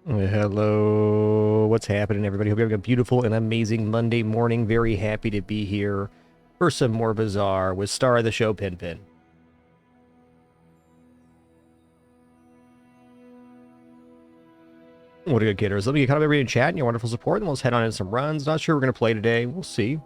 Hello, what's happening, everybody? Hope you're having a beautiful and amazing Monday morning. Very happy to be here for some more Bazaar with star of the show, Pin Pin. What a good kidders. Let me get caught up everybody in chat and your wonderful support, and let's head on into some runs. Not sure we're going to play today. We'll see.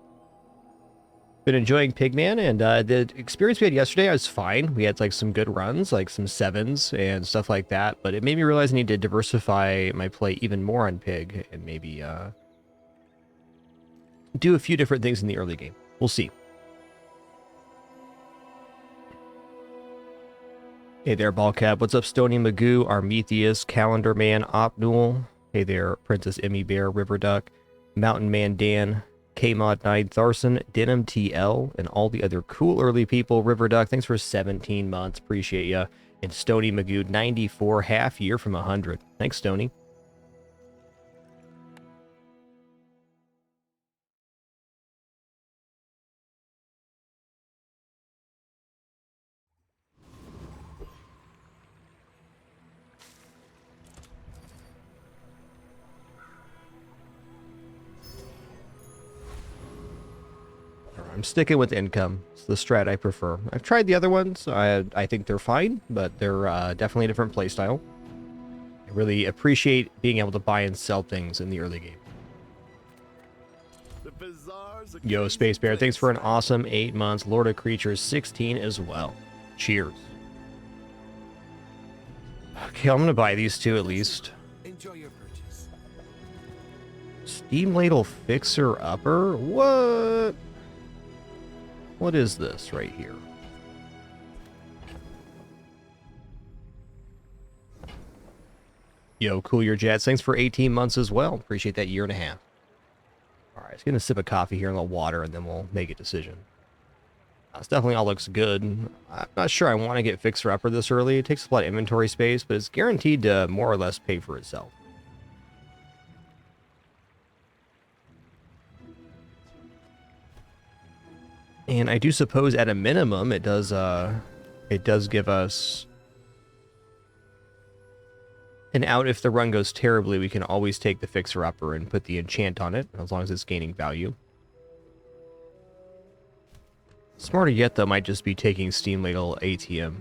Been enjoying Pigman, and the experience we had yesterday, I was fine. We had like some good runs, like some sevens and stuff like that, but it made me realize I need to diversify my play even more on Pig and maybe do a few different things in the early game. We'll see. Hey there, Ballcap. What's up, Stony Magoo, Armetheus, Calendar Man, Opnul. Hey there, Princess Emmy Bear, River Duck, Mountain Man Dan, Kmod 9 Tharson, Denim TL, and all the other cool early people. River Duck, thanks for 17 months. Appreciate ya. And Stony Magoo, 94, half year from 100. Thanks, Stony. I'm sticking with income. It's the strat I prefer. I've tried the other ones. I think they're fine, but they're definitely a different playstyle. I really appreciate being able to buy and sell things in the early game. Yo, Space Bear, thanks for an awesome 8 months. Lord of Creatures 16 as well. Cheers. Okay, I'm gonna buy these two at least. Enjoy your purchase. Steam Ladle Fixer Upper? What? What is this right here? Yo, Cool Your Jets. Thanks for 18 months as well. Appreciate that year and a half. All right, let's get a sip of coffee here and a little water, and then we'll make a decision. This definitely all looks good. I'm not sure I want to get Fixer Upper this early. It takes a lot of inventory space, but it's guaranteed to more or less pay for itself. And I do suppose at a minimum it does give us an out if the run goes terribly. We can always take the Fixer Upper and put the enchant on it, as long as it's gaining value. Smarter yet, though, might just be taking Steam Ladle ATM.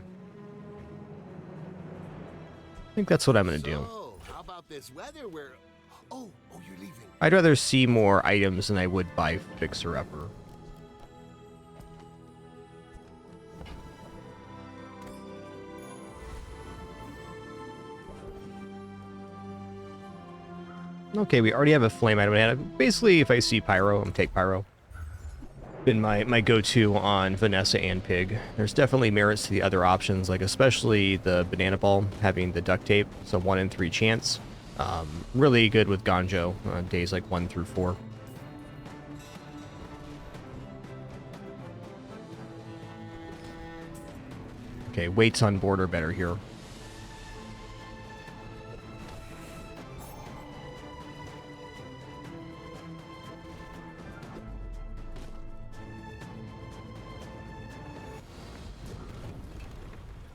I think that's what I'm going to do. How about this weather where... Oh, you're leaving. I'd rather see more items than I would buy Fixer Upper. Okay, we already have a flame item in hand. Basically, if I see Pyro, I'm gonna take Pyro. Been my go-to on Vanessa and Pig. There's definitely merits to the other options, like especially the Banana Ball having the duct tape, so 1 in 3 chance. Really good with Ganjo on days like 1 through 4. Okay, weights on board are better here.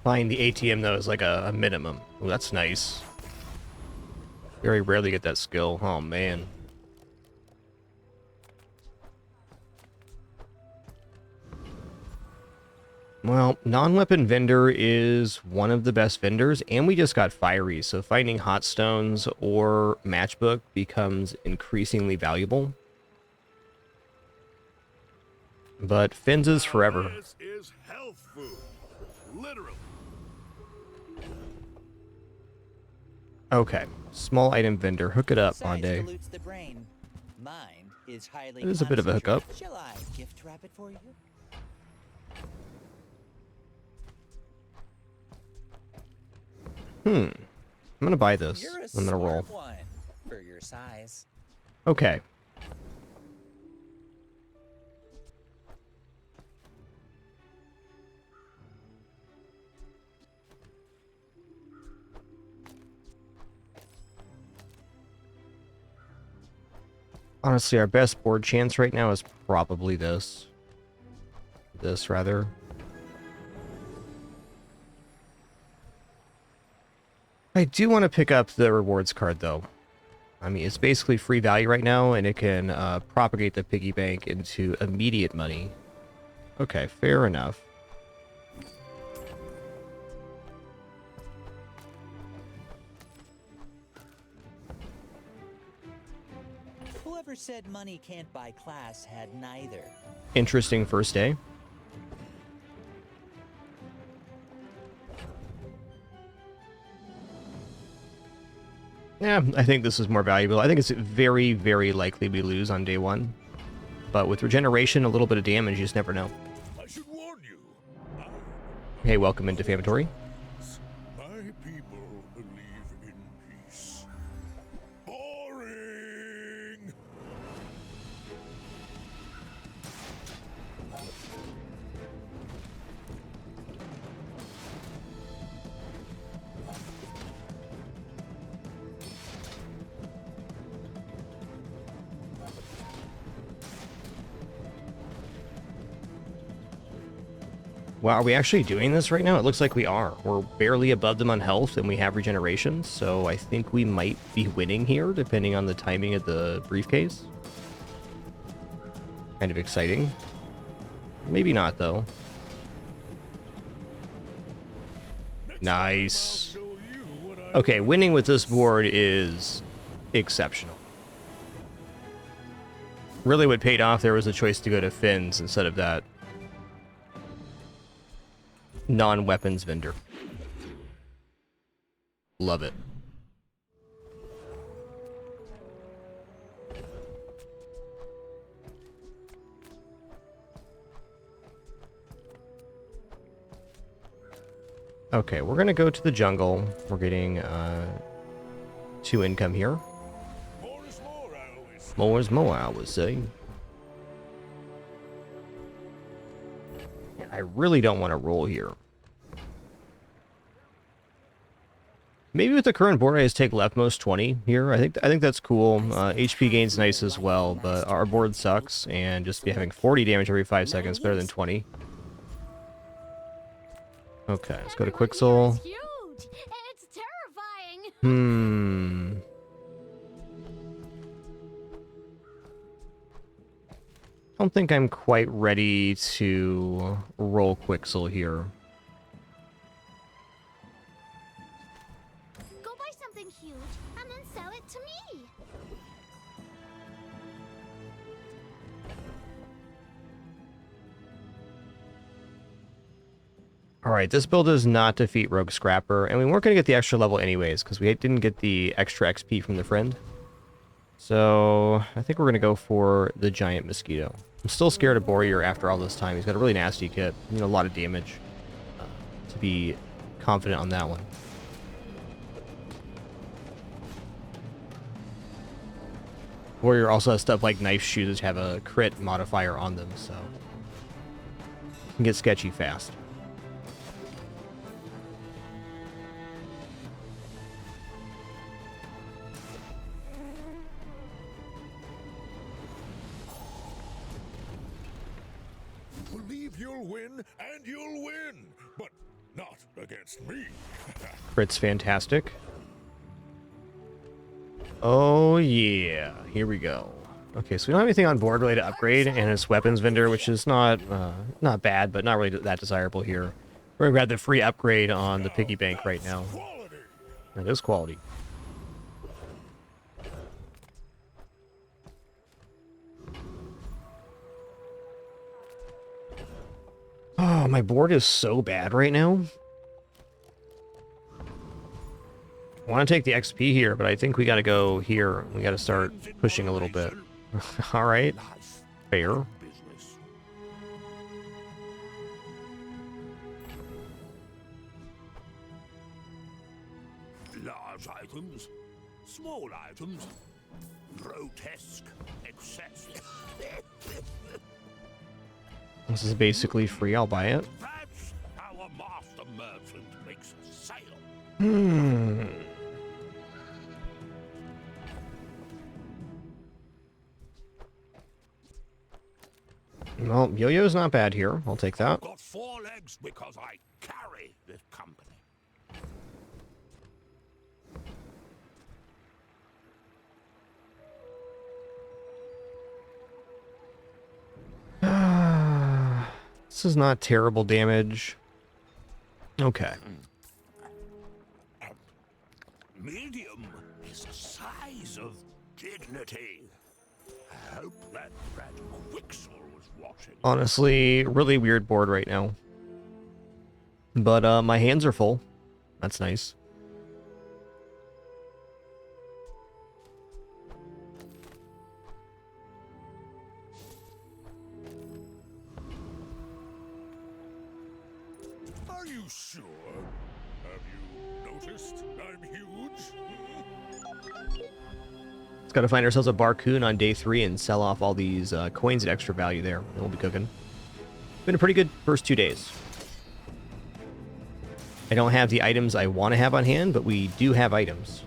Buying the ATM, though, is like a minimum. Oh, that's nice. Very rarely get that skill. Oh, man. Well, non-weapon vendor is one of the best vendors, and we just got fiery, so finding hot stones or matchbook becomes increasingly valuable. But Fins is forever. This is health food. Literally. Okay, small item vendor. Hook it up, Monday. It is a bit of a hookup. Shall I gift wrap it for you? I'm gonna buy this. I'm gonna roll. One for your size. Okay. Honestly, our best board chance right now is probably this. This, rather. 'Cause, I do want to pick up the rewards card, though. I mean, it's basically free value right now, and it can propagate the piggy bank into immediate money. Okay, fair enough. Whoever said money can't buy class had neither. Interesting first day. Yeah, I think this is more valuable. I think it's very, very likely we lose on day one. But with regeneration, a little bit of damage, you just never know. I should warn you. Hey, welcome in Defamatory. My people believe in peace. Boring. Wow, are we actually doing this right now? It looks like we are. We're barely above them on health, and we have regeneration, so I think we might be winning here, depending on the timing of the briefcase. Kind of exciting. Maybe not, though. Nice. Okay, winning with this board is exceptional. Really what paid off there was a choice to go to Fins instead of that non-weapons vendor. Love it. Okay, we're gonna go to the jungle. We're getting 2 income here. More is more, I always say. More is more, I would say. I really don't want to roll here. Maybe with the current board, I just take leftmost 20 here. I think that's cool. HP gain's nice as well, but our board sucks, and just be having 40 damage every 5 seconds better than 20. Okay, let's go to Quixel. It's huge. It's terrifying. I don't think I'm quite ready to roll Quixel here. Go buy something huge and then sell it to me. Alright, this build does not defeat Rogue Scrapper, and we weren't going to get the extra level anyways, because we didn't get the extra XP from the friend. So, I think we're going to go for the Giant Mosquito. I'm still scared of Warrior after all this time. He's got a really nasty kit, a lot of damage to be confident on that one. Warrior also has stuff like knife shoes which have a crit modifier on them, so it can get sketchy fast. Believe you'll win, and you'll win, but not against me. Crit's fantastic. Oh yeah, here we go. Okay, so we don't have anything on board really to upgrade, and it's weapons vendor, which is not bad, but not really that desirable here. We're gonna grab the free upgrade on the piggy bank right now. Quality. That is quality. Oh, my board is so bad right now. I want to take the XP here, but I think we got to go here. We got to start pushing a little bit. All right. Life, Fair. business. Large items, small items, grotesque excess. This is basically free. I'll buy it. That's how a master merchant makes a sale. Well, Yo-Yo's not bad here. I'll take that. Got 4 legs because I carry this company. This is not terrible damage. Okay. Medium is a size of dignity. I hope that rat Quixel was watching. Honestly, really weird board right now. But my hands are full. That's nice. Are you sure? Have you noticed I'm huge? Let's gotta find ourselves a Barcoon on day 3 and sell off all these coins at extra value there. And we'll be cooking. Been a pretty good first 2 days. I don't have the items I want to have on hand, but we do have items.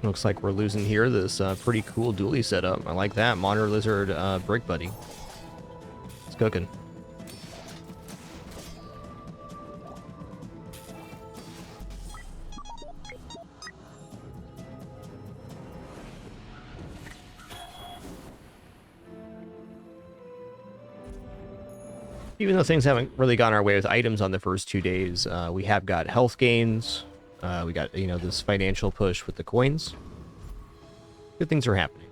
Looks like we're losing here this pretty cool dually setup. I like that. Monitor Lizard Brick Buddy. It's cooking. Even though things haven't really gone our way with items on the first 2 days, we have got health gains. We got, you know, this financial push with the coins. Good things are happening.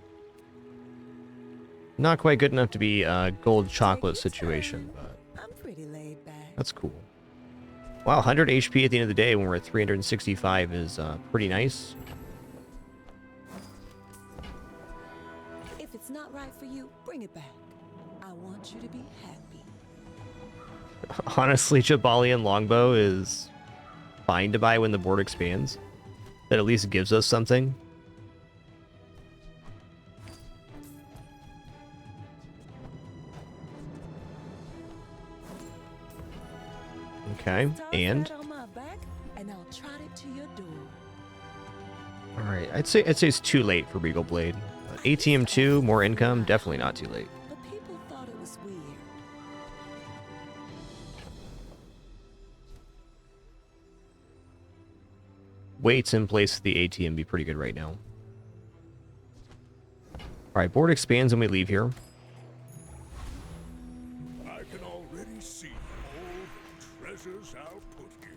Not quite good enough to be a gold chocolate situation, but I'm pretty laid back. that's cool. Wow, 100 HP at the end of the day when we're at 365 is pretty nice. If it's not right for you, bring it back. I want you to be happy. Honestly, Jabalian Longbow is fine to buy when the board expands. That at least gives us something. Okay, and On my back, and I'll trot it to your door. all right, I'd say it's too late for Regal Blade. ATM 2, more income, definitely not too late. But people thought it was weird. Weights in place of the ATM be pretty good right now. All right, board expands when we leave here. I can already see all the treasures I'll put here.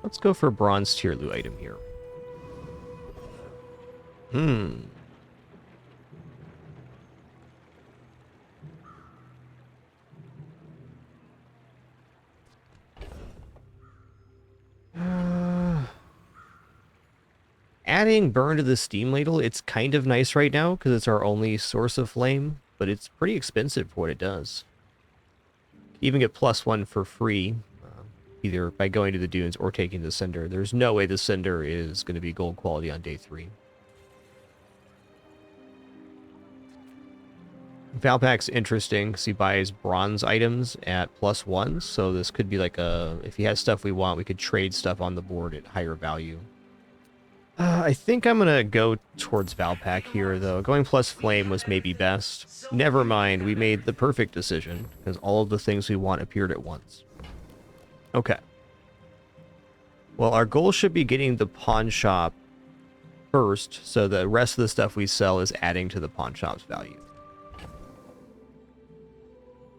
Let's go for a bronze tier loot item here. Adding burn to the steam ladle, it's kind of nice right now because it's our only source of flame, but it's pretty expensive for what it does. You even get +1 for free, either by going to the dunes or taking the cinder. There's no way the cinder is going to be gold quality on day 3. Valpak's interesting because he buys bronze items at +1, so this could be like a, if he has stuff we want, we could trade stuff on the board at higher value. I think I'm gonna go towards Valpak here, though. Going plus flame was maybe best. Never mind, we made the perfect decision, because all of the things we want appeared at once. Okay. Well, our goal should be getting the pawn shop first, so the rest of the stuff we sell is adding to the pawn shop's value.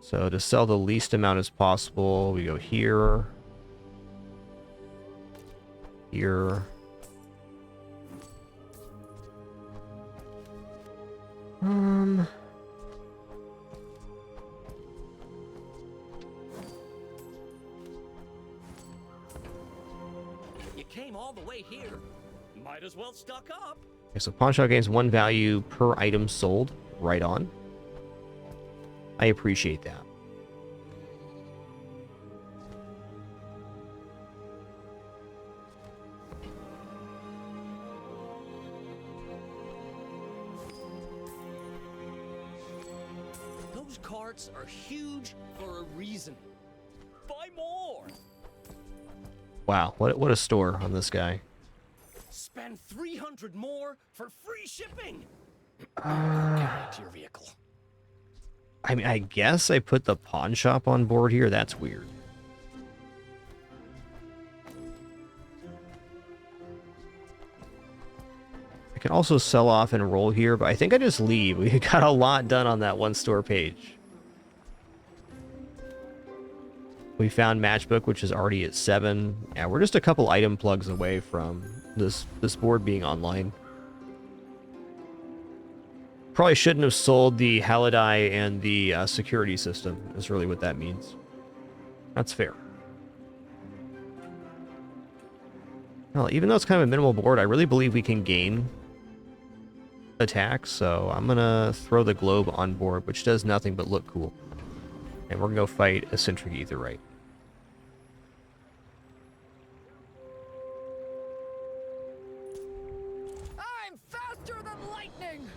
So to sell the least amount as possible, we go here. Here. You came all the way here. Might as well stock up. Okay, so pawn shop gains 1 value per item sold. Right on. I appreciate that. Those carts are huge for a reason. Buy more. Wow, what a store on this guy. Spend 300 more for free shipping. Get back to your vehicle. I mean, I guess I put the pawn shop on board here. That's weird. I can also sell off and roll here, but I think I just leave. We got a lot done on that one store page. We found Matchbook, which is already at 7. Yeah, we're just a couple item plugs away from this board being online. Probably shouldn't have sold the Halidai and the security system, is really what that means. That's fair. Well, even though it's kind of a minimal board, I really believe we can gain attacks, so I'm gonna throw the globe on board, which does nothing but look cool. And we're gonna go fight Eccentric Aetheryte. I'm faster than lightning!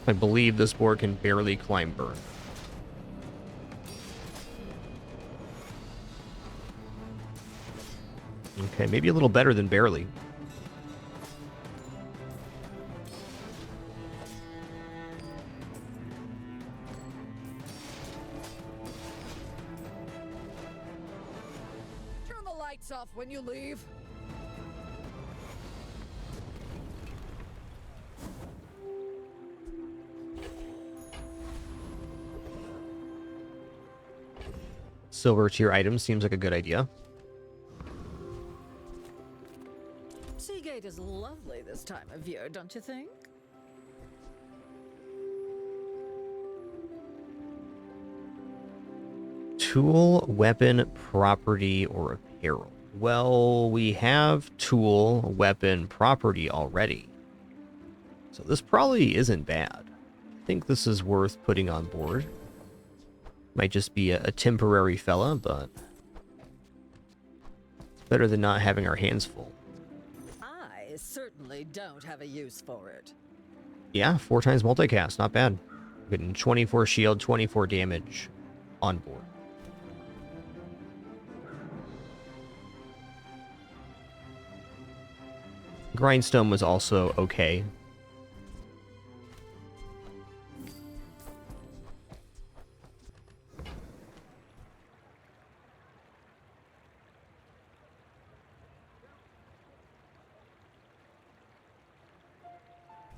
I believe this board can barely climb burn. Okay, maybe a little better than barely. Turn the lights off when you leave. Silver tier items seems like a good idea. Seagate is lovely this time of year, don't you think? Tool, weapon, property, or apparel. Well, we have tool, weapon, property already. So this probably isn't bad. I think this is worth putting on board. Might just be a temporary fella, but it's better than not having our hands full. I certainly don't have a use for it. Yeah, 4 times multicast, not bad. Getting 24 shield, 24 damage on board. Grindstone was also okay.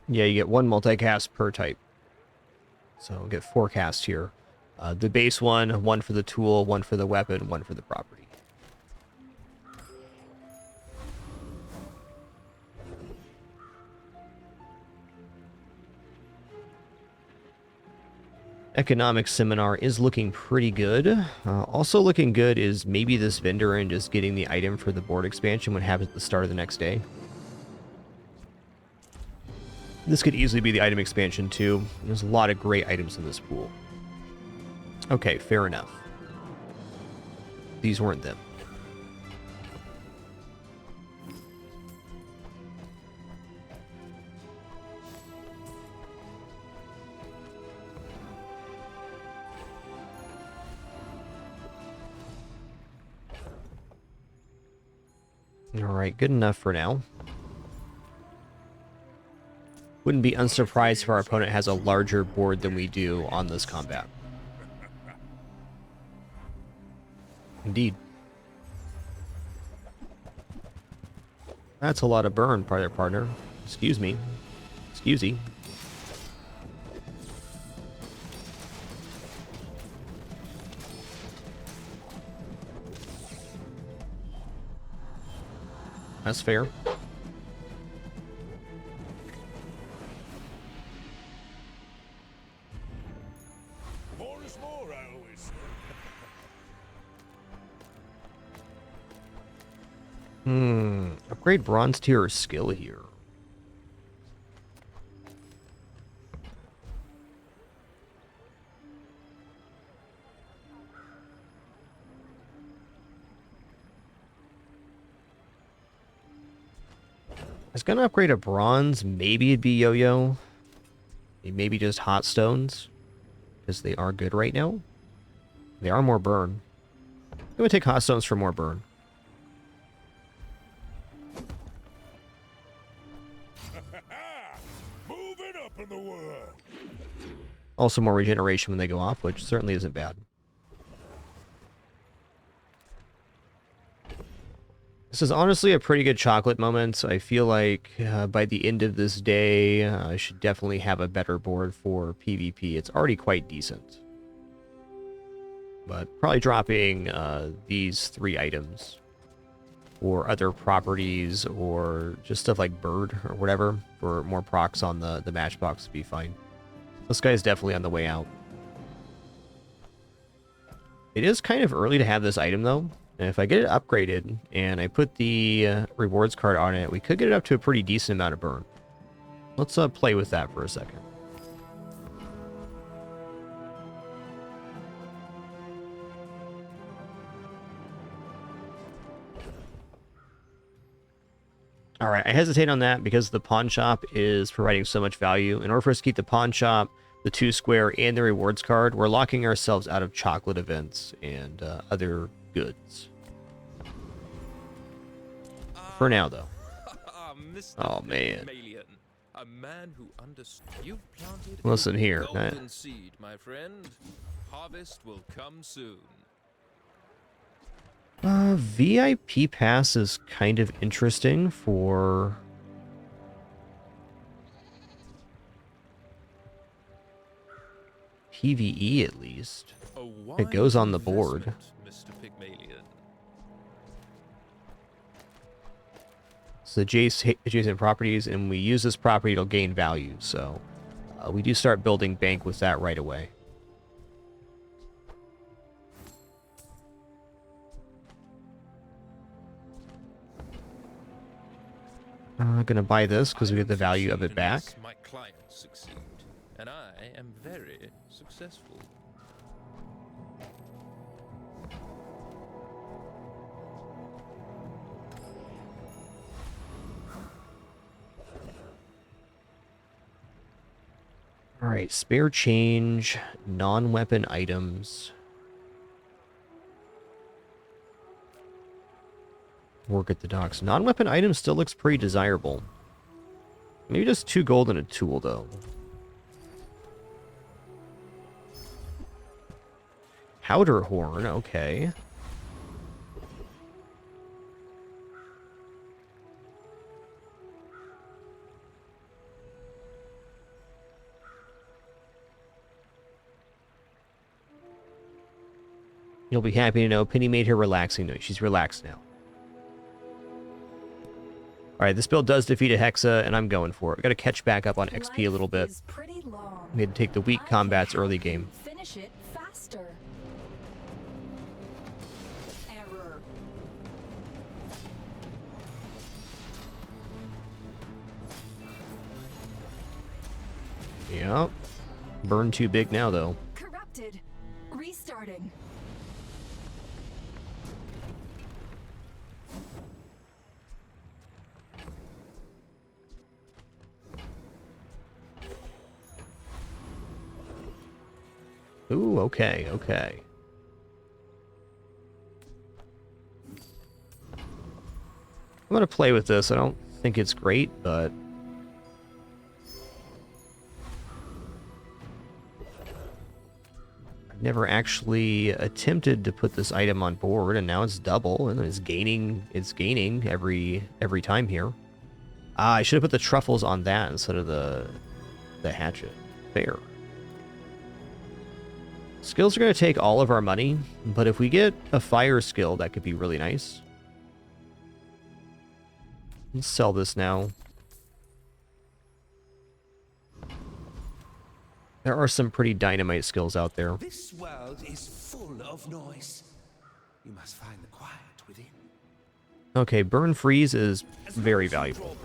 Yeah, you get 1 multicast per type. So we'll get 4 casts here. The base one for the tool, 1 for the weapon, 1 for the property. Economic seminar is looking pretty good. Also looking good is maybe this vendor and just getting the item for the board expansion would happen at the start of the next day. This could easily be the item expansion too. There's a lot of great items in this pool. Okay, fair enough. These weren't them. Alright, good enough for now. Wouldn't be unsurprised if our opponent has a larger board than we do on this combat. Indeed. That's a lot of burn, partner. Excuse me. Excusey. That's fair. More is more, I always say. Upgrade bronze tier skill here. I was gonna upgrade a bronze. Maybe it'd be yo-yo. Maybe just hot stones, because they are good right now. They are more burn. I'm gonna take hot stones for more burn. Moving up in the world. Also more regeneration when they go off, which certainly isn't bad. This is honestly a pretty good chocolate moment. I feel like by the end of this day, I should definitely have a better board for PvP. It's already quite decent. But probably dropping these 3 items or other properties or just stuff like bird or whatever for more procs on the matchbox would be fine. This guy's definitely on the way out. It is kind of early to have this item though. And if I get it upgraded and I put the rewards card on it, we could get it up to a pretty decent amount of burn. Let's play with that for a second. All right, I hesitate on that because the pawn shop is providing so much value. In order for us to keep the pawn shop, the 2 square, and the rewards card, we're locking ourselves out of chocolate events and other goods. For now, though. Oh, man. A man who you've planted Listen here. golden seed, my friend. Harvest will come soon. VIP pass is kind of interesting for... PvE, at least. It goes on the board. Mr. Pygmalion. So adjacent properties, and we use this property, it'll gain value. So we do start building bank with that right away. Gonna buy this because we get the value of it back. My clients succeed, and I am very successful. All right, spare change, non-weapon items. Work at the docks. Non-weapon items still looks pretty desirable. Maybe just 2 gold and a tool, though. Powder horn, okay. You'll be happy to know Penny made her relaxing noise. She's relaxed now. Alright, this build does defeat a Hexa, and I'm going for it. We've got to catch back up on XP a little bit. We had to take the weak combats early game. Finish it faster. Error. Yep. Burn too big now, though. Corrupted. Restarting. Ooh, okay, okay. I'm gonna play with this. I don't think it's great, but... I've never actually attempted to put this item on board, and now it's double, and it's gaining every time here. I should have put the truffles on that instead of the hatchet. Fair. Skills are going to take all of our money, but if we get a fire skill, that could be really nice. Let's sell this now. There are some pretty dynamite skills out there. This world is full of noise. You must find the quiet within. Okay, burn freeze is very valuable.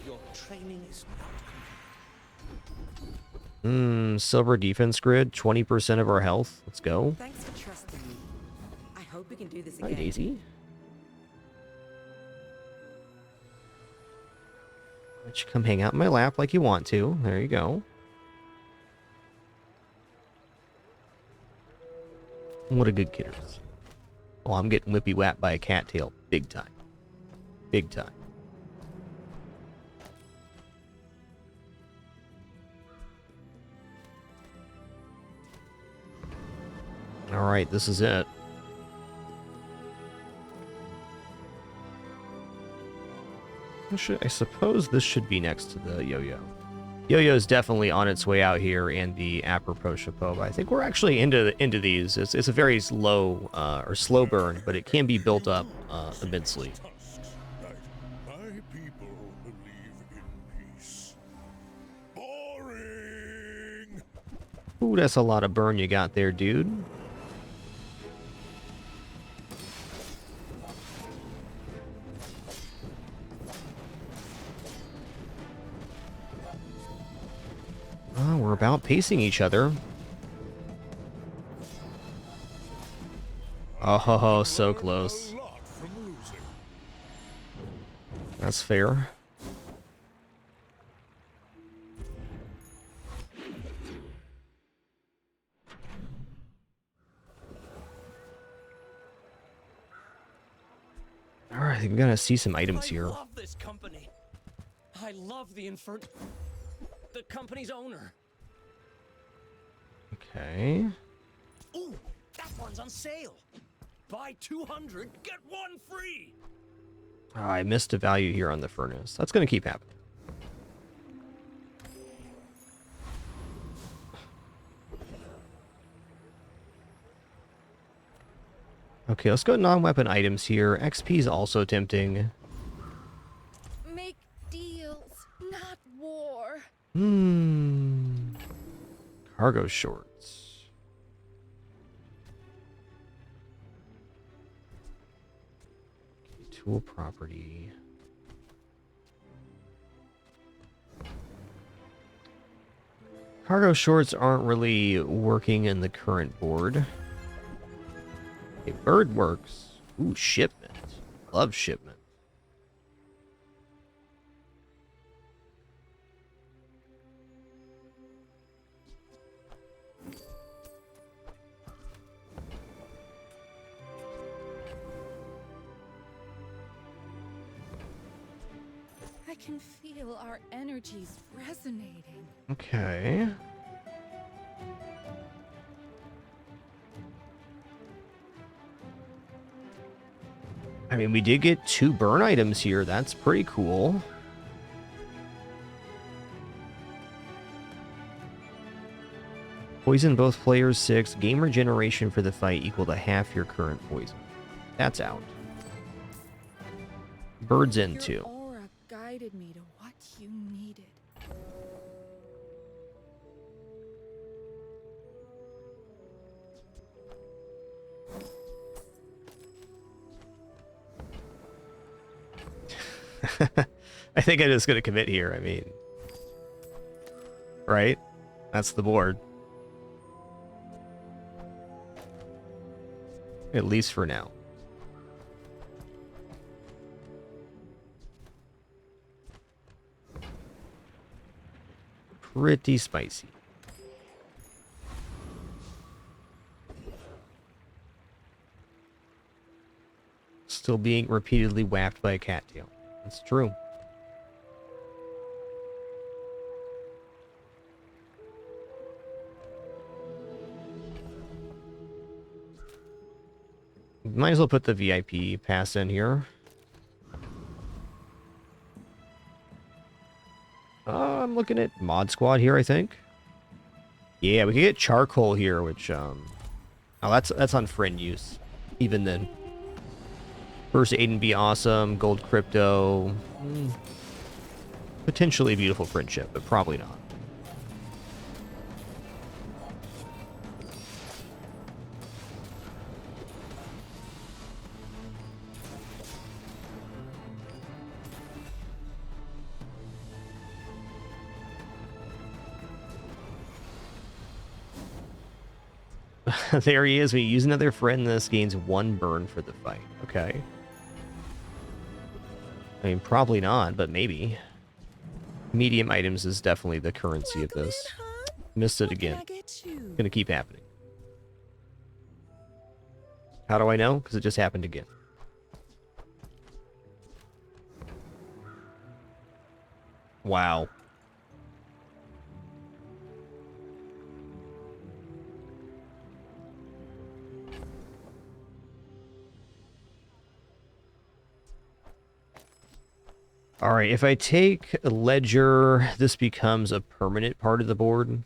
Your training is not Silver defense grid, 20% of our health. Let's go. Thanks for trusting me. I hope we can do this Hi, again. Daisy. Let you come hang out in my lap like you want to. There you go. What a good kidder. Oh, I'm getting whippy whapped by a cattail. Big time. Big time. Alright, this is it. I suppose this should be next to the yo-yo. Yo-yo is definitely on its way out here, and the apropos chapeau. But I think we're actually into these. It's a very slow or slow burn, but it can be built up immensely. Tusks that my people believe in peace. Boring! Ooh, that's a lot of burn you got there, dude. Oh, we're about pacing each other. Oh, so close. A lot from losing. That's fair. Alright, I think we gotta see some items here. I love this company. I love the company's owner. Okay. Ooh, that one's on sale. Buy 200, get one free. Oh, I missed a value here on the furnace. That's gonna keep happening. Okay, let's go non-weapon items here. XP is also tempting. Make deals, not war. Cargo shorts. Okay, tool property. Cargo shorts aren't really working in the current board. Okay, bird works. Ooh, shipment. Love shipment. I can feel our energies resonating. Okay. I mean, we did get 2 burn items here. That's pretty cool. Poison both players 6. Game regeneration for the fight equal to half your current poison. That's out. Birds in Your 2. aura guided me to what you needed. I think I'm just going to commit here. I mean, right? That's the board. At least for now. Pretty spicy. Still being repeatedly whacked by a cattail. That's true. Might as well put the VIP pass in here. I'm looking at Mod Squad here, I think. Yeah, we can get charcoal here, which oh, that's on friend use. Even then. First aid and be awesome. Gold crypto. Potentially beautiful friendship, but probably not. There he is. We use another friend. This gains 1 burn for the fight. Okay. I mean, probably not, but maybe. Medium items is definitely the currency of this. Missed it again. Gonna keep happening. How do I know? Because it just happened again. Wow. All right, if I take ledger, this becomes a permanent part of the board.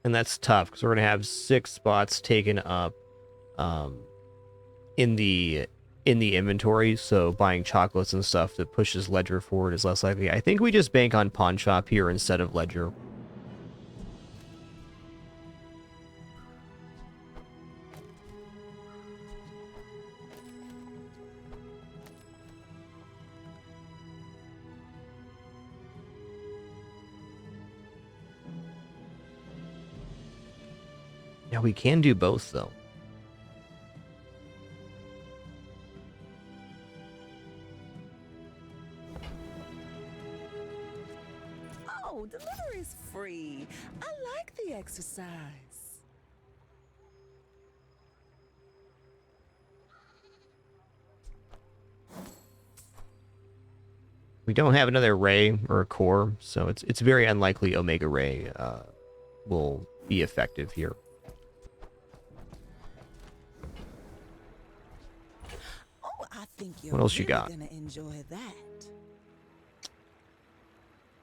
And that's tough because we're going to have 6 spots taken up in the inventory. So buying chocolates and stuff that pushes ledger forward is less likely. I think we just bank on pawn shop here instead of ledger. Yeah, we can do both, though. Oh, delivery's free. I like the exercise. We don't have another ray or a core, so it's very unlikely Omega Ray will be effective here. Oh, I think you're What else you really got? gonna enjoy that.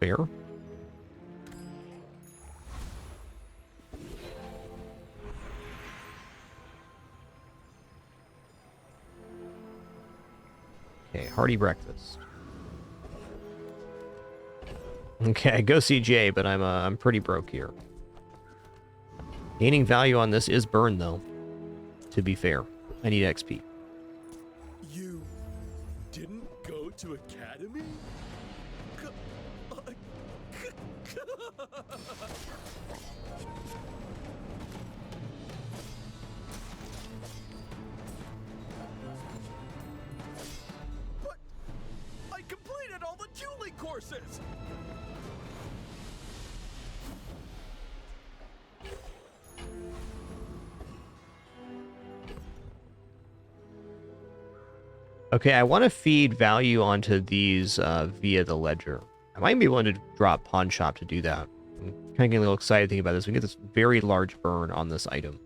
Fair. Okay, hearty breakfast. Okay, go CJ, but I'm pretty broke here. Gaining value on this is burn though. To be fair, I need XP. You didn't go to academy? But I completed all the dueling courses! Okay, I want to feed value onto these via the ledger. I might be willing to drop pawn shop to do that. I'm kind of getting a little excited thinking about this. We can get this very large burn on this item.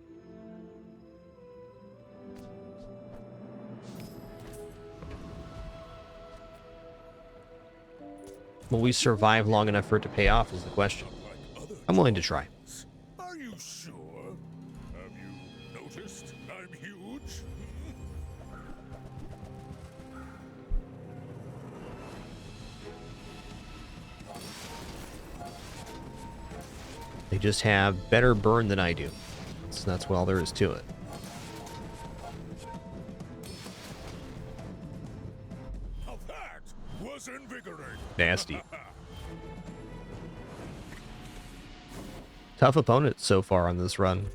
Will we survive long enough for it to pay off is the question. I'm willing to try. Are you sure? Have you noticed I'm huge? They just have better burn than I do. So that's all there is to it. Now that was invigorating. Nasty. Tough opponent so far on this run.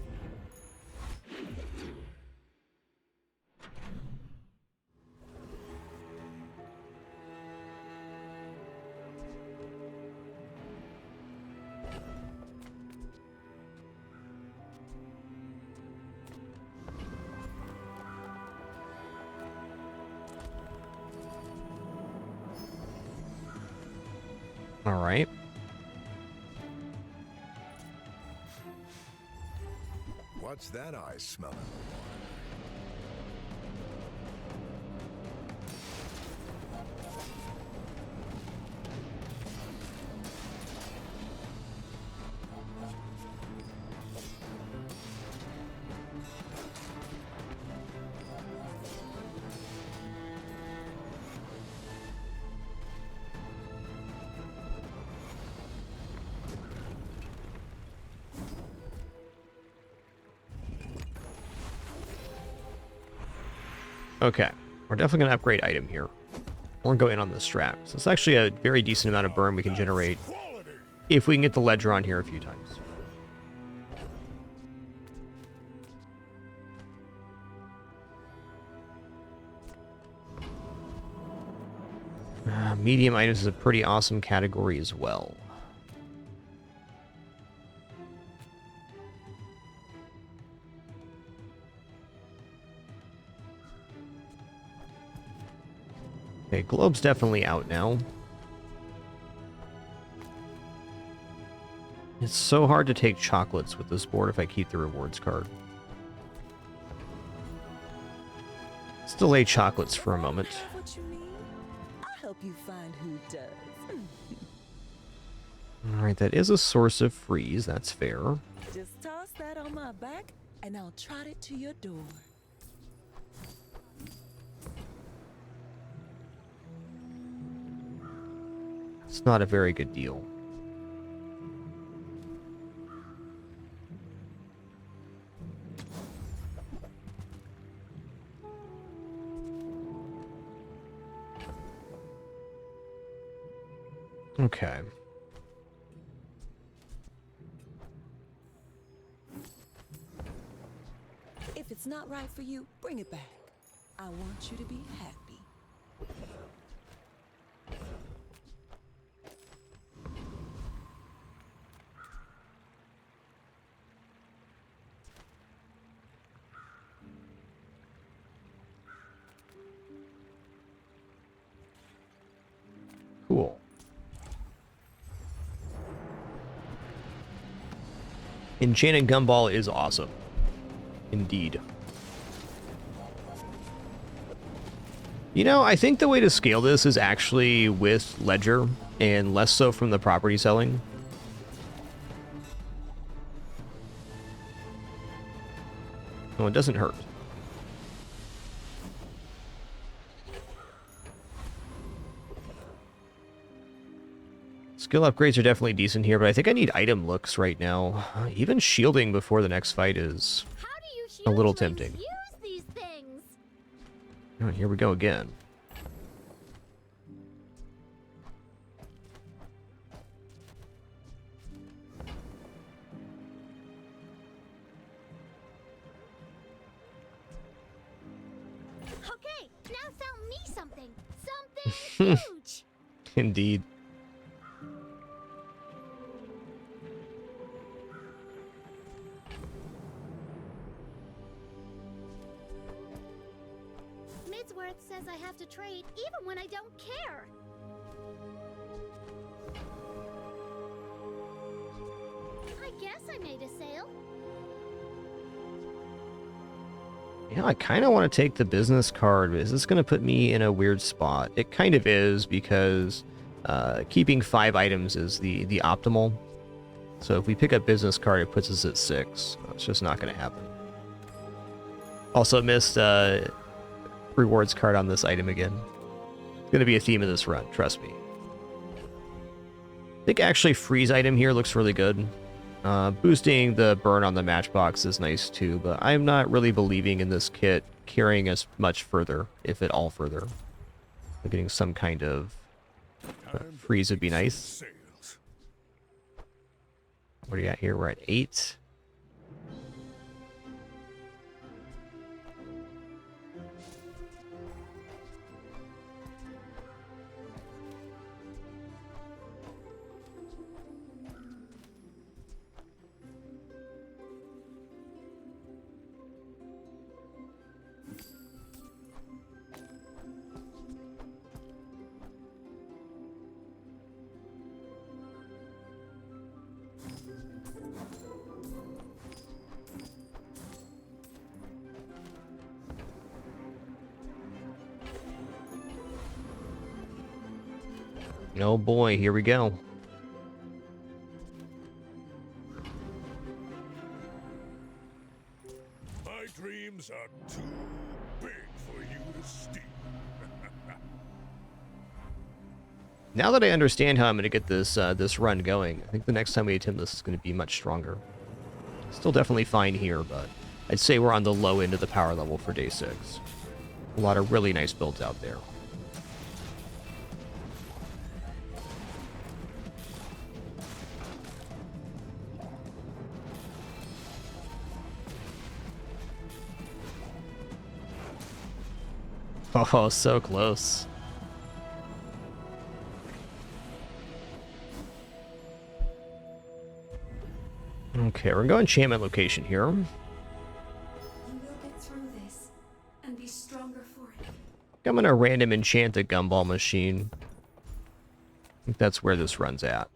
All right. What's that eye smelling? Okay, we're definitely going to upgrade item here. We're going to go in on the strat. So it's actually a very decent amount of burn we can generate if we can get the ledger on here a few times. Medium items is a pretty awesome category as well. Okay, Globe's definitely out now. It's so hard to take chocolates with this board if I keep the rewards card. Let's delay chocolates for a moment. What you need. help you find who does. All right, that is a source of freeze. That's fair. Just toss that on my back, and I'll trot it to your door. It's not a very good deal. Okay. If it's not right for you, bring it back. I want you to be happy. Cool. Enchanted Gumball is awesome. Indeed. You know, I think the way to scale this is actually with Ledger and less so from the property selling. Well, it doesn't hurt. Skill upgrades are definitely decent here, but I think I need item looks right now. Even shielding before the next fight is How do you a little hugely tempting. use these things? Oh, here we go again. Okay, now sell me something. Something huge. Indeed. Midsworth says I have to trade even when I don't care. I guess I made a sale. Yeah, I kind of want to take the business card, but is this going to put me in a weird spot? It kind of is, because keeping 5 items is the optimal. So if we pick up business card, it puts us at 6. It's just not going to happen. Also missed rewards card on this item again. It's going to be a theme of this run, trust me. I think actually freeze item here looks really good. Boosting the burn on the matchbox is nice too, but I'm not really believing in this kit carrying us much further, if at all further. Getting some kind of freeze would be nice. Sales. What are you at here? We're at 8. Oh boy, here we go. My dreams are too big for you to steal. Now that I understand how I'm going to get this this run going, I think the next time we attempt this is going to be much stronger. Still definitely fine here, but I'd say we're on the low end of the power level for day 6. A lot of really nice builds out there. Oh, so close. Okay, we're going enchantment location here. You will get through this and be stronger for it. I'm gonna random enchant a gumball machine. I think that's where this runs at.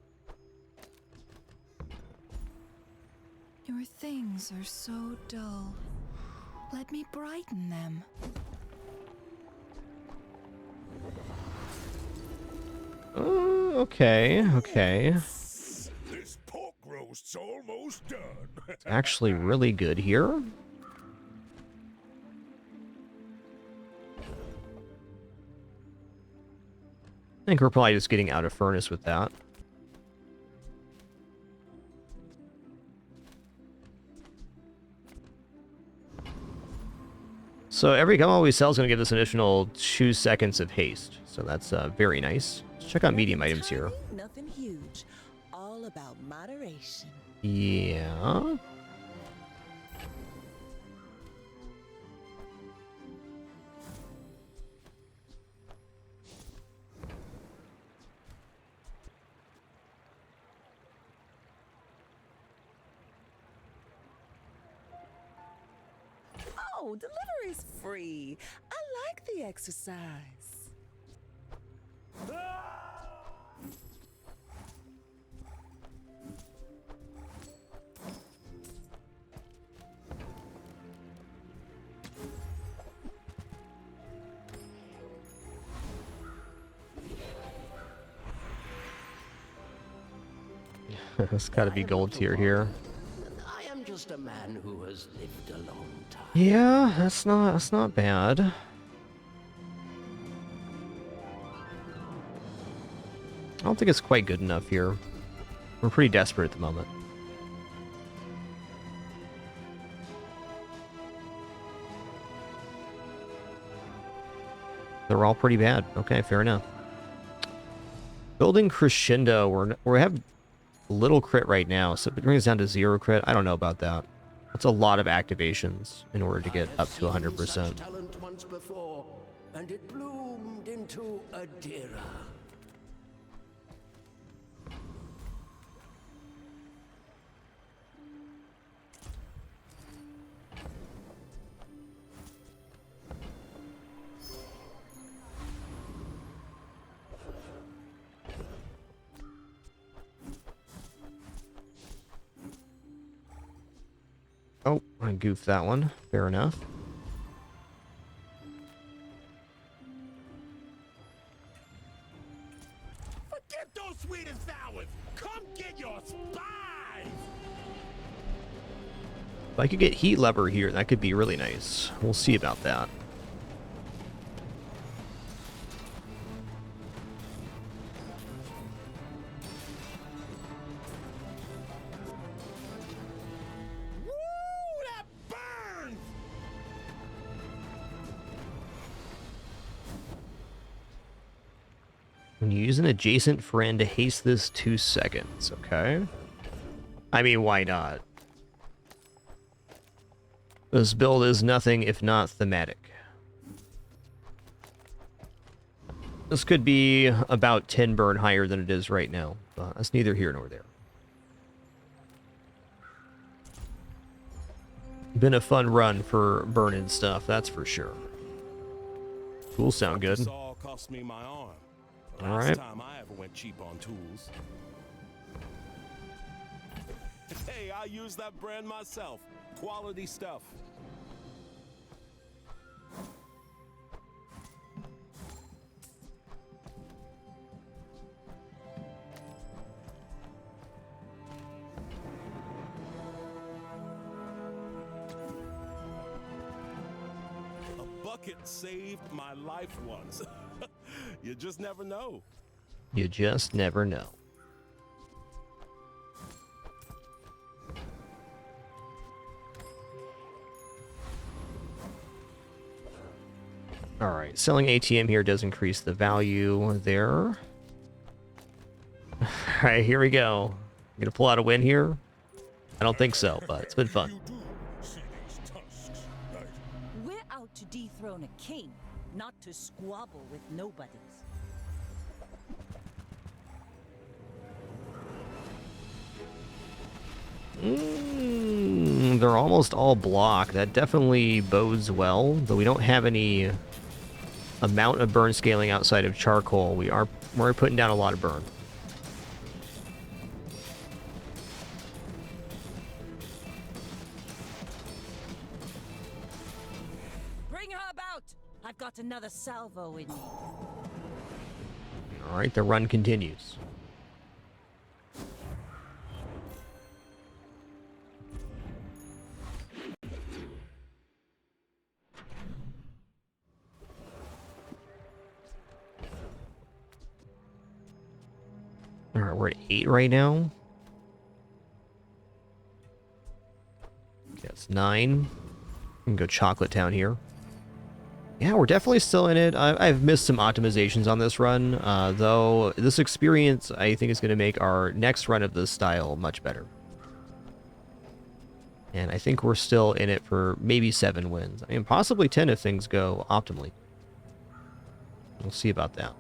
Your things are so dull. Let me brighten them. Okay, okay. This pork roast's almost done. It's actually really good here. I think we're probably just getting out of furnace with that. So every gummo we sell is going to give us an additional 2 seconds of haste. So that's very nice. Let's check out medium items here. Nothing huge. All about moderation. Yeah. Oh, delivery's free. I like the exercise. It's got to be gold tier here. I am just a man who has lived a long time. Yeah, that's not bad. I don't think it's quite good enough here. We're pretty desperate at the moment. They're all pretty bad. Okay, fair enough. Building crescendo. We have little crit right now, so if it brings us down to 0 crit, I don't know about that. That's a lot of activations in order to get up to 100%. Talent once before, and it bloomed into Adira. Oh, I goofed that one. Fair enough. Forget those sweet and sours. Come get your spies. If I could get heat lever here, that could be really nice. We'll see about that. When you use an adjacent friend to haste this 2 seconds, okay? I mean, why not? This build is nothing if not thematic. This could be about 10 burn higher than it is right now, but that's neither here nor there. Been a fun run for burning stuff, that's for sure. Tools sound good. This all cost me my arm. All Last right. time I ever went cheap on tools. Hey, I use that brand myself. Quality stuff. A bucket saved my life once. You just never know. You just never know. Alright, selling ATM here does increase the value there. Alright, here we go. Gonna pull out a win here? I don't think so, but it's been fun. We're out to dethrone a king, not to squabble with nobodies. They're almost all block. That definitely bodes well, though we don't have any amount of burn scaling outside of charcoal. We're putting down a lot of burn. Bring her about! I've got another salvo in me. Alright, the run continues. Alright, we're at 8 right now. Okay, that's 9. We can go Chocolate Town here. Yeah, we're definitely still in it. I've missed some optimizations on this run, though this experience I think is going to make our next run of this style much better. And I think we're still in it for maybe 7 wins. I mean, possibly 10 if things go optimally. We'll see about that.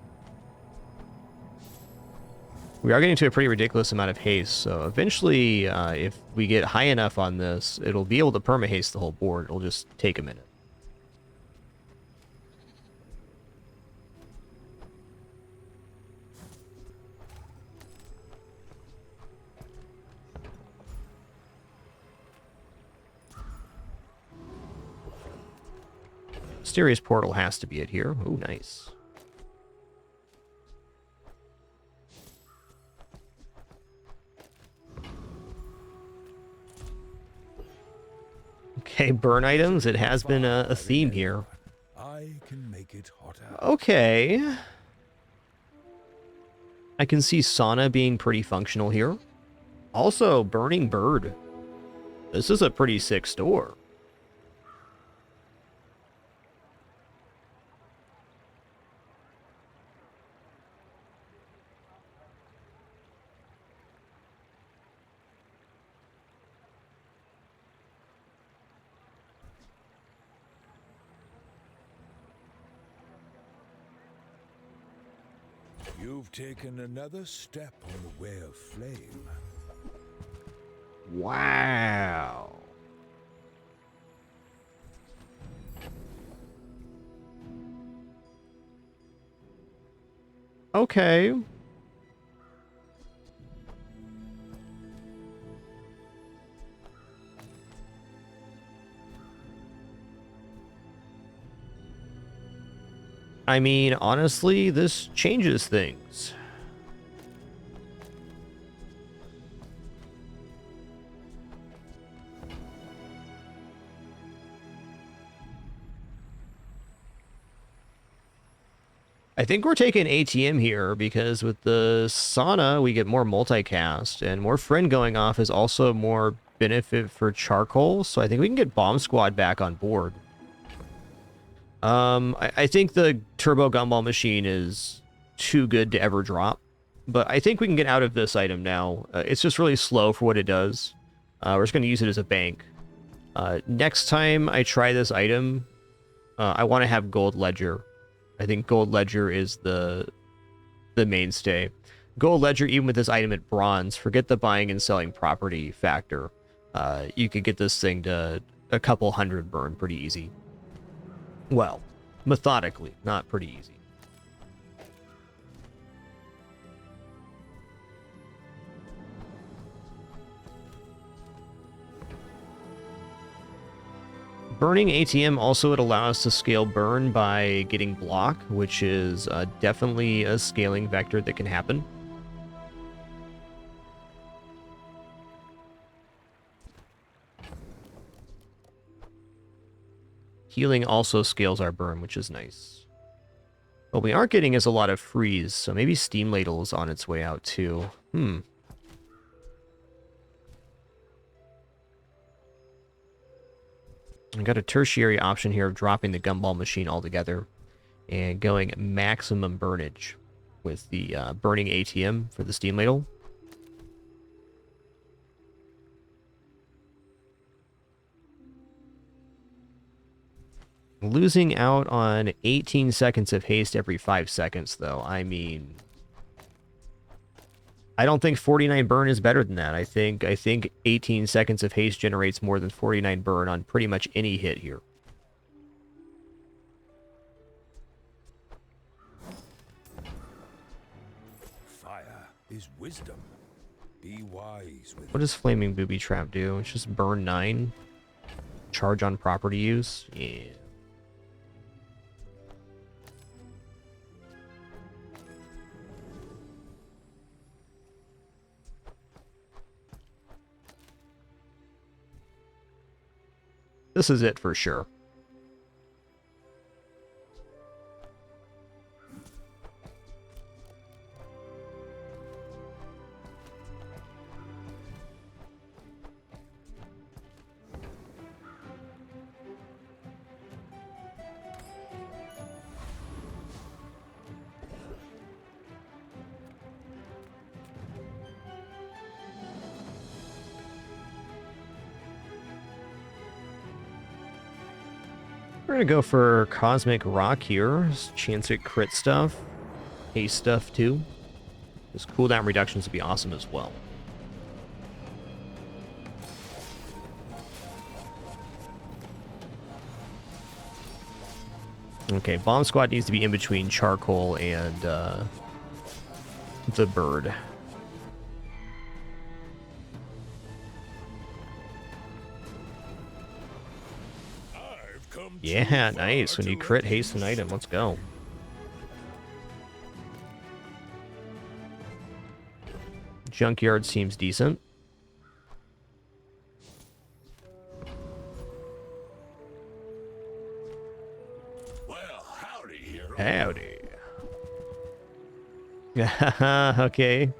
We are getting to a pretty ridiculous amount of haste, so eventually, if we get high enough on this, it'll be able to perma-haste the whole board. It'll just take a minute. Mysterious portal has to be it here. Ooh, nice. Okay, burn items. It has been a theme here. I can make it hotter. Okay. I can see sauna being pretty functional here. Also, burning bird. This is a pretty sick store. You've taken another step on the way of flame. Wow. Okay. I mean, honestly, this changes things. I think we're taking ATM here because with the sauna, we get more multicast, and more friend going off is also more benefit for charcoal, so I think we can get Bomb Squad back on board. I think the Turbo Gumball machine is too good to ever drop, but I think we can get out of this item now. It's just really slow for what it does. We're just going to use it as a bank. Next time I try this item, I want to have Gold Ledger. I think Gold Ledger is the mainstay. Gold Ledger, even with this item at bronze, forget the buying and selling property factor. You could get this thing to a couple hundred burn pretty easy. Well, methodically, not pretty easy. Burning ATM also would allow us to scale burn by getting block, which is definitely a scaling vector that can happen. Healing also scales our burn, which is nice. What we aren't getting is a lot of freeze, so maybe Steam Ladle is on its way out too. I got a tertiary option here of dropping the Gumball machine altogether and going maximum burnage with the burning ATM for the Steam Ladle. Losing out on 18 seconds of haste every 5 seconds, though. I mean, I don't think 49 burn is better than that. I think 18 seconds of haste generates more than 49 burn on pretty much any hit here. Fire is wisdom. Be wise with What does Flaming Booby Trap do? It's just burn 9. Charge on property use? Yeah. This is it for sure. We're gonna go for Cosmic Rock here. Chance at crit stuff. Haste stuff too. This cooldown reductions would be awesome as well. Okay, Bomb Squad needs to be in between Charcoal and the Bird. Yeah, nice. When you crit, haste an item. Let's go. Junkyard seems decent. Well, howdy, hero. Howdy. Okay.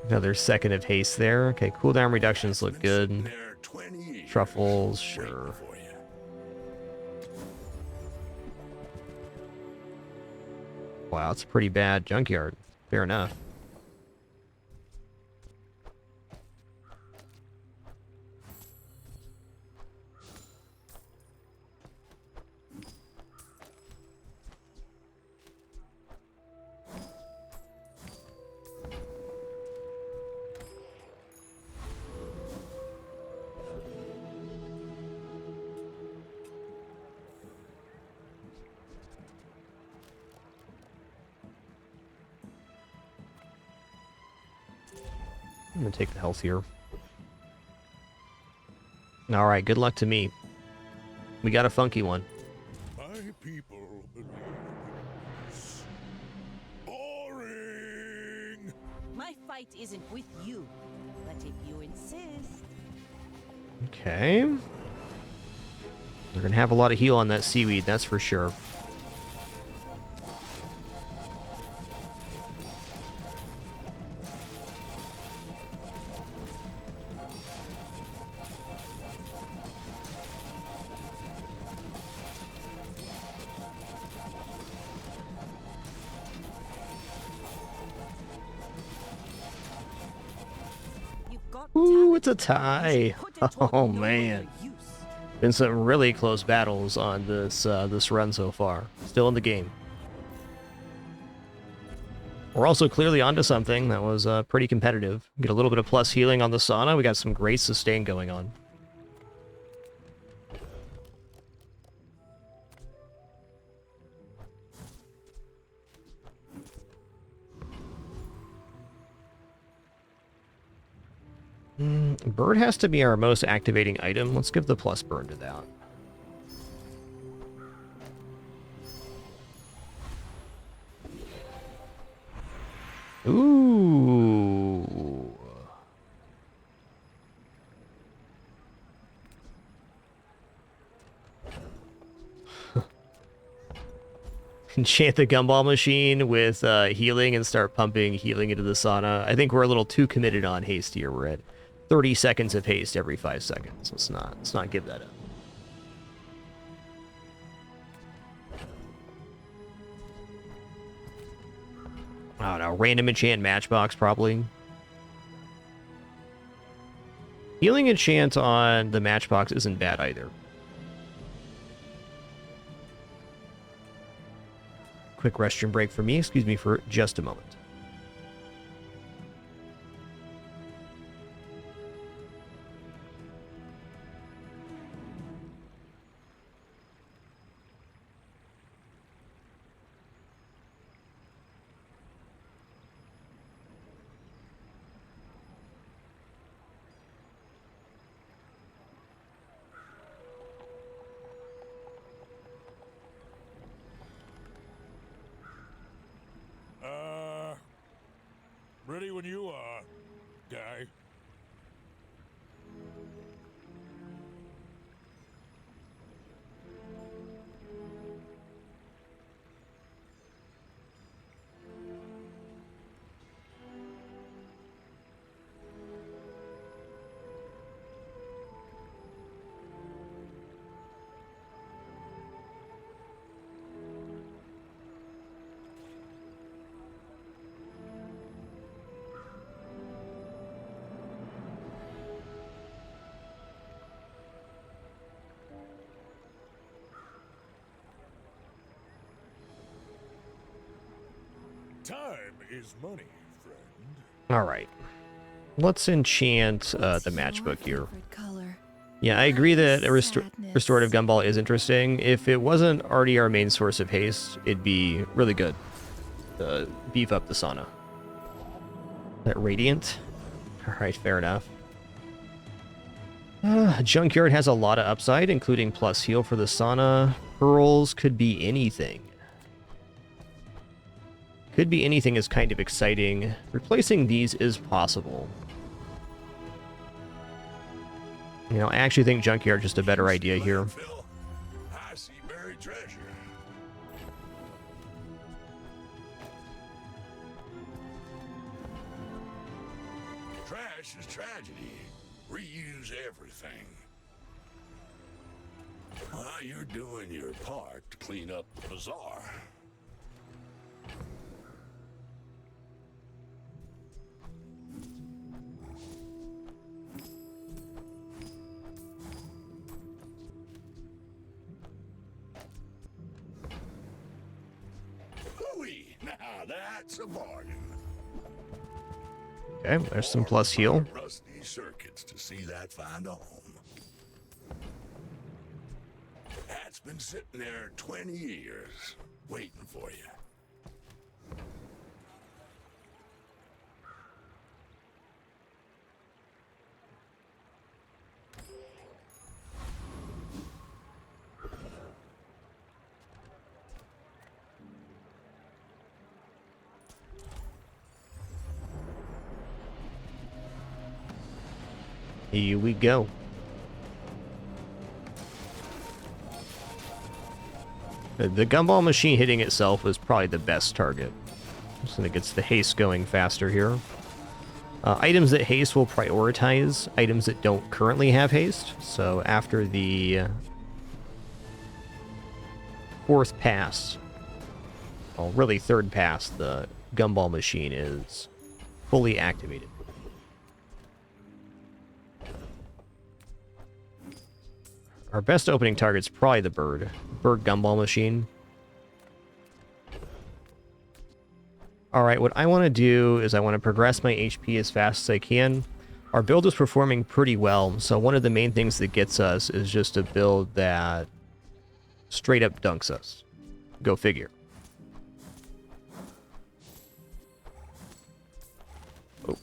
Another second of haste there. Okay, cooldown reductions look good. Truffles, sure. Wow, it's a pretty bad junkyard. Fair enough. I'm gonna take the health here. Alright, good luck to me. We got a funky one. My people believe this. Boring! My fight isn't with you, but if you insist. Okay. We're gonna have a lot of heal on that seaweed, that's for sure. Ooh, it's a tie. Oh man, been some really close battles on this this run so far. Still in the game. We're also clearly onto something that was pretty competitive. Get a little bit of plus healing on the sauna. We got some great sustain going on. Bird has to be our most activating item. Let's give the plus burn to that. Ooh. Enchant the gumball machine with healing and start pumping healing into the sauna. I think we're a little too committed on haste here. We're at 30 seconds of haste every 5 seconds. Let's not give that up. I don't know, random enchant matchbox probably. Healing enchant on the matchbox isn't bad either. Quick restroom break for me. Excuse me for just a moment. Time is money, friend. All right. Let's enchant the matchbook here. Favorite color? Yeah, I agree that a Sadness. restorative gumball is interesting. If it wasn't already our main source of haste, it'd be really good. Beef up the sauna. That radiant? Alright, fair enough. Junkyard has a lot of upside, including plus heal for the sauna. Pearls could be anything. Could be anything is kind of exciting. Replacing these is possible. You know, I actually think Junkyard just a better idea here. Phil, I see buried treasure. Trash is tragedy. Reuse everything. While you're doing your part to clean up the bazaar. Hooey! Now that's a bargain. Okay, there's some plus heal. Rusty circuits to see that find a home. That's been sitting there 20 years, waiting for you. Here we go. The gumball machine hitting itself was probably the best target. So it gets the haste going faster here. Items that haste will prioritize items that don't currently have haste. So after the fourth pass, well, really third pass, the gumball machine is fully activated. Our best opening target's probably the bird gumball machine. Alright, what I want to do is I want to progress my HP as fast as I can. Our build is performing pretty well, so one of the main things that gets us is just a build that straight up dunks us. Go figure. Oh.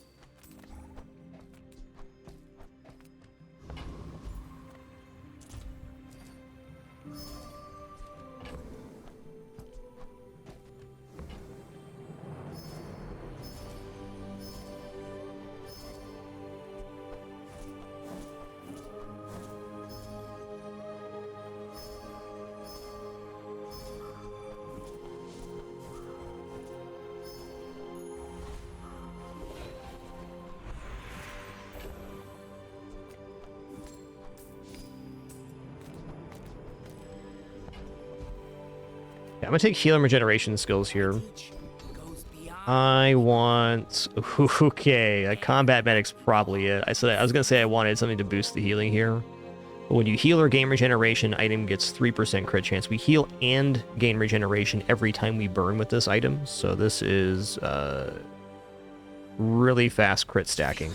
I'm gonna take healer regeneration skills here. I want... Okay, a combat medic's probably it. I was gonna say I wanted something to boost the healing here. But when you heal or gain regeneration, item gets 3% crit chance. We heal and gain regeneration every time we burn with this item. So this is really fast crit stacking.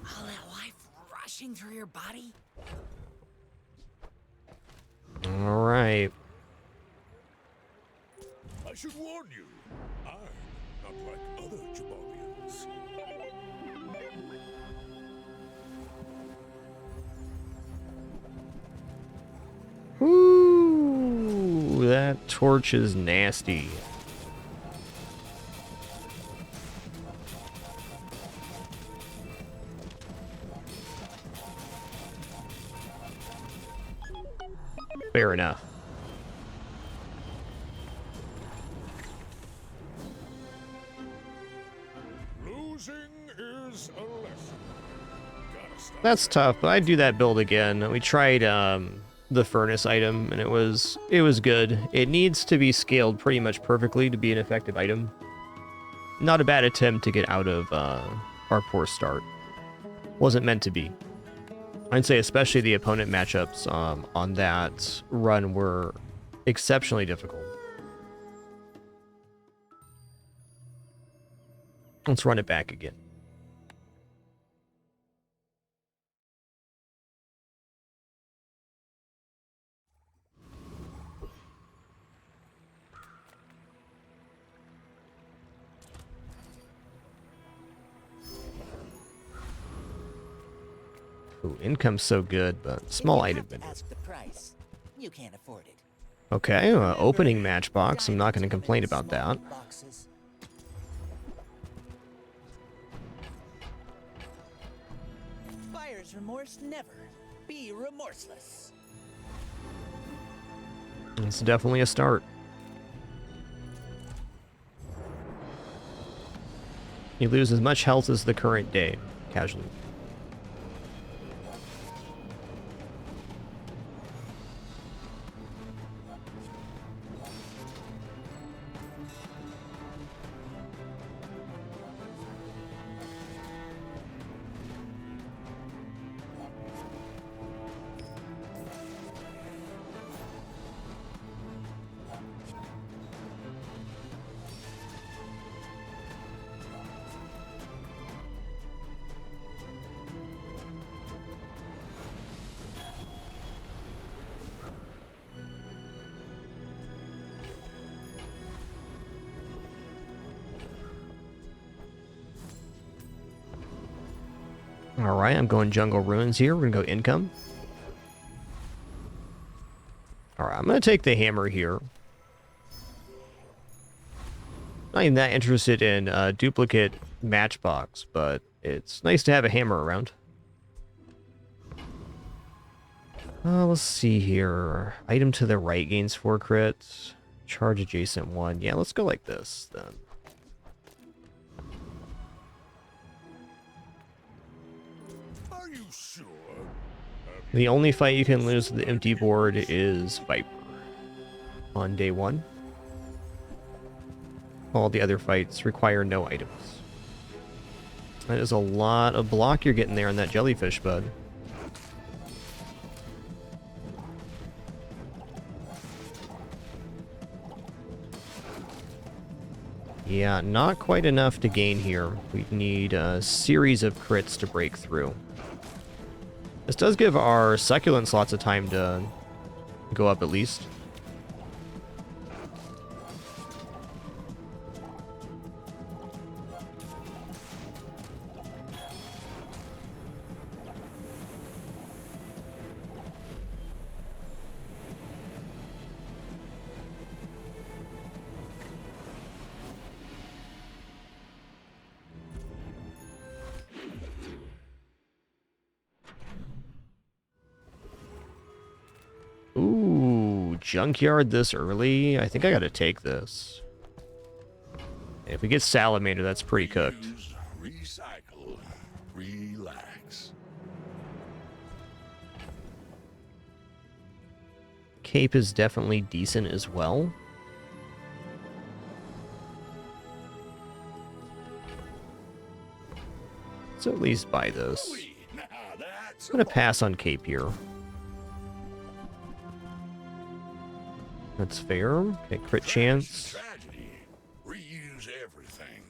All that life rushing through your body? Alright. I should warn you, I'm not like other Jabalians. Ooh, that torch is nasty. Fair enough. Losing is a lesson. Gotta stop. That's tough, but I'd do that build again. We tried the furnace item, and it was good. It needs to be scaled pretty much perfectly to be an effective item. Not a bad attempt to get out of our poor start. Wasn't meant to be. I'd say especially the opponent matchups on that run were exceptionally difficult. Let's run it back again. Ooh, income's so good, but small item vendor. Ask the price. You can't afford it. Okay, opening matchbox. I'm not going to complain about that. Boxes. Buyer's remorse never. Be remorseless. It's definitely a start. You lose as much health as the current day, casually. Alright, I'm going Jungle Ruins here. We're going to go income. Alright, I'm going to take the hammer here. Not even that interested in duplicate matchbox, but it's nice to have a hammer around. Let's see here. Item to the right gains 4 crits. Charge adjacent 1. Yeah, let's go like this then. Are you sure? The only fight you can lose with the empty board is Viper on day 1. All the other fights require no items. That is a lot of block you're getting there on that jellyfish, bud. Yeah, not quite enough to gain here. We need a series of crits to break through. This does give our succulents lots of time to go up at least. Ooh, junkyard this early? I think I gotta take this. If we get salamander, that's pretty cooked. Use, recycle, relax. Cape is definitely decent as well. So at least buy this. Now that's I'm gonna pass on Cape here. That's fair. Okay, crit chance. tragedy. Reuse everything.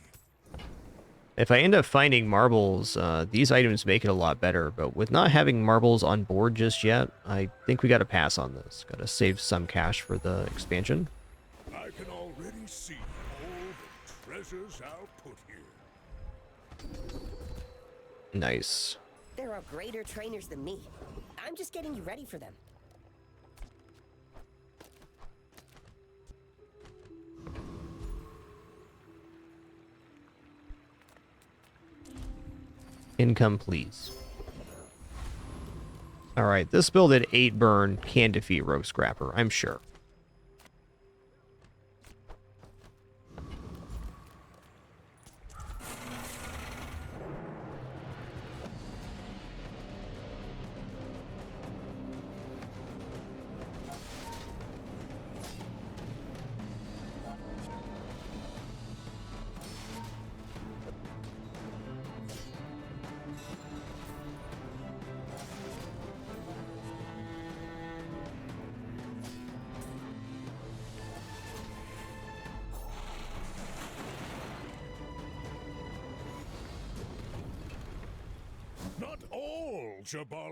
If I end up finding marbles, these items make it a lot better, but with not having marbles on board just yet, I think we gotta pass on this. Gotta save some cash for the expansion. I can already see all the treasures I'll put here. Nice. There are greater trainers than me. I'm just getting you ready for them. Income, please. Alright, this build at 8 burn can defeat Rogue Scrapper, I'm sure.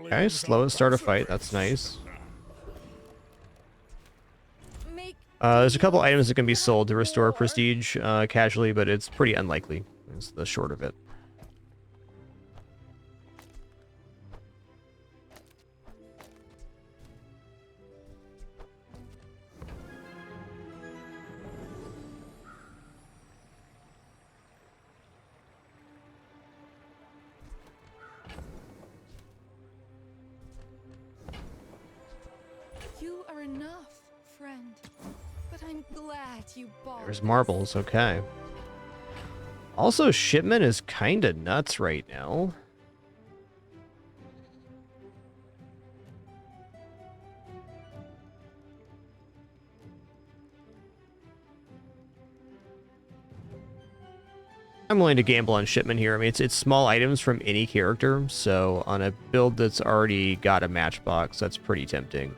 Okay, slow start a fight. That's nice. There's a couple items that can be sold to restore prestige casually, but it's pretty unlikely. Is the short of it. You are enough, friend. But I'm glad you bought. There's marbles, okay. Also, shipment is kind of nuts right now. I'm willing to gamble on shipment here. I mean, it's small items from any character, so on a build that's already got a matchbox, that's pretty tempting.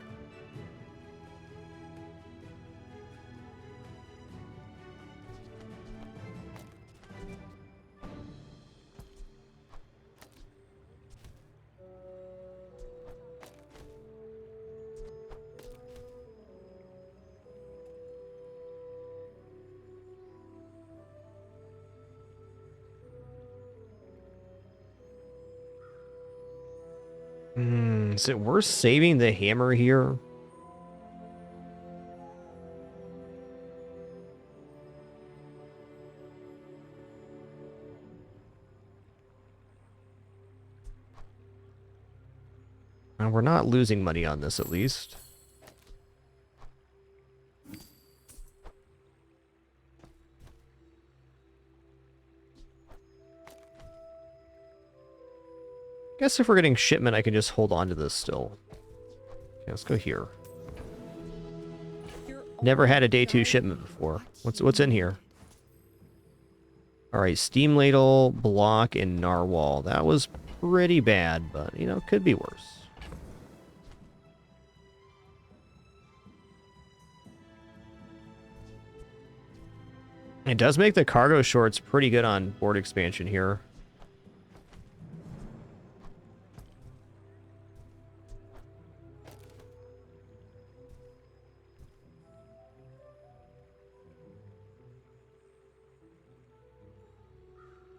Is it worth saving the hammer here? And we're not losing money on this, at least. Guess if we're getting shipment, I can just hold on to this still. Okay, let's go here. Never had a day 2 shipment before. What's in here? Alright, steam ladle, block, and narwhal. That was pretty bad, but, you know, could be worse. It does make the cargo shorts pretty good on board expansion here.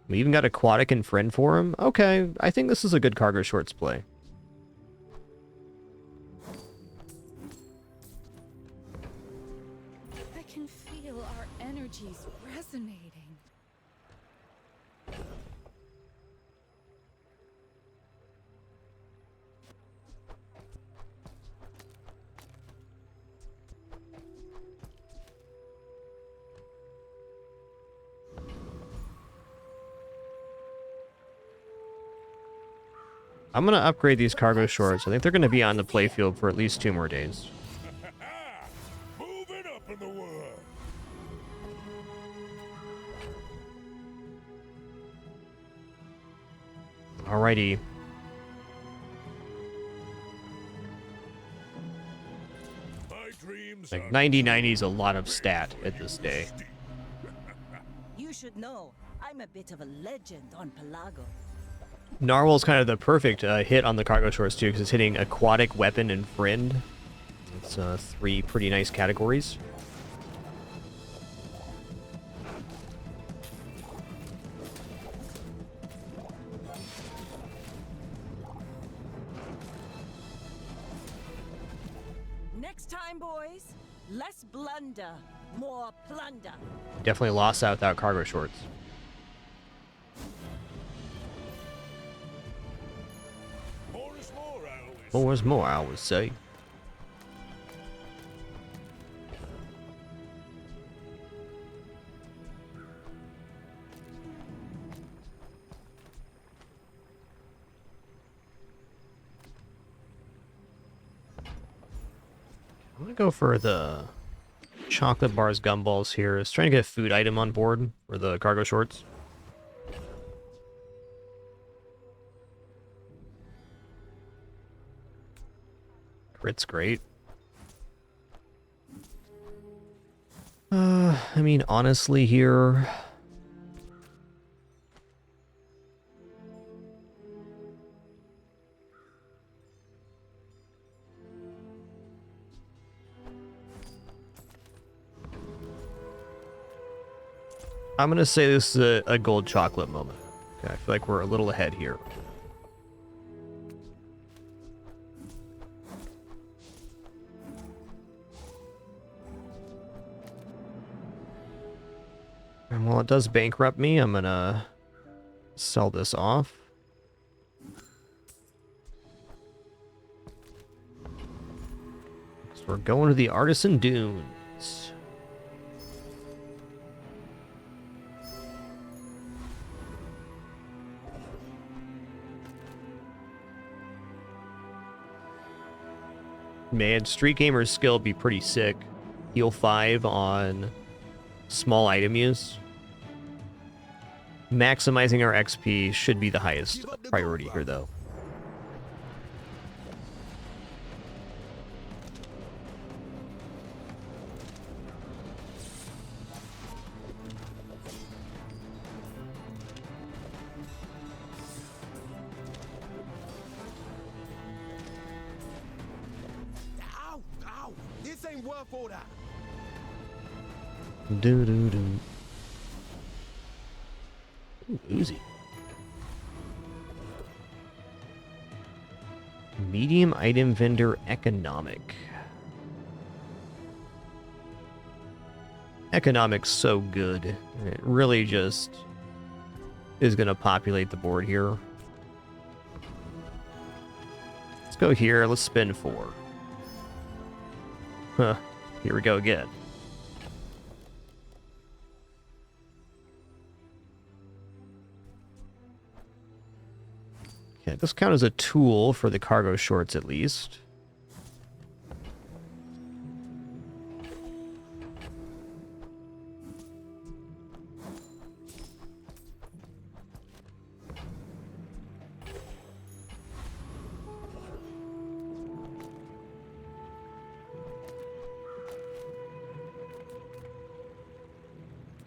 We even got aquatic and friend for him. Okay, I think this is a good cargo shorts play. I can feel our energies resonating. I'm going to upgrade these cargo shorts. I think they're going to be on the playfield for at least 2 more days. Moving up in the world. Alrighty. Like 90-90 is a lot of stat at this day. You should know, I'm a bit of a legend on Pelago. Narwhal's kind of the perfect hit on the cargo shorts too, because it's hitting aquatic, weapon, and friend. It's 3 pretty nice categories. Next time, boys, less blunder, more plunder. Definitely lost out without cargo shorts. More is more, I would say. I'm gonna go for the chocolate bars, gumballs here. I was trying to get a food item on board for the cargo shorts. Crit's great. I mean, honestly here... I'm gonna say this is a gold chocolate moment. Okay, I feel like we're a little ahead here. And while it does bankrupt me, I'm gonna sell this off. So we're going to the Artisan Dunes. Man, Street Gamer's skill would be pretty sick. Heal 5 on small item use. Maximizing our XP should be the highest priority here, though. Ow! Ow! This ain't worth all that. Do do do. Ooh, Uzi. Medium item vendor economic. Economic's so good. It really just is going to populate the board here. Let's go here. Let's spend 4. Huh. Here we go again. Okay, this count as a tool for the cargo shorts at least.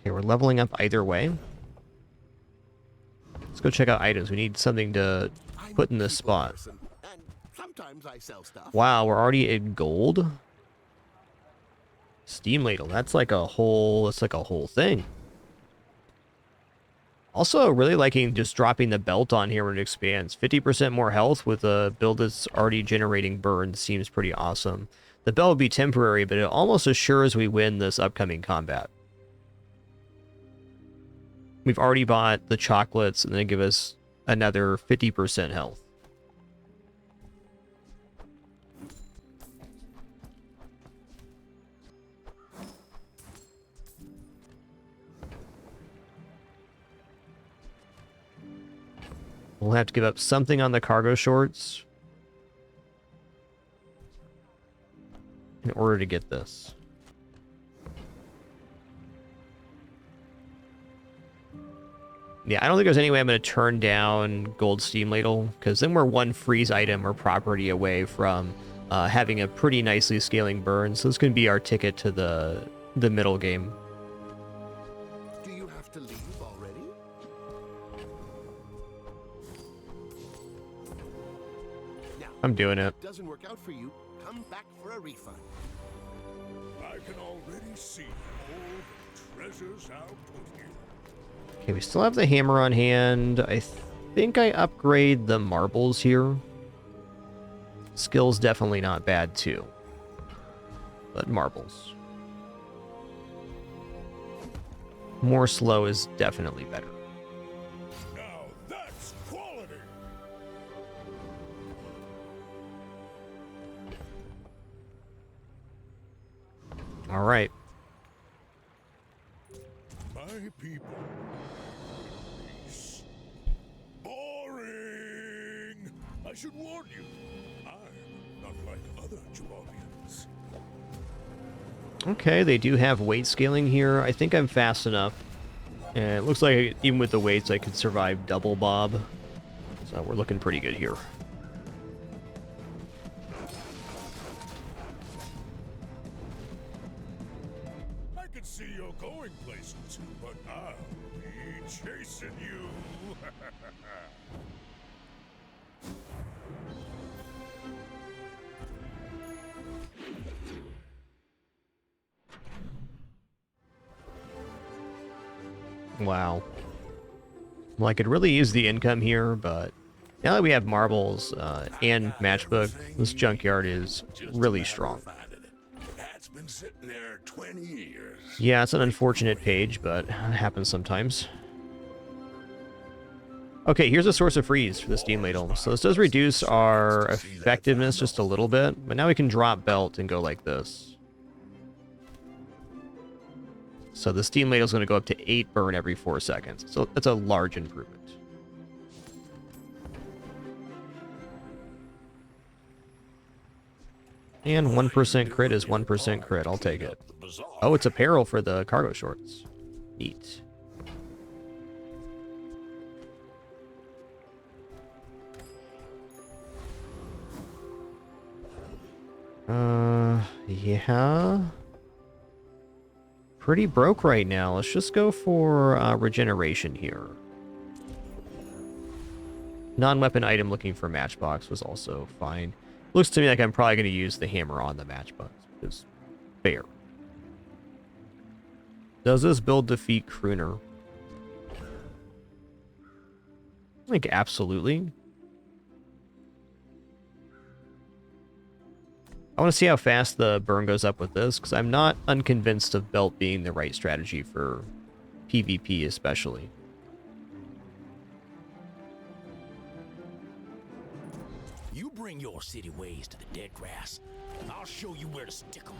Okay, we're leveling up either way. Let's go check out items. We need something to put in this spot. And sometimes I sell stuff. Wow, we're already in gold. Steam ladle. That's like a whole thing. Also, really liking just dropping the belt on here when it expands. 50% more health with a build that's already generating burns seems pretty awesome. The belt will be temporary, but it almost assures we win this upcoming combat. We've already bought the chocolates, and they give us another 50% health. We'll have to give up something on the cargo shorts in order to get this. Yeah, I don't think there's any way I'm going to turn down gold steam ladle, because then we're one freeze item or property away from having a pretty nicely scaling burn. So this can be our ticket to the middle game. Do you have to leave already? Now, I'm doing it. if it doesn't work out for you, come back for a refund. I can already see all the treasures I'll put here. Okay, we still have the hammer on hand. I think I upgrade the marbles here. Skill's definitely not bad too. But marbles. More slow is definitely better. Now that's quality. All right. My people. Boring. I should warn you. I'm not like other Georgians. Okay, they do have weight scaling here. I think I'm fast enough. And it looks like even with the weights, I could survive double bob. So we're looking pretty good here. I could see you're going places, but I'll be chasing you. Wow. Well, I could really use the income here, but now that we have marbles and matchbook, this junkyard is really strong. That's been sitting there 20 years. Yeah, it's an unfortunate page, but it happens sometimes. Okay, here's a source of freeze for the steam ladle. So this does reduce our effectiveness just a little bit, but now we can drop belt and go like this. So the steam ladle is going to go up to 8 burn every 4 seconds. So that's a large improvement. And 1% crit is 1% crit. I'll take it. Oh, it's apparel for the cargo shorts. Neat. Yeah. Pretty broke right now. Let's just go for regeneration here. Non-weapon item looking for matchbox was also fine. Looks to me like I'm probably going to use the hammer on the matchbox, which is fair. Does this build defeat Crooner? Like, absolutely. I want to see how fast the burn goes up with this, because I'm not unconvinced of belt being the right strategy for PvP especially. You bring your city ways to the dead grass. I'll show you where to stick 'em.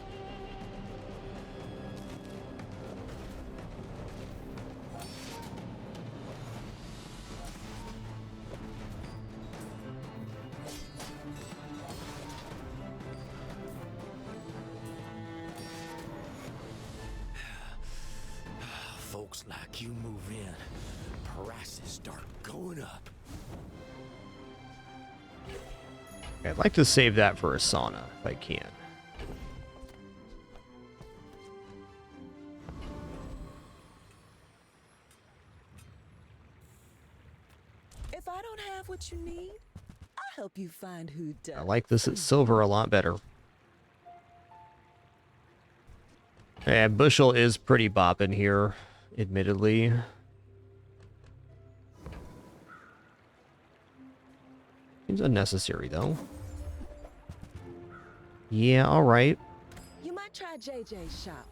Folks like you move in, prices start going up. I'd like to save that for a sauna, if I can. If I don't have what you need, I'll help you find who does. I like this at silver a lot better. Yeah, bushel is pretty bopping here, admittedly. Seems unnecessary, though. Yeah, alright. You might try JJ's shop.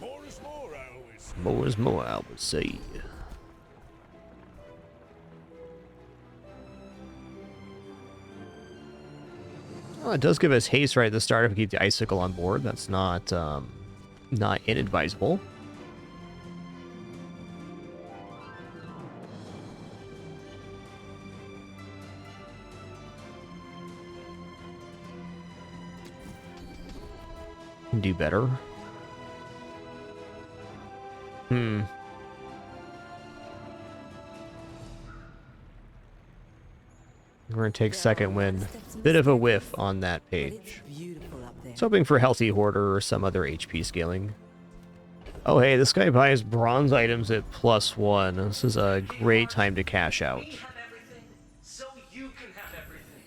More is more, I always say. More is more, I would say. Oh, it does give us haste right at the start if we keep the icicle on board. That's not inadvisable. Can do better. We're gonna take second wind. Bit of a whiff on that page. It's hoping for healthy hoarder or some other HP scaling. Oh hey, this guy buys bronze items at +1. This is a great time to cash out. So you can have everything.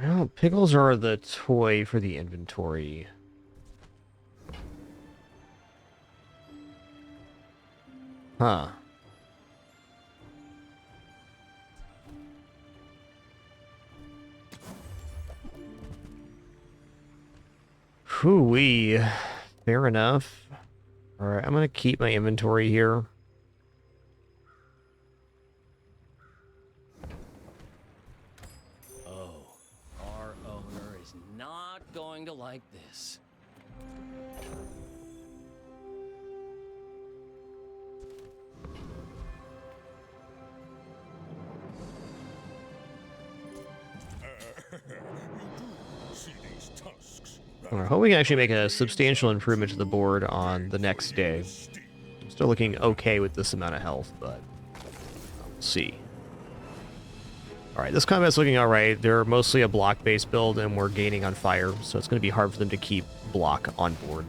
Well, pickles are the toy for the inventory. Huh. Hoo-wee. Fair enough. Alright, I'm gonna keep my inventory here. Oh, our owner is not going to like this. See these tusks? I hope we can actually make a substantial improvement to the board on the next day. I'm still looking okay with this amount of health, but we'll see. Alright, this combat's looking alright. They're mostly a block-based build, and we're gaining on fire, so it's going to be hard for them to keep block on board.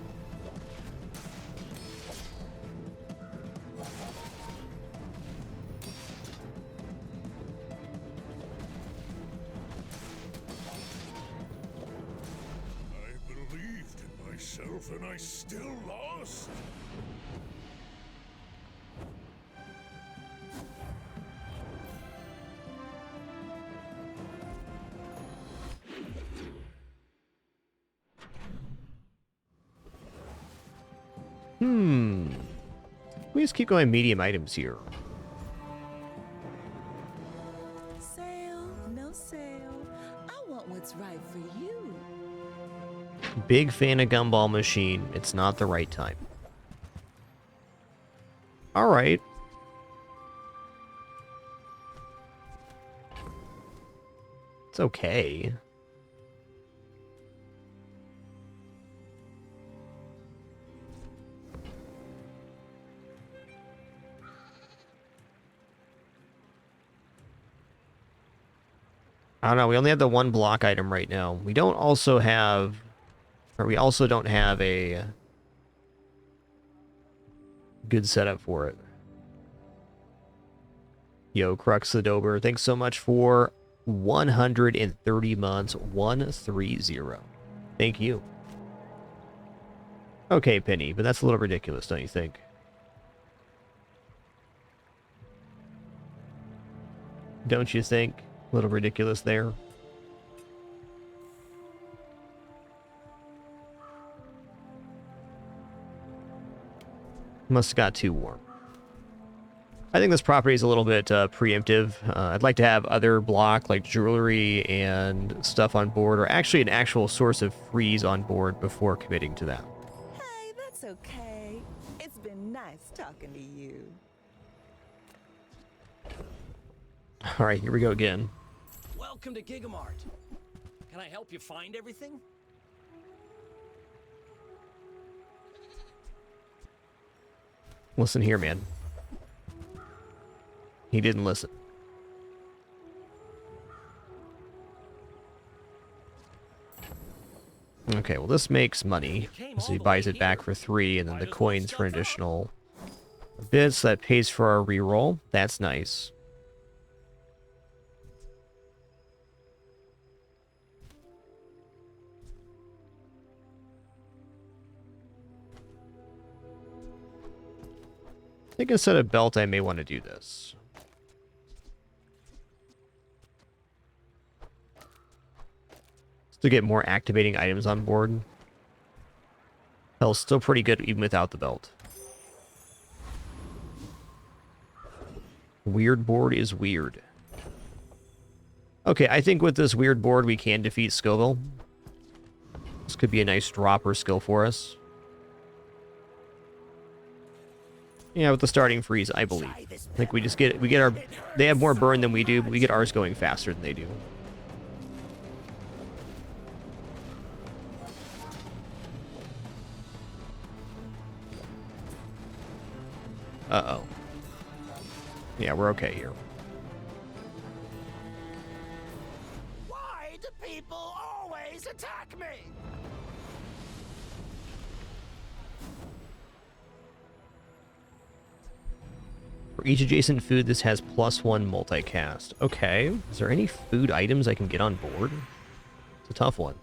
myself and I still lost. We just keep going medium items here. Sale, no sale. I want what's right for you. Big fan of Gumball Machine. It's not the right time. Alright. It's okay. I don't know, we only have the one block item right now. We don't also have... Or we also don't have a good setup for it. Yo, Crux the Dober, thanks so much for 130 months. 130. Thank you. Okay, Penny, but that's a little ridiculous, don't you think? Don't you think? A little ridiculous there. Must have got too warm. I think this property is a little bit preemptive. I'd like to have other block, like jewelry and stuff on board, or actually an actual source of freeze on board before committing to that. Hey, that's okay. It's been nice talking to you. All right, here we go again. Welcome to Gigamart. Can I help you find everything? Listen here, man. He didn't listen. Okay, well this makes money. So he buys it back for 3, and then the coins for an additional bits. That pays for our reroll. That's nice. I think instead of belt, I may want to do this. To get more activating items on board. Hell's still pretty good even without the belt. Weird board is weird. Okay, I think with this weird board we can defeat Scoville. This could be a nice dropper skill for us. Yeah, with the starting freeze, I believe. Like we get our, they have more burn than we do, but we get ours going faster than they do. Uh-oh. Yeah, we're okay here. Why do people always attack me? For each adjacent food, this has +1 multicast. Okay. Is there any food items I can get on board? It's a tough one.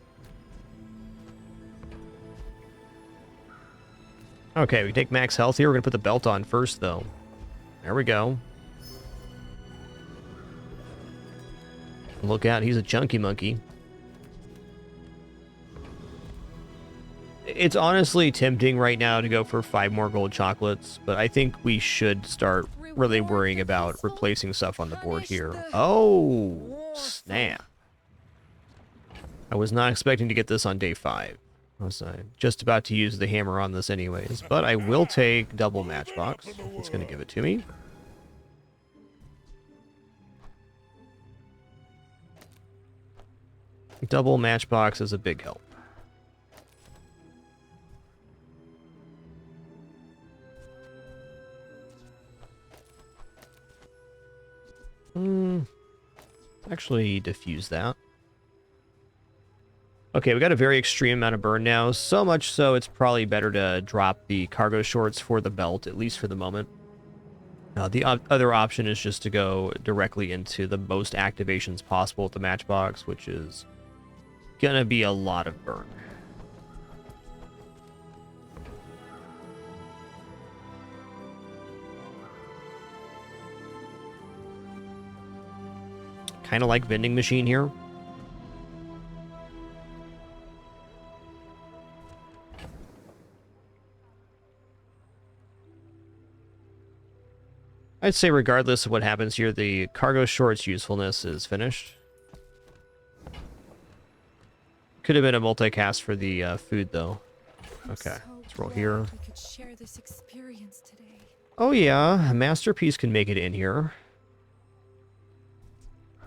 Okay, we take max health here. We're going to put the belt on first, though. There we go. Look out, he's a chunky monkey. It's honestly tempting right now to go for 5 more gold chocolates, but I think we should start really worrying about replacing stuff on the board here. Oh, snap. I was not expecting to get this on day 5. I was just about to use the hammer on this anyways, but I will take double matchbox. It's going to give it to me. Double matchbox is a big help. Actually diffuse that. Okay, we got a very extreme amount of burn now. So much so it's probably better to drop the cargo shorts for the belt, at least for the moment. The other option is just to go directly into the most activations possible with the matchbox, which is gonna be a lot of burn. kind of like vending machine here. I'd say regardless of what happens here, the cargo short's usefulness is finished. Could have been a multicast for the food, though. Okay, let's roll here. We could share this experience today. Oh yeah, a masterpiece can make it in here.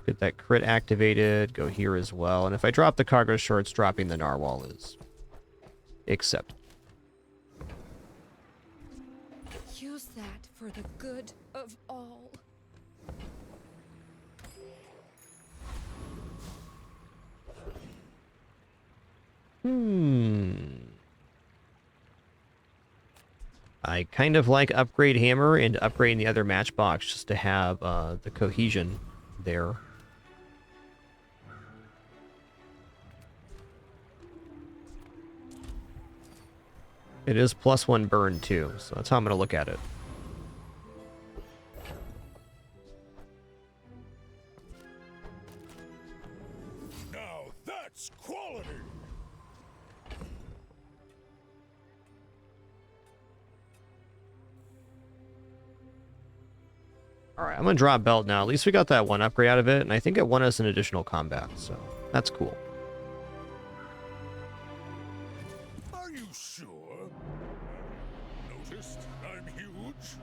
Get that crit activated, go here as well. And if I drop the cargo shorts, dropping the narwhal is accepted. Use that for the good of all. I kind of like upgrade hammer and upgrading the other matchbox just to have the cohesion there. It is +1 burn too, so that's how I'm going to look at it. Now that's quality. Alright, I'm going to drop belt now. At least we got that one upgrade out of it, and I think it won us an additional combat, so that's cool. Are you sure? Noticed I'm huge?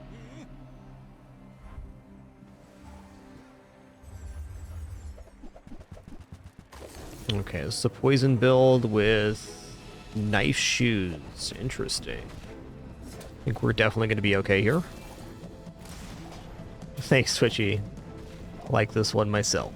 Okay, this is a poison build with knife shoes. Interesting. I think we're definitely going to be okay here. Thanks, Twitchy. I like this one myself.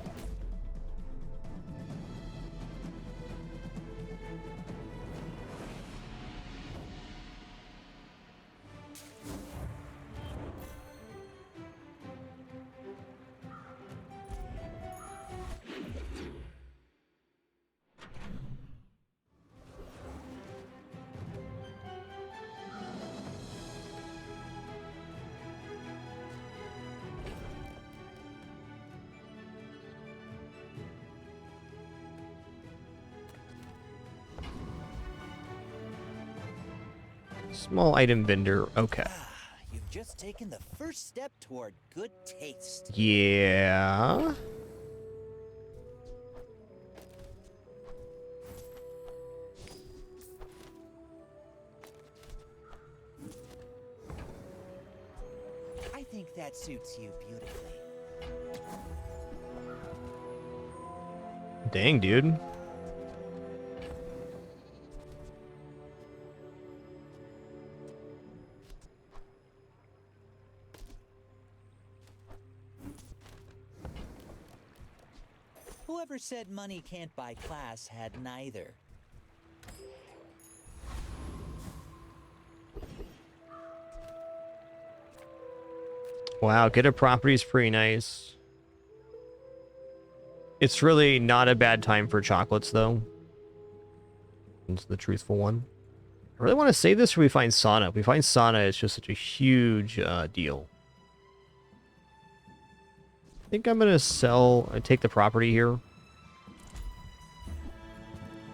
Small item vendor. Okay. You've just taken the first step toward good taste. Yeah. I think that suits you beautifully. Dang, dude. Whoever said money can't buy class had neither. Wow, get a property is pretty nice. It's really not a bad time for chocolates, though. It's the truthful one. I really want to save this, or we find sauna. If we find sauna, it's just such a huge deal. I think I'm gonna sell. Take the property here.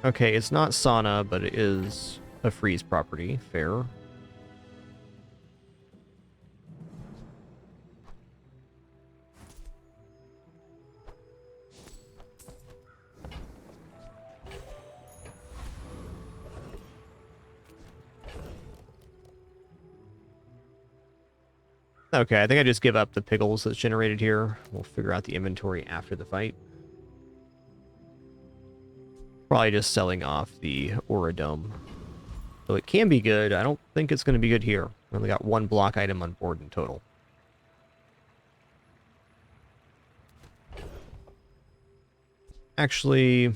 Okay, it's not sauna, but it is a freeze property. Fair. Okay, I think I just give up the pickles that's generated here. We'll figure out the inventory after the fight. Probably just selling off the Auradome. So it can be good. I don't think it's going to be good here. We only got one block item on board in total. Actually...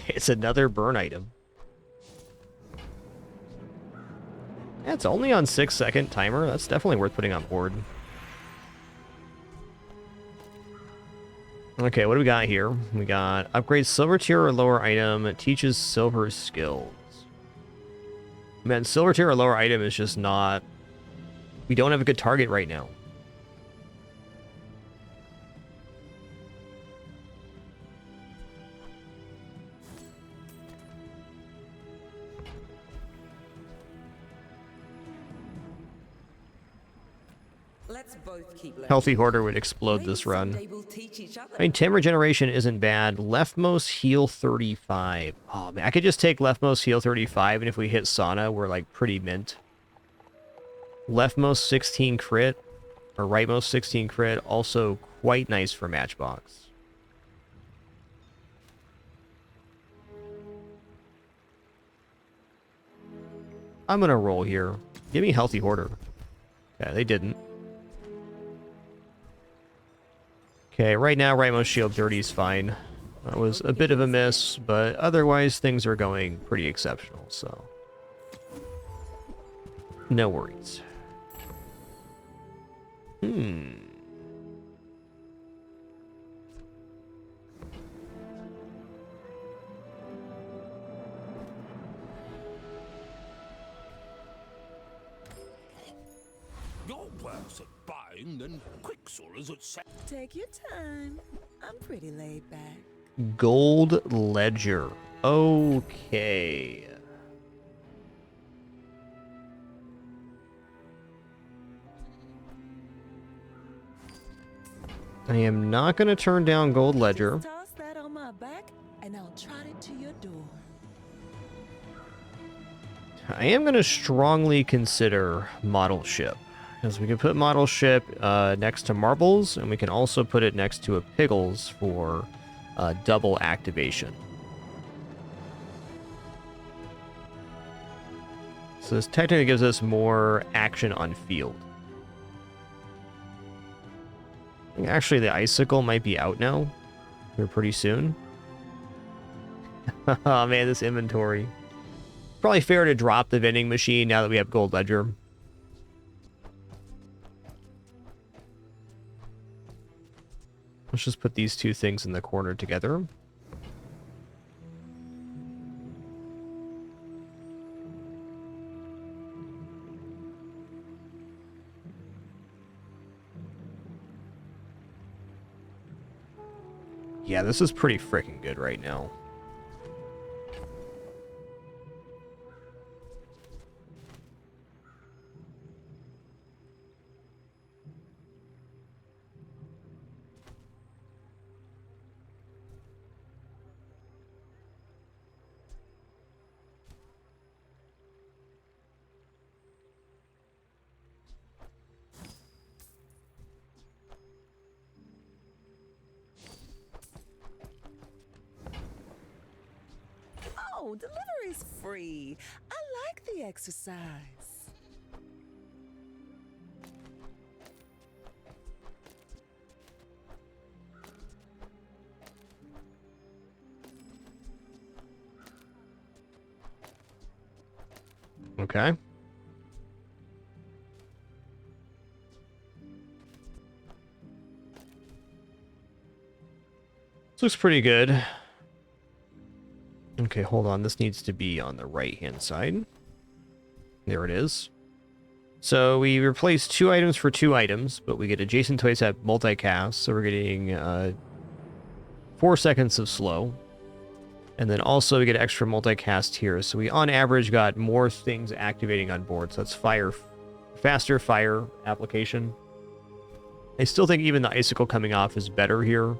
It's another burn item. Yeah, it's only on 6-second timer. That's definitely worth putting on board. Okay, what do we got here? We got upgrade silver tier or lower item. It teaches silver skills. Man, silver tier or lower item is just not... We don't have a good target right now. Let's both keep learning. Healthy Hoarder would explode Maybe this run. someday we'll teach each other. I mean, 10 regeneration isn't bad. Leftmost heal 35. Oh, man, I could just take leftmost heal 35, and if we hit Sauna, we're, like, pretty mint. Leftmost 16 crit, or rightmost 16 crit, also quite nice for Matchbox. I'm gonna roll here. Give me Healthy Hoarder. Okay, they didn't. Okay, right now, rightmost shield 30 is fine. That was a bit of a miss, but otherwise things are going pretty exceptional, so... No worries. You're worse at buying than Quicksilver's at Take your time. I'm pretty laid back. Gold Ledger. Okay. I am not going to turn down Gold Ledger. Just toss that on my back, and I'll trot it to your door. I am going to strongly consider Model Ship. Because we can put Model Ship next to Marbles, and we can also put it next to a Pickles for double activation. So this technically gives us more action on field. Actually, the Icicle might be out now. Here pretty soon. Oh man, this inventory. Probably fair to drop the vending machine now that we have Gold Ledger. Let's just put these two things in the corner together. Yeah, this is pretty freaking good right now. Oh, delivery's free. I like the exercise. Okay. This looks pretty good. Okay, hold on. This needs to be on the right-hand side. There it is. So we replace 2 items for 2 items, but we get adjacent toys at multicast, so we're getting 4 seconds of slow. And then also we get extra multicast here, so we on average got more things activating on board, so that's faster fire application. I still think even the Icicle coming off is better here.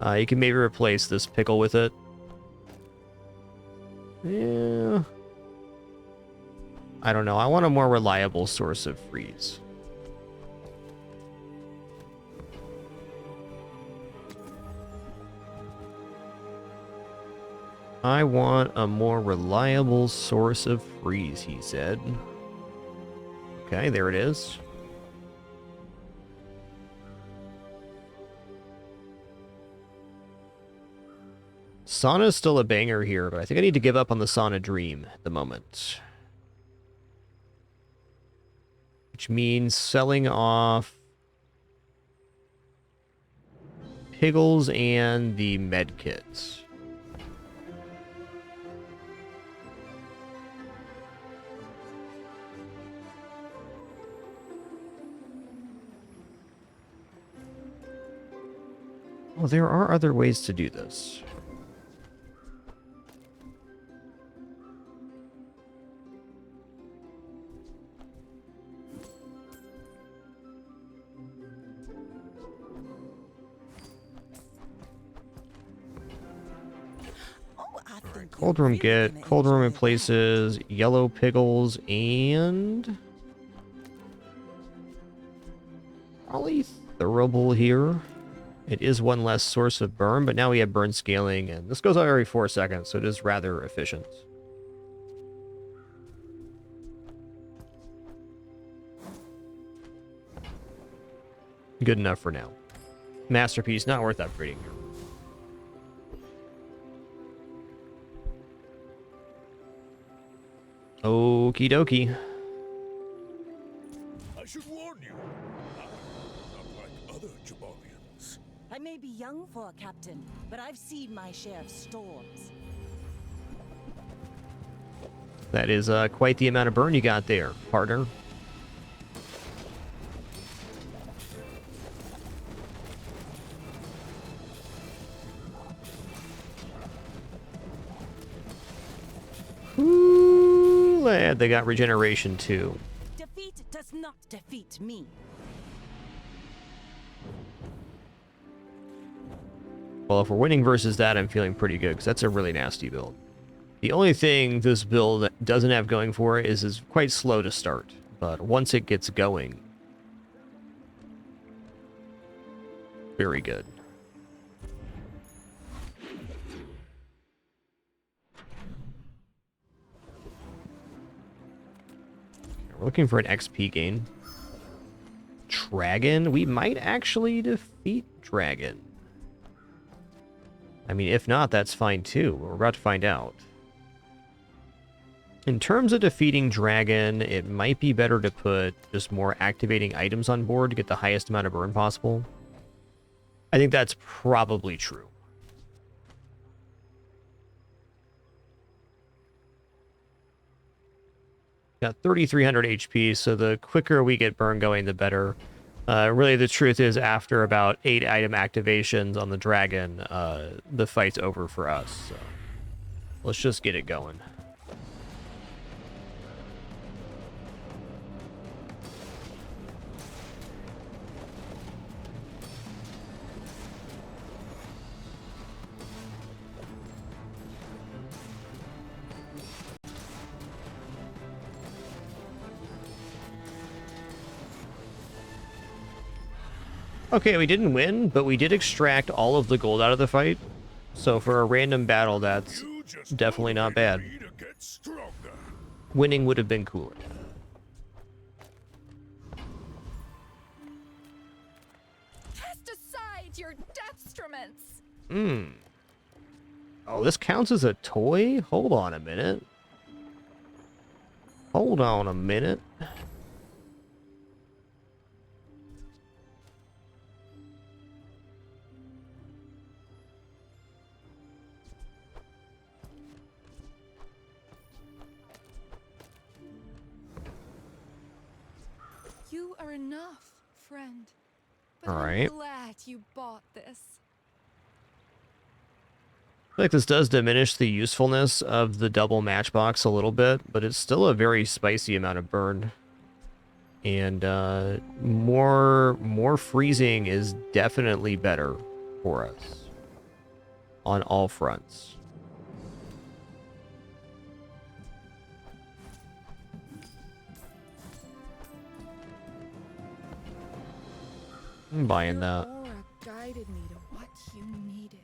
You can maybe replace this Pickle with it. Yeah. I don't know. I want a more reliable source of freeze. I want a more reliable source of freeze, he said. Okay, there it is. Sauna's still a banger here, but I think I need to give up on the sauna dream at the moment. Which means selling off Piggles and the med kits. Well, there are other ways to do this. Cold room get, cold room in places, yellow piggles, and probably Thurable here. It is one less source of burn, but now we have burn scaling, and this goes out every 4 seconds, so it is rather efficient. Good enough for now. Masterpiece, not worth upgrading here. Okie dokie. I should warn you. I'm not like other Jabarians. I may be young for a captain, but I've seen my share of storms. That is quite the amount of burn you got there, partner. Ooh, lad, they got regeneration too. Defeat does not defeat me. Well, if we're winning versus that, I'm feeling pretty good, because that's a really nasty build. The only thing this build doesn't have going for it is quite slow to start, but once it gets going, very good. We're looking for an XP gain. Dragon? We might actually defeat Dragon. I mean, if not, that's fine too. We're about to find out. In terms of defeating Dragon, it might be better to put just more activating items on board to get the highest amount of burn possible. I think that's probably true. Got 3,300 HP, so the quicker we get burn going, the better. Really, the truth is, after about 8 item activations on the dragon, the fight's over for us. So let's just get it going. Okay, we didn't win, but we did extract all of the gold out of the fight. So for a random battle, that's definitely not bad. Winning would have been cooler. Cast aside your deathstruments. Oh, this counts as a toy? Hold on a minute. Hold on a minute. You are enough, friend. But All right. I'm glad you bought this. I feel like this does diminish the usefulness of the double matchbox a little bit, but it's still a very spicy amount of burn. And more freezing is definitely better for us on all fronts. I'm buying that. Your aura guided me to what you needed.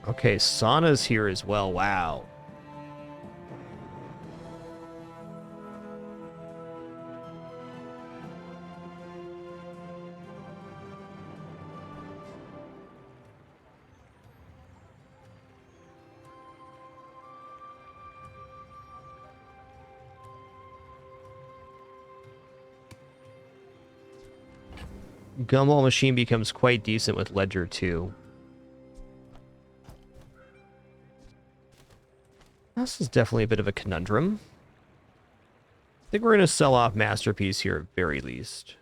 Okay, Sauna's here as well. Wow. Gumball machine becomes quite decent with Ledger too. This is definitely a bit of a conundrum. I think we're going to sell off Masterpiece here at very least.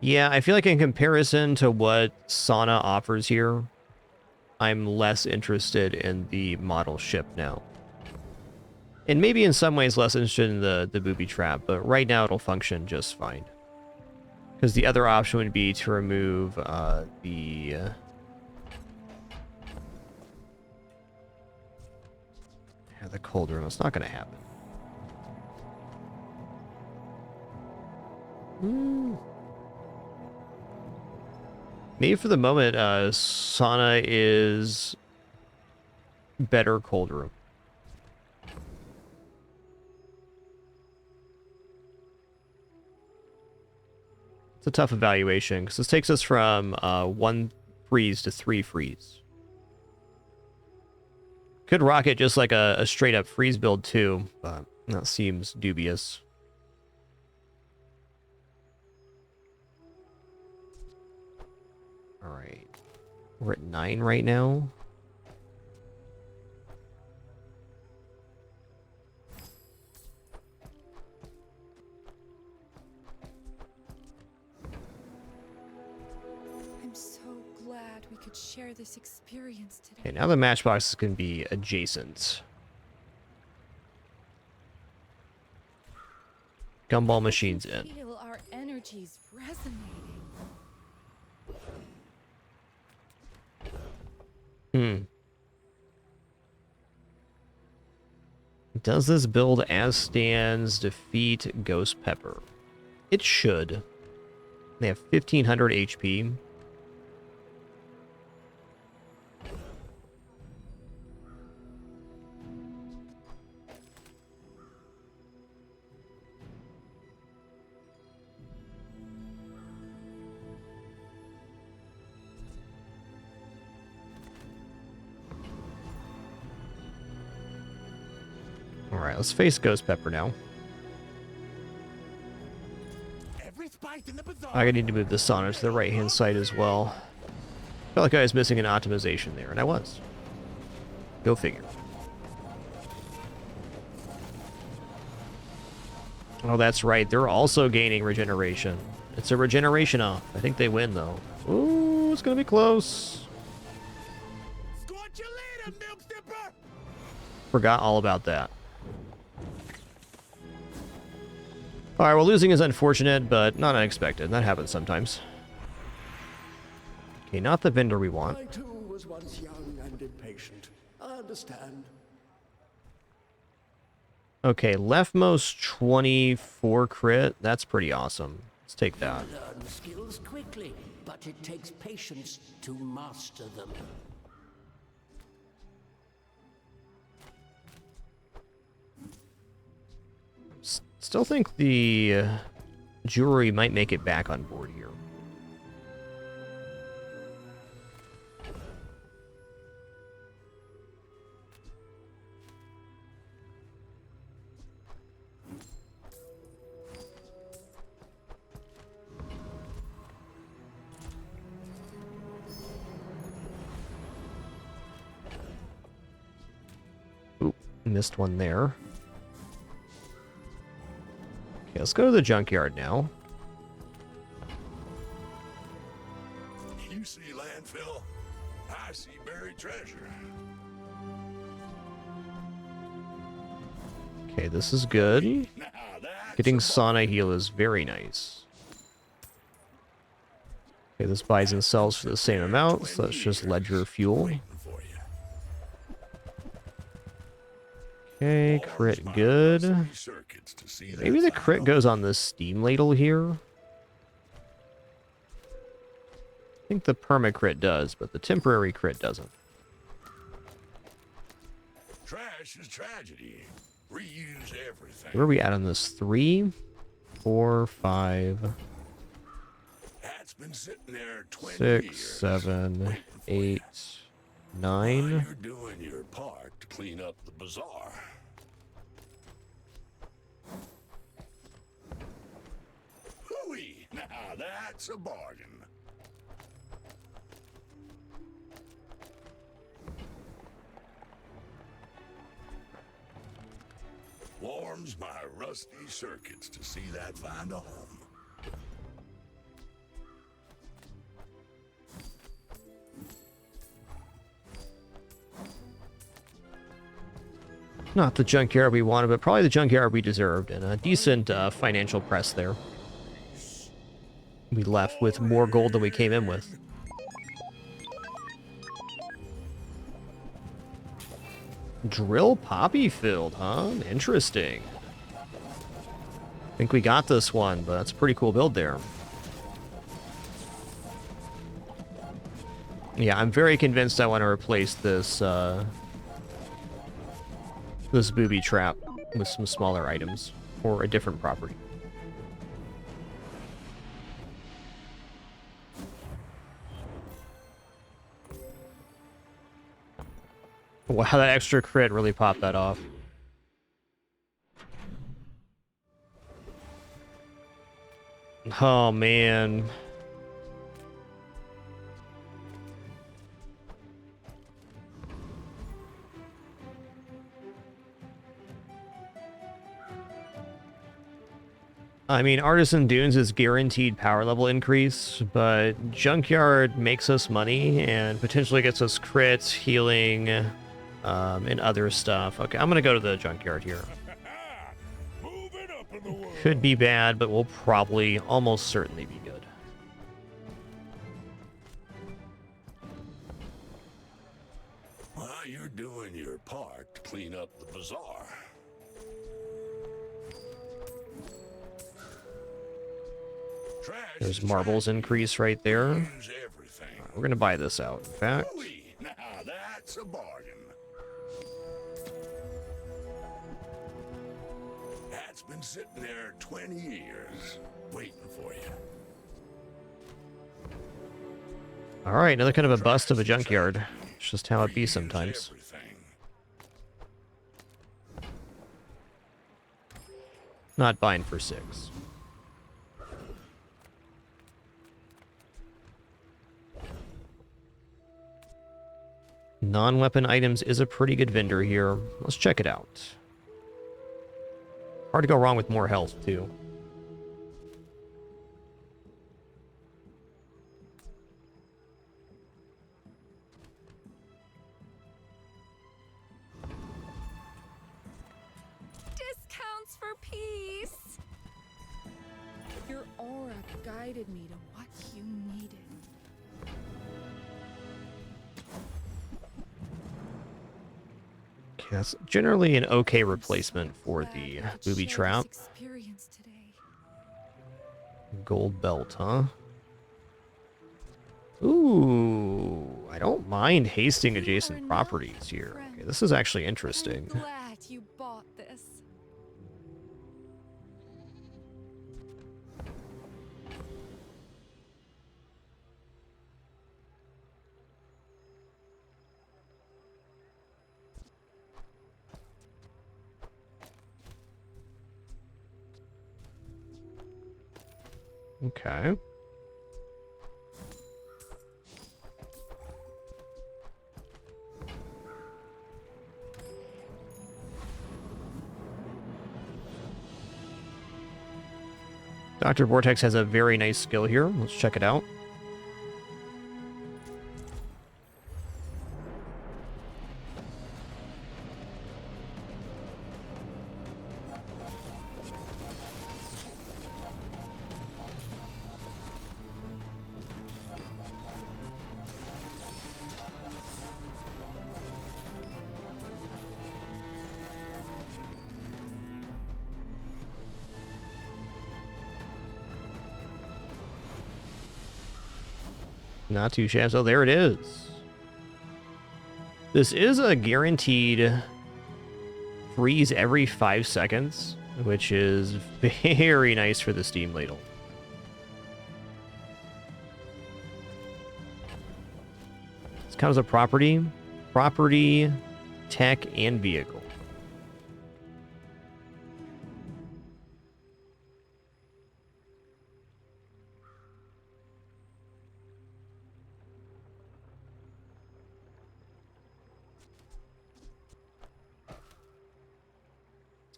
Yeah, I feel like in comparison to what Sana offers here, I'm less interested in the model ship now. And maybe in some ways less interested in the booby trap, but right now it'll function just fine. Because the other option would be to remove the cold room. It's not going to happen. Maybe for the moment, Sana is better cold room. It's a tough evaluation because this takes us from 1 freeze to 3 freeze. Could rock it just like a straight up freeze build too, but that seems dubious. All right, we're at 9 right now. I'm so glad we could share this experience today. Okay, now the matchbox can be adjacent. Gumball machines in. Feel our energies resonating. Does this build as stands defeat Ghost Pepper? It should. They have 1500 HP. Alright, let's face Ghost Pepper now. I need to move the Sana to the right-hand side as well. Felt like I was missing an optimization there, and I was. Go figure. Oh, that's right. They're also gaining regeneration. It's a regeneration off. I think they win, though. Ooh, it's going to be close. Forgot all about that. Alright, well, losing is unfortunate, but not unexpected. That happens sometimes. Okay, not the vendor we want. I too was once young and impatient. I understand. Okay, leftmost 24 crit. That's pretty awesome. Let's take that. Learn skills quickly, but it takes patience to master them. Still think the jewelry might make it back on board here. Oop, missed one there. Okay, let's go to the junkyard now. You see landfill, I see buried treasure. Okay, this is good. Now that's Getting Sana heal is very nice. Okay, this buys and sells for the same amount, so that's just ledger fuel. Okay, crit good. Maybe the crit goes on the steam ladle here. I think the perma crit does, but the temporary crit doesn't. Trash is tragedy. Reuse everything. Where are we at on this? 3? 4, 5, That's been sitting there 20 6, years. 7, waiting for 8, you. 9. While you're doing your part to clean up the bazaar. Hooey! Now that's a bargain. Warms my rusty circuits to see that find a home. Not the junkyard we wanted, but probably the junkyard we deserved, and a decent financial press there. We left with more gold than we came in with. Drill poppy field, huh? Interesting. I think we got this one, but that's a pretty cool build there. Yeah, I'm very convinced I want to replace this this booby trap with some smaller items or a different property. Wow, that extra crit really popped that off. Oh, man. I mean, Artisan Dunes is guaranteed power level increase, but Junkyard makes us money and potentially gets us crits, healing, and other stuff. Okay, I'm gonna go to the Junkyard here. Could be bad, but will probably almost certainly be good. While you're doing your part to clean up the bazaar. There's marbles increase right there. Right, we're gonna buy this out, in fact. Now that's a bargain. That's been sitting there 20 years, waiting for you. Alright, another kind of a bust of a junkyard. It's just how it be sometimes. Not buying for 6. Non-weapon items is a pretty good vendor here. Let's check it out. Hard to go wrong with more health, too. Discounts for peace! Your aura guided me to what you needed. That's generally an okay replacement for the booby trap. Gold belt, huh? Ooh, I don't mind hasting adjacent properties here. Okay, this is actually interesting. I'm glad you bought this. Okay. Dr. Vortex has a very nice skill here. Let's check it out. Not too shabby. So there it is. This is a guaranteed freeze every 5 seconds. which is very nice for the steam ladle. This counts as a property, tech, and vehicle.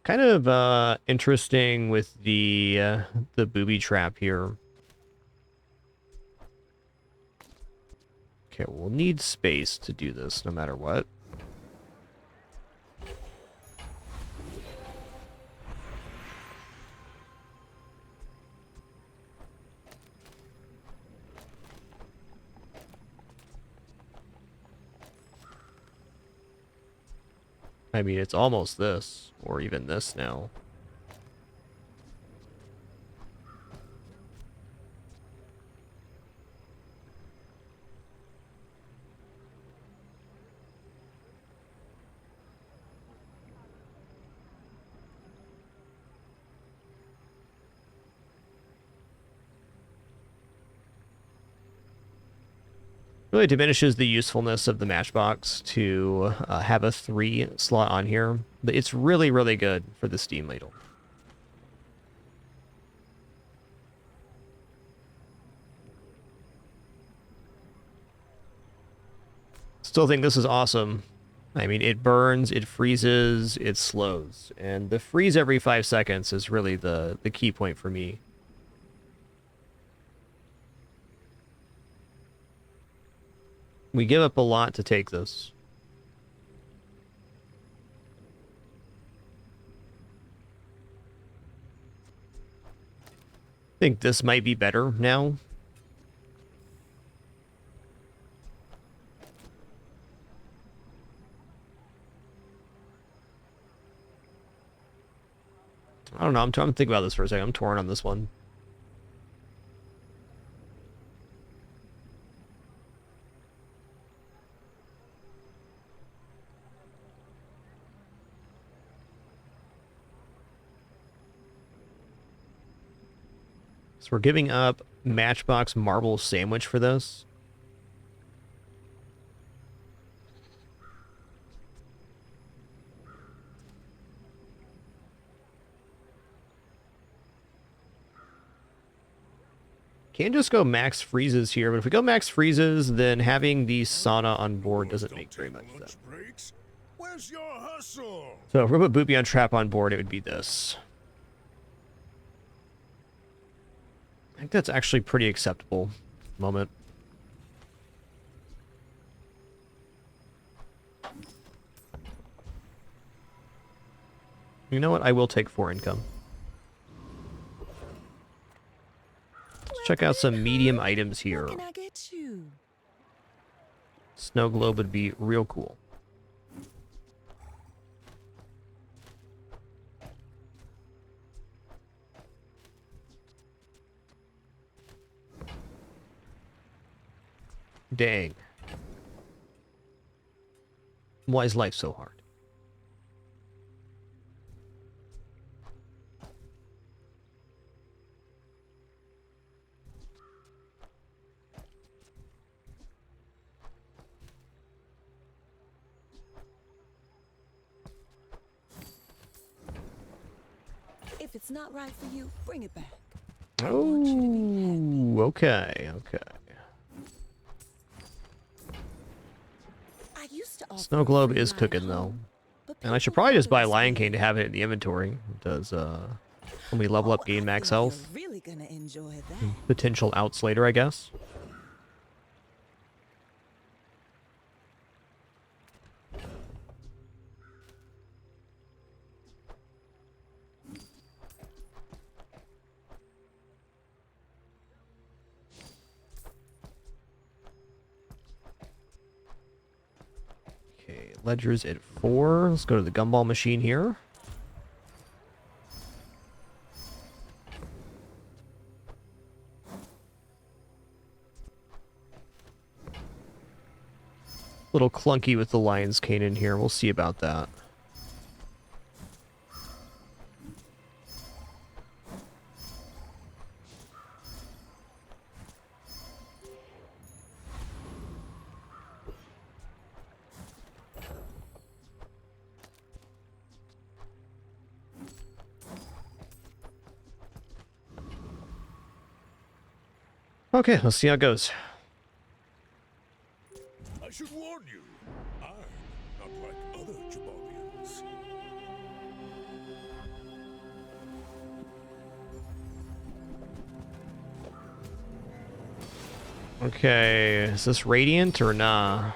Kind of interesting with the booby trap here. Okay, we'll need space to do this no matter what. I mean, it's almost this, or even this now. Really diminishes the usefulness of the matchbox to have a 3 slot on here, but it's really, really good for the steam ladle. Still think this is awesome. I mean, it burns, it freezes, it slows, and the freeze every 5 seconds is really the key point for me. We give up a lot to take this. I think this might be better now. I don't know. I'm trying to think about this for a second. I'm torn on this one. So we're giving up Matchbox Marble Sandwich for this. Can just go max freezes here, but if we go max freezes, then having the sauna on board doesn't make very much sense. Where's your hustle? So if we put Boopy on Trap on board, it would be this. I think that's actually pretty acceptable moment. You know what? I will take 4 income. Let's check out some medium items here. What can I get you? Snow globe would be real cool. Dang. Why is life so hard? If it's not right for you, bring it back. Oh, okay, okay. Snow globe is cooking though, and I should probably just buy Lion King to have it in the inventory. It does when we level up, gain max health. Really gonna enjoy that. Potential outs later, I guess. Ledger's at 4. Let's go to the gumball machine here. Little clunky with the lion's cane in here. We'll see about that. Okay, let's see how it goes. I should warn you, I'm not like other Jabarians. Okay, is this radiant or nah?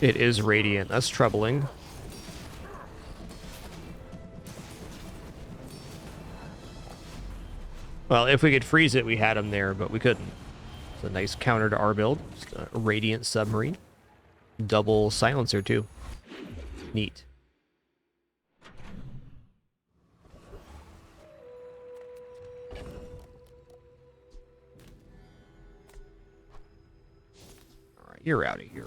It is radiant. That's troubling. Well, if we could freeze it, we had him there, but we couldn't. It's a nice counter to our build. Just a radiant submarine. Double silencer, too. Neat. Alright, you're out of here.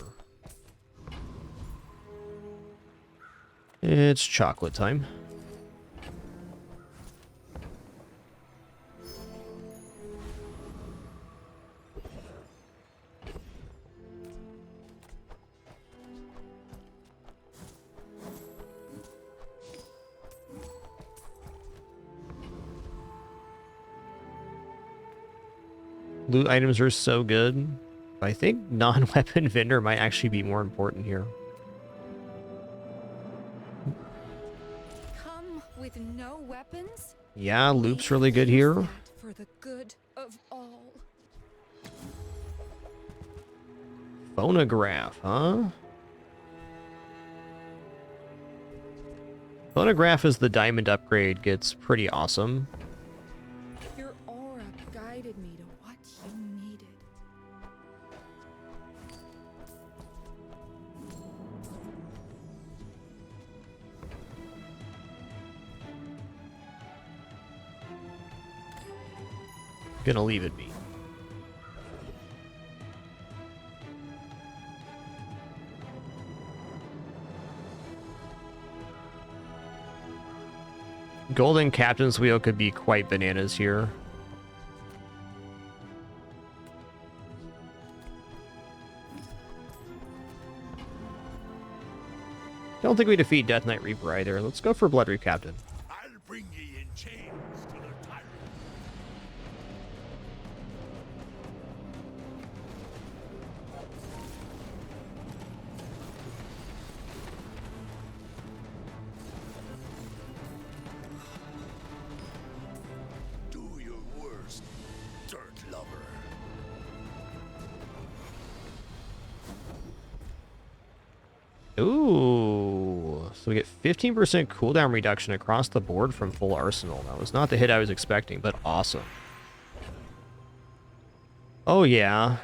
It's chocolate time. Loot items are so good. I think non-weapon vendor might actually be more important here. Come with no weapons? Yeah, loop's really good here. For the good of all. Phonograph, huh? Phonograph as the diamond upgrade gets pretty awesome. Your aura guided me to what you needed. Gonna leave it be. Golden Captain's Wheel could be quite bananas here. Don't think we defeat Death Knight Reaper either. Let's go for Blood Reef Captain. I'll bring ye in chains to the tyrant. Do your worst, dirt lover. Ooh, so we get 15% cooldown reduction across the board from full arsenal. That was not the hit I was expecting, but awesome. Oh yeah.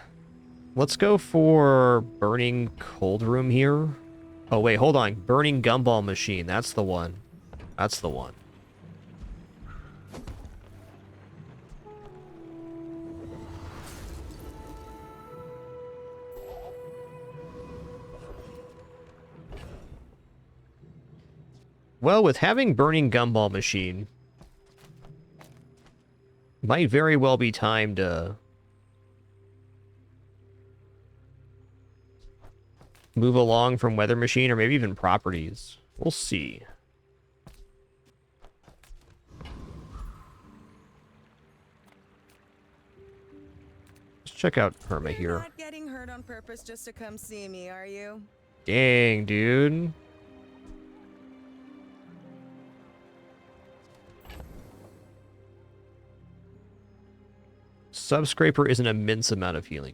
Let's go for Burning Cold Room here. Oh wait, hold on. Burning Gumball Machine. That's the one. That's the one. Well, with having Burning Gumball Machine, might very well be time to move along from Weather Machine or maybe even Properties. We'll see. Let's check out Perma here. You're not getting hurt on purpose just to come see me, are you? Dang, dude. Subscraper is an immense amount of healing.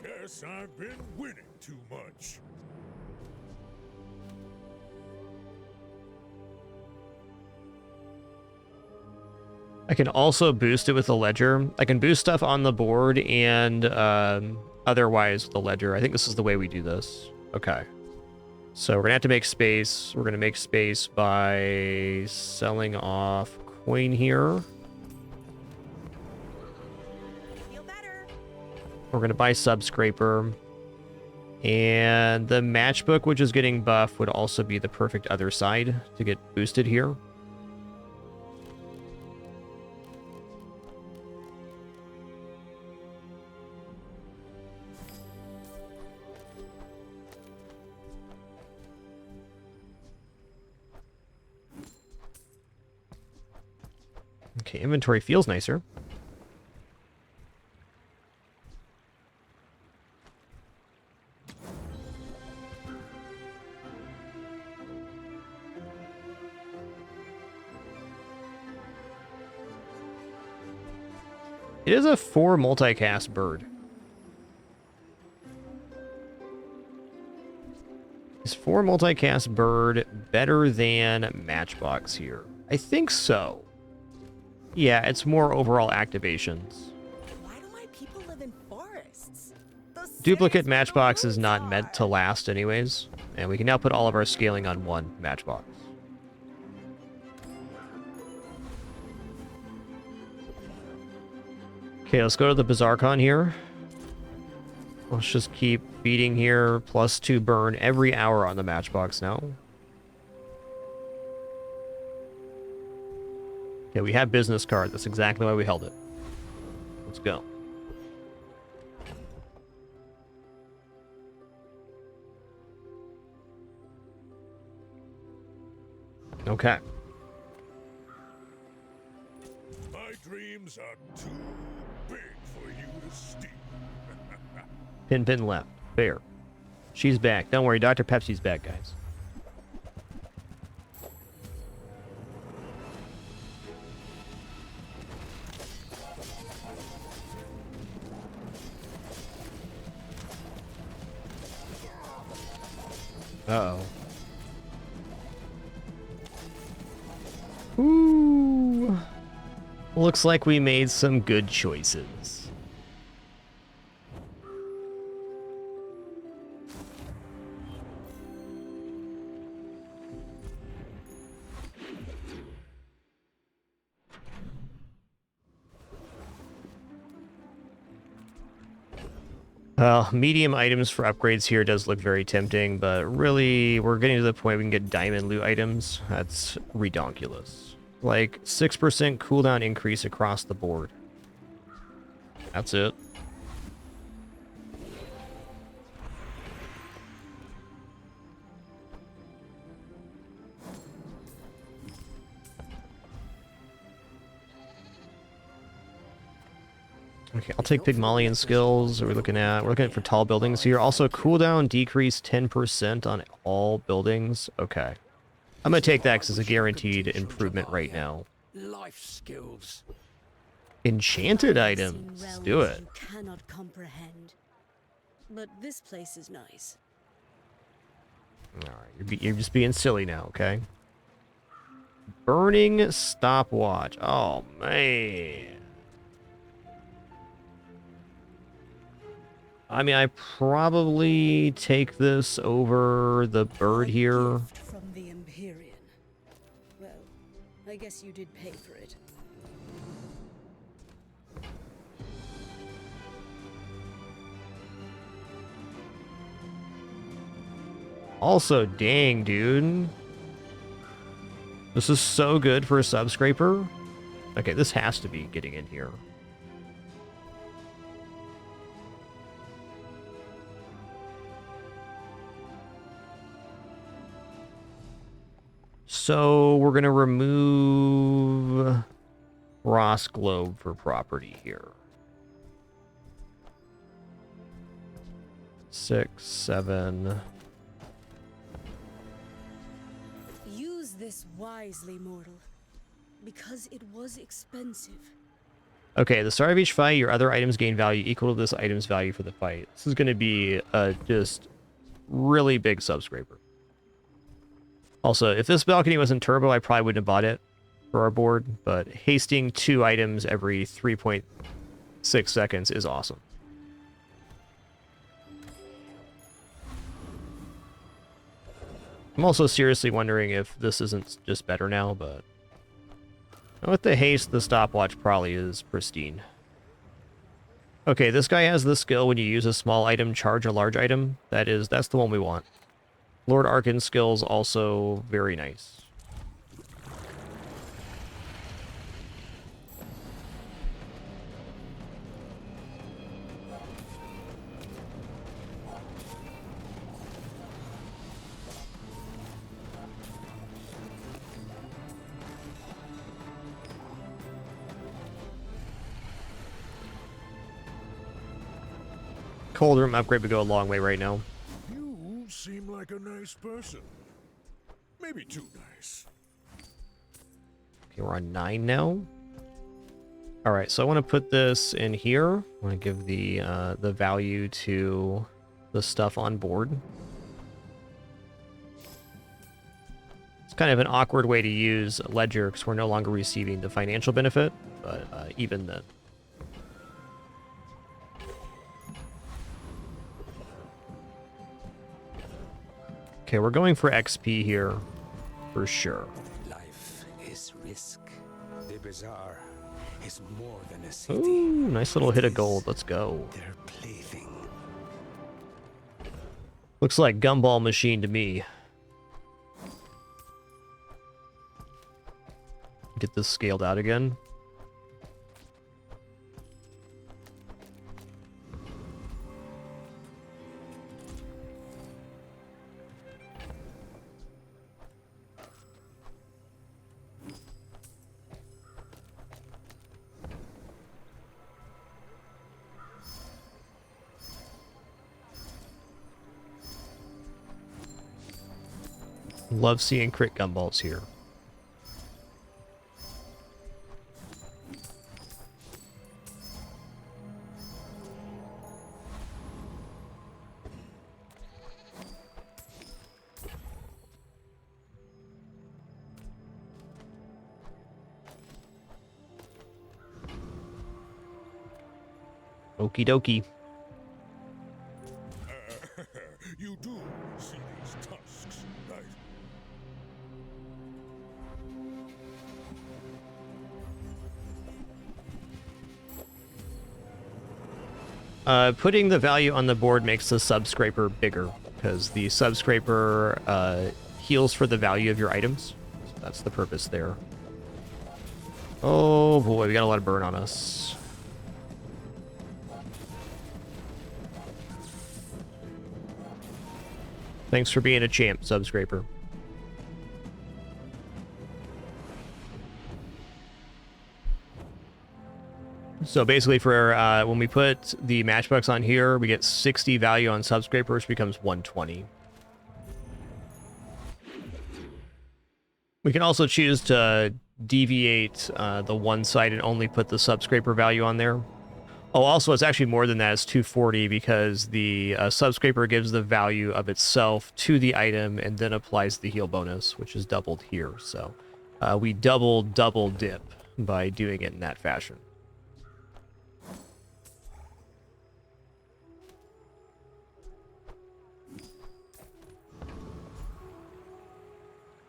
Guess I've been winning too much. I can also boost it with the ledger. I can boost stuff on the board and otherwise with the ledger. I think this is the way we do this. Okay. So we're going to have to make space. We're going to make space by selling off coin here. Feel better. We're going to buy Subscraper. And the matchbook, which is getting buffed, would also be the perfect other side to get boosted here. Okay, inventory feels nicer. It is a 4 multicast bird. Is 4 multicast bird better than Matchbox here? I think so. Yeah, it's more overall activations. Why do my people live in forests? Those Duplicate cities Matchbox where is the not roads meant are. to last anyways. And we can now put all of our scaling on 1 Matchbox. Okay, let's go to the Bazarcon here. Let's just keep beating here. +2 burn every hour on the Matchbox now. Okay, we have business card. That's exactly why we held it. Let's go. Okay. My dreams are too big for you to steal. Pin left. Fair. She's back. Don't worry, Dr. Pepsi's back, guys. Uh-oh. Ooh. Looks like we made some good choices. Well, medium items for upgrades here does look very tempting, but really, we're getting to the point we can get diamond loot items. That's redonkulous. Like, 6% cooldown increase across the board. That's it. Okay, I'll take Pygmalion skills. Are we looking at? We're looking at for tall buildings here. Also, cooldown decrease 10% on all buildings. Okay. I'm going to take that because it's a guaranteed improvement right now. Life skills. Enchanted items. Let's do it. You cannot comprehend. But this place is nice. Alright, you're just being silly now, okay? Burning stopwatch. Oh, man. I mean, I probably take this over the bird here. From the Empyrean. Well, I guess you did pay for it. Also, dang, dude. This is so good for a subscraper. Okay, this has to be getting in here. So we're going to remove Ross Globe for property here. 6, 7. Use this wisely, mortal, because it was expensive. Okay, the start of each fight, your other items gain value equal to this item's value for the fight. This is going to be a just really big subscraper. Also, if this balcony wasn't turbo, I probably wouldn't have bought it for our board, but hasting 2 items every 3.6 seconds is awesome. I'm also seriously wondering if this isn't just better now, but with the haste, the stopwatch probably is pristine. Okay, this guy has the skill when you use a small item, charge a large item. That's the one we want. Lord Arkan's skill's also very nice. Cold room upgrade would go a long way right now. You seem like a nice person. Maybe too nice. Okay, we're on 9 now. All right, so I want to put this in here. I want to give the value to the stuff on board. It's kind of an awkward way to use Ledger because we're no longer receiving the financial benefit, but even then. Okay, we're going for XP here, for sure. Life is risk. The Bazaar is more than a city. Ooh, nice little hit of gold. Let's go. Their plaything. Looks like Gumball Machine to me. Get this scaled out again. Love seeing crit gumballs here. Okie dokie. You do see these tusks, right? Putting the value on the board makes the subscraper bigger, because the subscraper heals for the value of your items. So that's the purpose there. Oh boy, we got a lot of burn on us. Thanks for being a champ, subscraper. So basically for when we put the matchbox on here, we get 60 value on subscraper, which becomes 120. We can also choose to deviate the one side and only put the subscraper value on there. Oh, also, it's actually more than that. It's 240 because the subscraper gives the value of itself to the item and then applies the heal bonus, which is doubled here. So we double dip by doing it in that fashion.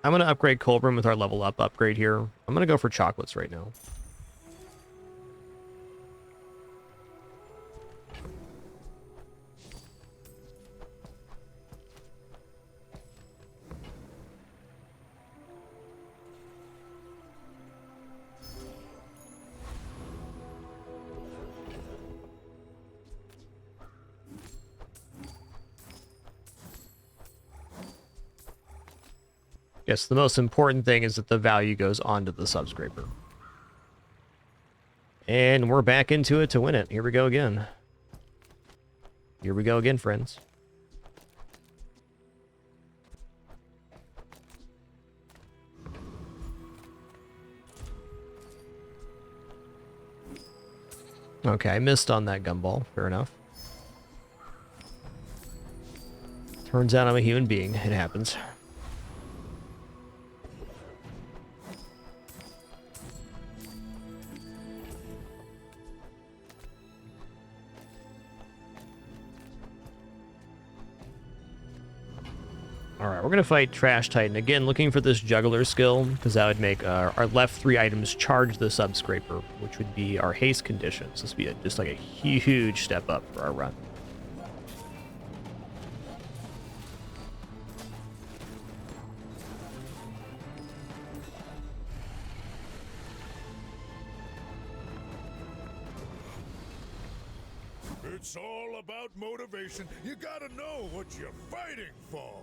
I'm going to upgrade Cold Room with our level up upgrade here. I'm going to go for chocolates right now. Yes, the most important thing is that the value goes onto the subscraper. And we're back into it to win it. Here we go again. Here we go again, friends. Okay, I missed on that gumball. Fair enough. Turns out I'm a human being. It happens. Alright, we're going to fight Trash Titan. Again, looking for this Juggler skill, because that would make our left 3 items charge the Subscraper, which would be our haste conditions. This would be just like a huge step up for our run. It's all about motivation. You gotta know what you're fighting for.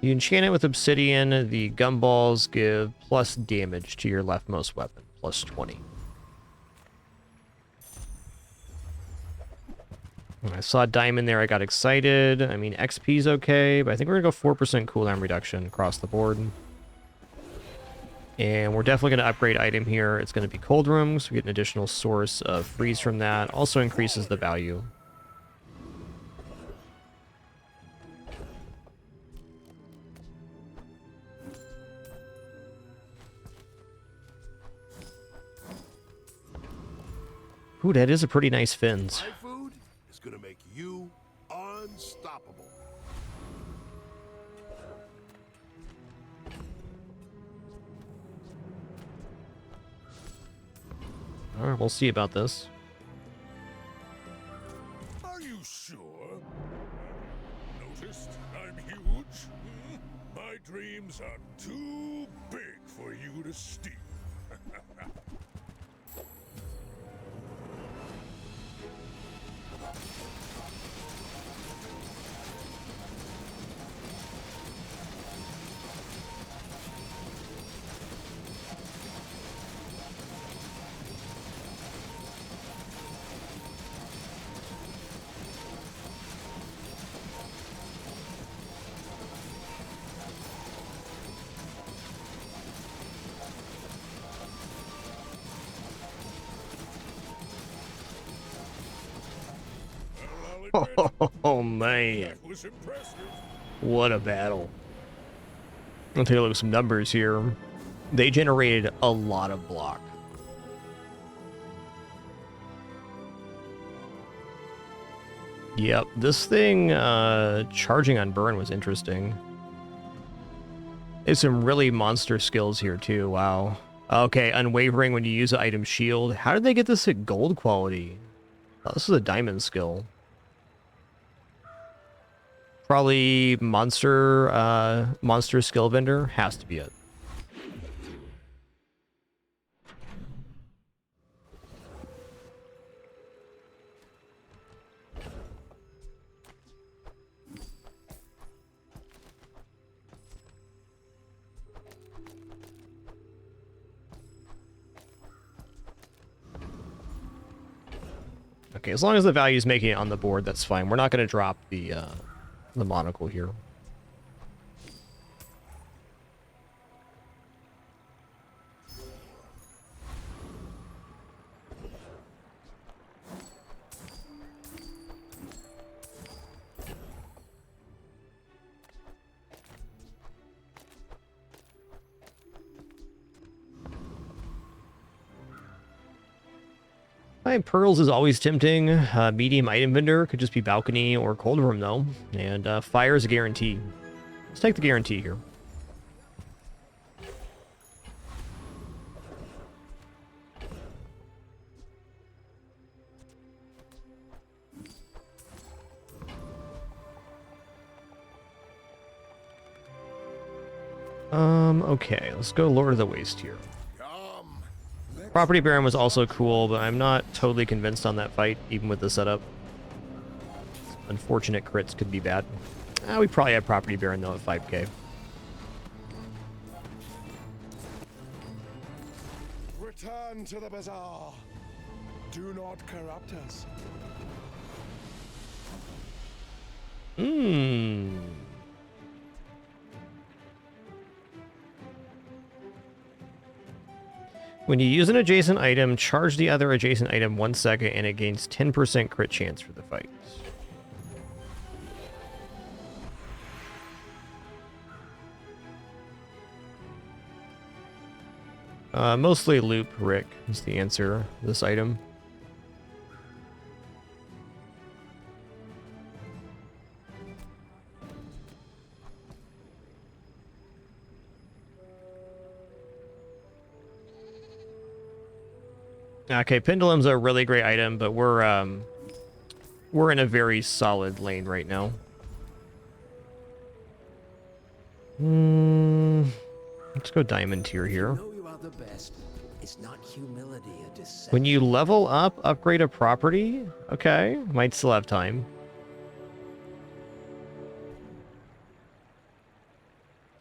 You enchant it with Obsidian. The gumballs give plus damage to your leftmost weapon, plus 20. When I saw Diamond there, I got excited. I mean, XP's okay, but I think we're going to go 4% cooldown reduction across the board. And we're definitely going to upgrade item here. It's going to be Cold Room, so we get an additional source of freeze from that. Also increases the value. Ooh, that is a pretty nice fins. My food is gonna make you unstoppable. Alright, we'll see about this. Are you sure? Noticed I'm huge? My dreams are too big for you to steal. Oh man, what a battle. I'll take a look at some numbers here. They generated a lot of block. Yep, this thing charging on burn was interesting. There's some really monster skills here too, wow. Okay, unwavering when you use the item shield. How did they get this at gold quality? Oh, this is a diamond skill. Probably monster skill vendor has to be it. Okay, as long as the value is making it on the board, that's fine. We're not going to drop the monocle here. Pearls is always tempting. Medium item vendor could just be balcony or cold room though. And fire is a guarantee. Let's take the guarantee here. Okay, let's go Lord of the Waste here. Property Baron was also cool, but I'm not totally convinced on that fight, even with the setup. Unfortunate crits could be bad. We probably have Property Baron, though, at 5k. Return to the bazaar. Do not corrupt us. When you use an adjacent item, charge the other adjacent item 1 second and it gains 10% crit chance for the fight. Mostly loop, Rick, is the answer. This item. Okay, Pendulum's a really great item, but we're in a very solid lane right now. Let's go Diamond tier here. You know you are the best. It's not humility a deception. When you level up, upgrade a property? Okay, might still have time.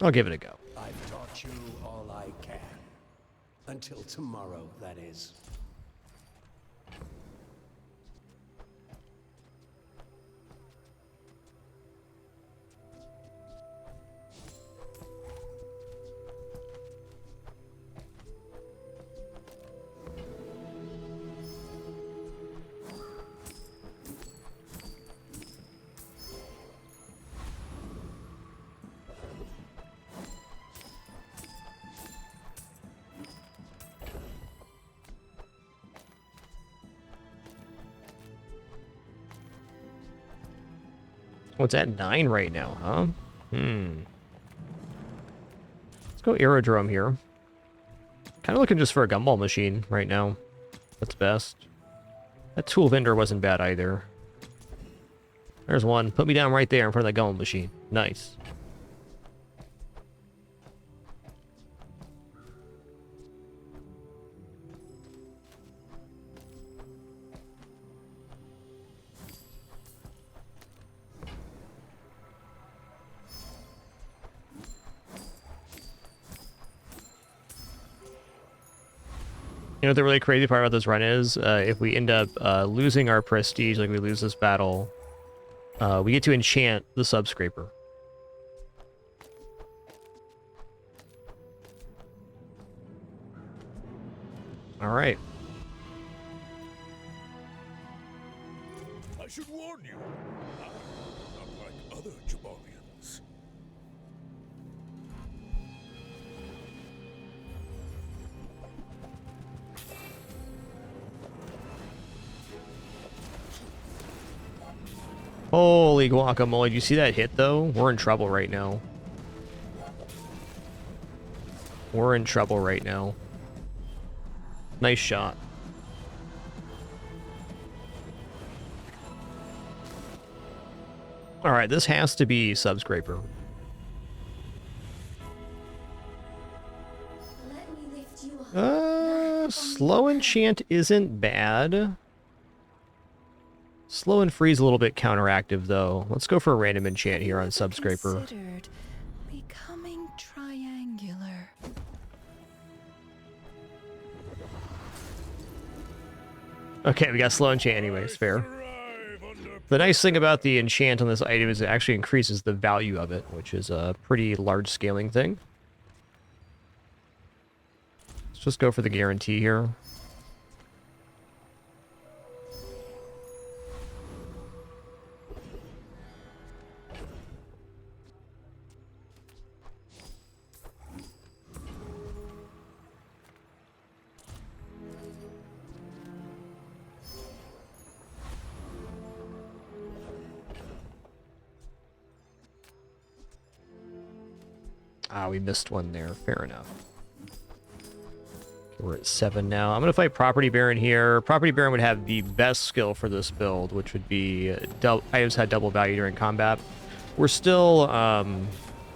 I'll give it a go. I've taught you all I can. Until tomorrow, that is. Oh, it's at 9 right now, huh? Let's go Aerodrome here. Kind of looking just for a gumball machine right now. That's best. That tool vendor wasn't bad either. There's one. Put me down right there in front of that gumball machine. Nice. You know what the really crazy part about this run is? If we end up losing our prestige, like we lose this battle, we get to enchant the Subscraper. Alright. I should warn you, I'm not like other Jabalians. Holy guacamole, did you see that hit though? We're in trouble right now. We're in trouble right now. Nice shot. Alright, this has to be Subscraper. Slow enchant isn't bad. Slow and freeze a little bit counteractive though. Let's go for a random enchant here on Subscraper. Considered becoming triangular. Okay, we got slow enchant anyways, fair. The nice thing about the enchant on this item is it actually increases the value of it, which is a pretty large scaling thing. Let's just go for the guarantee here. Ah, we missed one there. Fair enough. Okay, we're at 7 now. I'm going to fight Property Baron here. Property Baron would have the best skill for this build, which would be items had double value during combat. We're still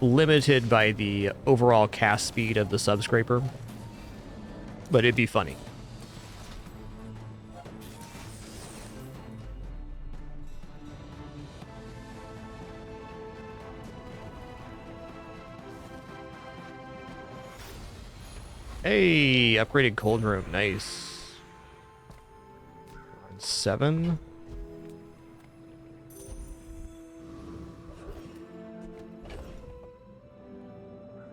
limited by the overall cast speed of the Subscraper, but it'd be funny. Hey, upgraded cold room, nice. 7.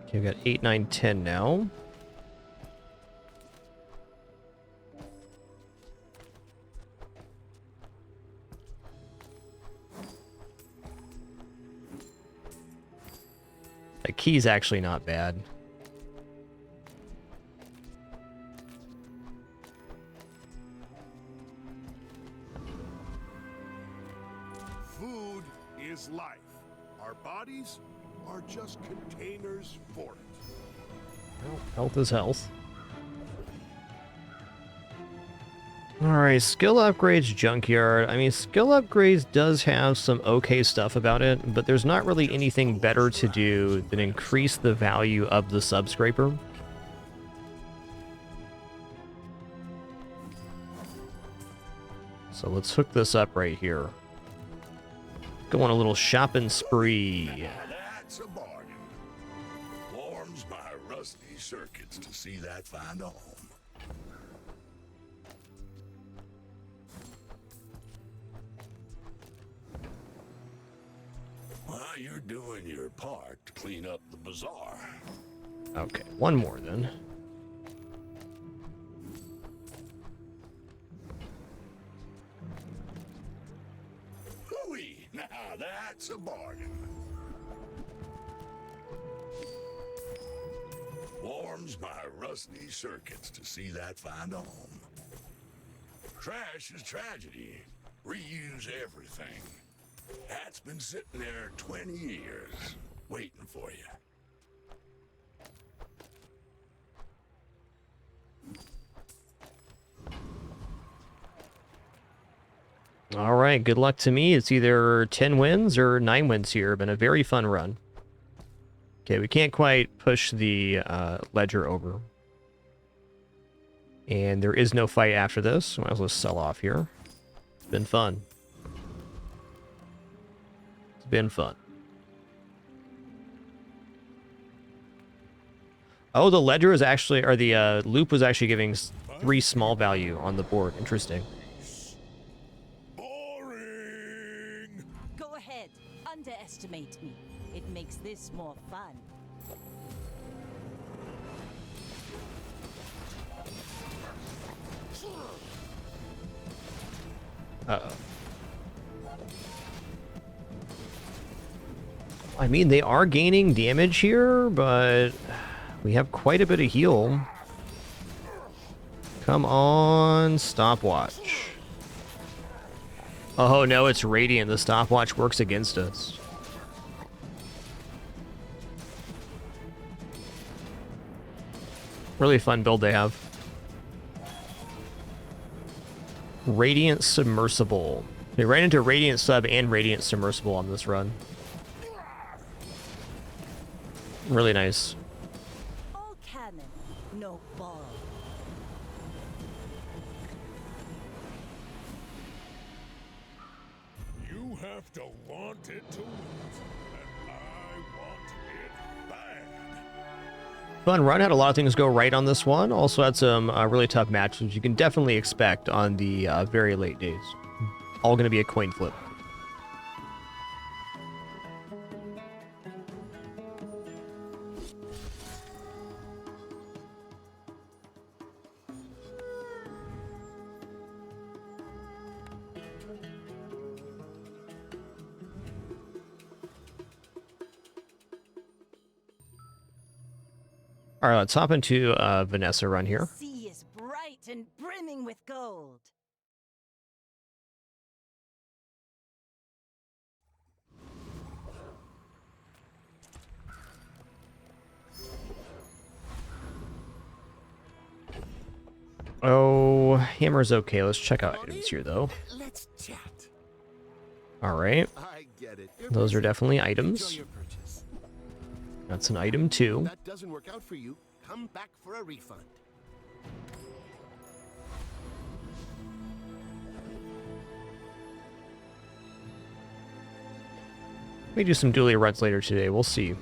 Okay, we got 8, 9, 10 now. That key's actually not bad. Food is life. Our bodies are just containers for it. Well, health is health. Alright, skill upgrades junkyard. I mean, skill upgrades does have some okay stuff about it, but there's not really anything better to do than increase the value of the subscraper. So let's hook this up right here. Go on a little shopping spree. That's a bargain. Warms my rusty circuits to see that find a home. Well, you're doing your part to clean up the bazaar. Okay, one more then. Hooey! Now that's a bargain. Warms my rusty circuits to see that find a home. Trash is tragedy. Reuse everything. That's been sitting there 20 years, waiting for you. All right, good luck to me. It's either 10 wins or 9 wins here. Been a very fun run. Okay, we can't quite push the ledger over. And there is no fight after this. Might as well sell off here. It's been fun. It's been fun. Oh, the ledger is actually, or the loop was actually giving 3 small value on the board. Interesting. Go ahead. Underestimate me. It makes this more fun. Uh-oh. I mean, they are gaining damage here, but we have quite a bit of heal. Come on, stopwatch. Oh no, it's Radiant. The stopwatch works against us. Really fun build they have. Radiant Submersible. They ran into Radiant Sub and Radiant Submersible on this run. Really nice. All cannon, no ball. You have to want it to lose, and I want it bad. Fun run. Had a lot of things go right on this one. Also had some really tough matches you can definitely expect on the very late days. All going to be a coin flip. All right, let's hop into Vanessa run here. The sea is bright and brimming with gold. Oh, hammer's okay. Let's check out items here, though. Let's chat. All right. I get it. Those are definitely Enjoy items. your purchase. That's an item, too. If that doesn't work out for you, come back for a refund. May do some dueling runs later today. We'll see.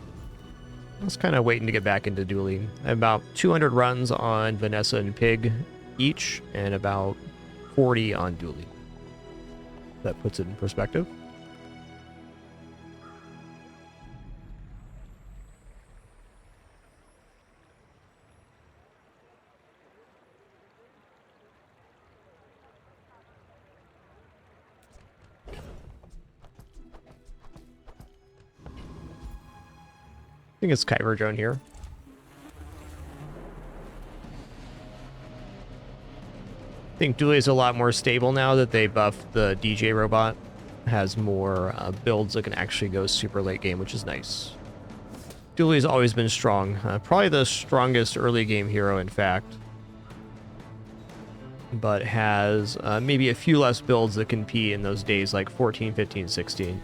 I was kind of waiting to get back into dueling. I have about 200 runs on Vanessa and Pig each, and about 40 on dueling. That puts it in perspective. I think it's Kyber drone here. I think Dooley is a lot more stable now that they buffed the DJ robot. Has more builds that can actually go super late game, which is nice. Dooley's always been strong. Probably the strongest early game hero, in fact. but has maybe a few less builds that compete in those days like 14, 15, 16.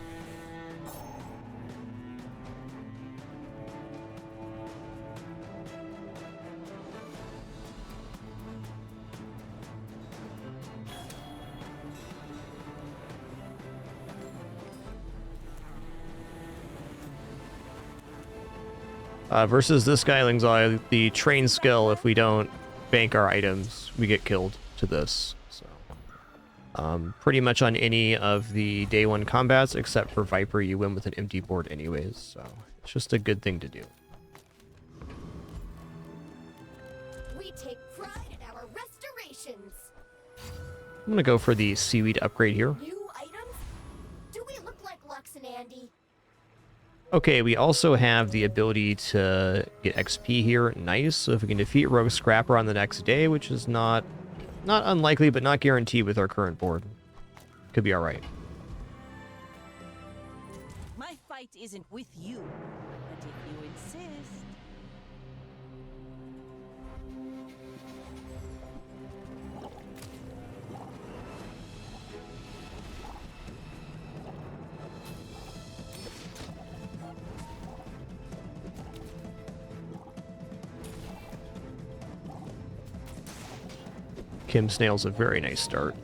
Versus this guy, Lingzai, the train skill, if we don't bank our items, we get killed to this. So, pretty much on any of the day one combats, except for Viper, you win with an empty board anyways. So, it's just a good thing to do. We take pride in our restorations. I'm going to go for the seaweed upgrade here. New items? Do we look like Lux and Andy? Okay, we also have the ability to get XP here. Nice. So if we can defeat Rogue Scrapper on the next day, which is not unlikely, but not guaranteed with our current board. Could be alright. My fight isn't with you, but if you insist. Kim Snail's a very nice start.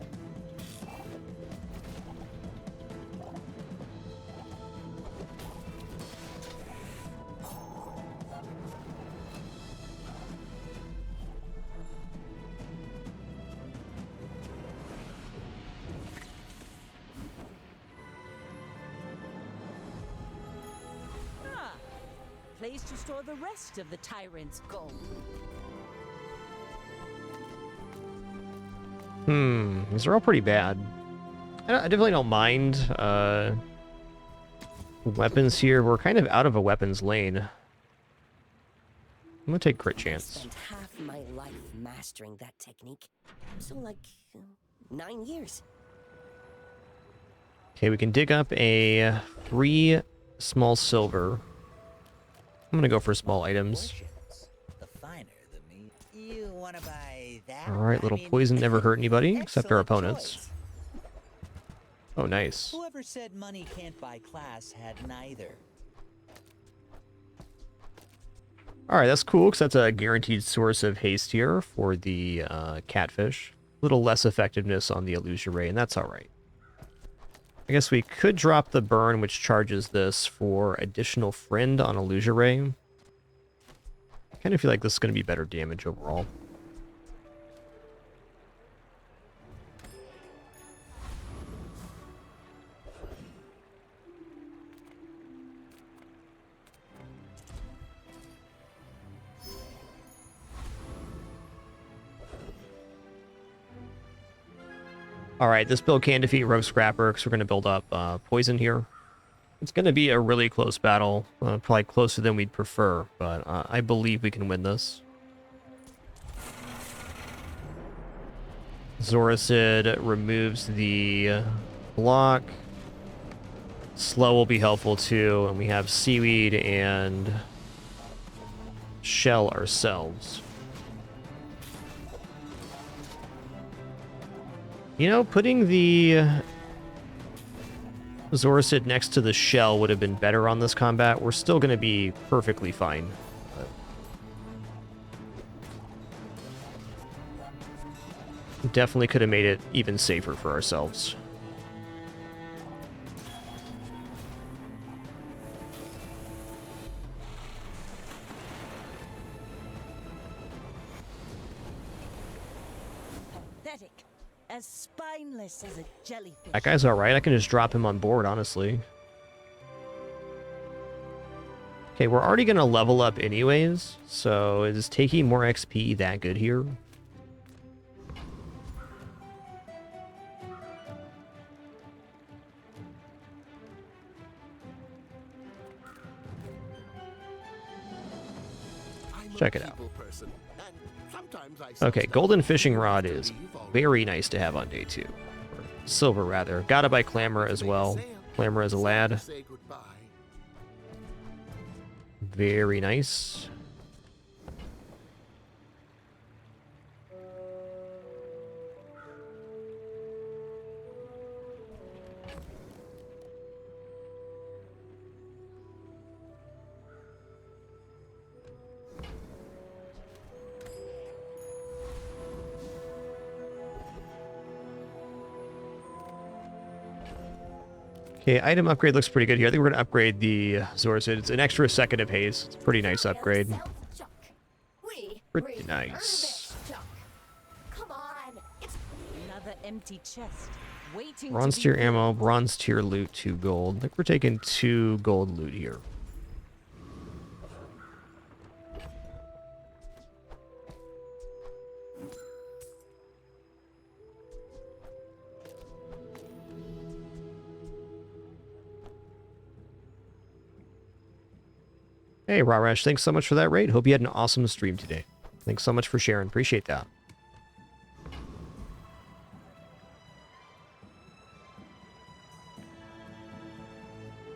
Place to store the rest of the tyrant's gold. These are all pretty bad. I definitely don't mind weapons here. We're kind of out of a weapons lane. I'm gonna take crit I chance. spent half my life mastering that technique. So like 9 years. Okay, we can dig up a 3 small silver. I'm gonna go for small items. The finer the meat. You wanna buy that? Alright, little I mean, poison never hurt anybody, except our excellent opponents. choice. Oh, nice. Whoever said money can't buy class had neither. Alright, that's cool, because that's a guaranteed source of haste here for the catfish. A little less effectiveness on the illusion ray, and that's alright. I guess we could drop the burn, which charges this for additional friend on illusion ray. I kind of feel like this is going to be better damage overall. Alright, this build can defeat Rogue Scrapper because we're going to build up poison here. It's going to be a really close battle, probably closer than we'd prefer, but I believe we can win this. Zoracid removes the block. Slow will be helpful too, and we have Seaweed and Shell ourselves. You know, putting the Zoracid next to the Shell would have been better on this combat. We're still going to be perfectly fine. But definitely could have made it even safer for ourselves. Pathetic. As spineless as a jellyfish. That guy's alright. I can just drop him on board, honestly. Okay, we're already going to level up anyways, so is taking more XP that good here? Check it out. Okay, golden fishing rod is very nice to have on day 2. Or silver, rather. Gotta buy Clamor as well. Clamor as a lad. Very nice. Okay, item upgrade looks pretty good here. I think we're going to upgrade the Zorsid. It's an extra second of haste. It's a pretty nice upgrade. Pretty nice. Come on. It's Another empty chest. Waiting Bronze to tier be ammo, filled. bronze tier loot, 2 gold. I think we're taking 2 gold loot here. Hey, Raresh, thanks so much for that raid. Hope you had an awesome stream today. Thanks so much for sharing. Appreciate that.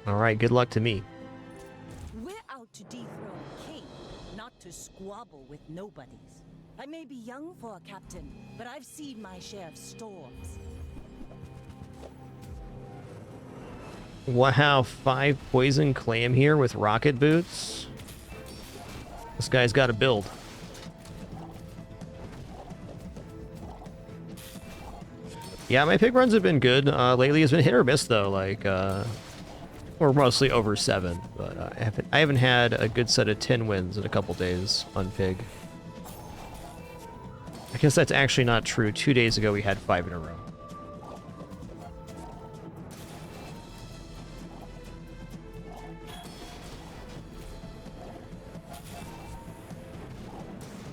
All right, good luck to me. We're out to dethrone a king, not to squabble with nobodies. I may be young for a captain, but I've seen my share of storms. Wow, 5 poison clam here with rocket boots. This guy's got a build. Yeah, my pig runs have been good. Lately it's been hit or miss though, like or mostly over 7, but I haven't had a good set of 10 wins in a couple days on pig. I guess that's actually not true. 2 days ago we had 5 in a row.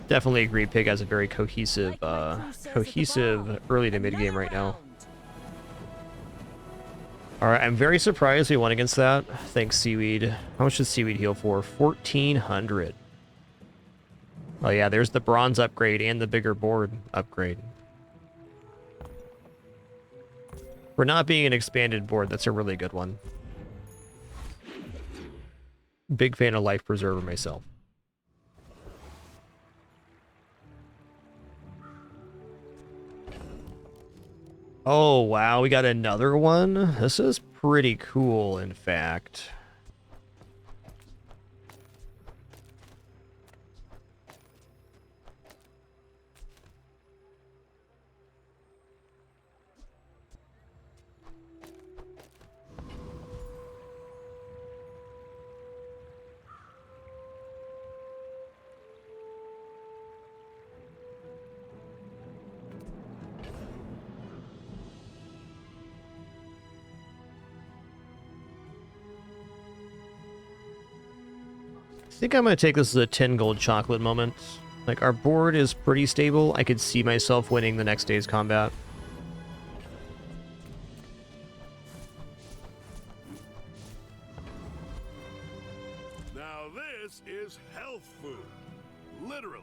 Definitely agree. Pig has a very cohesive early to mid game right now. All right, I'm very surprised we won against that. Thanks, Seaweed. How much does Seaweed heal for? 1,400. Oh yeah, there's the bronze upgrade and the bigger board upgrade. For not being an expanded board, that's a really good one. Big fan of Life Preserver myself. Oh, wow, we got another one? This is pretty cool, in fact. I think I'm going to take this as a 10 gold chocolate moment. Like, our board is pretty stable. I could see myself winning the next day's combat. Now this is health food. Literally.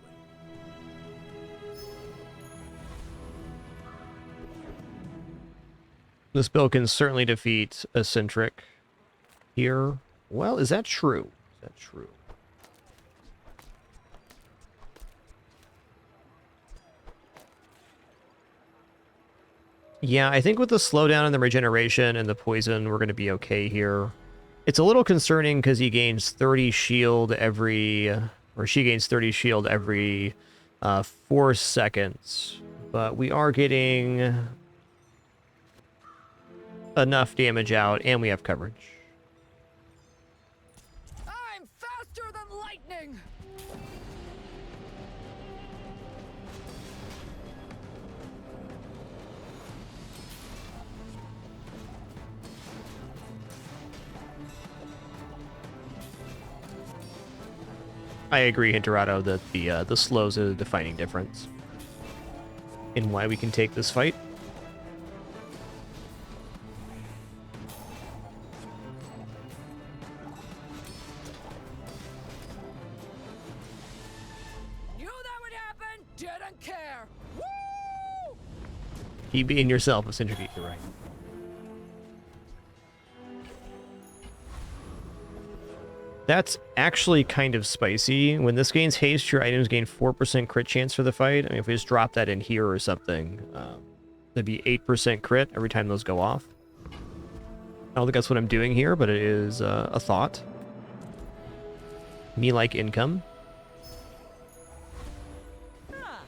This build can certainly defeat Eccentric here. Well, is that true? Is that true? Yeah, I think with the slowdown and the regeneration and the poison, we're going to be okay here. It's a little concerning because he gains 30 shield every... or she gains 30 shield every 4 seconds. But we are getting enough damage out, and we have coverage. I'm faster than lightning! I agree, Hinterado, that the slows are the defining difference in why we can take this fight. Knew that would happen! Didn't care! Woo! Keep being yourself, Eccentric, you're right. That's actually kind of spicy. When this gains haste, your items gain 4% crit chance for the fight. I mean, if we just drop that in here or something, that'd be 8% crit every time those go off. I don't think that's what I'm doing here, but it is a thought. Me like income. Ah,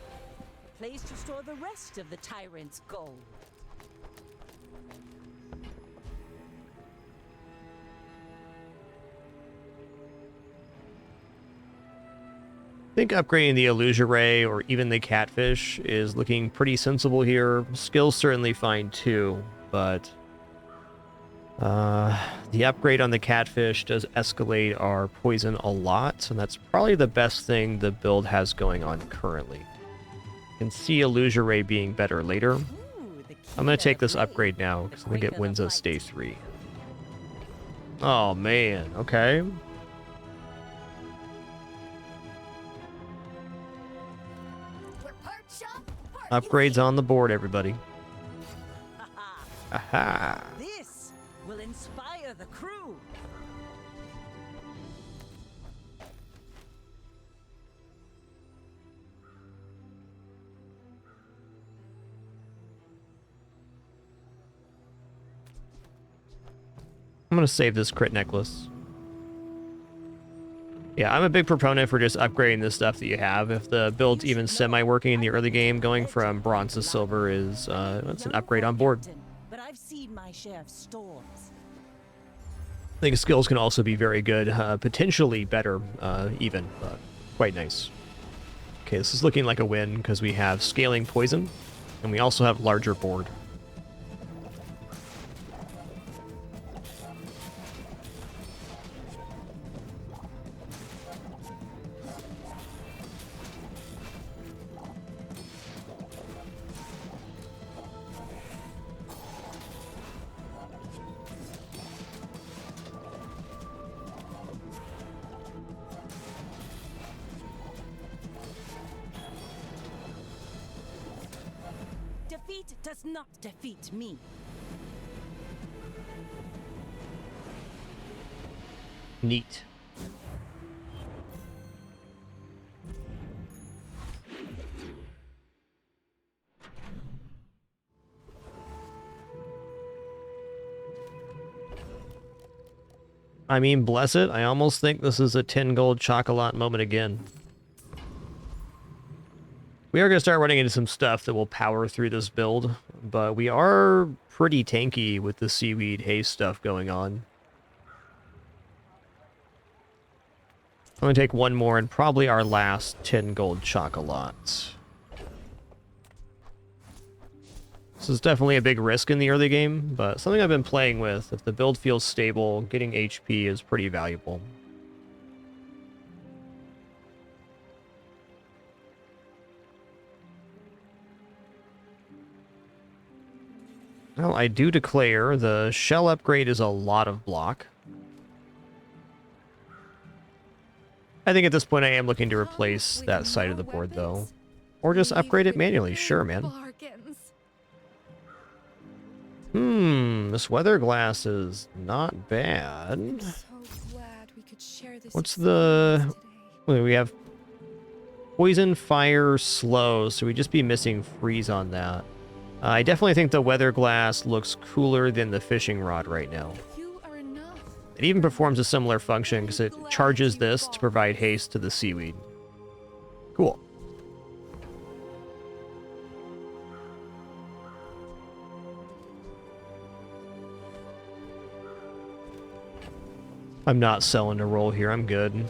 place to store the rest of the tyrant's gold. think upgrading the Illusoray or even the Catfish is looking pretty sensible here. Skill's certainly fine too, but the upgrade on the Catfish does escalate our poison a lot, and that's probably the best thing the build has going on currently. You can see Illusoray being better later. I'm going to take this upgrade now, because I think it wins us day 3. Oh man, okay. Upgrades on the board, everybody. Aha! This will inspire the crew. I'm going to save this crit necklace. Yeah, I'm a big proponent for just upgrading the stuff that you have. If the build's even semi-working in the early game, going from bronze to silver is it's an upgrade on board. But I've seen my share of storms. I think skills can also be very good, potentially better even, but quite nice. Okay, this is looking like a win because we have scaling poison, and we also have larger board. Defeat does not defeat me. Neat. I mean, bless it, I almost think this is a 10 gold chocolate moment again. We are going to start running into some stuff that will power through this build, but we are pretty tanky with the seaweed haze stuff going on. I'm going to take one more and probably our last 10 gold chocolate. This is definitely a big risk in the early game, but something I've been playing with. If the build feels stable, getting HP is pretty valuable. Well, I do declare the shell upgrade is a lot of block. I think at this point I am looking to replace that side of the board, though. Or just upgrade it manually. Sure, man. This weather glass is not bad. What's the... Wait, we have poison, fire, slow, so we'd just be missing freeze on that. I definitely think the weather glass looks cooler than the fishing rod right now. It even performs a similar function because it charges this to provide haste to the seaweed. Cool. I'm not selling a roll here, I'm good.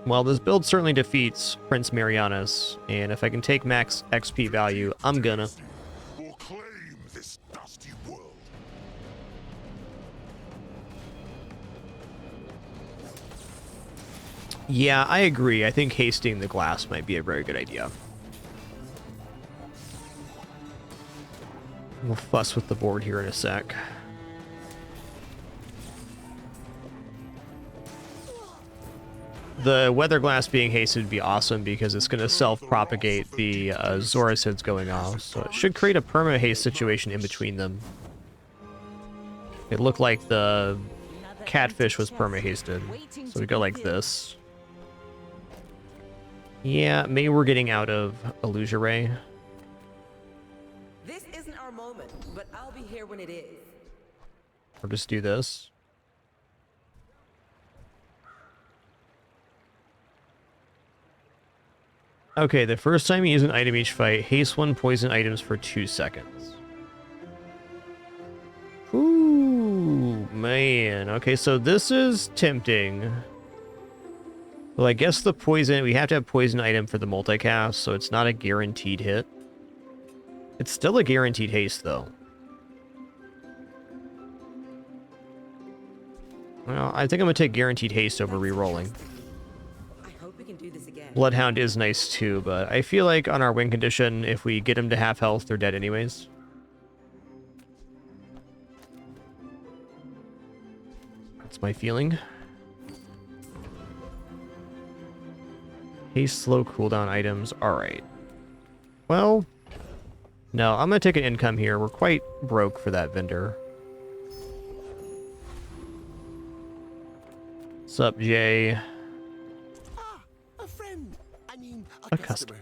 Well, this build certainly defeats Prince Marianus, and if I can take max XP value, I'm gonna. Will claim this dusty world. Yeah, I agree. I think hasting the glass might be a very good idea. We'll fuss with the board here in a sec. The weather glass being hasted would be awesome because it's going to self-propagate the Zorasids going off, so it should create a perma-haste situation in between them. It looked like the catfish was perma-hasted, so we go like this. Yeah, maybe we're getting out of Illusoray. This isn't our moment, but I'll be here when it is. Or just do this. Okay, the first time you use an item each fight, haste 1 poison items for 2 seconds. Ooh, man. Okay, so this is tempting. Well, I guess the poison, we have to have poison item for the multicast, so it's not a guaranteed hit. It's still a guaranteed haste, though. Well, I think I'm going to take guaranteed haste over rerolling. I hope we can do this again. Bloodhound is nice too, but I feel like on our win condition, if we get him to half health, they're dead anyways. That's my feeling. Haste slow cooldown items. Alright. Well, no, I'm going to take an income here. We're quite broke for that vendor. What's up, Jay? Ah, a friend. I mean, A customer.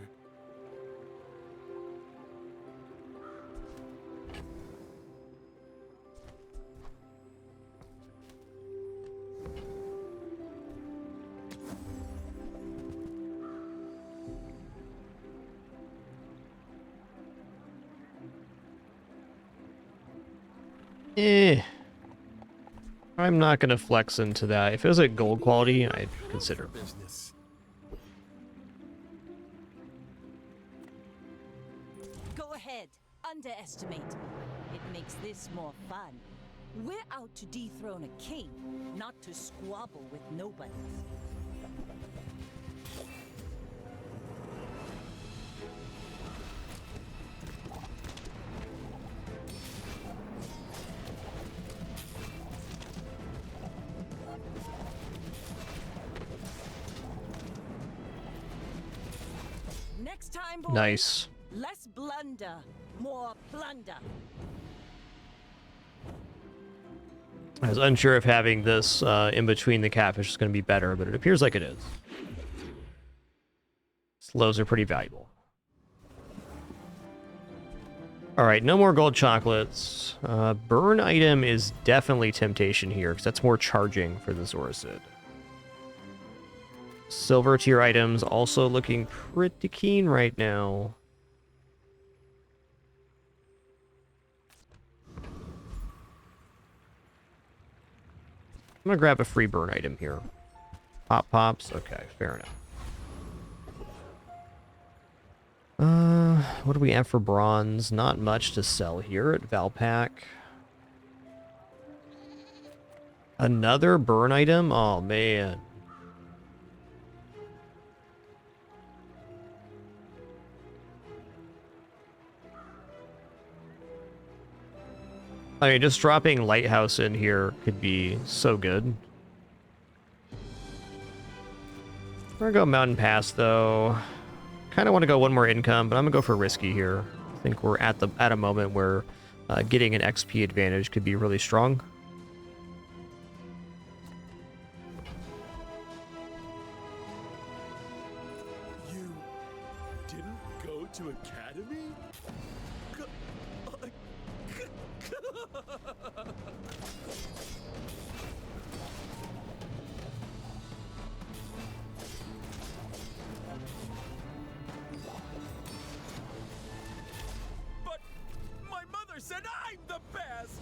I'm not going to flex into that. If it was at gold quality, I'd consider. Business. Go ahead, underestimate. It makes this more fun. We're out to dethrone a king, not to squabble with nobodies. Next time, boys, Nice. less blunder, more plunder. I was unsure if having this in between the catfish is going to be better, but it appears like it is. Slows are pretty valuable. Alright, no more gold chocolates. Burn item is definitely temptation here, because that's more charging for the Zoricid. Silver tier items also looking pretty keen right now. I'm gonna grab a free burn item here. Pop pops, okay, fair enough. What do we have for bronze? Not much to sell here at Valpak. Another burn item? Oh man. I mean, just dropping Lighthouse in here could be so good. We're gonna go Mountain Pass, though. Kind of want to go one more income, but I'm gonna go for risky here. I think we're at a moment where getting an XP advantage could be really strong. You didn't go to academy? But my mother said I'm the best!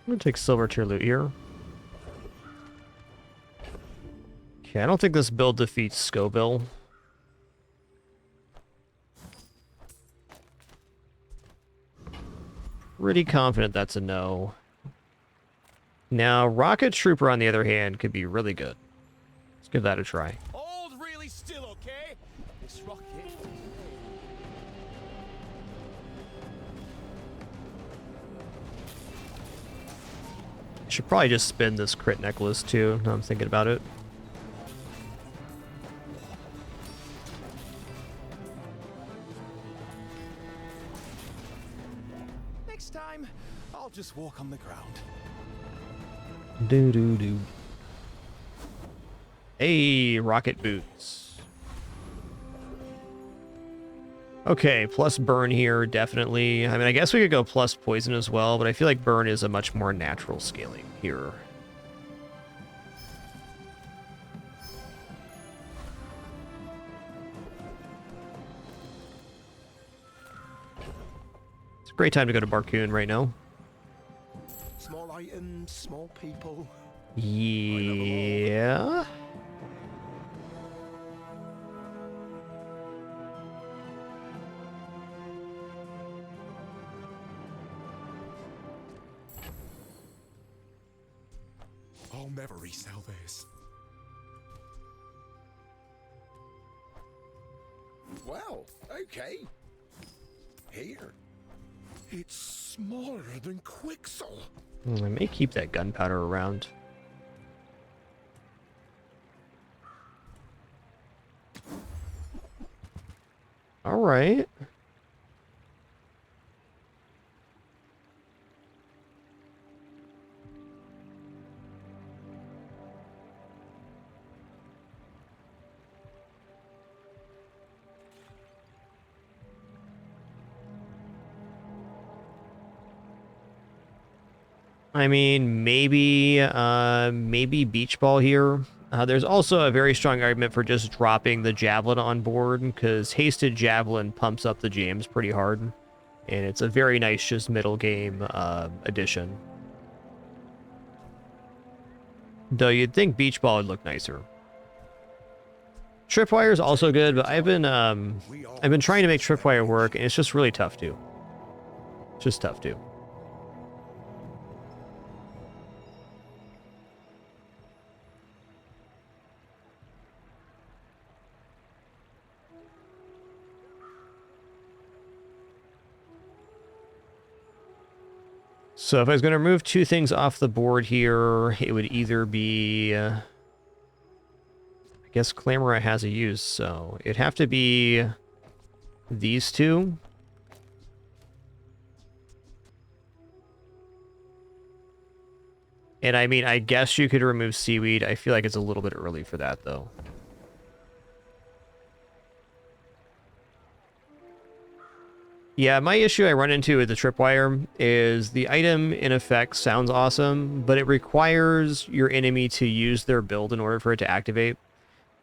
I'm gonna take silver tier loot here. Okay, I don't think this build defeats Scoville. Pretty confident that's a no. Now, Rocket Trooper, on the other hand, could be really good. Let's give that a try. Hold really still, okay? This rocket. Should probably just spin this crit necklace too, now I'm thinking about it. Next time, I'll just walk on the ground. Do. Hey, rocket boots. Okay, plus burn here, definitely. I mean, I guess we could go plus poison as well, but I feel like burn is a much more natural scaling here. a great time to go to Barcoon right now. Small items, small people. Yeah. I'll never resell this. Well, okay. Here. It's smaller than Quixel. I may keep that gunpowder around. All right. I mean, maybe beach ball here. There's also a very strong argument for just dropping the javelin on board, because hasted javelin pumps up the jams pretty hard, and it's a very nice just middle game addition. Though you'd think beach ball would look nicer. Tripwire is also good, but I've been trying to make tripwire work, and it's just really tough to. It's just tough to. So if I was going to remove two things off the board here, it would either be... I guess Clamora has a use, so it'd have to be these two. And I mean, I guess you could remove Seaweed. I feel like it's a little bit early for that, though. Yeah, my issue I run into with the tripwire is the item in effect sounds awesome, but it requires your enemy to use their build in order for it to activate.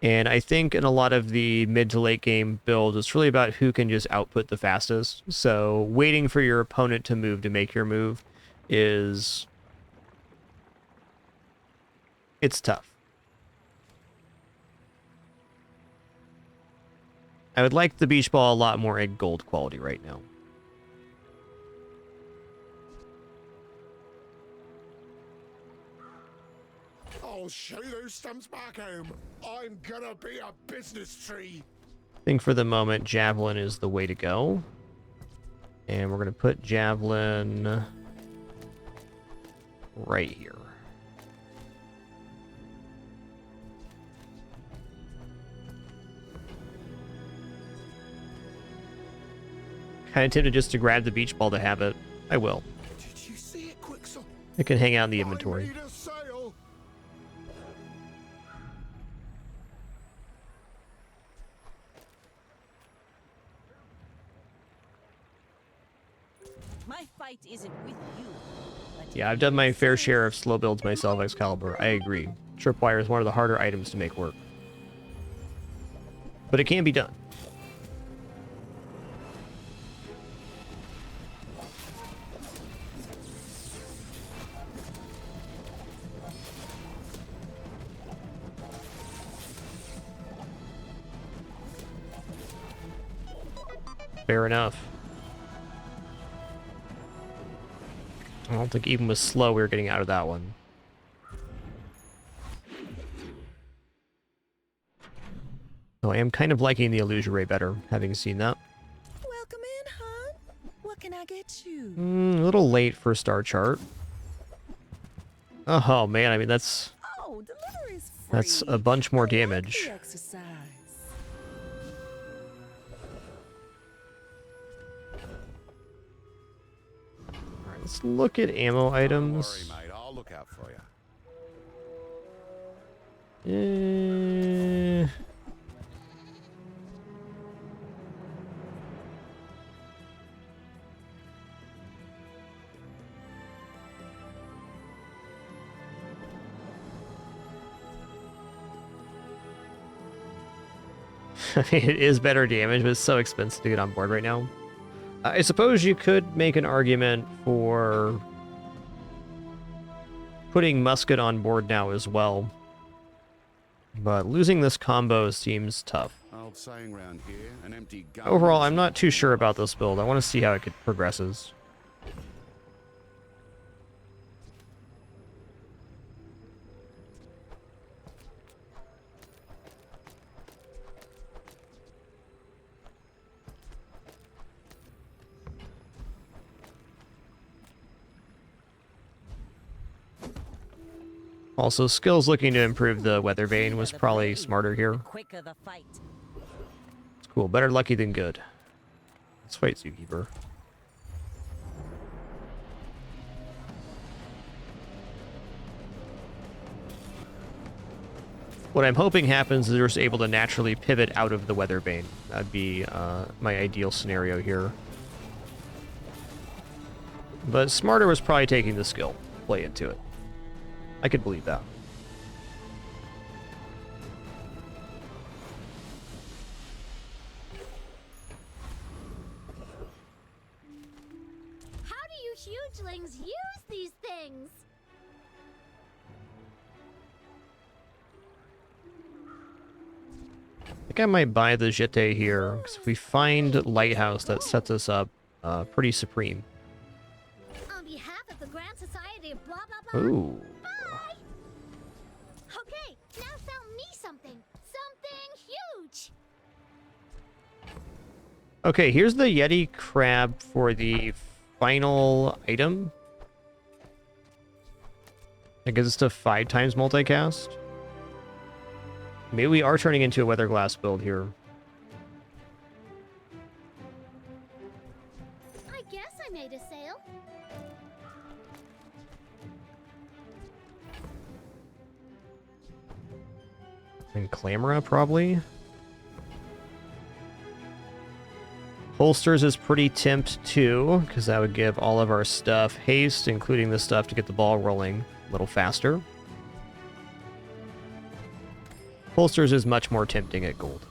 And I think in a lot of the mid to late game builds, it's really about who can just output the fastest. So waiting for your opponent to move to make your move is... it's tough. I would like the beach ball a lot more at gold quality right now. I'll show you those stumps back home. I'm gonna be a business tree. I think for the moment, Javelin is the way to go. And we're going to put Javelin right here. Kind of tempted just to grab the beach ball to have it. I will. Did you see it, Quixel? It can hang out in the inventory. I need a sail. My fight isn't with you. Yeah, I've done my fair share of slow builds myself, Excalibur. I agree. Tripwire is one of the harder items to make work. But it can be done. Fair enough. I don't think even with slow we were getting out of that one. So I am kind of liking the Illusion Ray better, having seen that. Welcome in, hon. What can I get you? A little late for Star Chart. Oh man, I mean that's a bunch more damage. Alright, let's look at ammo items. Don't worry, mate. I'll look out for you. I mean, it is better damage, but it's so expensive to get on board right now. I suppose you could make an argument for putting musket on board now as well. But losing this combo seems tough. Old saying round here, an empty gun. Overall, I'm not too sure about this build. I want to see how it progresses. Also, skills looking to improve the weather vane was probably smarter here. Quicker the fight. It's cool. Better lucky than good. Let's fight Zookeeper. What I'm hoping happens is they're just able to naturally pivot out of the weather vane. That'd be my ideal scenario here. But smarter was probably taking the skill. Play into it. I could believe that. How do you hugelings use these things? I think I might buy the Jetée here, because if we find Lighthouse, that sets us up pretty supreme. On behalf of the Grand Society of blah blah blah. Ooh. Bye. Okay, now sell me something. Something huge. Okay, here's the Yeti crab for the final item. I guess it's to 5 times multicast. Maybe we are turning into a weather glass build here. I guess I made a sale. And Clamora, probably. Holsters is pretty tempt too, because that would give all of our stuff haste, including the stuff to get the ball rolling a little faster. Holsters is much more tempting at gold.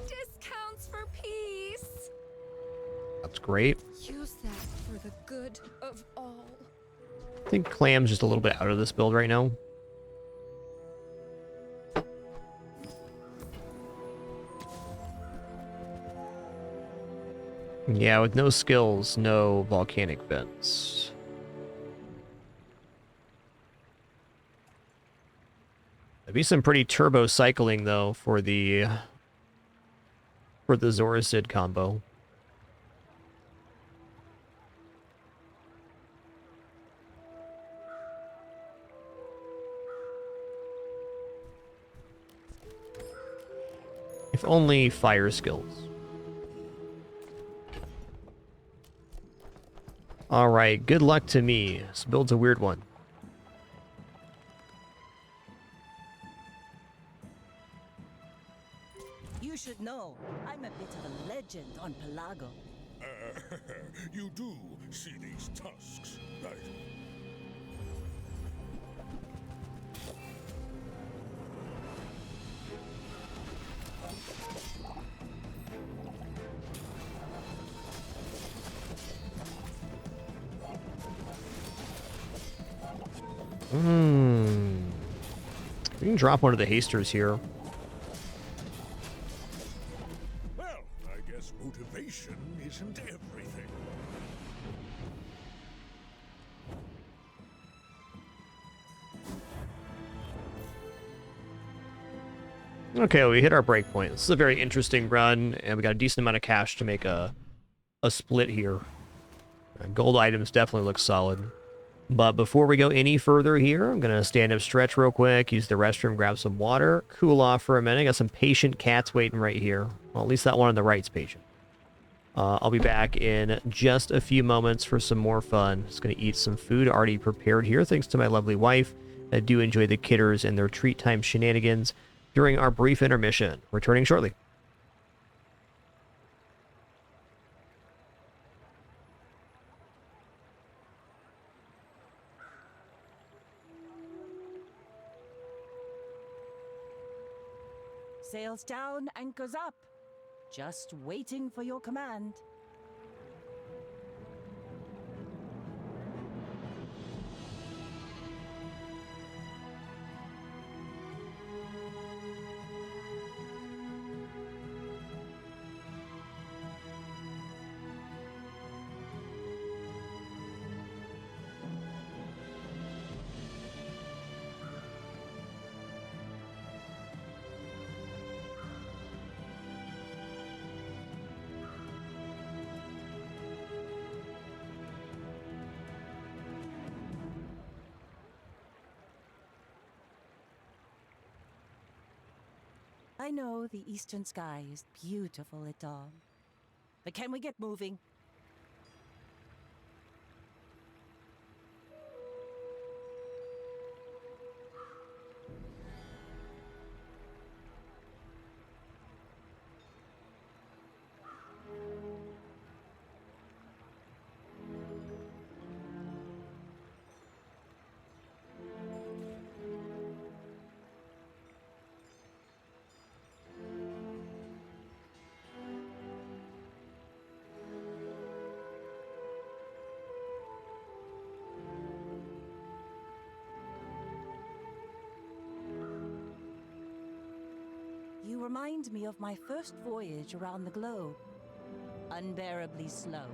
Discounts for peace. That's great. Use that for the good of all. I think Clam's just a little bit out of this build right now. Yeah, with no skills, no volcanic vents. There'd be some pretty turbo cycling though for the Zorasid combo. If only fire skills. Alright, good luck to me. This build's a weird one. You should know, I'm a bit of a legend on Pelago. You do see these tusks, right? We can drop one of the hasters here. Well, I guess motivation isn't everything. Okay, we hit our breakpoint. This is a very interesting run, and we got a decent amount of cash to make a split here. Gold items definitely look solid. But before we go any further here, I'm going to stand up, stretch real quick, use the restroom, grab some water, cool off for a minute. Got some patient cats waiting right here. Well, at least that one on the right's patient. I'll be back in just a few moments for some more fun. Just going to eat some food already prepared here, thanks to my lovely wife. I do enjoy the kidders and their treat time shenanigans during our brief intermission. Returning shortly. Sails down, anchors up. Just waiting for your command. I know the eastern sky is beautiful at dawn. But can we get moving? You remind me of my first voyage around the globe. Unbearably slow.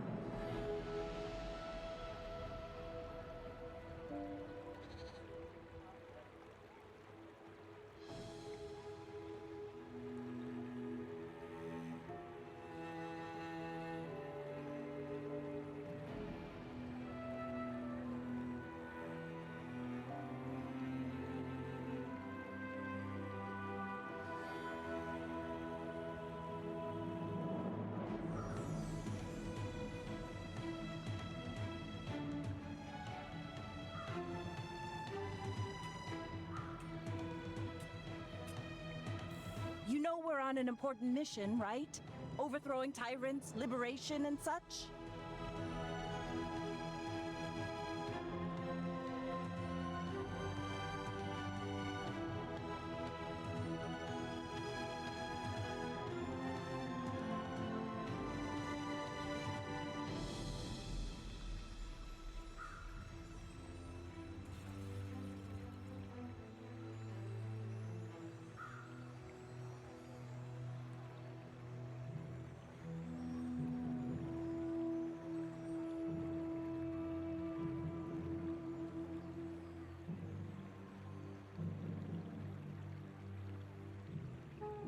You know we're on an important mission, right? Overthrowing tyrants, liberation, and such?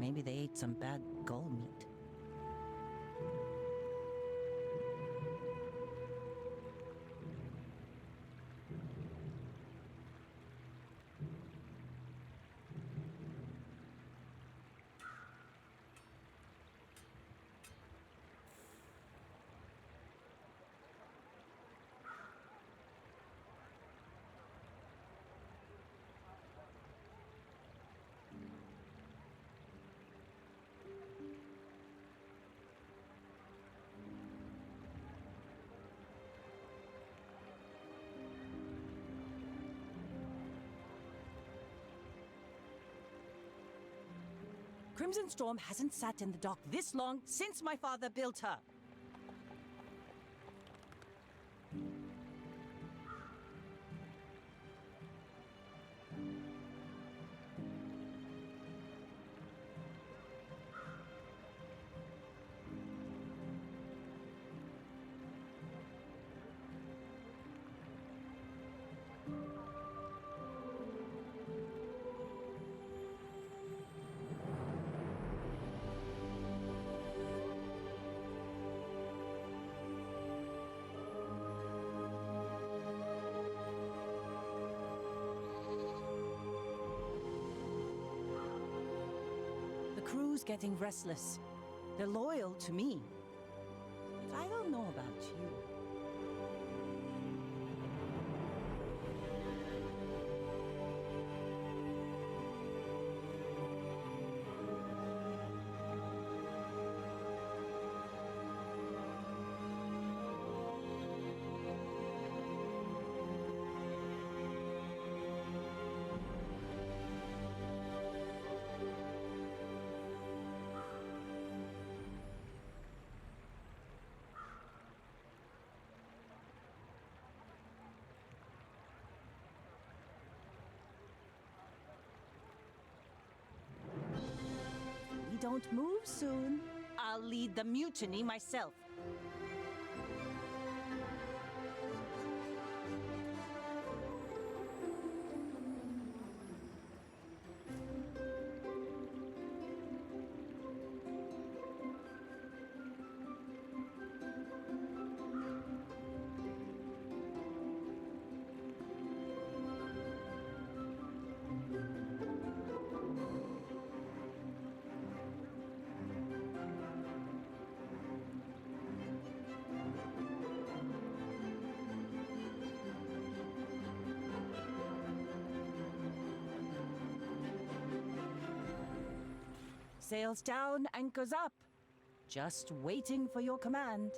Maybe they ate some bad gull meat. Crimson Storm hasn't sat in the dock this long since my father built her. The crew's getting restless. They're loyal to me. But I don't know about you. don't move soon, I'll lead the mutiny myself. Sails down, anchors up. Just waiting for your command.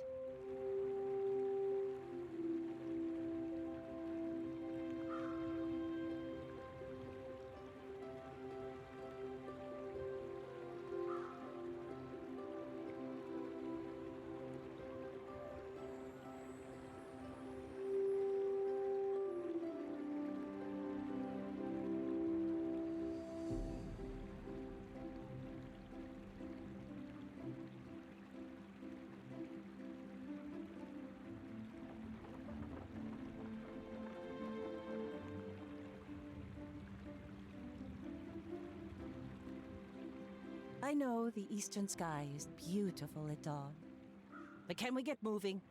I know the eastern sky is beautiful at dawn, but can we get moving?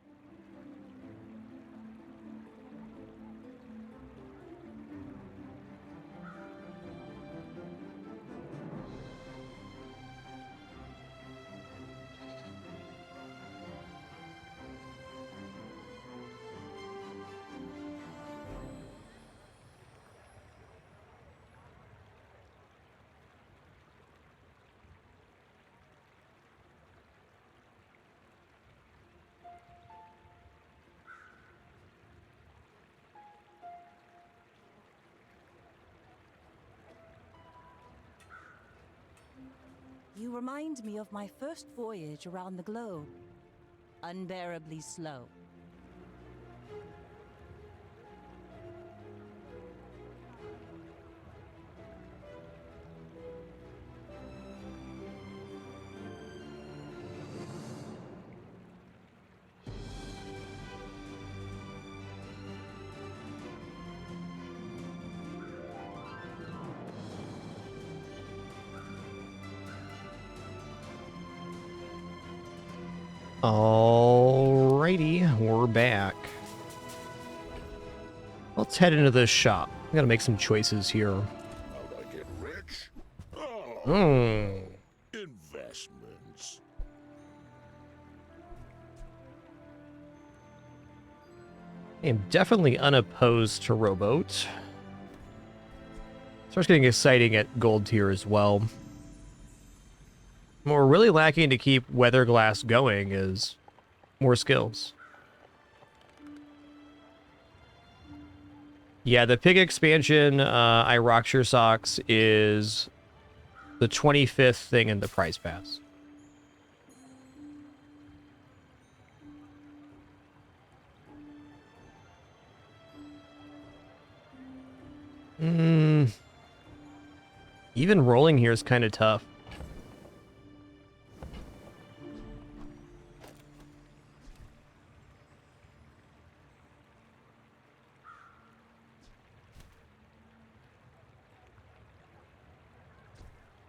You remind me of my first voyage around the globe. Unbearably slow. Alrighty, we're back. Let's head into this shop. I gotta make some choices here. How'd I get rich? Oh, investments. I am definitely unopposed to rowboat. Starts getting exciting at gold tier as well. What we're really lacking to keep Weatherglass going is more skills. Yeah, the pig expansion, I Rock Your Socks, is the 25th thing in the prize pass. Even rolling here is kind of tough.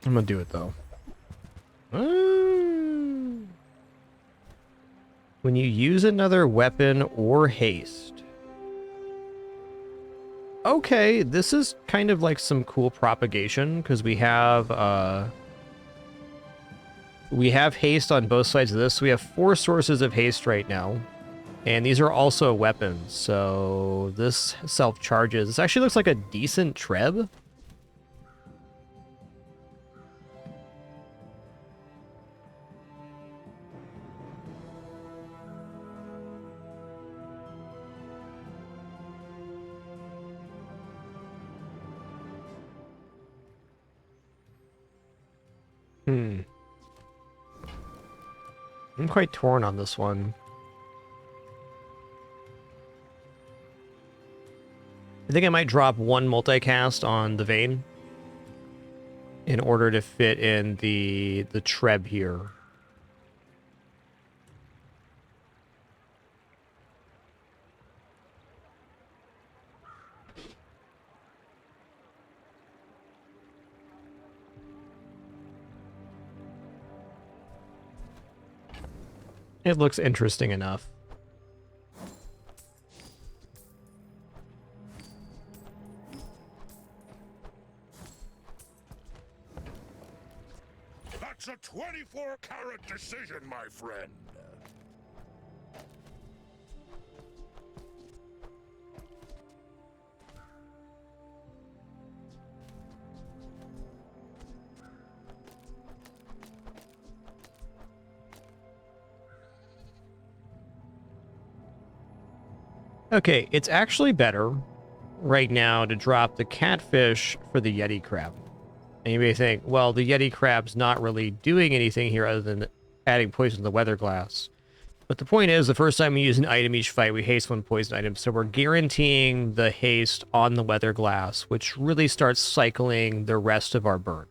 I'm gonna do it though. When you use another weapon or haste. Okay, this is kind of like some cool propagation because we have haste on both sides of this. So we have 4 sources of haste right now. And these are also weapons. So this self-charges. This actually looks like a decent treb. I'm quite torn on this one. I think I might drop 1 multicast on the vein in order to fit in the treb here. It looks interesting enough. That's a 24-carat decision, my friend. Okay, it's actually better right now to drop the catfish for the Yeti crab. And you may think, well, the Yeti crab's not really doing anything here other than adding poison to the weather glass. But the point is, the first time we use an item each fight, we haste one poison item. So we're guaranteeing the haste on the weather glass, which really starts cycling the rest of our burn.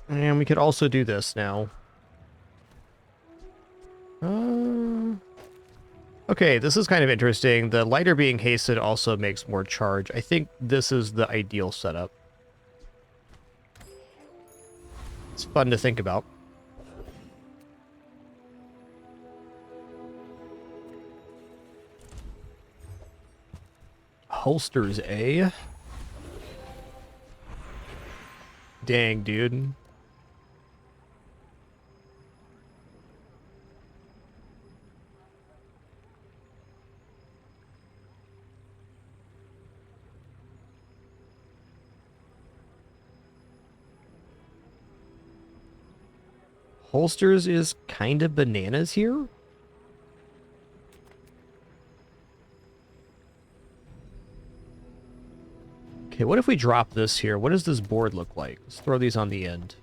And we could also do this now. Okay, this is kind of interesting. The lighter being hasted also makes more charge. I think this is the ideal setup. It's fun to think about. Holsters, eh? Dang, dude. Holsters is kind of bananas here. Okay, what if we drop this here? What does this board look like? Let's throw these on the end.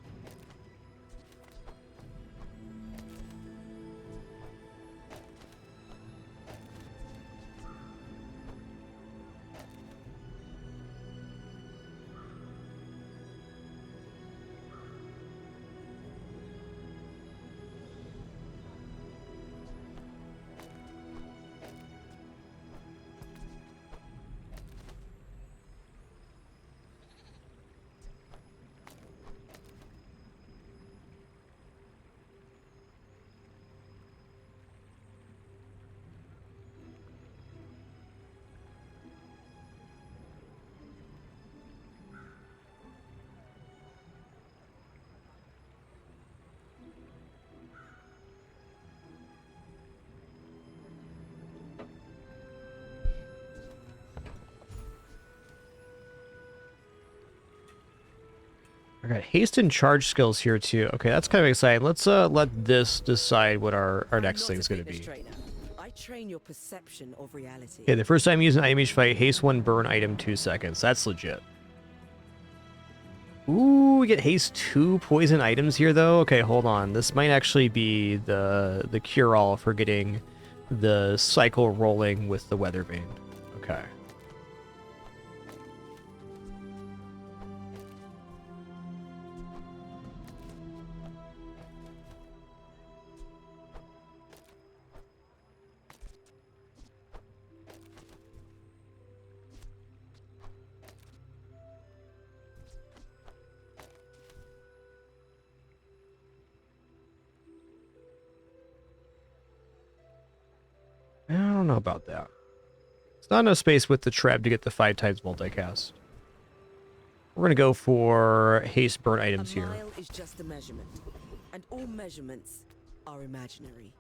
I got haste and charge skills here too. Okay, that's kind of exciting. Let's let this decide what our next thing is going to be. I train your perception of reality. Okay, the first time you use an item each fight, haste 1, burn item 2 seconds. That's legit. Ooh, we get haste 2 poison items here though. Okay, hold on. This might actually be the cure-all for getting the cycle rolling with the Weatherbane. Okay. I don't know about that. It's not enough space with the trap to get the 5 times multicast. We're going to go for haste burn items here. A mile is just a measurement, and all measurements are imaginary.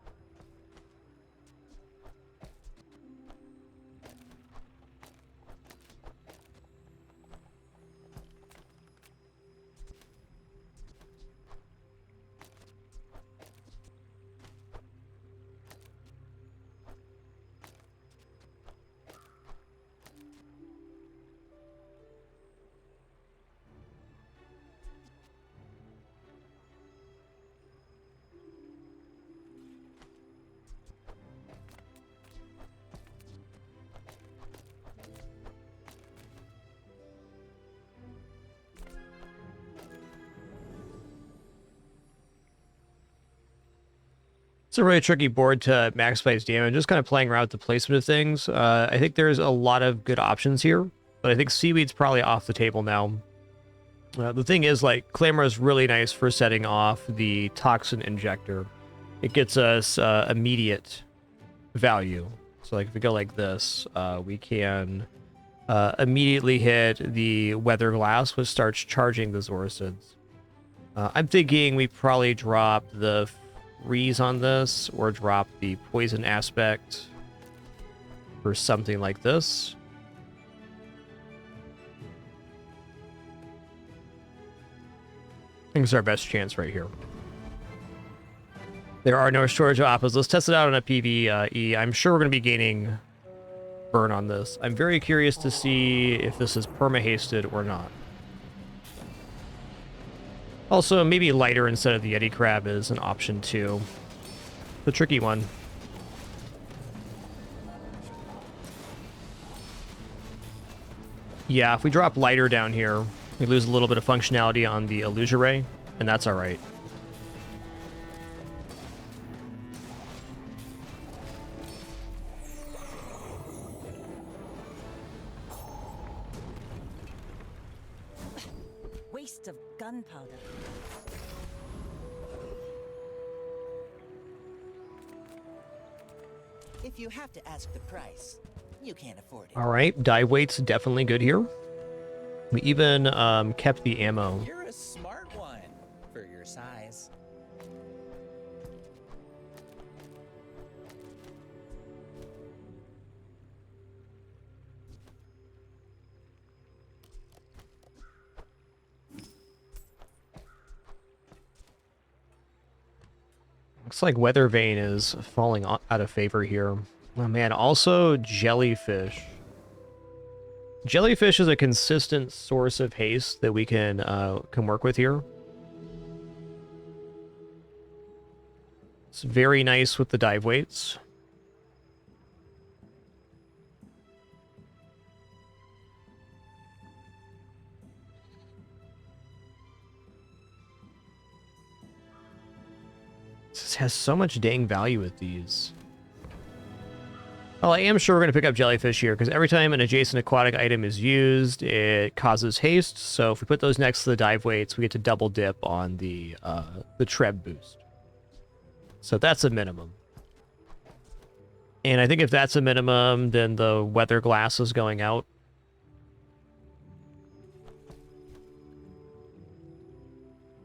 It's a really tricky board to maximize damage. Just kind of playing around with the placement of things. I think there's a lot of good options here, but I think Seaweed's probably off the table now. The thing is, like, Clamor is really nice for setting off the Toxin Injector. It gets us immediate value. So, like, if we go like this, we can immediately hit the Weather Glass, which starts charging the Zoricids. I'm thinking we probably drop the Freeze on this, or drop the Poison aspect for something like this. I think it's our best chance right here. There are no shortage of oppos. Let's test it out on a PvE. I'm sure we're going to be gaining burn on this. I'm very curious to see if this is perma-hasted or not. Also, maybe lighter instead of the Yeti Crab is an option too. The tricky one. Yeah, if we drop lighter down here, we lose a little bit of functionality on the Illusion Ray, and that's alright. Waste of gunpowder. If you have to ask the price, you can't afford it. Alright, dive weight's definitely good here. We even kept the ammo. You're a smart one for your size. Looks like Weather Vane is falling out of favor here. Oh man, also Jellyfish. Jellyfish is a consistent source of haste that we can work with here. It's very nice with the dive weights. This has so much dang value with these. Well, I am sure we're going to pick up Jellyfish here, because every time an adjacent aquatic item is used, it causes haste. So if we put those next to the dive weights, we get to double dip on the Treb boost. So that's a minimum. And I think if that's a minimum, then the Weather Glass is going out.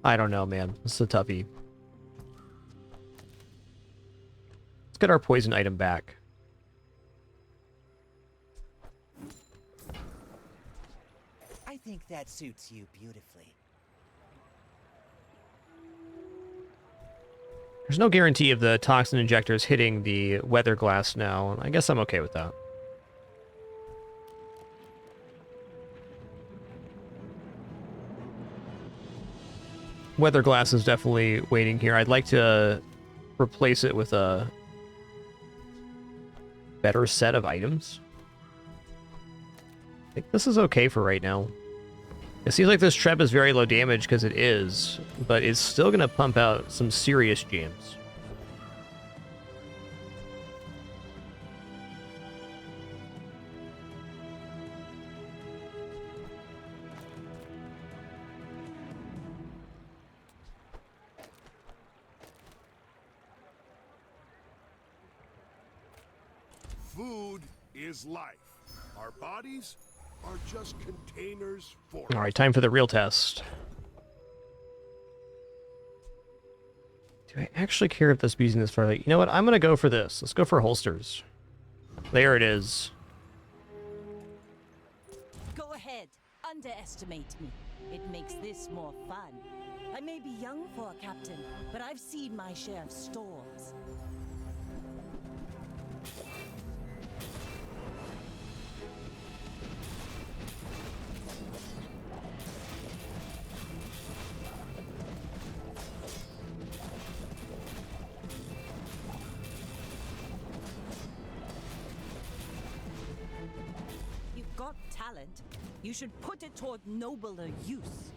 I don't know, man. This is a toughie. Let's get our poison item back. I think that suits you beautifully. There's no guarantee of the toxin injectors hitting the Weather Glass now. I guess I'm okay with that. Weather Glass is definitely waiting here. I'd like to replace it with a better set of items. I think this is okay for right now. It seems like this Treb is very low damage because it is, but it's still going to pump out some serious jams. Food is life. Our bodies are just containers for All right, time for the real test. Do I actually care if this be using this for... You know what? I'm going to go for this. Let's go for holsters. There it is. Go ahead. Underestimate me. It makes this more fun. I may be young for a captain, but I've seen my share of storms. You've got talent. You should put it toward nobler use.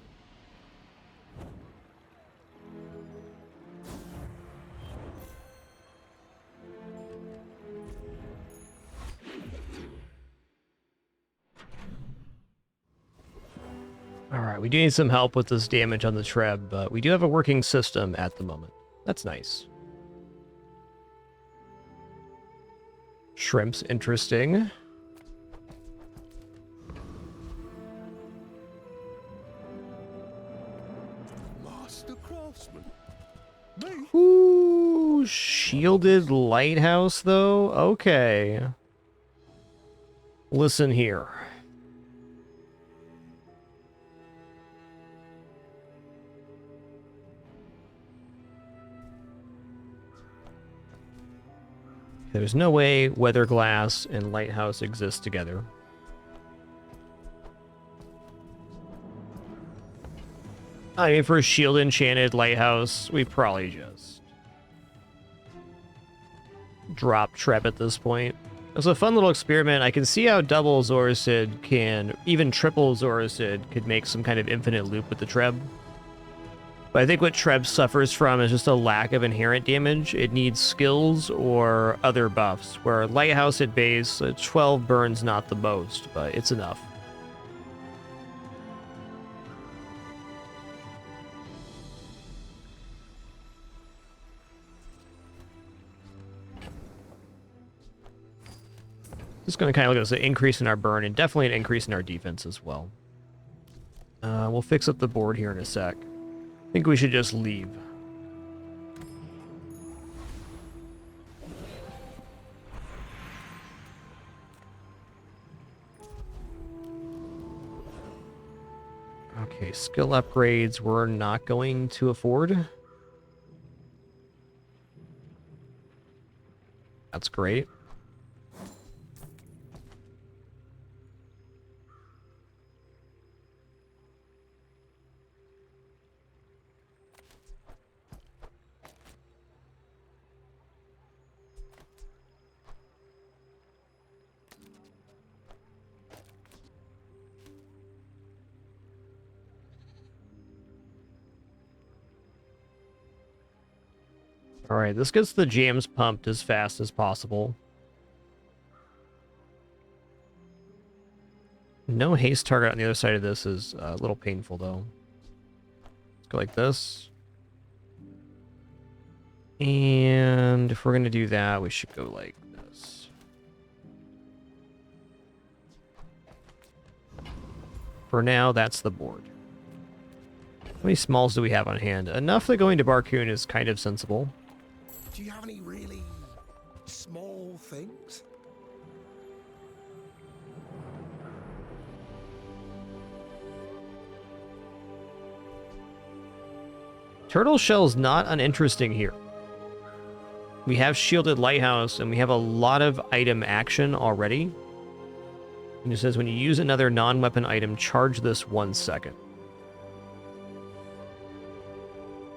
Alright, we do need some help with this damage on the Treb, but we do have a working system at the moment. That's nice. Shrimp's interesting. Master craftsman. Ooh, shielded lighthouse, though? Okay. Listen here. There's no way weather glass and lighthouse exist together. I mean, for a shield enchanted lighthouse, we probably just drop Treb at this point. It's a fun little experiment. I can see how double Zorasid can, even triple Zorasid could make some kind of infinite loop with the Treb. But I think what Treb suffers from is just a lack of inherent damage. It needs skills or other buffs, where Lighthouse at base, 12 burns not the most, but it's enough. Just going to kind of look at this, an increase in our burn and definitely an increase in our defense as well. We'll fix up the board here in a sec. I think we should just leave. Okay, skill upgrades we're not going to afford. That's great. Alright, this gets the jams pumped as fast as possible. No haste target on the other side of this is a little painful, though. Let's go like this. And if we're going to do that, we should go like this. For now, that's the board. How many smalls do we have on hand? Enough that going to Barcoon is kind of sensible. Do you have any really small things? Turtle shell's not uninteresting here. We have shielded lighthouse and we have a lot of item action already. And it says when you use another non-weapon item, charge this 1 second.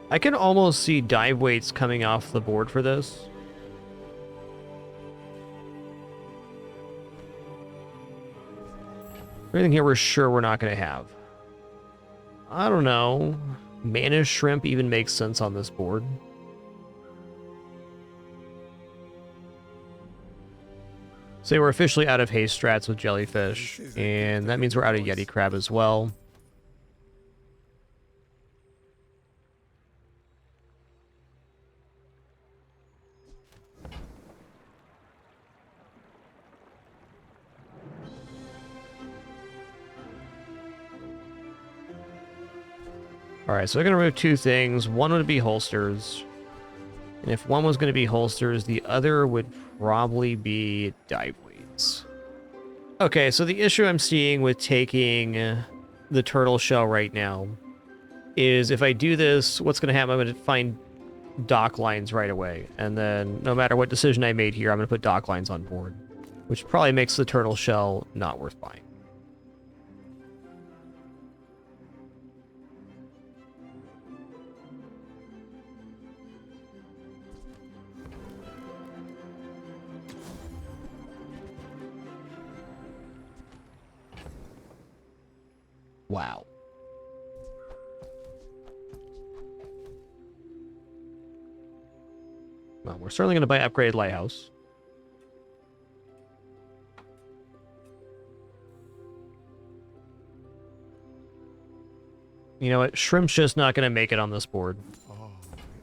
I can almost see dive weights coming off the board for this. Everything here we're sure we're not going to have. I don't know. Mana Shrimp even makes sense on this board. So we're officially out of haste strats with Jellyfish, and that means we're out of Yeti Crab as well. Alright, so we're going to remove 2 things. One would be holsters. And if one was going to be holsters, the other would probably be dive weights. Okay, so the issue I'm seeing with taking the turtle shell right now is if I do this, what's going to happen? I'm going to find dock lines right away. And then no matter what decision I made here, I'm going to put dock lines on board, which probably makes the turtle shell not worth buying. Wow. Well, we're certainly going to buy upgraded lighthouse. You know what? Shrimp's just not going to make it on this board. Oh,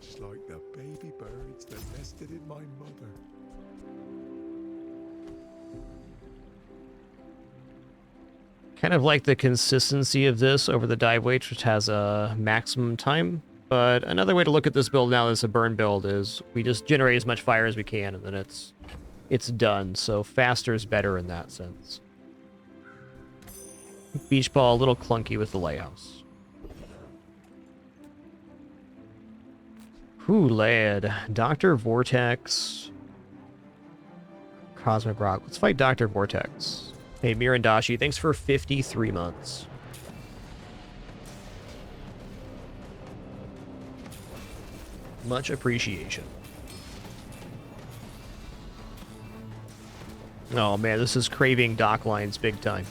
it's like the baby birds that nested in my mother. Kind of like the consistency of this over the dive weights, which has a maximum time. But another way to look at this build now as a burn build is we just generate as much fire as we can, and then it's done. So faster is better in that sense. Beach ball a little clunky with the lighthouse. Whew, lad. Dr. Vortex. Cosmic Rock. Let's fight Dr. Vortex. Hey, Mirandashi, thanks for 53 months. Much appreciation. Oh man, this is craving dock lines big time.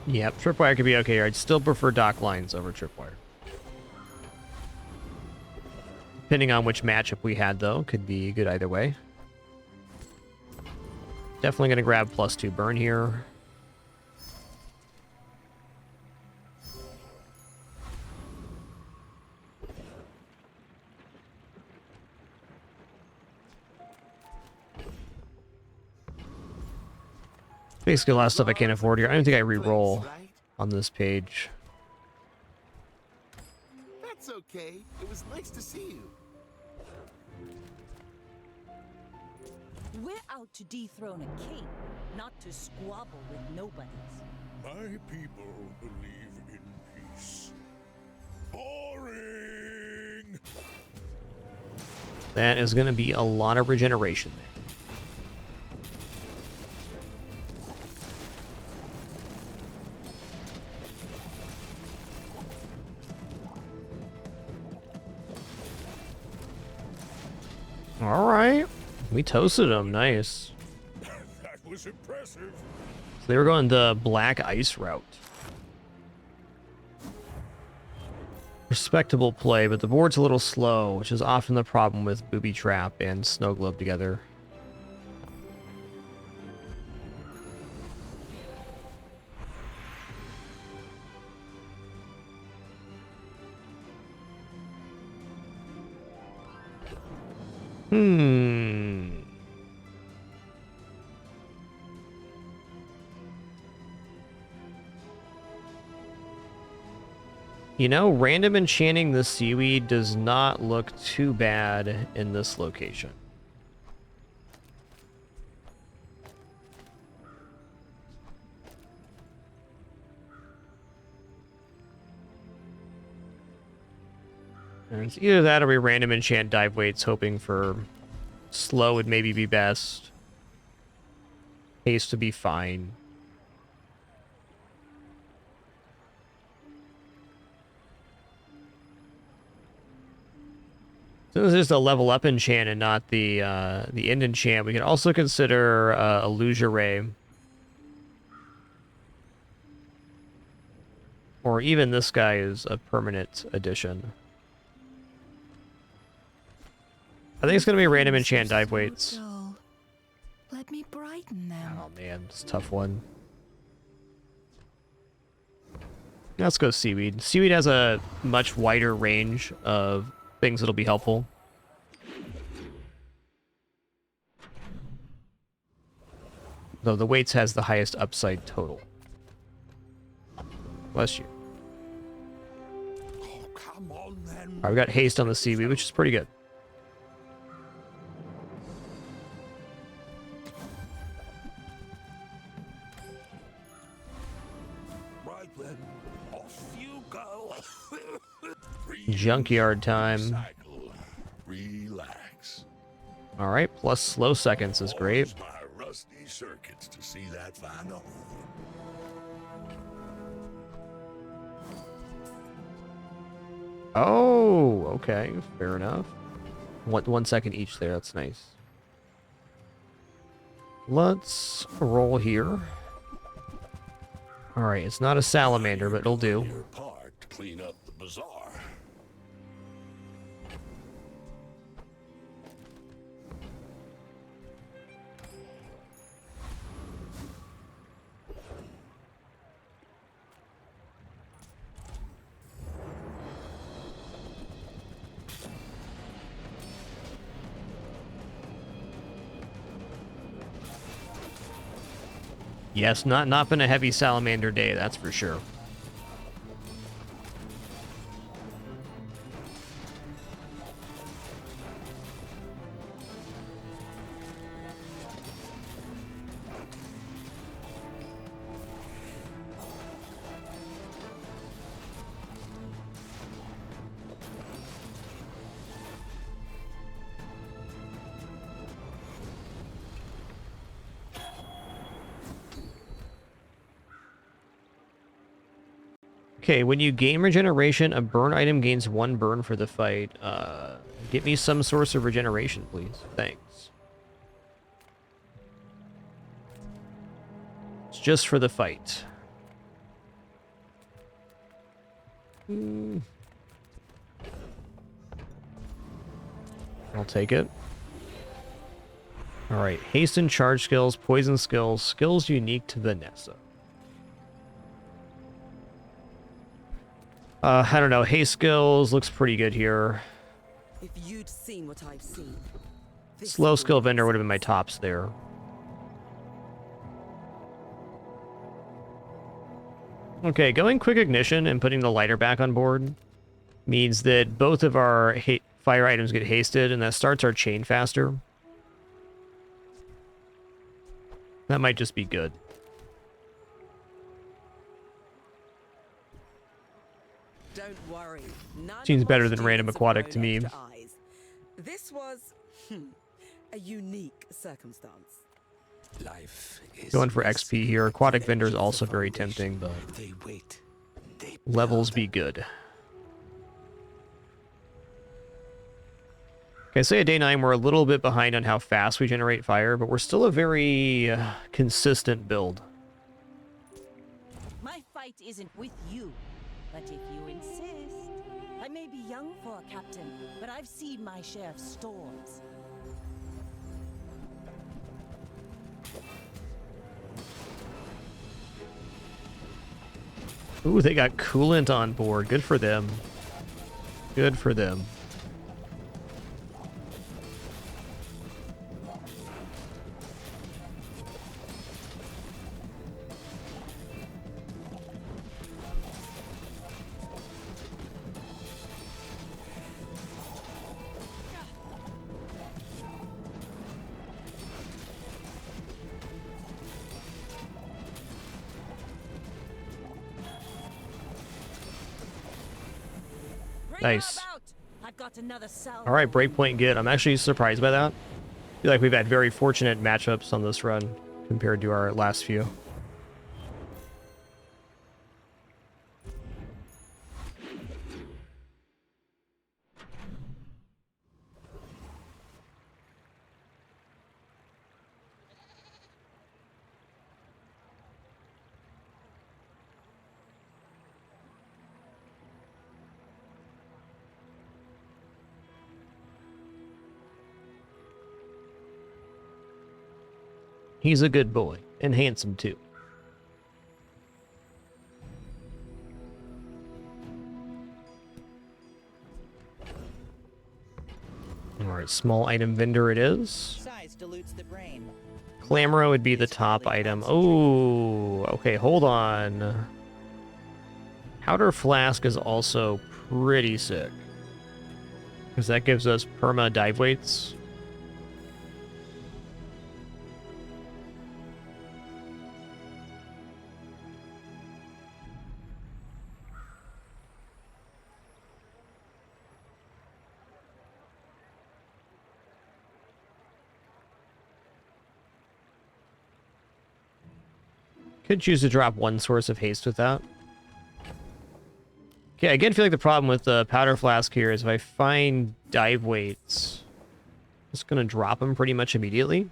Yep, tripwire could be okay here. I'd still prefer dock lines over tripwire. Depending on which matchup we had, though, could be good either way. Definitely going to grab +2 burn here. Basically a lot of stuff I can't afford here. I don't think I re-roll on this page. That's okay. It was nice to see you. We're out to dethrone a king, not to squabble with nobodies. My people believe in peace. Boring! That is going to be a lot of regeneration there. All right, we toasted them. Nice. That was impressive. So they were going the black ice route. Respectable play, but the board's a little slow, which is often the problem with Booby Trap and Snow Globe together. You know, random enchanting the seaweed does not look too bad in this location. And it's either that or we random enchant dive weights, hoping for slow would maybe be best. Haste to be fine. Since it's just a level up enchant and not the end enchant, we can also consider Illusion Ray. Or even this guy is a permanent addition. I think it's going to be random enchant dive weights. Let me brighten them. Oh man, it's a tough one. Let's go Seaweed. Seaweed has a much wider range of things that'll be helpful. Though the weights has the highest upside total. Bless you. Oh, come on then. Alright, we got haste on the Seaweed, which is pretty good. Right then, off you go. Junkyard time. Relax. Alright, plus slow seconds is great. My rusty circuits to see that find home. Oh, okay, fair enough. 1 second each there, that's nice. Let's roll here. Alright, it's not a salamander, but it'll do. Your part to clean up the bazaar. Yes, not been a heavy salamander day, that's for sure. Okay, when you gain regeneration, a burn item gains 1 burn for the fight. Get me some source of regeneration, please. Thanks. It's just for the fight. I'll take it. Alright, haste and charge skills, poison skills, skills unique to Vanessa. I don't know, haste skills looks pretty good here. If you'd seen what I've seen. Slow skill vendor would have been my tops there. Okay, going quick ignition and putting the lighter back on board means that both of our fire items get hasted, and that starts our chain faster. That might just be good. Don't worry. Seems better than random aquatic to me. This was a unique circumstance. Life is Going for XP here. Aquatic vendor is also very tempting, but levels be good. Okay, say at day 9 we're a little bit behind on how fast we generate fire, but we're still a very consistent build. My fight isn't with you, but if you insist. I may be young for a captain, but I've seen my share of storms. Ooh, they got coolant on board. Good for them. Good for them. Nice. Alright, breakpoint good. I'm actually surprised by that. I feel like we've had very fortunate matchups on this run compared to our last few. He's a good boy, and handsome too. Alright, small item vendor it is. Size dilutes the brain. Clamoro would be the top item. Oh, okay, hold on. Powder Flask is also pretty sick. Because that gives us perma dive weights. Could choose to drop one source of haste with that. Okay, I again feel like the problem with the powder flask here is if I find dive weights, it's going to drop them pretty much immediately.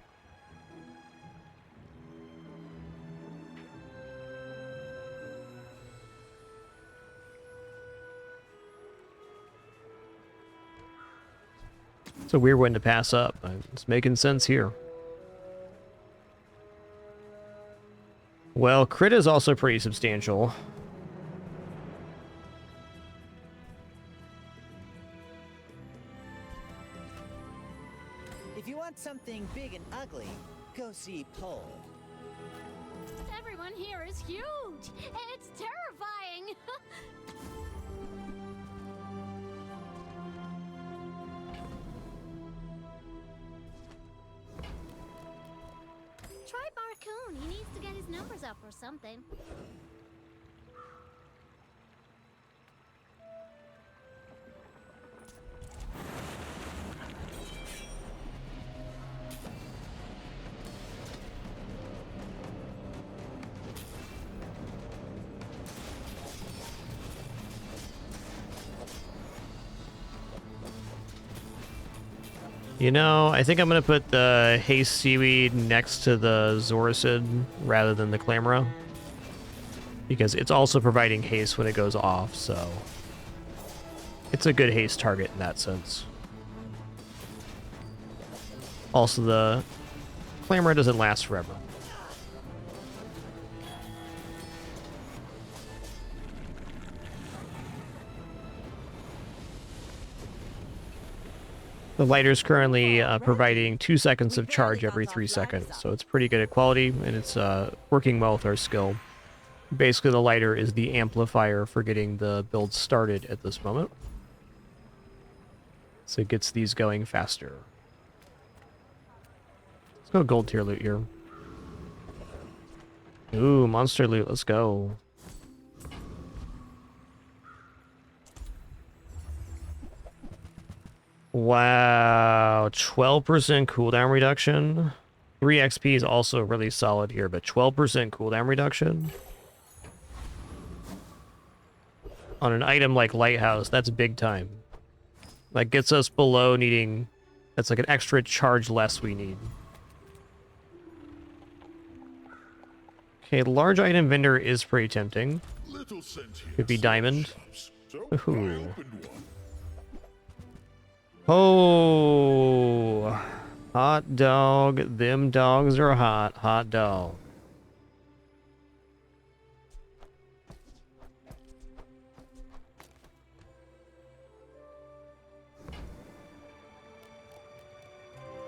It's a weird one to pass up. It's making sense here. Well, crit is also pretty substantial. If you want something big and ugly, go see Pole. Everyone here is huge. It's terrifying. Try Barcoon. He needs to get his numbers up or something. You know, I think I'm going to put the Haste Seaweed next to the Zoricid rather than the Clamora. Because it's also providing haste when it goes off, so... it's a good haste target in that sense. Also, the Clamora doesn't last forever. The lighter's currently providing 2 seconds of charge every 3 seconds, so it's pretty good at quality, and it's working well with our skill. Basically, the lighter is the amplifier for getting the build started at this moment. So it gets these going faster. Let's go gold tier loot here. Ooh, monster loot, let's go. Wow, 12% cooldown reduction. 3 XP is also really solid here, but 12% cooldown reduction on an item like Lighthouse, that's big time. That gets us below needing... that's like an extra charge less we need. Okay, large item vendor is pretty tempting. Could be diamond. Ooh. Oh, hot dog. Them dogs are hot. Hot dog.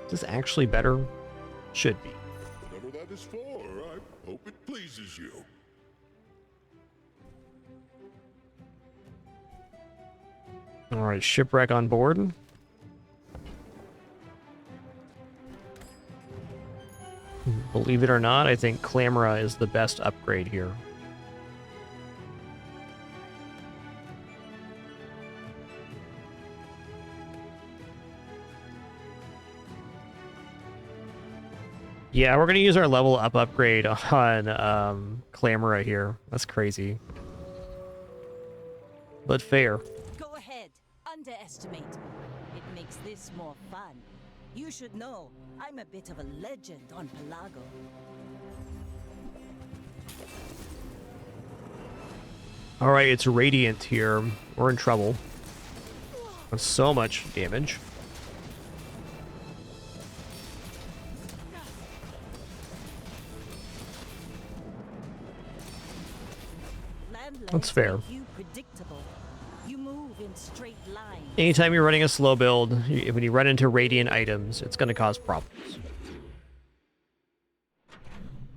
Is this actually better? Should be. Whatever that is for, I hope it pleases you. All right, shipwreck on board. Believe it or not, I think Clamora is the best upgrade here. Yeah, we're going to use our level up upgrade on Clamora here. That's crazy. But fair. Go ahead, underestimate. It makes this more fun. You should know, I'm a bit of a legend on Pelago. Alright, it's Radiant here. We're in trouble. That's so much damage. That's fair. Anytime you're running a slow build, when you run into Radiant items, it's going to cause problems.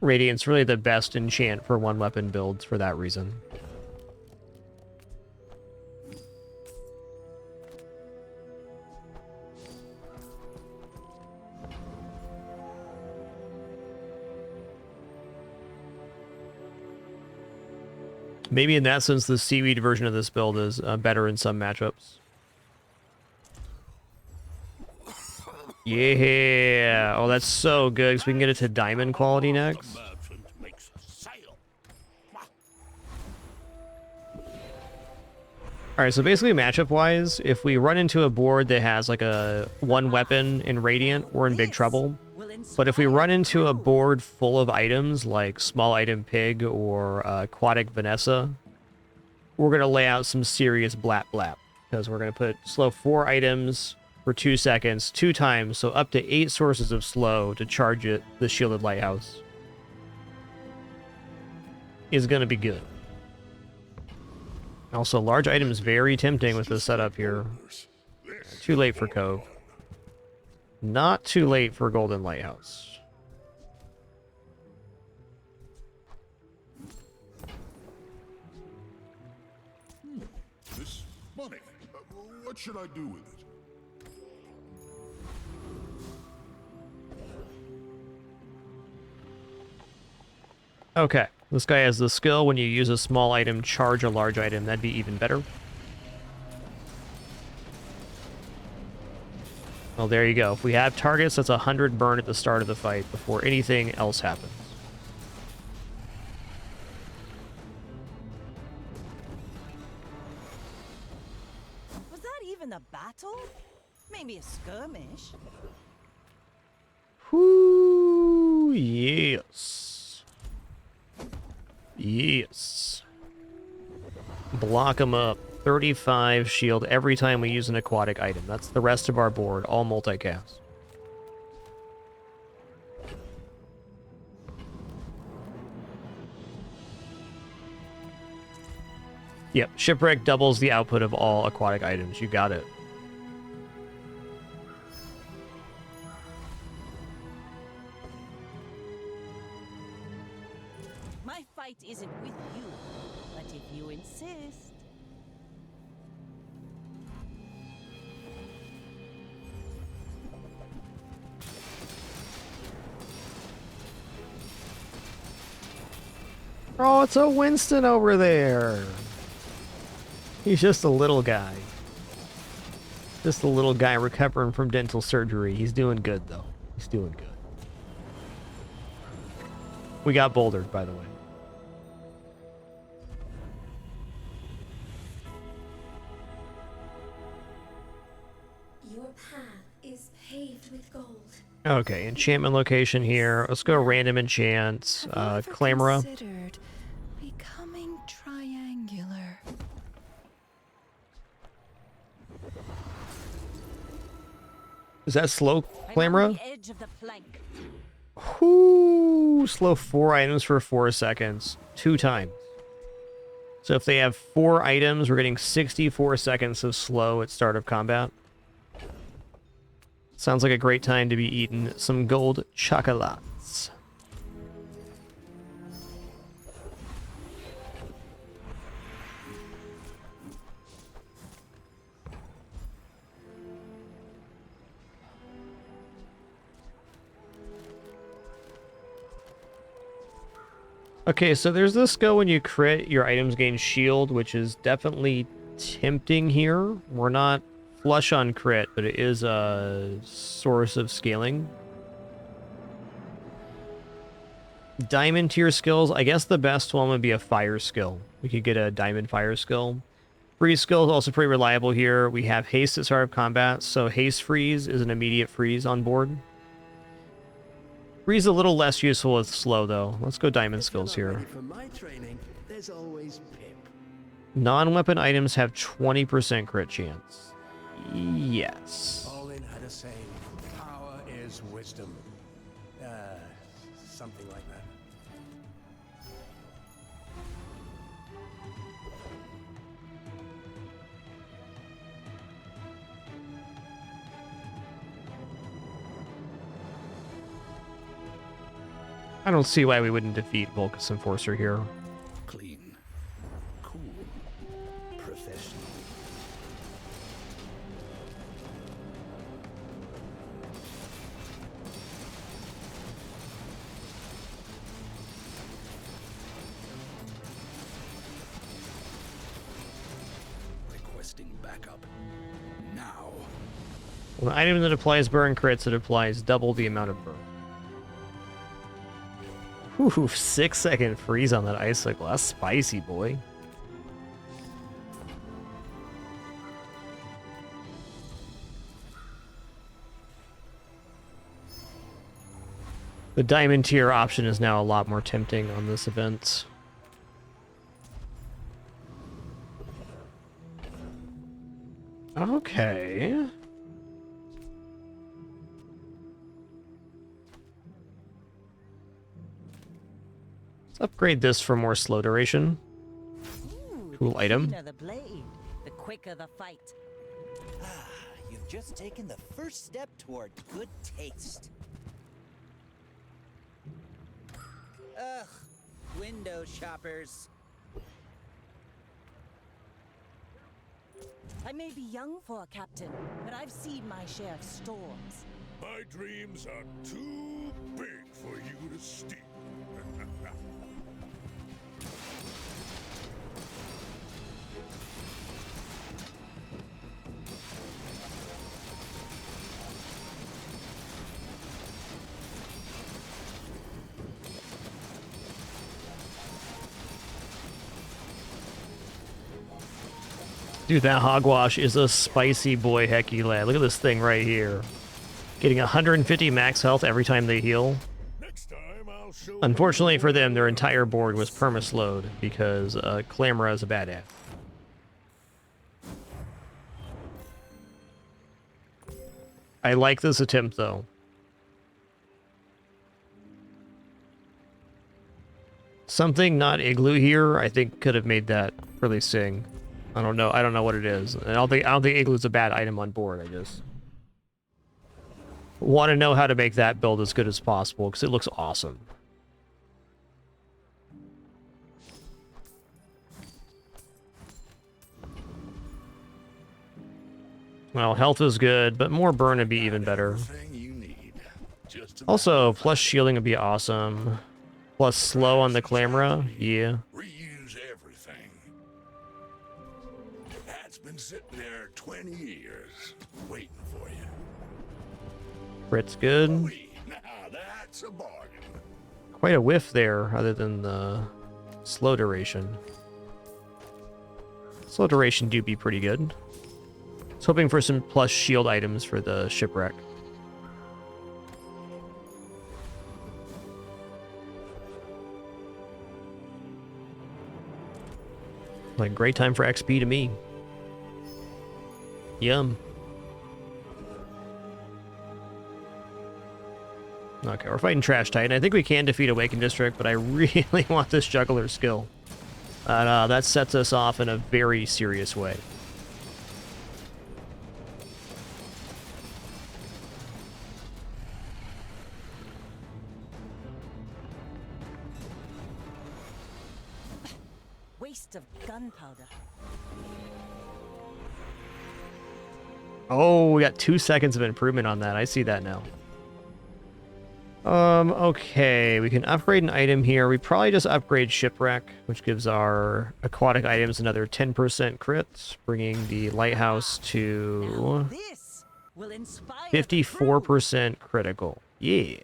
Radiant's really the best enchant for one weapon builds for that reason. Maybe in that sense, the seaweed version of this build is better in some matchups. Yeah! Oh, that's so good, because we can get it to diamond quality next. Alright, so basically matchup-wise, if we run into a board that has like a one weapon in Radiant, we're in big trouble. But if we run into a board full of items, like Small Item Pig or Aquatic Vanessa, we're going to lay out some serious blap blap. Because we're going to put slow 4 items for 2 seconds, 2 times, so up to 8 sources of slow to charge it. The shielded lighthouse is going to be good. Also, large item is very tempting with the setup here. Too late for Cove. Not too late for Golden Lighthouse. This money. What should I do with it? Okay, this guy has the skill when you use a small item, charge a large item. That'd be even better. Well, there you go. If we have targets, that's 100 burn at the start of the fight before anything else happens. Was that even a battle? Maybe a skirmish. Whoo, yes. Yes. Block them up. 35 shield every time we use an aquatic item. That's the rest of our board, all multicast. Yep, Shipwreck doubles the output of all aquatic items. You got it. My fight isn't with you, but if you insist. Oh, it's a Winston over there. He's just a little guy. Just a little guy recovering from dental surgery. He's doing good, though. He's doing good. We got bouldered, by the way. Your path is paved with gold. Okay, enchantment location here. Let's go random enchants. Clamora. Considered becoming triangular. Is that slow, Clamora? Edge of the plank. Whoo! Slow 4 items for 4 seconds. 2 times. So if they have 4 items, we're getting 64 seconds of slow at start of combat. Sounds like a great time to be eating some gold chocolates. Okay, so there's this skill when you crit, your items gain shield, which is definitely tempting here. We're not flush on crit, but it is a source of scaling. Diamond tier skills, I guess the best one would be a fire skill. We could get a diamond fire skill. Freeze skill is also pretty reliable here. We have haste at start of combat, so haste freeze is an immediate freeze on board. Freeze a little less useful with slow though. Let's go diamond skills here. For my training, there's always Pip. Non-weapon items have 20% crit chance. Yes. All in had a saying, power is wisdom. Something like that. I don't see why we wouldn't defeat Vulcus Enforcer here. Clean, cool, professional. Requesting backup now. When an item that applies burn crits, it applies double the amount of burn. Ooh, 6-second freeze on that icicle. That's spicy, boy. The diamond tier option is now a lot more tempting on this event. Okay. Let's upgrade this for more slow duration. Cool item. The blade, the quicker the fight. You've just taken the first step toward good taste. Ugh, window shoppers. I may be young for a captain, but I've seen my share of storms. My dreams are too big for you to steal. Dude, that hogwash is a spicy boy hecky lad. Look at this thing right here. Getting 150 max health every time they heal. Unfortunately for them, their entire board was perma-slowed because Clamora is a badass. I like this attempt, though. Something not igloo here, I think, could have made that really sing. I don't know. I don't know what it is. I don't think igloo's a bad item on board. I just want to know how to make that build as good as possible because it looks awesome. Well, health is good, but more burn would be even better. Also, plus shielding would be awesome. Plus slow on the Clamora, yeah. Reuse everything. That's been sitting there 20 years, waiting for you. Crit's good. Now that's a bargain. Quite a whiff there, other than the slow duration. Slow duration do be pretty good. I was hoping for some plus shield items for the shipwreck. Like, great time for XP to me. Yum. Okay, we're fighting Trash Titan. I think we can defeat Awakened District, but I really want this Juggler skill. And that sets us off in a very serious way. Waste of gunpowder. Oh, we got 2 seconds of improvement on that. I see that now. Okay, we can upgrade an item here. We probably just upgrade Shipwreck, which gives our aquatic items another 10% crits, bringing the lighthouse to 54% critical. Yeah.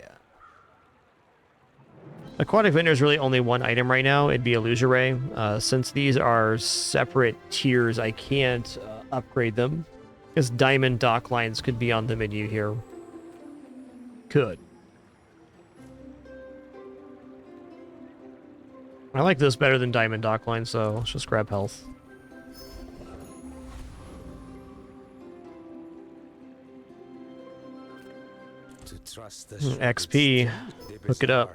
Aquatic Vendor is really only one item right now. It'd be Illusory. Since these are separate tiers, I can't upgrade them. Because Diamond Dock Lines could be on the menu here. Could. I like this better than Diamond Dock Line, so let's just grab health. To trust the XP. Hook it up.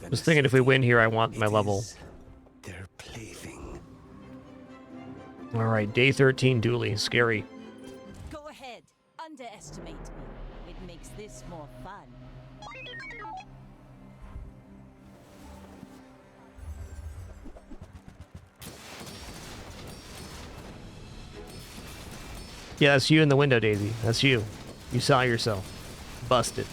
Just thinking if we win here, I want my level. Their plaything. Alright, day 13 dually. Scary. Go ahead. Underestimate me. It makes this more fun. Yeah, that's you in the window, Daisy. That's you. You saw yourself. Busted.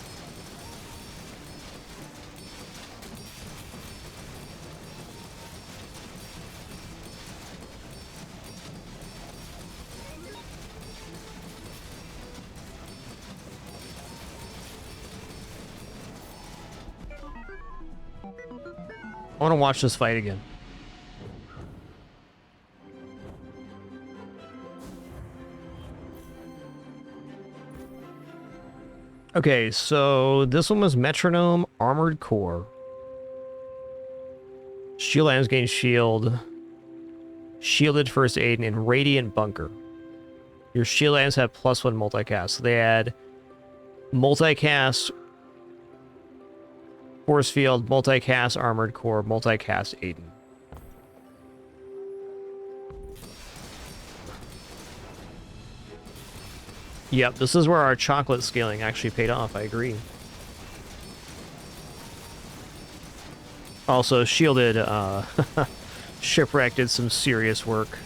I want to watch this fight again. Okay, so this one was Metronome, Armored Core. Shield items gain shield. Shielded First Aid, and Radiant Bunker. Your shield items have +1 multicast. So they add multicast Force field, multicast armored core, multicast Aiden. Yep, this is where our chocolate scaling actually paid off, I agree. Also, Shielded Shipwreck did some serious work.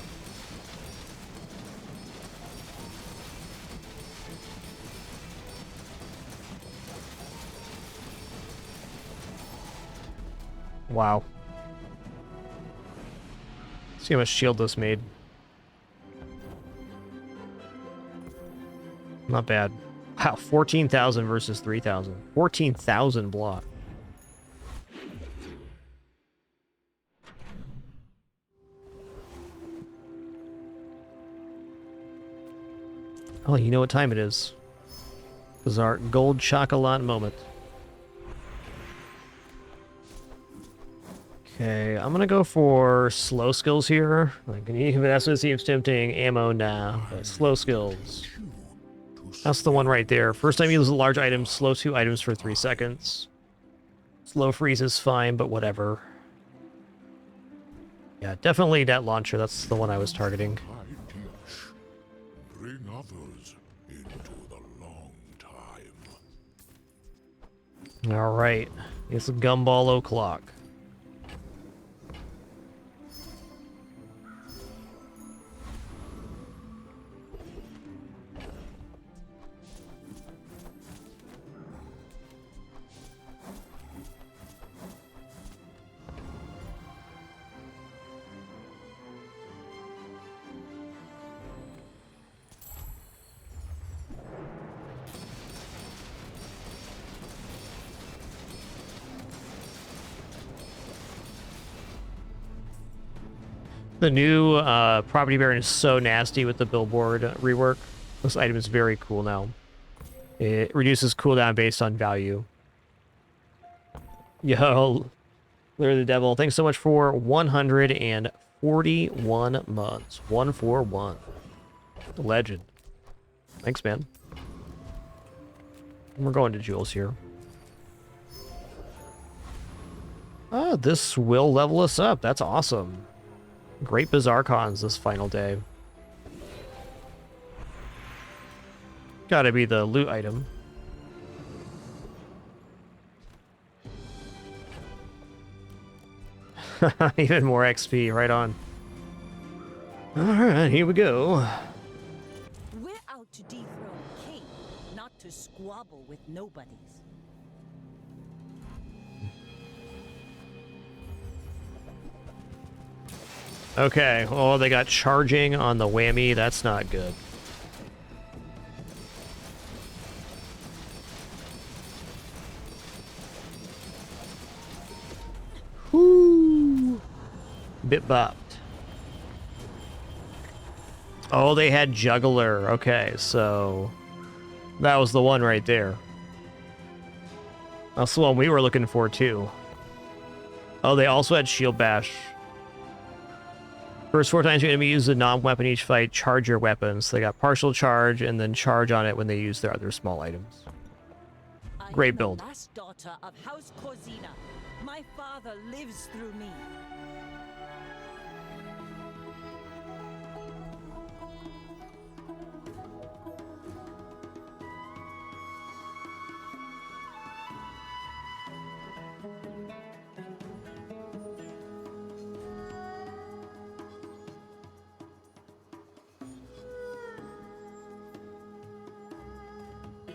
Wow. See how much shield this made. Not bad. Wow, 14,000 versus 3,000. 14,000 block. Oh, you know what time it is. This is our gold chocolate moment. Okay, I'm gonna go for slow skills here. Like, Vanessa seems tempting. Ammo, nah. But slow skills. That's the one right there. First time you use a large item, slow 2 items for 3 seconds. Slow freeze is fine, but whatever. Yeah, definitely that launcher. That's the one I was targeting. Bring others into the long time. Alright. It's a gumball o'clock. The new Property Baron is so nasty with the billboard rework. This item is very cool now. It reduces cooldown based on value. Yo, Larry the Devil, thanks so much for 141 months. 141. Legend. Thanks, man. We're going to Jules here. Oh, this will level us up. That's awesome. Great Bazarro cons this final day. Gotta be the loot item. Even more XP, right on. Alright, here we go. We're out to dethrone King, not to squabble with nobodies. Okay, oh, they got charging on the whammy. That's not good. Whoo! Bit bopped. Oh, they had Juggler. Okay, so that was the one right there. That's the one we were looking for, too. Oh, they also had Shield Bash. First 4 times your enemy uses a non-weapon each fight, charge your weapons. So they got partial charge and then charge on it when they use their other small items. Great build. I am the last daughter of House Corzina. My father lives through me.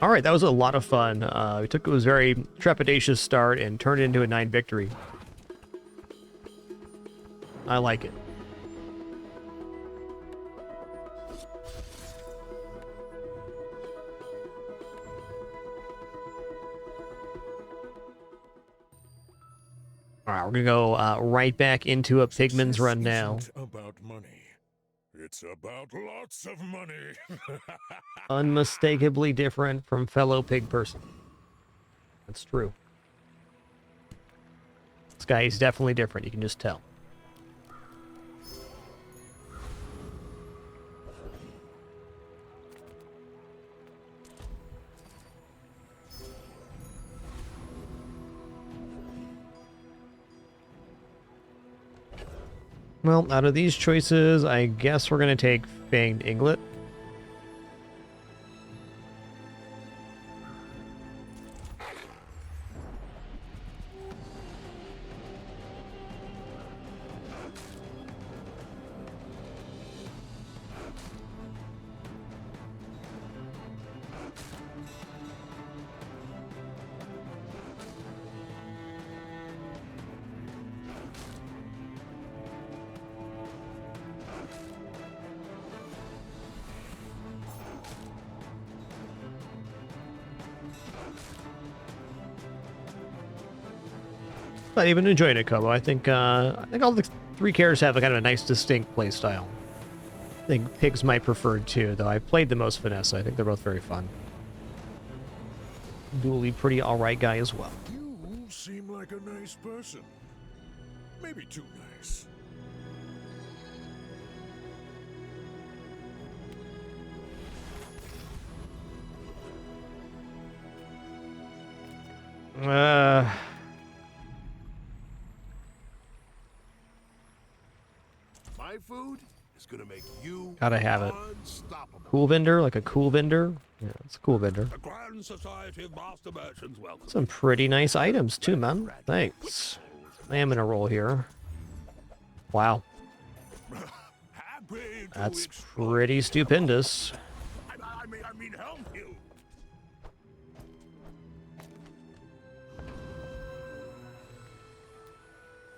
All right, that was a lot of fun. We took it was very trepidatious start and turned it into a 9 victory. I like it. All right, we're gonna go right back into a Pigman's run now. Isn't about money. It's about lots of money. Unmistakably different from fellow pig person. That's true. This guy is definitely different. You can just tell. Well, out of these choices, I guess we're going to take Fanged Inglet. Not even enjoying it, Kobo. I think all the three characters have a kind of a nice, distinct play style. I think Pig's my preferred too, though I played the most Vanessa. I think they're both very fun. Dooley, pretty alright guy as well. You seem like a nice person. Maybe too nice. My food is gonna make you Gotta have it. unstoppable. Cool vendor, like a cool vendor. Yeah, it's a cool vendor. The Grand Society of Master Merchants welcome. Some pretty nice items too, man. Thanks. I am in a roll here. Wow. That's pretty stupendous. I mean, help you.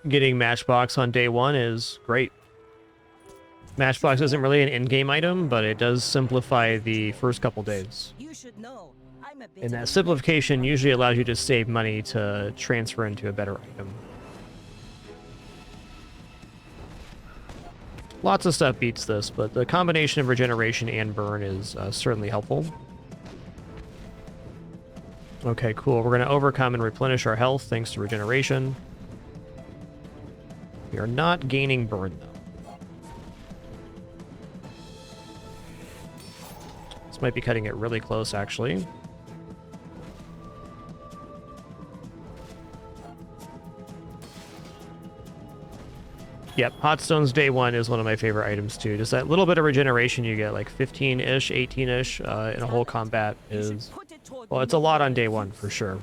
Getting Matchbox on day one is great. Matchbox isn't really an in-game item, but it does simplify the first couple days. You should know, I'm a bit And that simplification usually allows you to save money to transfer into a better item. Lots of stuff beats this, but the combination of regeneration and burn is certainly helpful. Okay, cool. We're going to overcome and replenish our health thanks to regeneration. We are not gaining burn, though. This might be cutting it really close, actually. Yep, Hot Stones Day 1 is one of my favorite items, too. Just that little bit of regeneration you get, like 15-ish, 18-ish in a whole combat is... Well, it's a lot on day 1, for sure.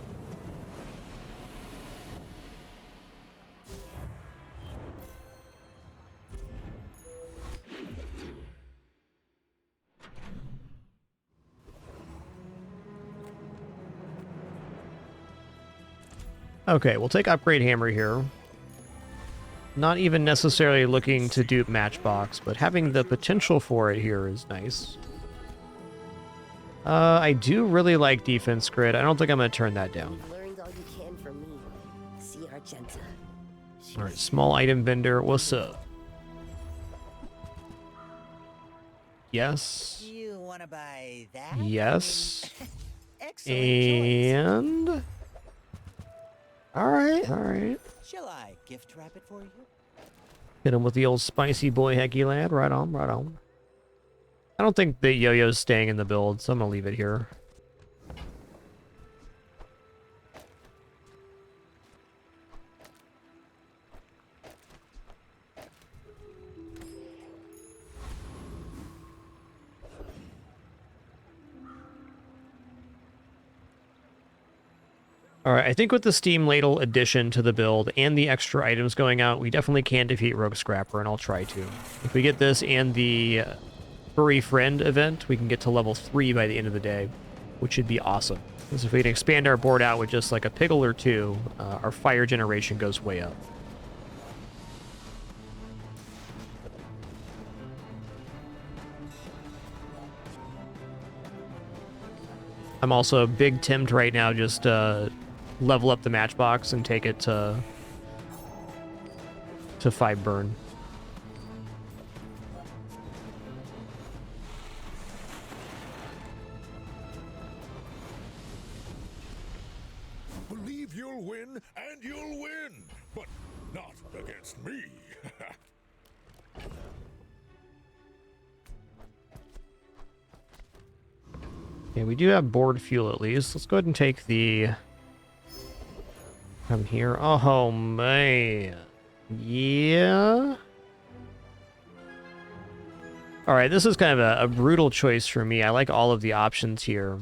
Okay, we'll take Upgrade Hammer here. Not even necessarily looking to dupe Matchbox, but having the potential for it here is nice. I do really like Defense Grid. I don't think I'm going to turn that down. Learned all you can from me. See Argenta. Alright, small item vendor, what's up? Yes. You want to buy that? Yes. Excellent And... Alright. Shall I gift wrap it for you? Hit him with the old spicy boy hecky lad. Right on, right on. I don't think the yo-yo's staying in the build, so I'm gonna leave it here. Alright, I think with the Steam Ladle addition to the build and the extra items going out, we definitely can defeat Rogue Scrapper, and I'll try to. If we get this and the Furry Friend event, we can get to level 3 by the end of the day, which should be awesome. Because if we can expand our board out with just like a Piggle or two, our fire generation goes way up. I'm also big tempted right now, just level up the Matchbox and take it to 5 burn. Believe you'll win, and you'll win, but not against me. Yeah, we do have board fuel at least. Let's go ahead and take the... Come here. Oh, man. Yeah. Alright, this is kind of a brutal choice for me. I like all of the options here.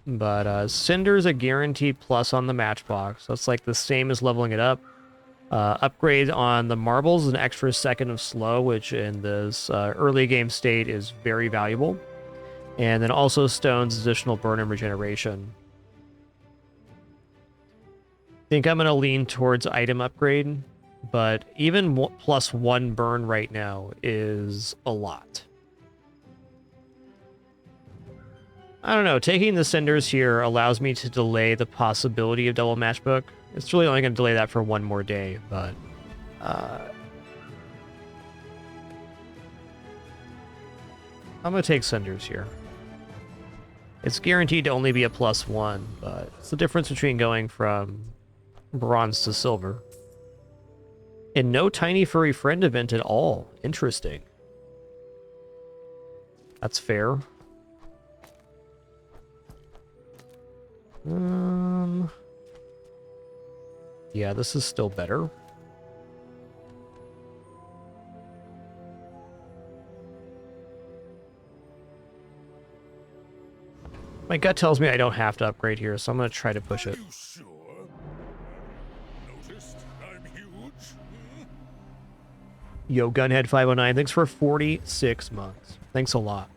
But Cinder's a guaranteed plus on the matchbox. That's like the same as leveling it up. Upgrade on the marbles, an extra second of slow, which in this early game state is very valuable. And then also stones, additional burn and regeneration. I think I'm going to lean towards item upgrade, but even +1 burn right now is a lot. I don't know, taking the cinders here allows me to delay the possibility of double matchbook. It's really only going to delay that for one more day, but... I'm going to take cinders here. It's guaranteed to only be a +1, but it's the difference between going from bronze to silver. And no tiny furry friend event at all. Interesting. That's fair. Yeah, this is still better. My gut tells me I don't have to upgrade here, so I'm going to try to push it. Yo, Gunhead509, thanks for 46 months. Thanks a lot.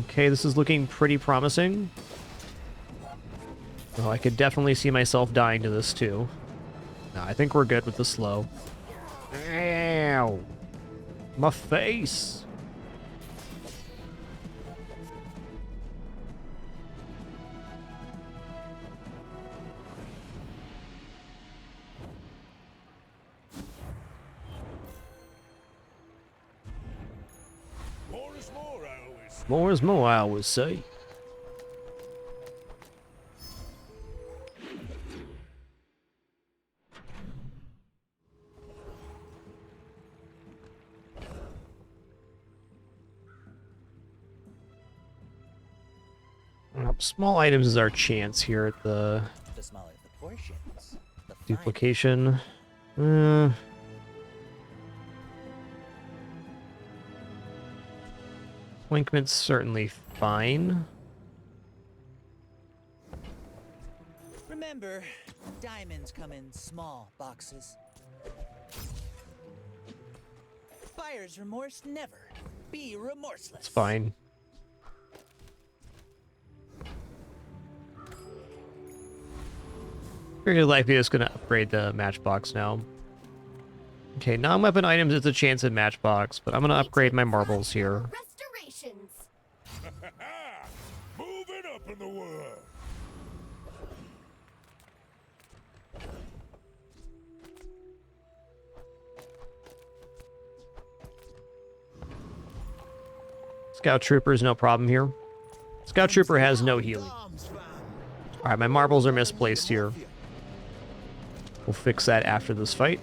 Okay, this is looking pretty promising. Oh, I could definitely see myself dying to this too. No, I think we're good with the slow. Ow! My face! More is more, I always say. Small items is our chance here at the smaller the portions, the duplication. Ointment's certainly fine. Remember, diamonds come in small boxes. Buyer's remorse never. Be remorseless. It's fine. Very likely it's going to upgrade the matchbox now. Okay, non-weapon items is a chance at matchbox, but I'm going to upgrade my marbles here. Restorations. Moving up in the world. Scout Trooper is no problem here. Scout Trooper has no healing. Alright, my marbles are misplaced here. We'll fix that after this fight.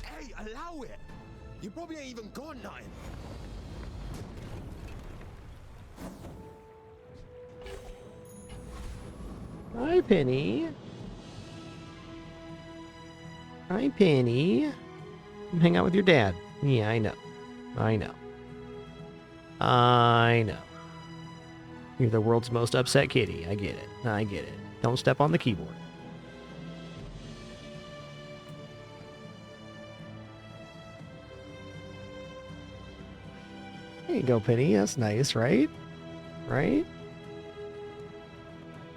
Hey, allow it! You probably ain't even got nothing. Hi, Penny. Hi, Penny. Hang out with your dad. Yeah, I know. I know. I know. You're the world's most upset kitty. I get it. I get it. Don't step on the keyboard. There you go, Penny. That's nice, right? Right?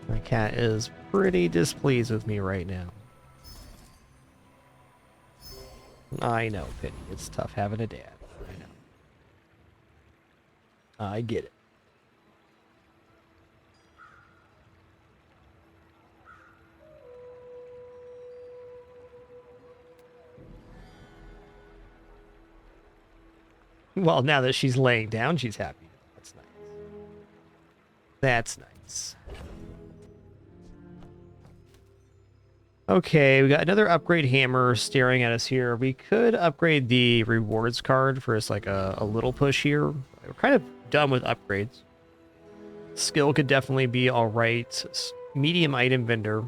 My cat is pretty displeased with me right now. I know, Penny. It's tough having a dad. I know. I get it. Well, now that she's laying down, she's happy. That's nice. That's nice. Okay, we got another upgrade hammer staring at us here. We could upgrade the rewards card for just like a little push here. We're kind of done with upgrades. Skill could definitely be all right. Medium item vendor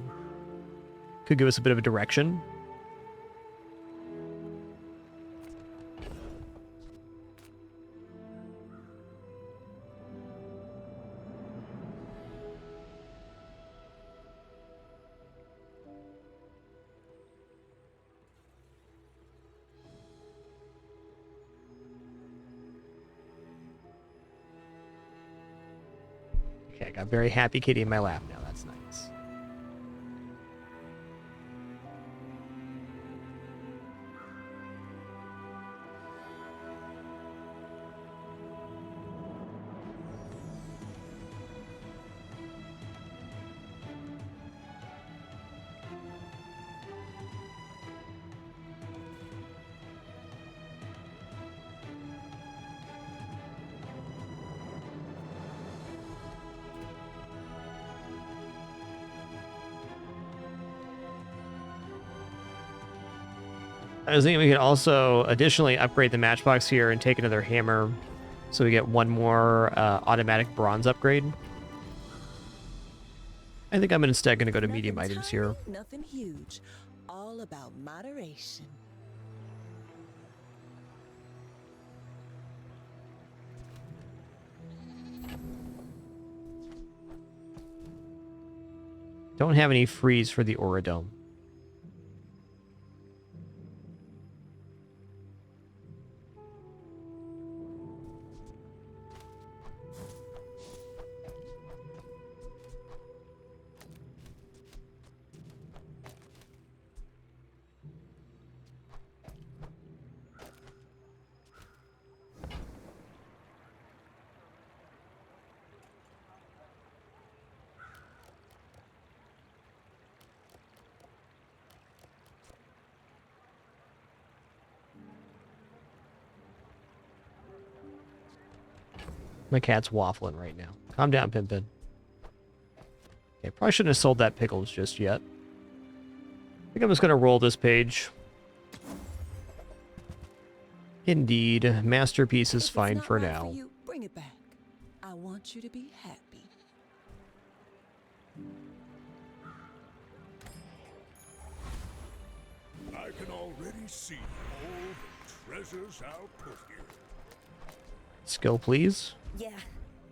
could give us a bit of a direction. Okay, I got very happy kitty in my lap now. That's nice. I was thinking we could also additionally upgrade the matchbox here and take another hammer so we get one more automatic bronze upgrade. I think I'm instead going to go to medium items here. Nothing huge. All about moderation. Don't have any freeze for the Aura Dome. My cat's waffling right now. Calm down, Pimpin. Okay, probably shouldn't have sold that pickles just yet. I think I'm just going to roll this page. Indeed, masterpiece is fine for now. For you, bring it back. I want you to be happy. I can already see all the treasures I'll put here. Skill, please. Yeah.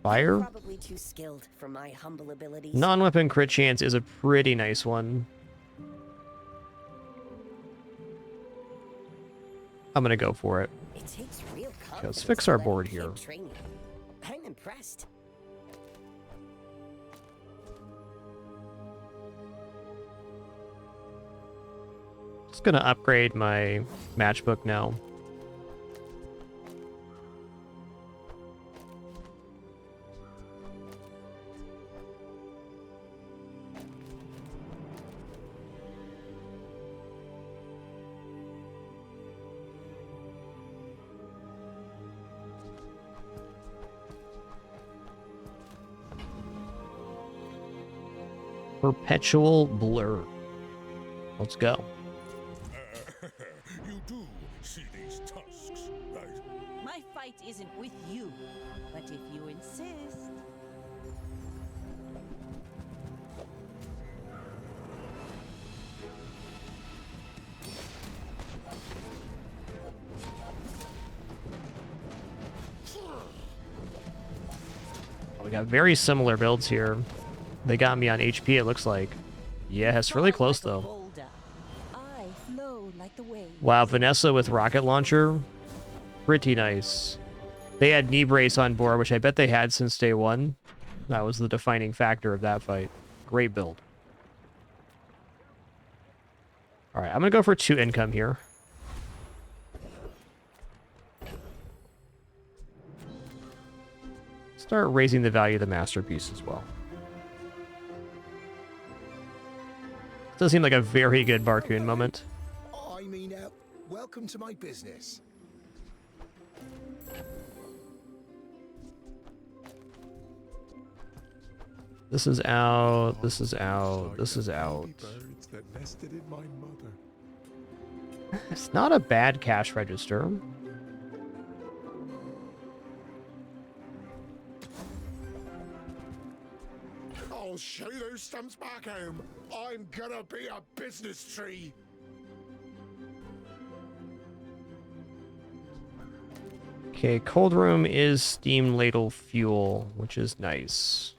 Fire. Probably too skilled for my humble abilities. Non-weapon crit chance is a pretty nice one. I'm gonna go for it. It takes real Okay, let's fix our board here. Training. I'm impressed. Just gonna upgrade my matchbook now. Perpetual blur. Let's go. You do see these tusks, right? My fight isn't with you, but if you insist. We got very similar builds here. They got me on HP, it looks like. Yeah, it's really close, though. I flow like the waves. Wow, Vanessa with rocket launcher. Pretty nice. They had knee brace on board, which I bet they had since day one. That was the defining factor of that fight. Great build. Alright, I'm going to go for 2 income here. Start raising the value of the masterpiece as well. Does seem like a very good Barcoon moment. I mean, welcome to my business. This is out, this is out, this is out. that nested in my mother. It's not a bad cash register. I'll show you those stumps back home. I'm gonna be a business tree. Okay, cold room is steam ladle fuel, which is nice.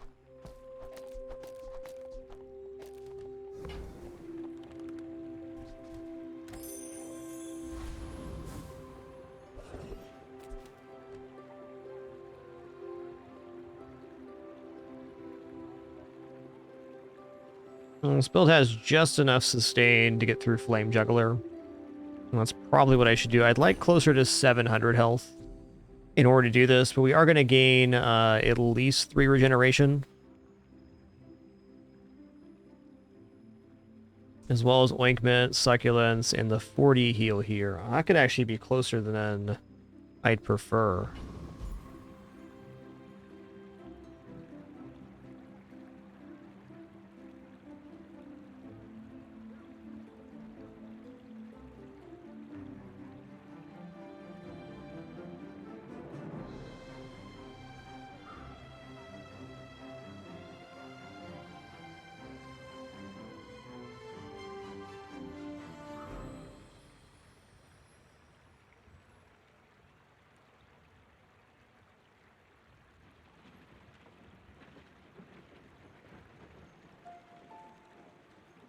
This build has just enough sustain to get through Flame Juggler. And that's probably what I should do. I'd like closer to 700 health in order to do this, but we are going to gain at least 3 regeneration. As well as ointment, succulents, and the 40 heal here. I could actually be closer than I'd prefer.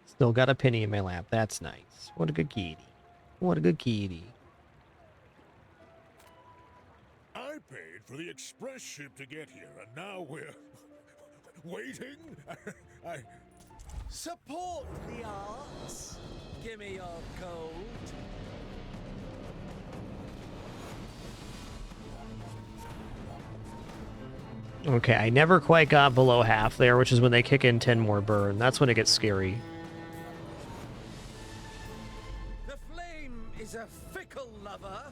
Still got a penny in my lap. That's nice. What a good kitty. What a good kitty. I paid for the express ship to get here, and now we're waiting. I Support the arts. Give me your gold. Okay, I never quite got below half there, which is when they kick in 10 more burn. That's when it gets scary. The flame is a fickle lover.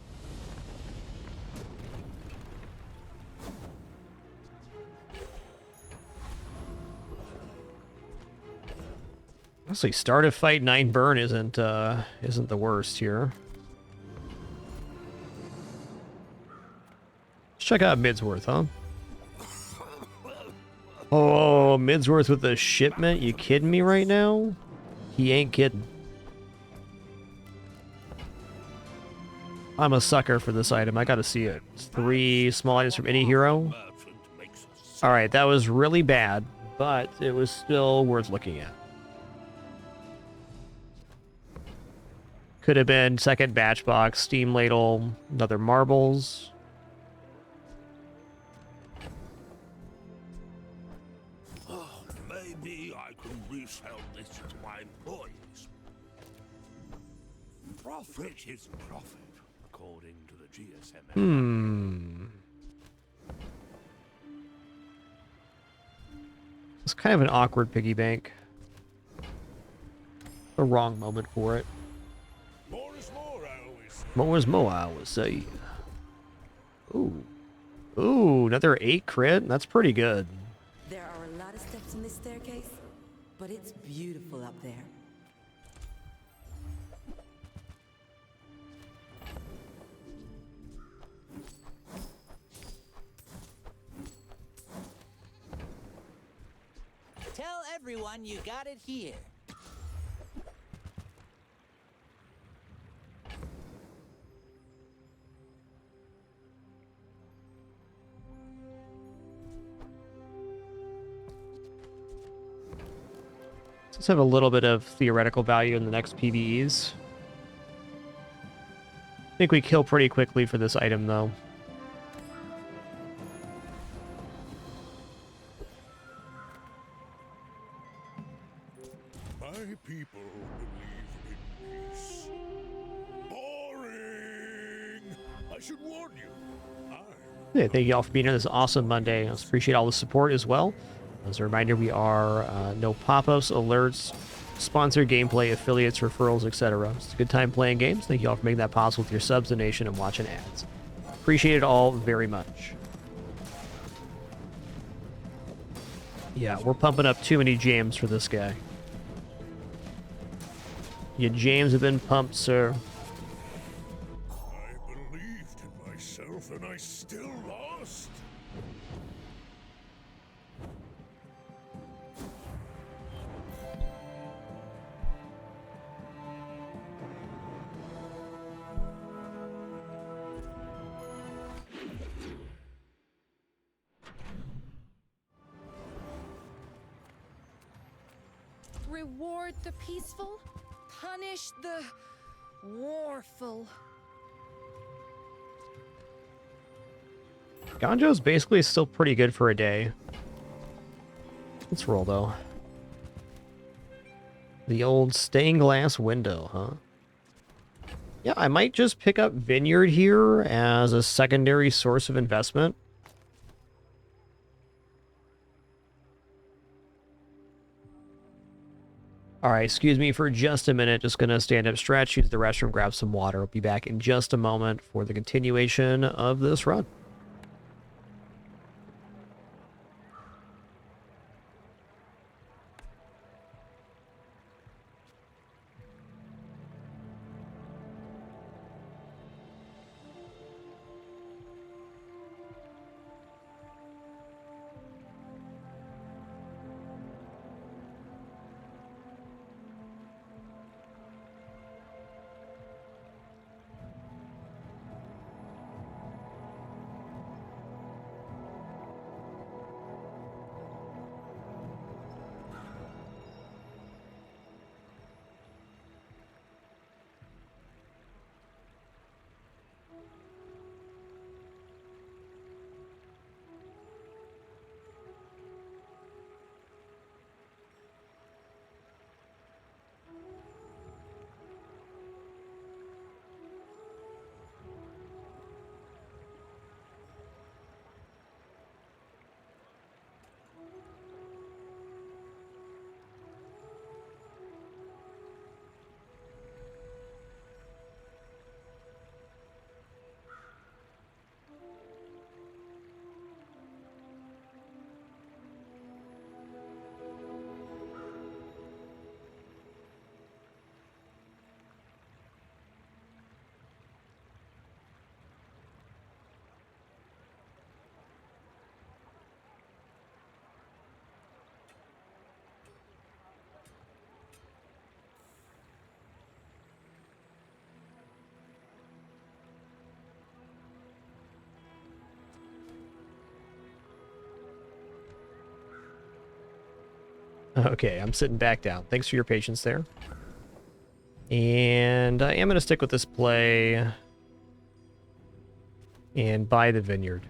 Honestly, start of fight 9 burn isn't the worst here. Let's check out Midsworth, huh? Oh, Midsworth with the shipment? You kidding me right now? He ain't kidding. I'm a sucker for this item. I gotta see it. It's 3 small items from any hero. Alright, that was really bad, but it was still worth looking at. Could have been second batch box, steam ladle, another marbles. Oh, maybe I can resell this to my employees. Profit is profit, according to the GSM. It's kind of an awkward piggy bank. The wrong moment for it. More is more, I always say. More is more, I would say. Ooh. Ooh, another 8 crit? That's pretty good. There are a lot of steps in this staircase, but it's beautiful up there. Tell everyone you got it here. Let's have a little bit of theoretical value in the next PvEs. I think we kill pretty quickly for this item, though. My people believe in peace. Boring! I should warn you. Yeah, thank you all for being here this awesome Monday. I appreciate all the support as well. As a reminder, we are no pop-ups, alerts, sponsored gameplay, affiliates, referrals, etc. It's a good time playing games. Thank you all for making that possible with your subs, donation, and watching ads. Appreciate it all very much. Yeah, we're pumping up too many jams for this guy. Your jams have been pumped, sir. I believed in myself and I still lost. Reward the peaceful, punish the warful. Ganjo's basically still pretty good for a day. Let's roll, though. The old stained glass window, huh? Yeah, I might just pick up Vineyard here as a secondary source of investment. Alright, excuse me for just a minute. Just gonna stand up, stretch, use the restroom, grab some water. I'll be back in just a moment for the continuation of this run. Okay, I'm sitting back down. Thanks for your patience there. And I am going to stick with this play and buy the vineyard.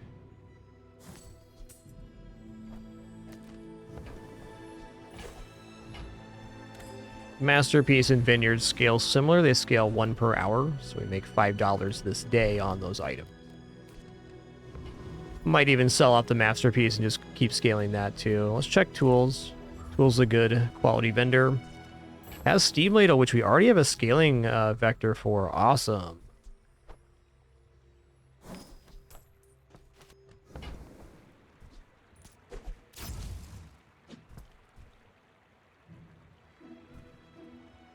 Masterpiece and vineyard scale similar. They scale 1 per hour, so we make $5 this day on those items. Might even sell out the masterpiece and just keep scaling that too. Let's check tools. Tools a good quality vendor. Has steam ladle, which we already have a scaling vector for. Awesome.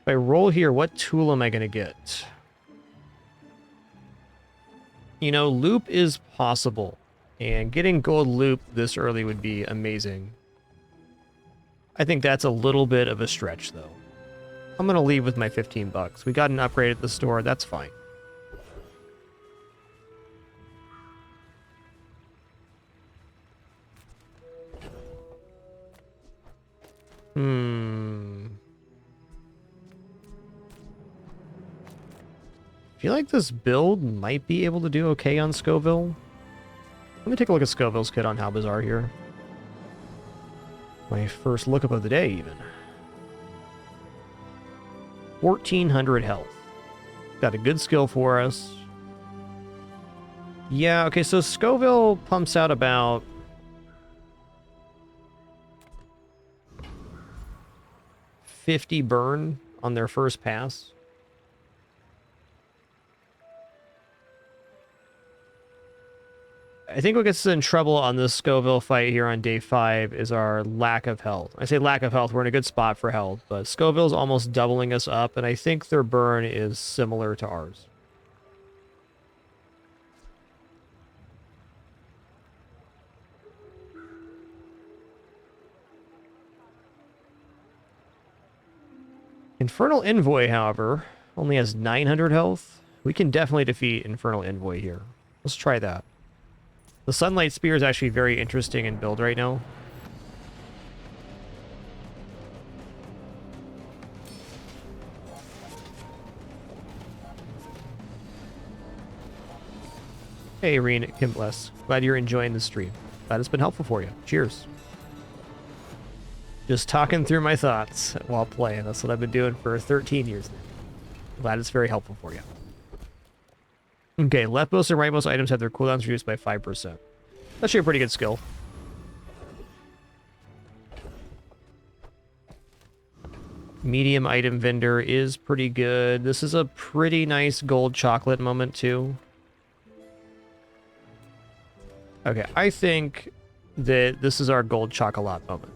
If I roll here, what tool am I going to get? You know, loop is possible. And getting gold loop this early would be amazing. I think that's a little bit of a stretch, though. I'm going to leave with my 15 bucks. We got an upgrade at the store. That's fine. I feel like this build might be able to do okay on Scoville. Let me take a look at Scoville's kit on how Bazarro here. My first lookup of the day, even. 1,400 health. Got a good skill for us. Yeah, okay, so Scoville pumps out about... $50 burn on their first pass. I think what gets us in trouble on this Scoville fight here on day 5 is our lack of health. I say lack of health, we're in a good spot for health, but Scoville's almost doubling us up, and I think their burn is similar to ours. Infernal Envoy, however, only has 900 health. We can definitely defeat Infernal Envoy here. Let's try that. The Sunlight Spear is actually very interesting in build right now. Hey, Irene, Kim bless. Glad you're enjoying the stream. Glad it's been helpful for you. Cheers. Just talking through my thoughts while playing. That's what I've been doing for 13 years now. Glad it's very helpful for you. Okay, leftmost and rightmost items have their cooldowns reduced by 5%. That's actually a pretty good skill. Medium item vendor is pretty good. This is a pretty nice gold chocolate moment too. Okay, I think that this is our gold chocolate moment.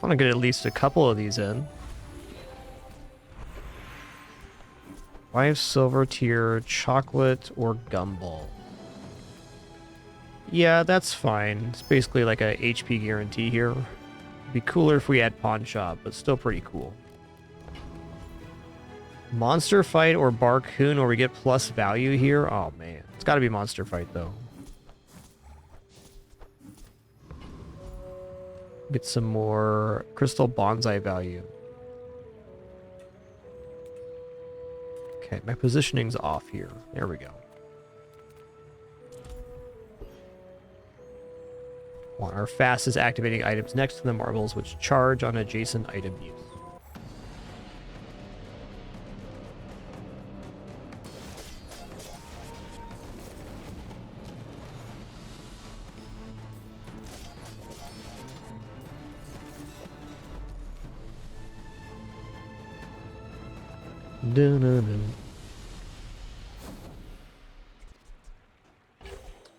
I want to get at least a couple of these in. 5 silver tier, chocolate, or gumball. Yeah, that's fine. It's basically like a HP guarantee here. It'd be cooler if we had pawn shop, but still pretty cool. Monster fight or Barcoon where we get plus value here? Oh man, it's got to be monster fight though. Get some more crystal bonsai value. Okay, my positioning's off here. There we go. Want our fastest activating items next to the marbles, which charge on adjacent item use.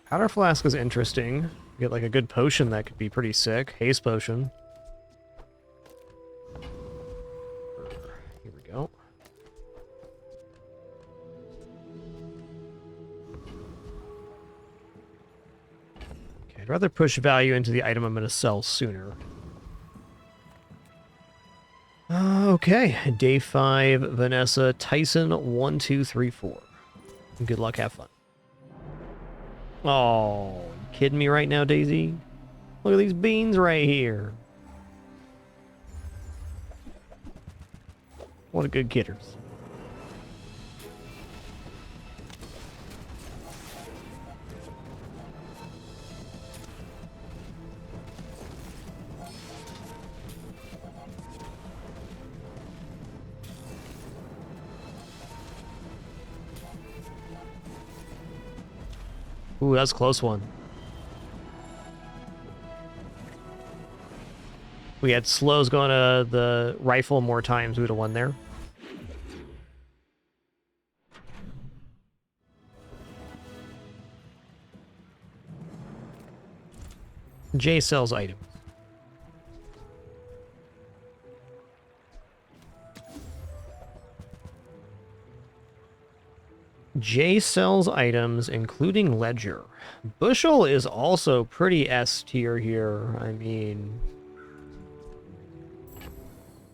Powder flask is interesting. Get like a good potion that could be pretty sick. Haste potion. Here we go. Okay, I'd rather push value into the item I'm going to sell sooner. Okay, day 5, Vanessa, Tyson, 1, 2, 3, 4. Good luck, have fun. Oh, you kidding me right now, Daisy? Look at these beans right here. What a good kidders. Ooh, that's a close one. We had slows going to the rifle more times, we would have won there. Jay sells items. Jay sells items, including Ledger. Bushel is also pretty S tier here. I mean,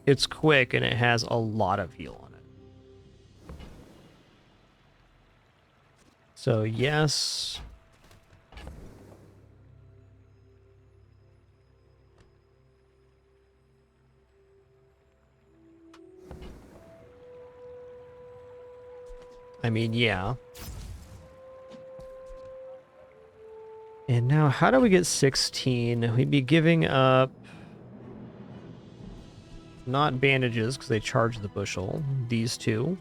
it's quick and it has a lot of heal on it. So yes. I mean, yeah. And now, how do we get 16? We'd be giving up Not bandages, because they charge the bushel. These two.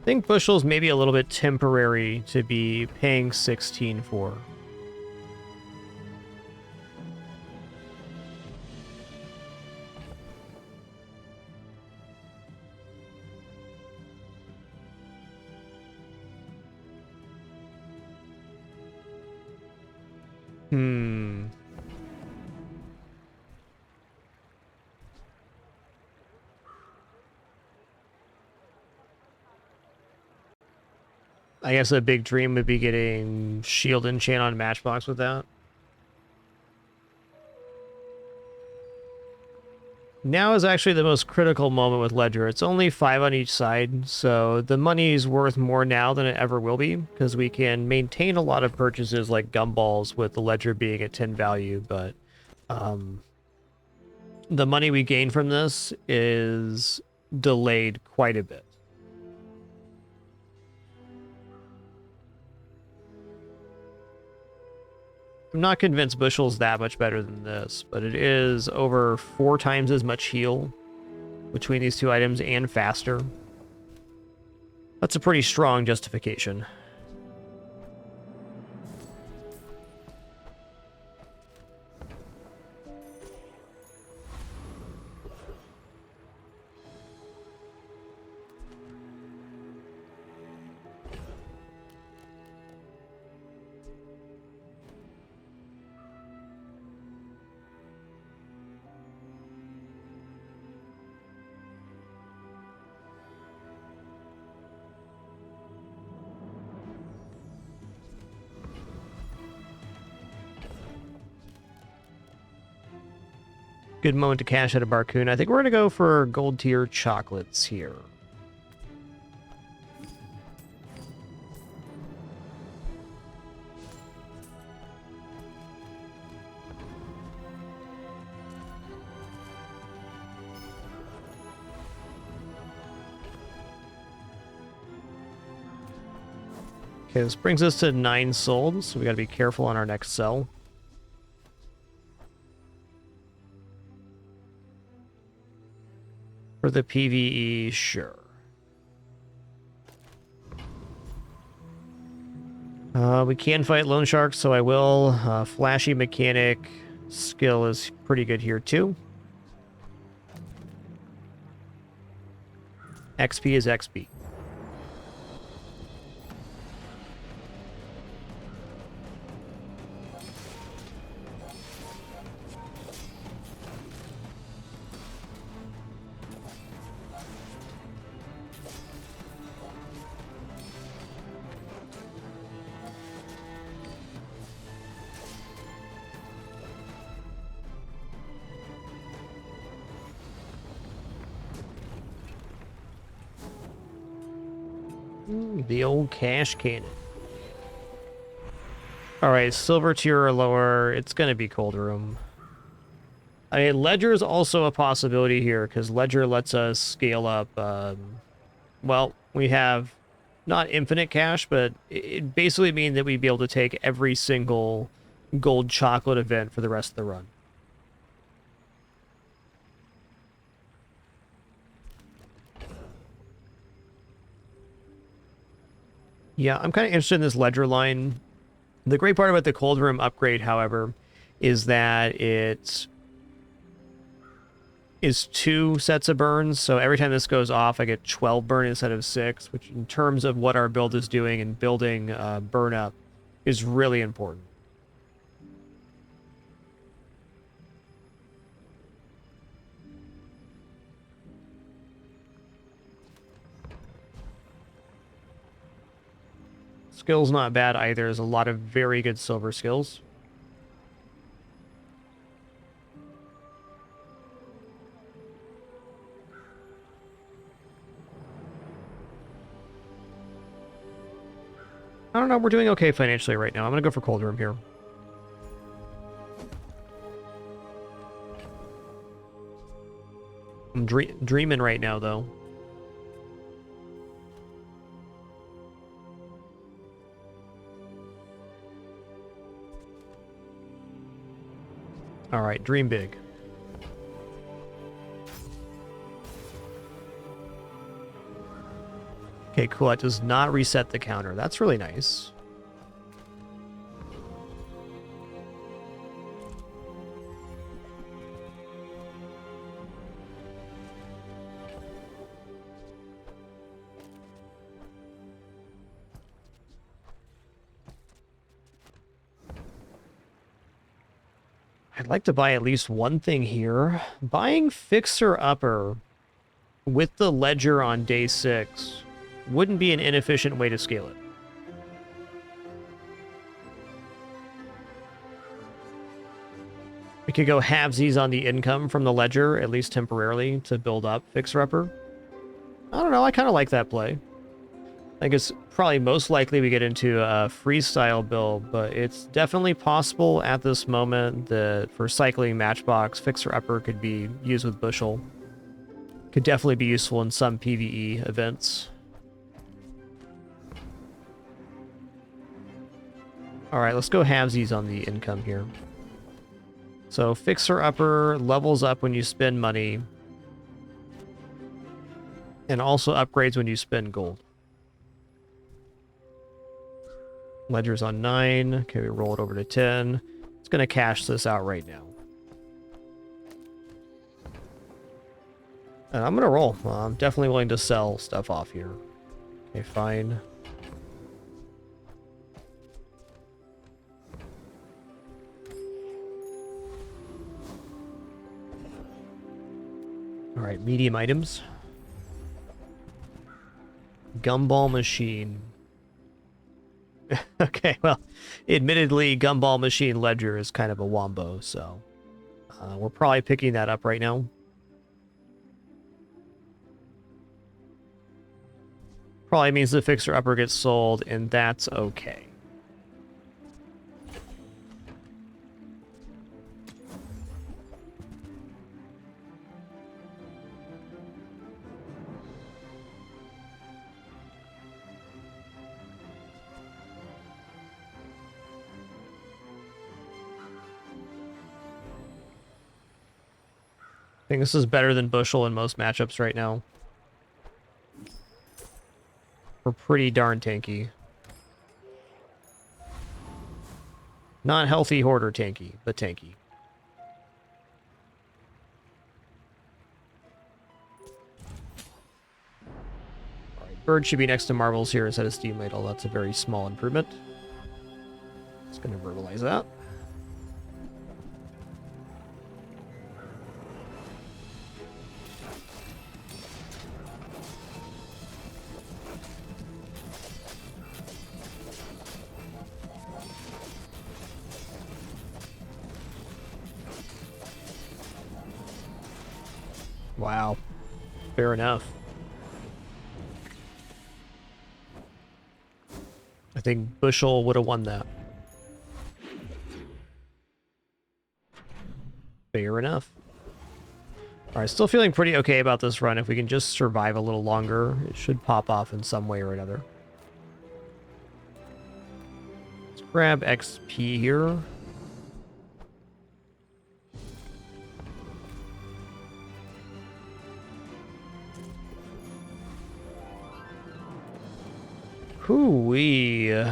I think bushels may be a little bit temporary to be paying 16 for. I guess a big dream would be getting shield enchant on Matchbox with that. Now is actually the most critical moment with Ledger. It's only 5 on each side, so the money is worth more now than it ever will be, because we can maintain a lot of purchases like gumballs with the Ledger being at 10 value, but the money we gain from this is delayed quite a bit. I'm not convinced Bushel's that much better than this, but it is over 4 times as much heal between these two items and faster. That's a pretty strong justification. Good moment to cash out a Barcoon. I think we're going to go for gold tier chocolates here. Okay, this brings us to 9 sold, so we got to be careful on our next sell. For the PvE, sure. We can fight loan sharks, so I will. Flashy mechanic skill is pretty good here too. XP is XP. The old cash cannon. Alright, silver tier or lower. It's going to be cold room. I mean, Ledger is also a possibility here, because Ledger lets us scale up. Well, we have not infinite cash, but it basically means that we'd be able to take every single gold chocolate event for the rest of the run. Yeah, I'm kind of interested in this Ledger line. The great part about the cold room upgrade, however, is that it is 2 sets of burns. So every time this goes off, I get 12 burn instead of 6, which in terms of what our build is doing and building burn up is really important. Skill's not bad either. There's a lot of very good silver skills. I don't know. We're doing okay financially right now. I'm going to go for cold room here. I'm dreaming right now, though. All right, dream big. Okay, cool. It does not reset the counter. That's really nice. I'd like to buy at least one thing here. Buying Fixer Upper with the ledger on day 6 wouldn't be an inefficient way to scale it. We could go halvesies on the income from the ledger, at least temporarily, to build up Fixer Upper. I don't know, I kind of like that play. I think it's probably most likely we get into a freestyle build, but it's definitely possible at this moment that for cycling Matchbox, Fixer Upper could be used with Bushel. Could definitely be useful in some PvE events. Alright, let's go halvesies on the income here. So Fixer Upper levels up when you spend money, and also upgrades when you spend gold. Ledger's on 9. Okay, we roll it over to 10. It's going to cash this out right now. And I'm going to roll. I'm definitely willing to sell stuff off here. Okay, fine. Alright, medium items. Gumball machine. Okay, well, admittedly, Gumball Machine Ledger is kind of a wombo, so we're probably picking that up right now. Probably means the Fixer Upper gets sold, and that's okay. I think this is better than Bushel in most matchups right now. We're pretty darn tanky. Not healthy hoarder tanky, but tanky. Alright, Bird should be next to Marvels here instead of Steam Ladle. That's a very small improvement. Just gonna verbalize that. Wow. Fair enough. I think Bushel would have won that. Fair enough. Alright, still feeling pretty okay about this run. If we can just survive a little longer, it should pop off in some way or another. Let's grab XP here. Hoo-wee.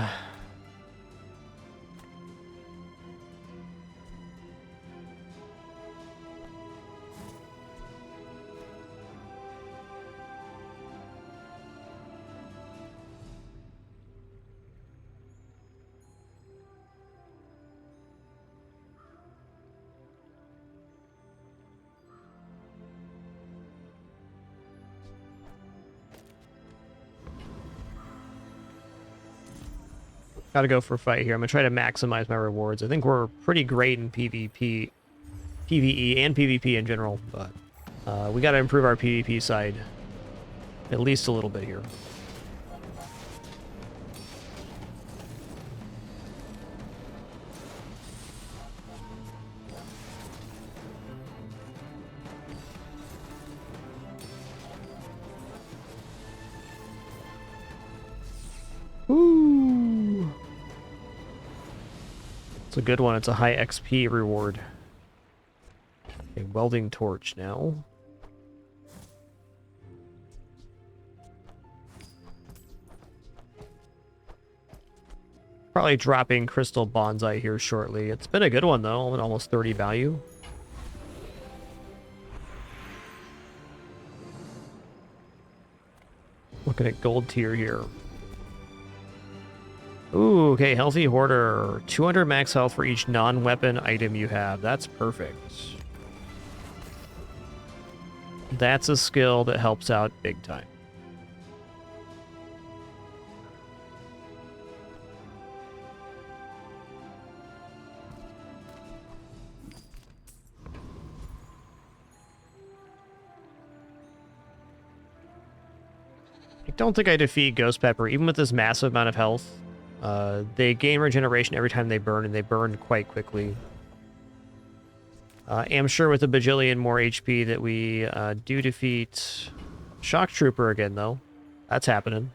Gotta go for a fight here. I'm gonna try to maximize my rewards. I think we're pretty great in PvP, PvE, and PvP in general, but we gotta improve our PvP side at least a little bit here. Woo! It's a good one. It's a high XP reward. A welding torch now. Probably dropping Crystal Bonsai here shortly. It's been a good one, though, at almost 30 value. Looking at gold tier here. Ooh, okay, Healthy Hoarder. 200 max health for each non-weapon item you have. That's perfect. That's a skill that helps out big time. I don't think I defeat Ghost Pepper, even with this massive amount of health. They gain regeneration every time they burn, and they burn quite quickly. I'm sure with a bajillion more HP that we do defeat Shock Trooper again, though. That's happening.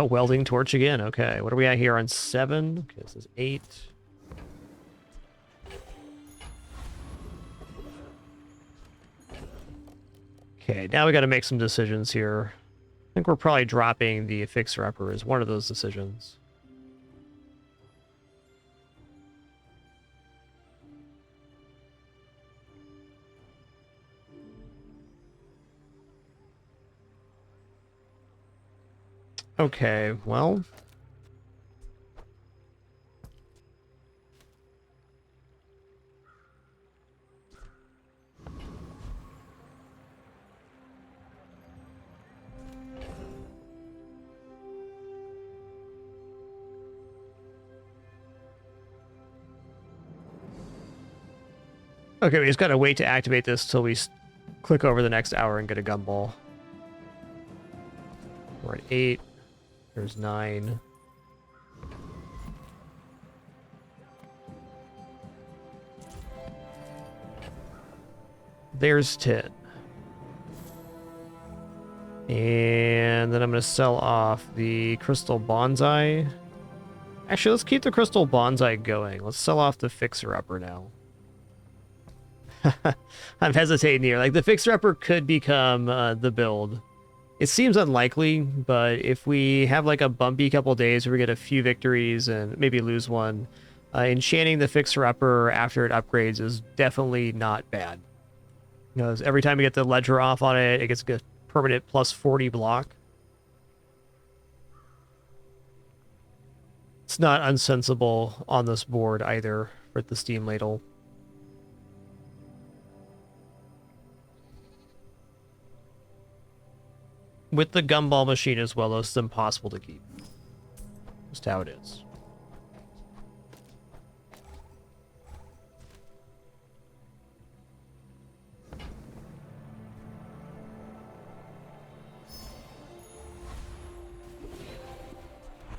Welding torch again. Okay, what are we at here on 7? Okay, this is 8. Okay, now we got to make some decisions here. I think we're probably dropping the Fixer-Upper as one of those decisions. Okay, well... Okay, we just gotta wait to activate this till we click over the next hour and get a gumball. We're at 8. There's 9. There's 10. And then I'm going to sell off the Crystal Bonsai. Actually, let's keep the Crystal Bonsai going. Let's sell off the Fixer-Upper now. I'm hesitating here. Like, the Fixer-Upper could become the build. It seems unlikely, but if we have like a bumpy couple days where we get a few victories and maybe lose one, enchanting the Fixer-Upper after it upgrades is definitely not bad. Because every time we get the ledger off on it, it gets a permanent plus 40 block. It's not unsensible on this board either for the Steam Ladle. With the gumball machine as well, it's impossible to keep. Just how it is.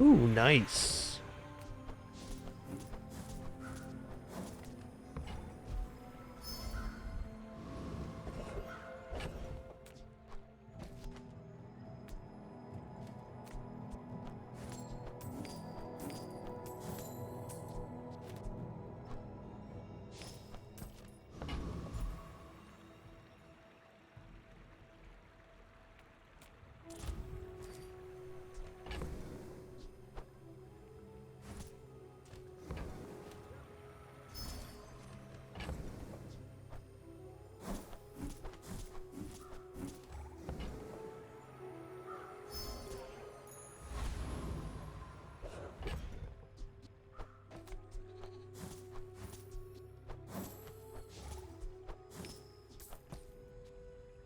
Ooh, nice.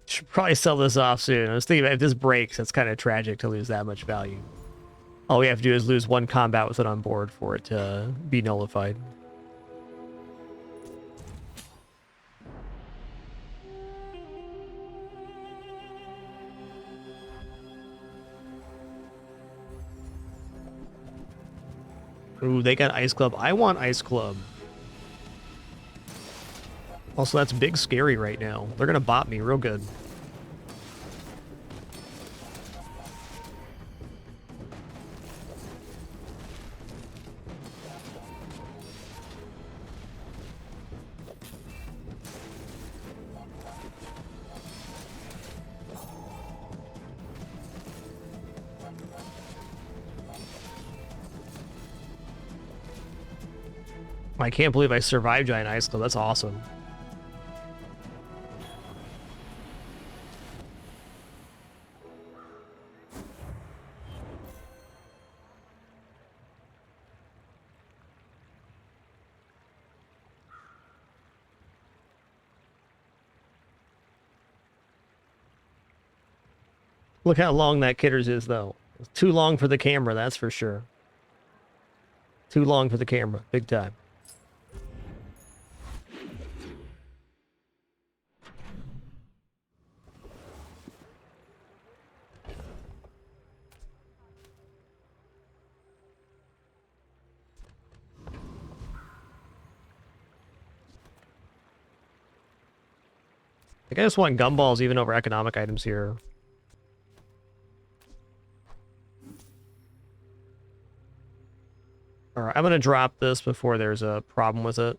Should probably sell this off soon. I was thinking about if this breaks, it's kind of tragic to lose that much value. All we have to do is lose one combat with it on board for it to be nullified. Ooh, they got Ice Club. I want Ice Club. Also, that's big scary right now. They're gonna bot me real good. I can't believe I survived Giant Ice Club. That's awesome. Look how long that Kitters is, though. It's too long for the camera, that's for sure. Too long for the camera, big time. I just want gumballs even over economic items here. Alright, I'm gonna drop this before there's a problem with it.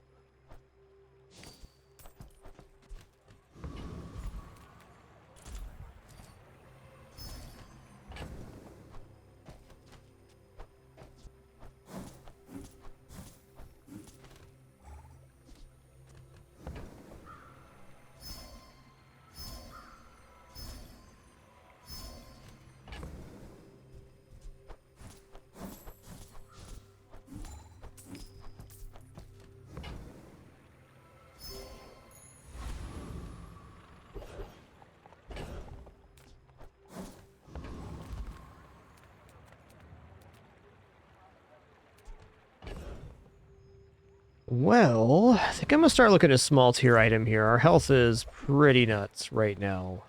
Well, I think I'm gonna start looking at a small tier item here. Our health is pretty nuts right now.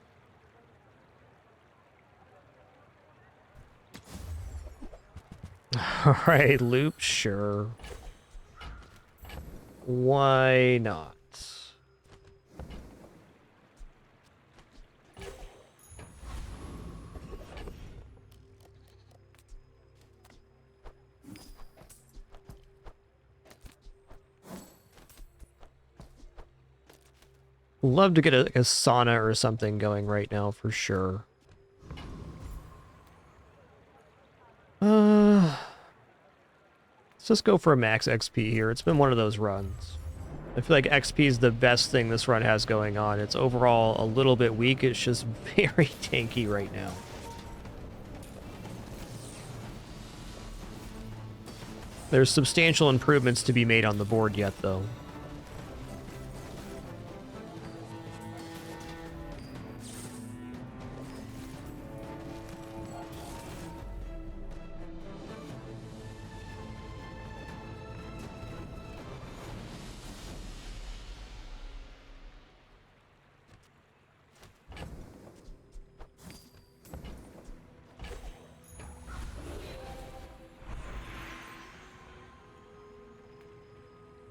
Alright, loop, sure. Why not? Love to get a sauna or something going right now for sure. Let's just go for a max XP here. It's been one of those runs. I feel like XP is the best thing this run has going on. It's overall a little bit weak. It's just very tanky right now. There's substantial improvements to be made on the board yet, though.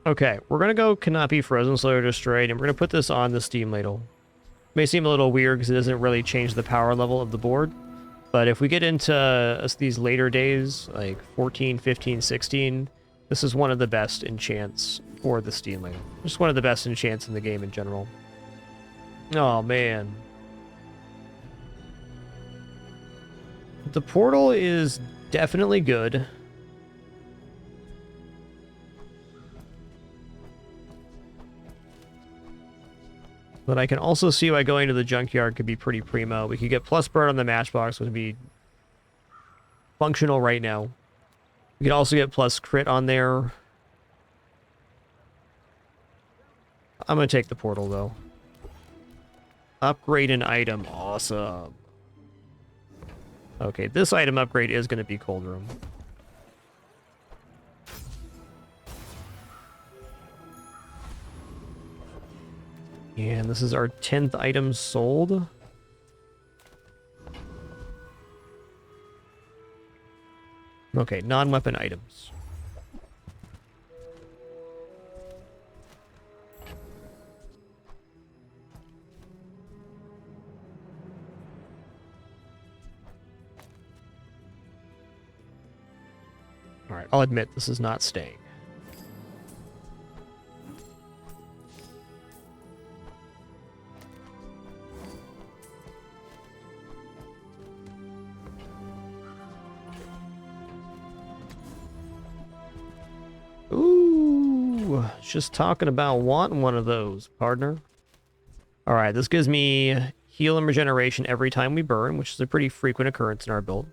Okay, we're gonna go cannot be frozen, slow or destroyed, and we're gonna put this on the steam ladle. May seem a little weird because it doesn't really change the power level of the board, but if we get into these later days, like 14, 15, 16, this is one of the best enchants for the steam ladle. Just one of the best enchants in the game in general. Oh man. The portal is definitely good. But I can also see why going to the junkyard could be pretty primo. We could get plus bird on the matchbox, which would be functional right now. We could also get plus crit on there. I'm going to take the portal, though. Upgrade an item. Awesome. Okay, this item upgrade is going to be cold room. And this is our 10th item sold. Okay, non-weapon items. Alright, I'll admit this is not staying. Ooh, just talking about wanting one of those, partner. Alright, this gives me heal and regeneration every time we burn, which is a pretty frequent occurrence in our build.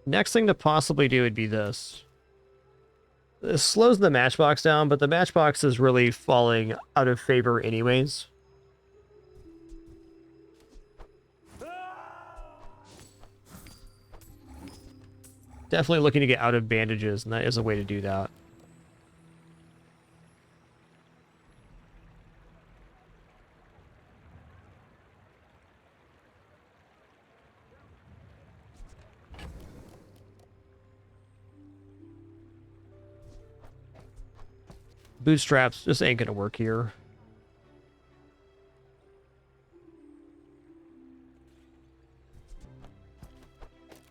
Next thing to possibly do would be this. This slows the matchbox down, but the matchbox is really falling out of favor anyways. Definitely looking to get out of bandages, and that is a way to do that. Bootstraps just ain't gonna work here.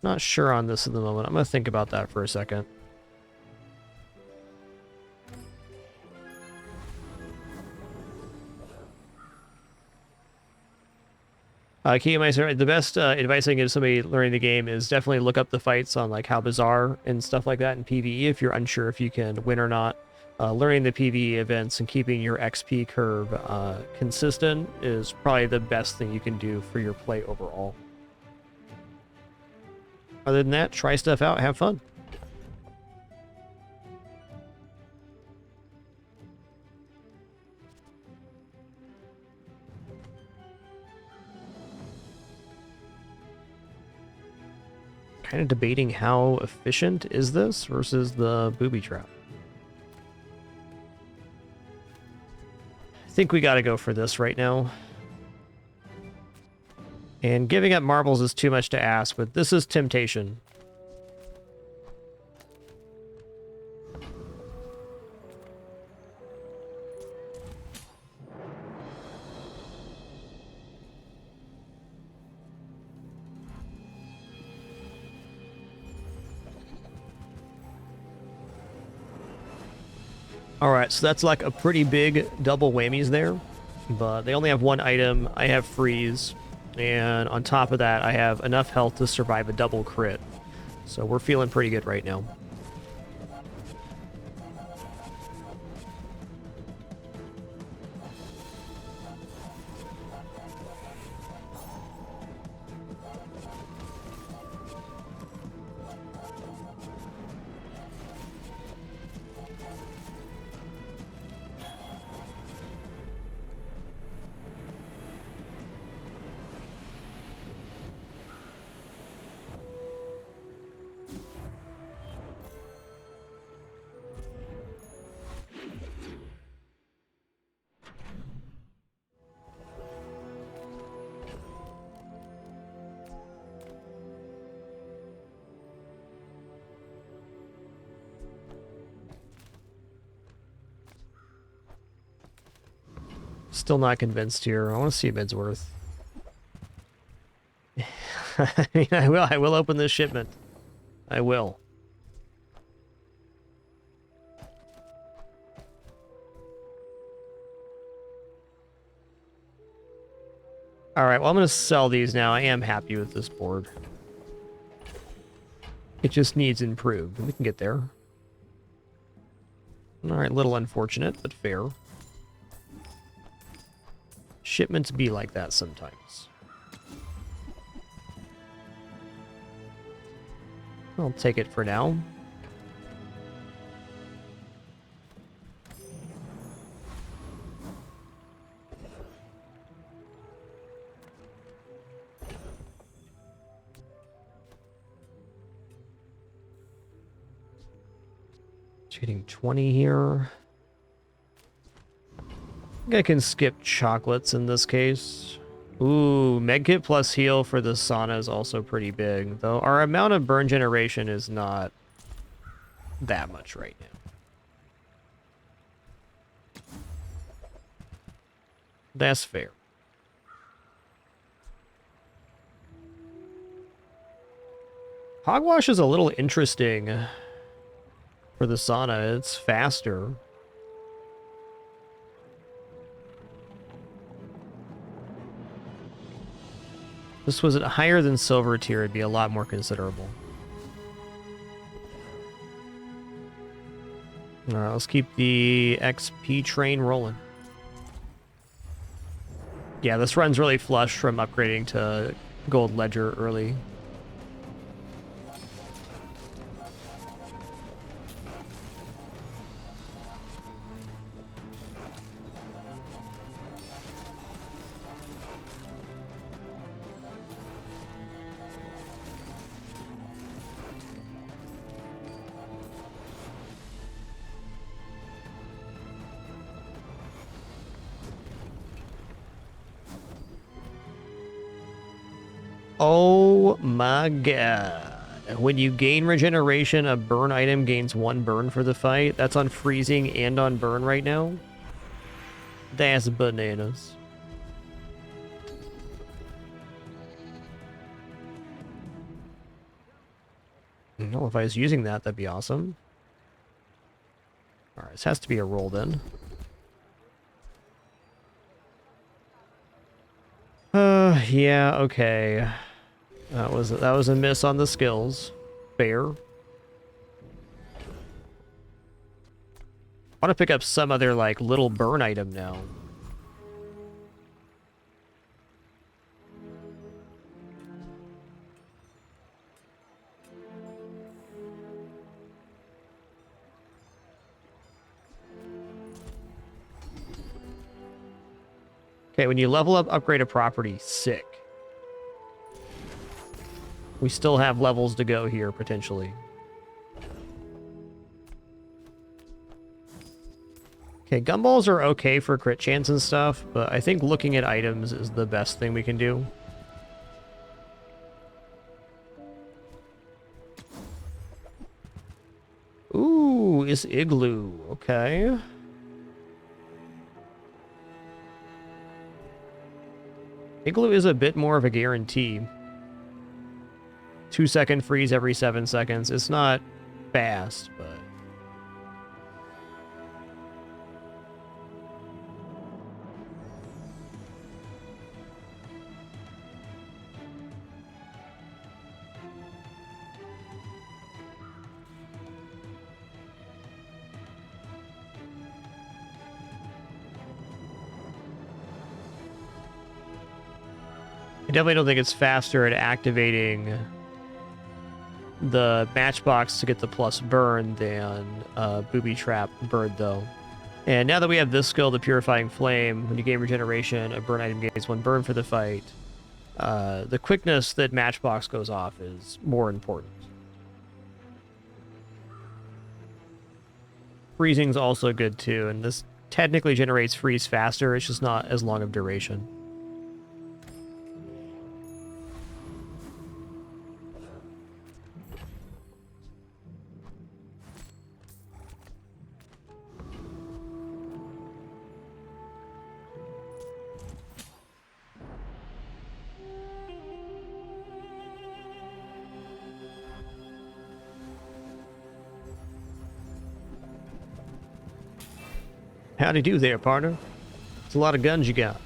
Not sure on this at the moment. I'm gonna think about that for a second. Keymeister, the best advice I can give somebody learning the game is definitely look up the fights on like how Bazarro and stuff like that in PvE if you're unsure if you can win or not. Learning the PvE events and keeping your XP curve consistent is probably the best thing you can do for your play overall. Other than that, try stuff out, have fun. Kind of debating how efficient is this versus the booby trap. I think we gotta go for this right now. And giving up marbles is too much to ask, but this is temptation. Alright, so that's like a pretty big double whammies there. But they only have one item. I have freeze. And on top of that, I have enough health to survive a double crit. So we're feeling pretty good right now. Still not convinced here. I want to see Midsworth. I mean, I will open this shipment. I will. Alright, well I'm going to sell these now. I am happy with this board. It just needs improved. We can get there. Alright, little unfortunate, but fair. Shipments be like that sometimes. I'll take it for now. Getting 20 here. I think I can skip chocolates in this case. Ooh, medkit plus heal for the sauna is also pretty big, though our amount of burn generation is not that much right now. That's fair. Hogwash is a little interesting for the sauna. It's faster. This was higher than silver tier, it'd be a lot more considerable. Alright, let's keep the XP train rolling. Yeah, this run's really flush from upgrading to Gold Ledger early. Oh my god. When you gain regeneration, a burn item gains 1 burn for the fight. That's on freezing and on burn right now. That's bananas. Well, if I was using that, that'd be awesome. Alright, this has to be a roll then. Yeah, okay. That was a miss on the skills. Fair. I want to pick up some other, like, little burn item now. Okay, when you level up, upgrade a property. Sick. We still have levels to go here, potentially. Okay, gumballs are okay for crit chance and stuff, but I think looking at items is the best thing we can do. Ooh, it's Igloo. Okay. Igloo is a bit more of a guarantee. 2-second freeze every 7 seconds. It's not fast, but... I definitely don't think it's faster at activating the matchbox to get the plus burn than Booby Trap Bird, though. And now that we have this skill, the Purifying Flame, when you gain regeneration, a burn item gains 1 burn for the fight. The quickness that matchbox goes off is more important. Freezing's also good too, and this technically generates freeze faster, it's just not as long of duration. Howdy do there, partner. It's a lot of guns you got.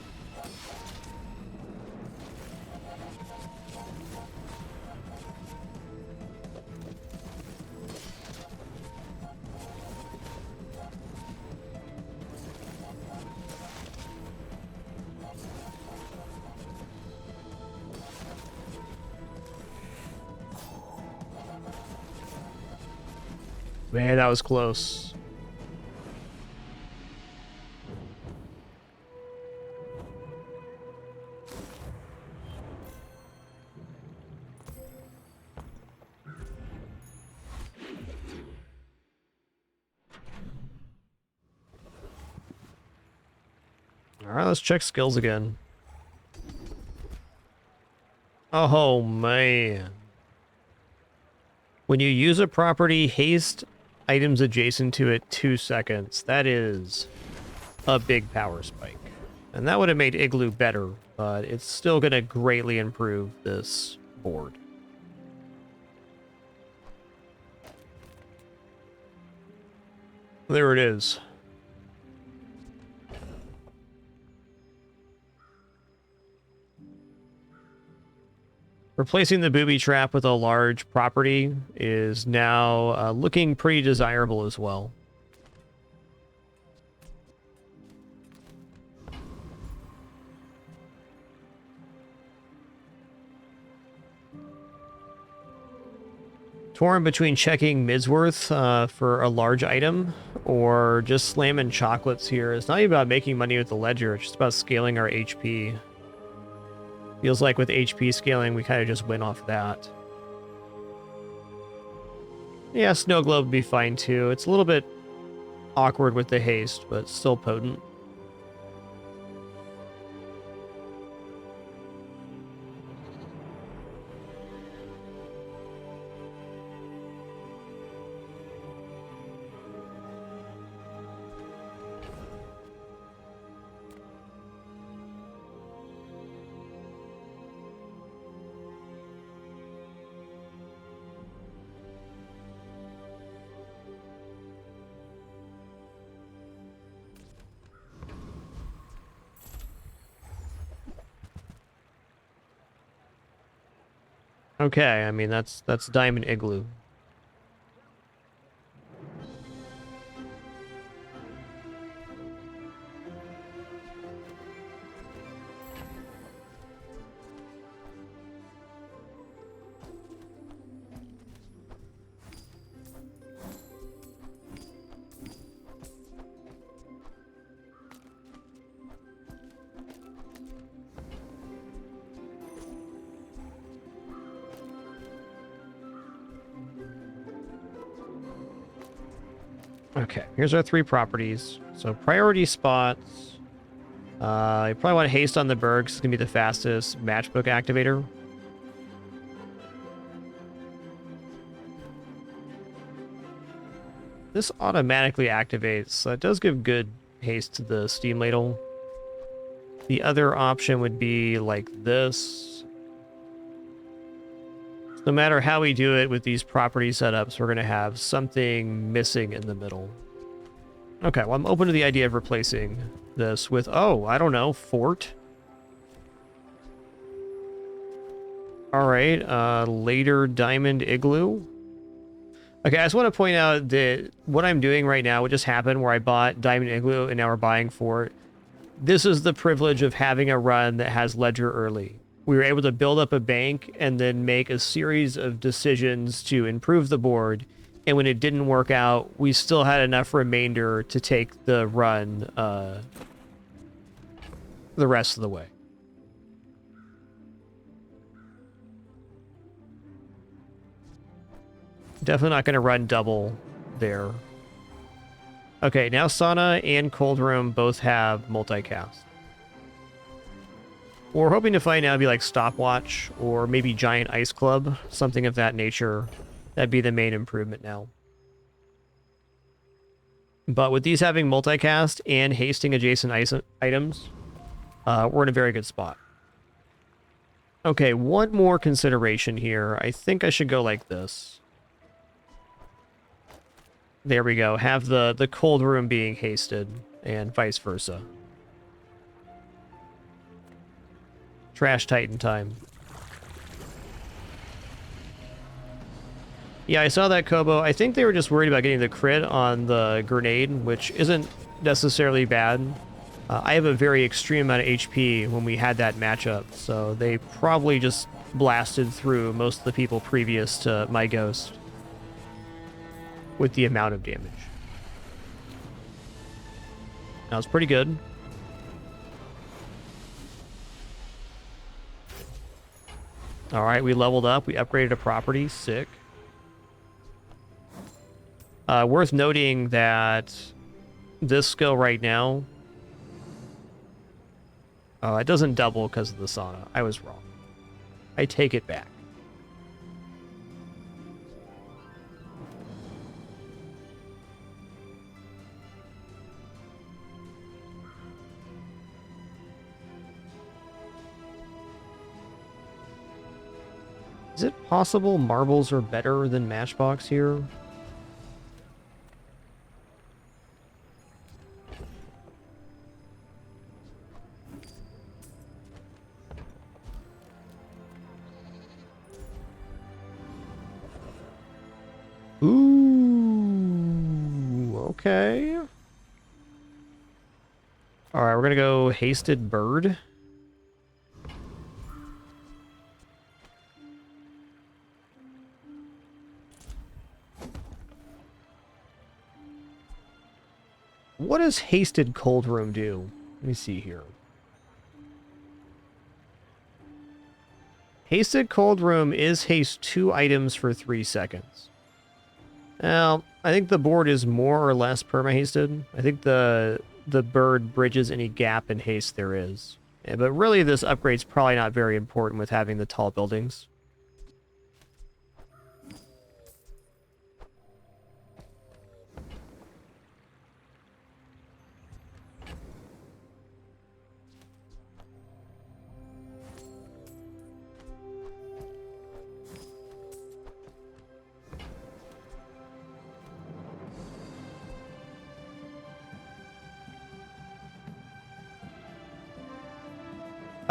Man, that was close. Alright, let's check skills again. Oh, man. When you use a property, haste items adjacent to it 2 seconds. That is a big power spike. And that would have made Igloo better, but it's still going to greatly improve this board. There it is. Replacing the booby trap with a large property is now looking pretty desirable as well. Torn between checking Midsworth for a large item or just slamming chocolates here. It's not even about making money with the ledger, it's just about scaling our HP. Feels like with HP scaling, we kind of just went off that. Yeah, Snow Globe would be fine too. It's a little bit awkward with the haste, but still potent. Okay, I mean that's Diamond Igloo. Okay, here's our 3 properties. So priority spots. You probably want to haste on the Bergs. It's going to be the fastest matchbook activator. This automatically activates, so it does give good haste to the Steam Ladle. The other option would be like this. No matter how we do it with these property setups, we're going to have something missing in the middle. Okay, well, I'm open to the idea of replacing this with, oh, I don't know, Fort. All right, later Diamond Igloo. Okay, I just want to point out that what I'm doing right now, what just happened where I bought Diamond Igloo and now we're buying Fort. This is the privilege of having a run that has Ledger early. We were able to build up a bank and then make a series of decisions to improve the board. And when it didn't work out, we still had enough remainder to take the run the rest of the way. Definitely not going to run double there. Okay, now Sauna and Cold Room both have multicast. What we're hoping to find now would be like Stopwatch or maybe Giant Ice Club, something of that nature. That'd be the main improvement now. But with these having multicast and hasting adjacent items, we're in a very good spot. Okay, one more consideration here. I think I should go like this. There we go. Have the Cold Room being hasted and vice versa. Trash Titan time. Yeah, I saw that Kobo. I think they were just worried about getting the crit on the grenade, which isn't necessarily bad. I have a very extreme amount of HP when we had that matchup, so they probably just blasted through most of the people previous to my Ghost with the amount of damage. That was pretty good. All right, we leveled up. We upgraded a property. Sick. Worth noting that this skill right now, it doesn't double because of the sauna. I was wrong. I take it back. Is it possible marbles are better than matchbox here? Ooh, okay. All right, we're gonna go hasted bird. What does hasted cold room do? Let me see here. Hasted cold room is haste 2 items for 3 seconds. Now, I think the board is more or less perma-hasted. I think the bird bridges any gap in haste there is. Yeah, but really, this upgrade's probably not very important with having the tall buildings.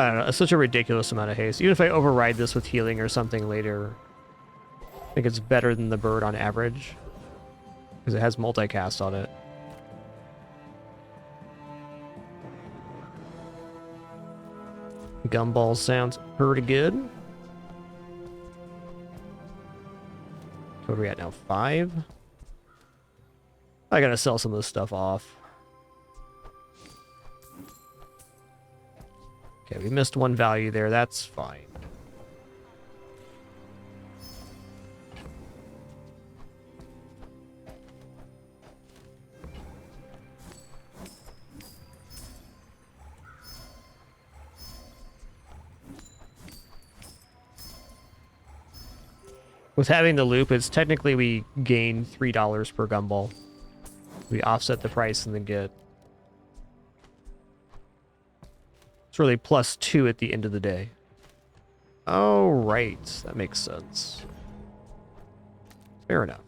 I don't know, it's such a ridiculous amount of haste. Even if I override this with healing or something later, I think it's better than the bird on average. Because it has multicast on it. Gumball sounds pretty good. What are we at now? 5? I gotta sell some of this stuff off. Okay, we missed 1 value there. That's fine. With having the loop, it's technically we gain $3 per gumball. We offset the price and then get... It's really +2 at the end of the day. Oh, right. That makes sense. Fair enough.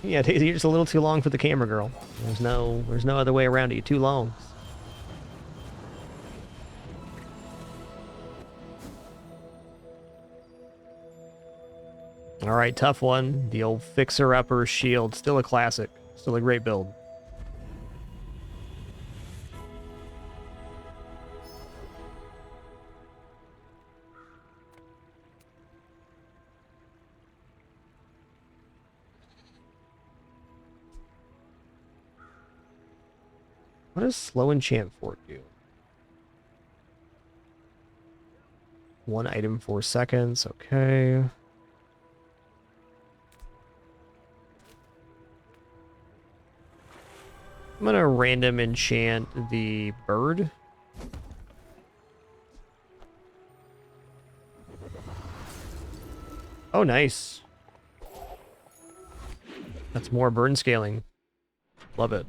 Yeah, Daisy, you're just a little too long for the camera girl. There's no other way around it. You're too long. All right, tough one. The old fixer-upper shield. Still a classic. Still a great build. What does slow enchant fort do? 1 item 4 seconds. Okay. I'm gonna random enchant the bird. Oh, nice. That's more burn scaling. Love it.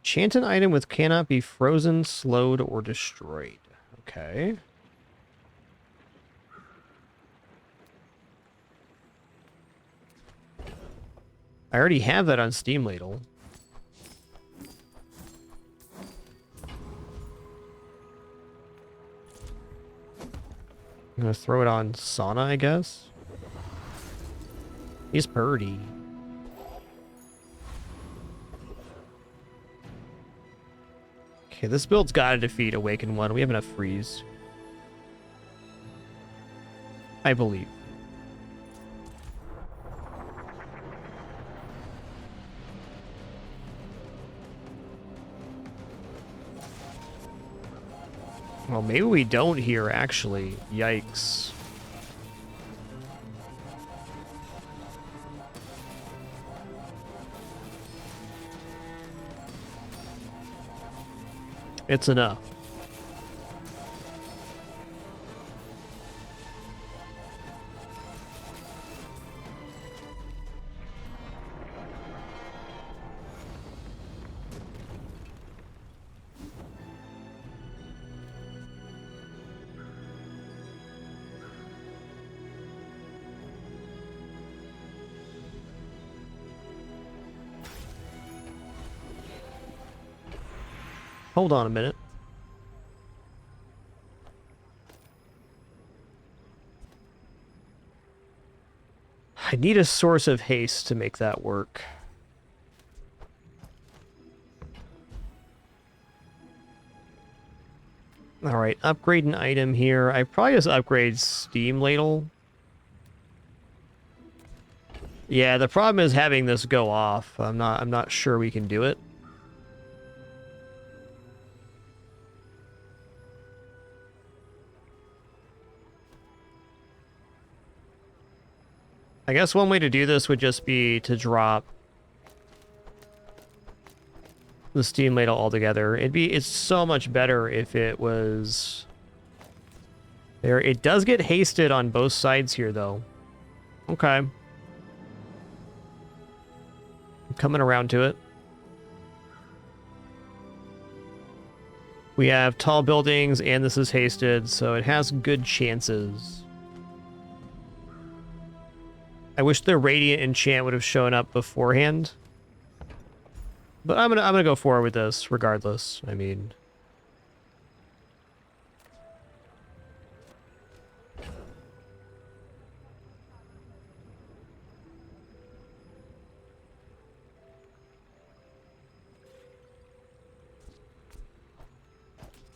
Enchant an item with cannot be frozen, slowed, or destroyed. Okay. I already have that on Steam Ladle. I'm gonna throw it on Sauna, I guess. He's purdy. Okay, this build's gotta defeat Awaken 1. We have enough freeze. I believe. Well, maybe we don't here, actually. Yikes. It's enough. Hold on a minute. I need a source of haste to make that work. Alright, upgrade an item here. I probably just upgrade Steam Ladle. Yeah, the problem is having this go off. I'm not sure we can do it. I guess one way to do this would just be to drop the Steam Ladle altogether. It's so much better if it was there. It does get hasted on both sides here, though. Okay. I'm coming around to it. We have tall buildings, and this is hasted, so it has good chances. I wish the Radiant enchant would have shown up beforehand. But I'm gonna go forward with this regardless. I mean,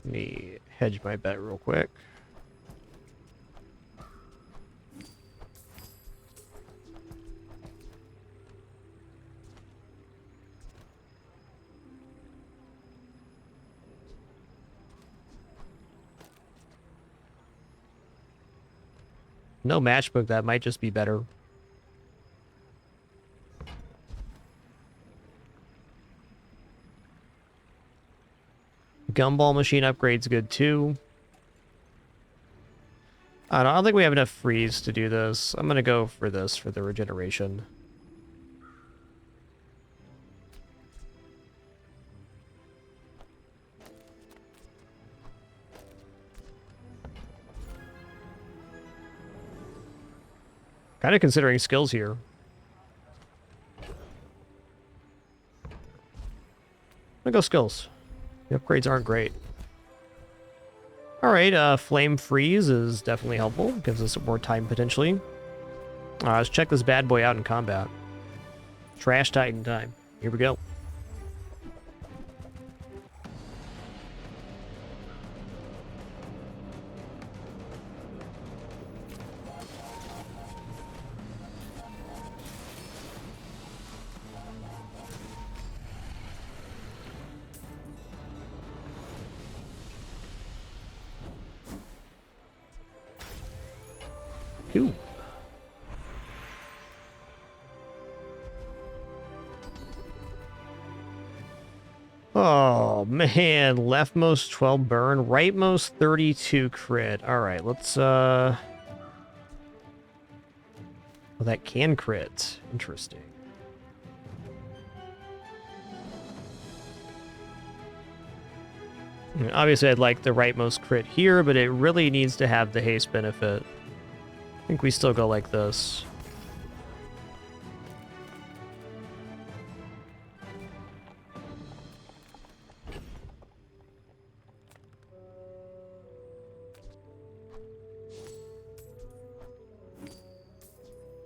let me hedge my bet real quick. No matchbook, that might just be better. Gumball machine upgrade's good too. I don't think we have enough freeze to do this. I'm gonna go for this for the regeneration. Kind of considering skills here. I'm gonna go skills. The upgrades aren't great. Alright, Flame Freeze is definitely helpful. Gives us more time potentially. Let's check this bad boy out in combat. Trash Titan time. Here we go. Ooh. Oh man, leftmost 12 burn, rightmost 32 crit. Alright, let's well, that can crit. Interesting. I mean, obviously I'd like the rightmost crit here, but it really needs to have the haste benefit. I think we still go like this.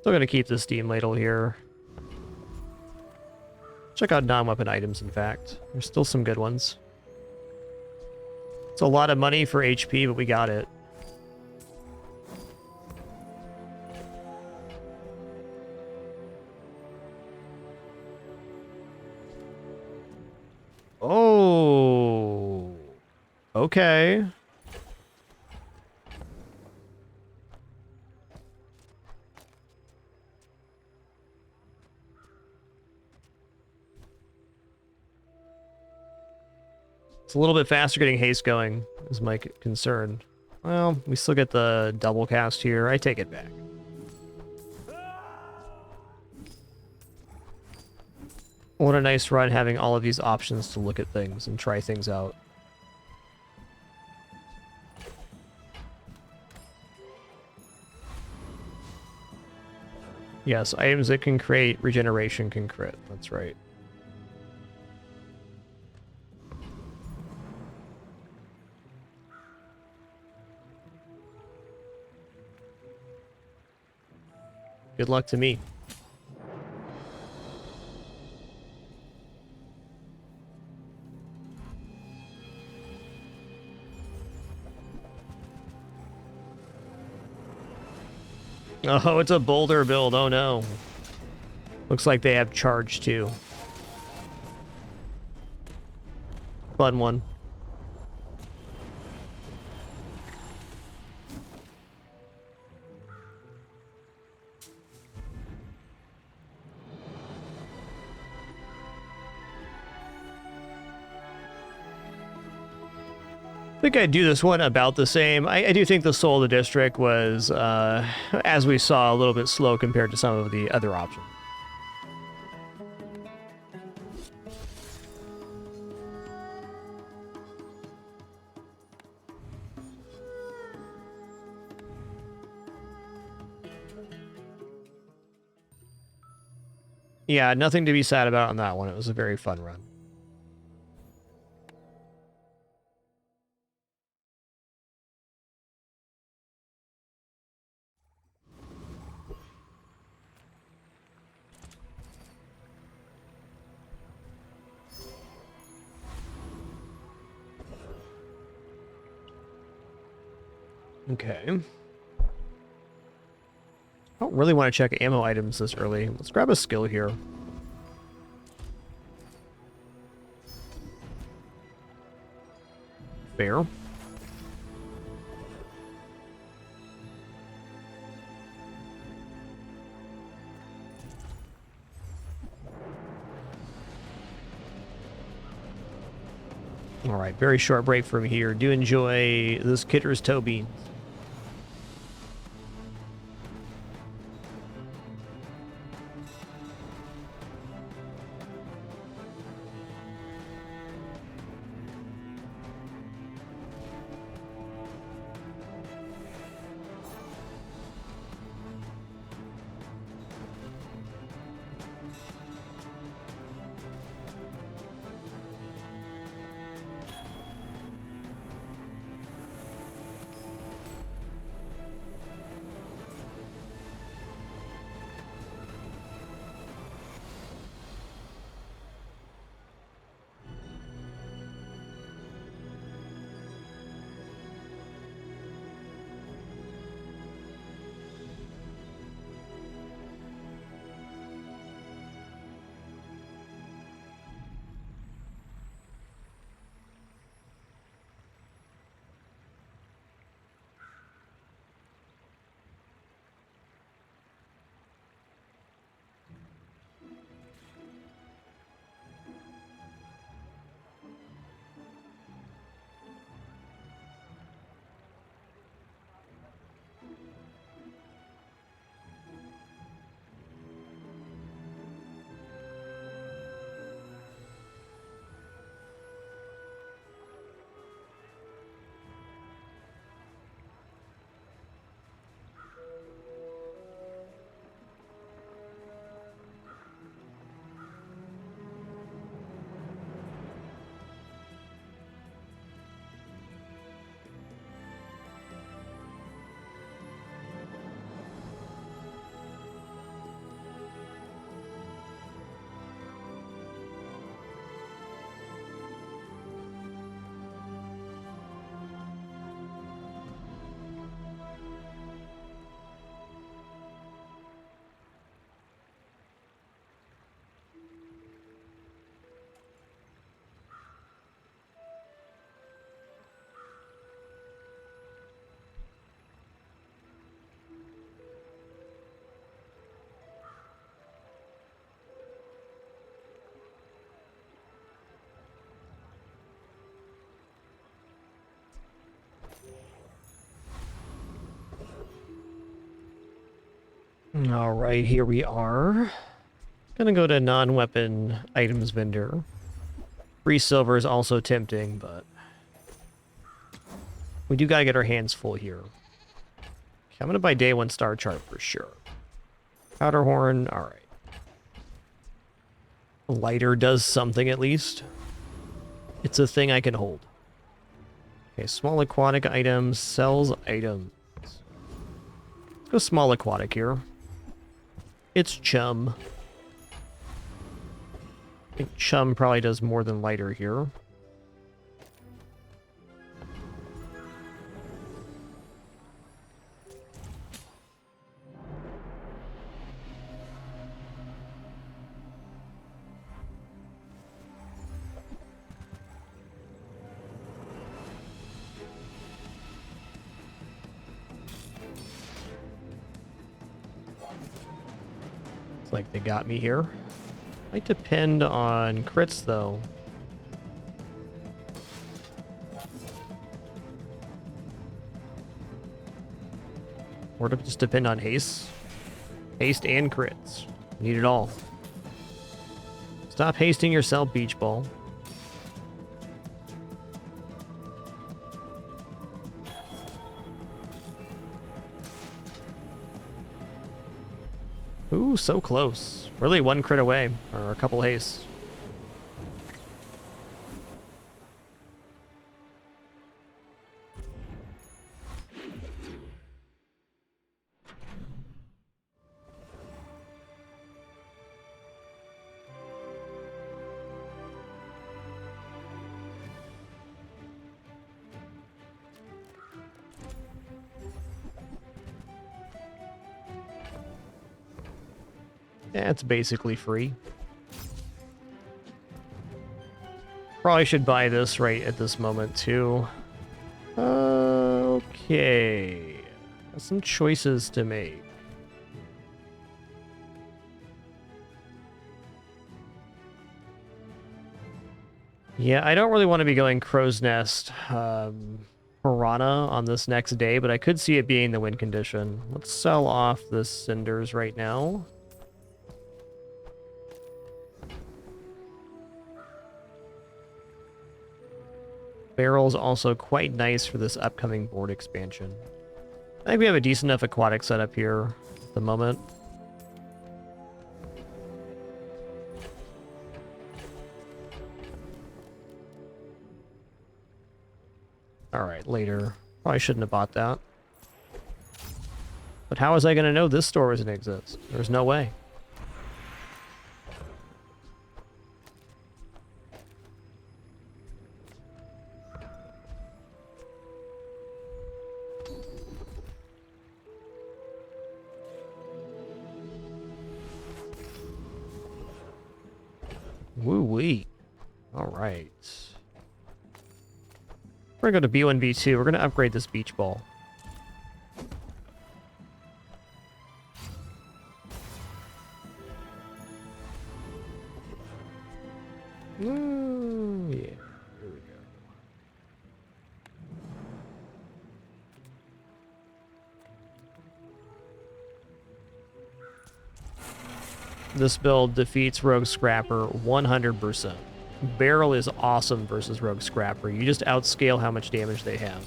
Still gonna keep the Steam Ladle here. Check out non-weapon items, in fact. There's still some good ones. It's a lot of money for HP, but we got it. Oh, okay. It's a little bit faster getting haste going, is my concern. Well, we still get the double cast here. I take it back. What a nice run having all of these options to look at things and try things out. Yes, items that can create regeneration can crit. That's right. Good luck to me. Oh, it's a boulder build. Oh no. Looks like they have charge too. Fun one. I think I'd do this one about the same. I do think the Soul of the District was, as we saw, a little bit slow compared to some of the other options. Yeah, nothing to be sad about on that one. It was a very fun run. Okay. I don't really want to check ammo items this early. Let's grab a skill here. Fair. All right, very short break from here. Do enjoy this Kitter's toe beans. All right, here we are. Gonna go to non-weapon items vendor. Free silver is also tempting, but we do gotta get our hands full here. Okay, I'm gonna buy day 1 star chart for sure. Powder horn, all right. Lighter does something at least. It's a thing I can hold. Okay, small aquatic items, sells items. Let's go small aquatic here. It's chum. I think chum probably does more than lighter here. It's like they got me here. Might depend on crits though. Or to just depend on haste. Haste and crits. Need it all. Stop hasting yourself, beach ball. Ooh, so close. Really 1 crit away, or a couple hastes. Yeah, it's basically free. Probably should buy this right at this moment, too. Okay. Got some choices to make. Yeah, I don't really want to be going Crow's Nest Piranha on this next day, but I could see it being the win condition. Let's sell off the cinders right now. Barrel's also quite nice for this upcoming board expansion. I think we have a decent enough aquatic setup here at the moment. Alright, later. Probably shouldn't have bought that. But how was I going to know this store was going to exist? There's no way. Woo-wee. Alright. We're going to go to B1, B2. We're going to upgrade this beach ball. Yeah. Here we go. This build defeats Rogue Scrapper 100%. Barrel is awesome versus Rogue Scrapper. You just outscale how much damage they have.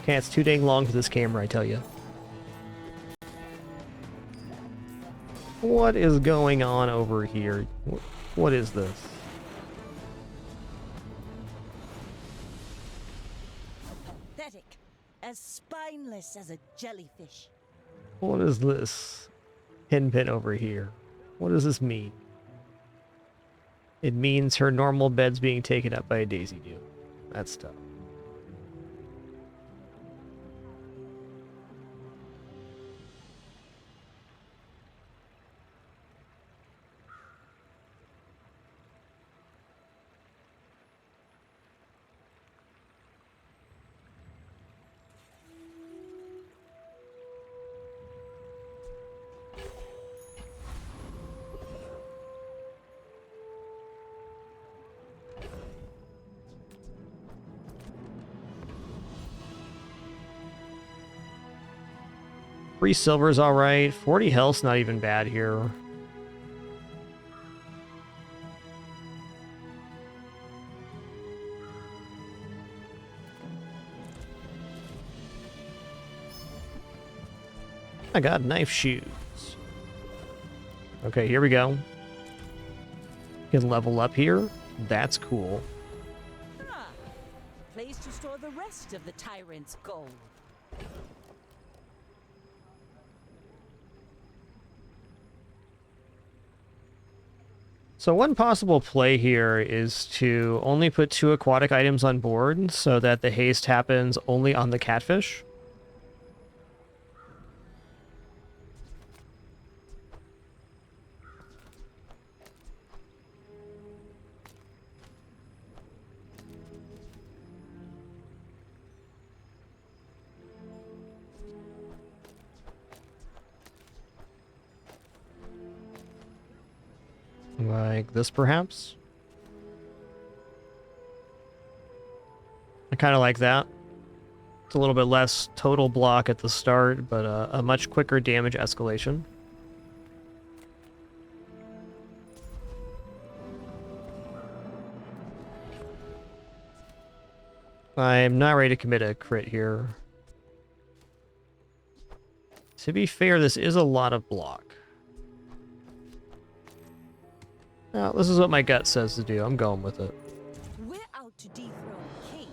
Okay, it's too dang long for this camera, I tell you. What is going on over here? What is this? Pathetic. As spineless as a jellyfish. What is this? Pinpin over here. What does this mean? It means her normal bed's being taken up by a daisy dew. That's tough. 3 silver's alright. 40 health's not even bad here. I got knife shoes. Okay, here we go. Can level up here. That's cool. Ah, place to store the rest of the tyrant's gold. So one possible play here is to only put 2 aquatic items on board so that the haste happens only on the catfish. Like this, perhaps? I kind of like that. It's a little bit less total block at the start, but a much quicker damage escalation. I'm not ready to commit a crit here. To be fair, this is a lot of block. Well, this is what my gut says to do. I'm going with it. We're out to dethrone King,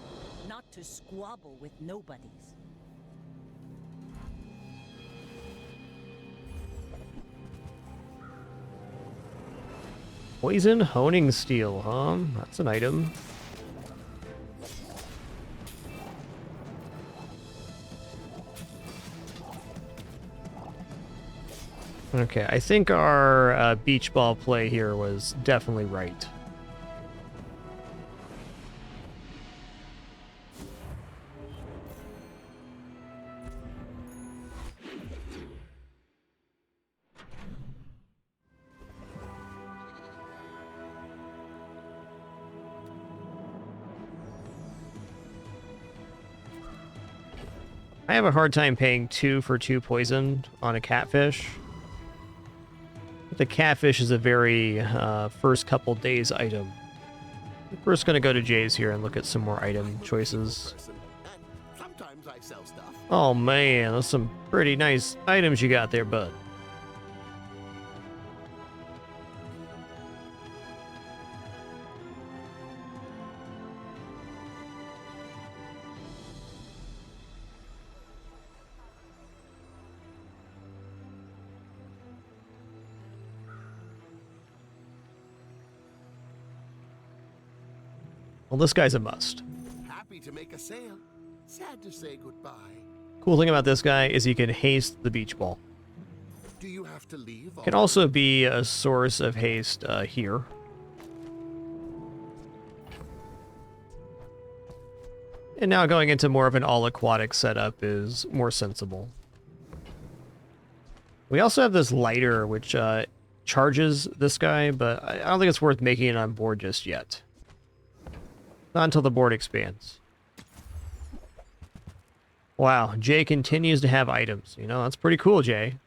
not to squabble with nobodies. Poison honing steel, huh? That's an item. Okay, I think our beach ball play here was definitely right. I have a hard time paying 2 for 2 poison on a catfish. The catfish is a very first couple days item. We're just gonna go to Jay's here and look at some more item choices. Sometimes I sell stuff. Oh man, those some pretty nice items you got there, bud. Well, this guy's a must. Happy to make a sale. Sad to say goodbye. Cool thing about this guy is he can haste the beach ball. Do you have to leave? Can also be a source of haste here. And now going into more of an all-aquatic setup is more sensible. We also have this lighter, which charges this guy, but I don't think it's worth making it on board just yet. Not until the board expands. Wow, Jay continues to have items. You know, that's pretty cool, Jay.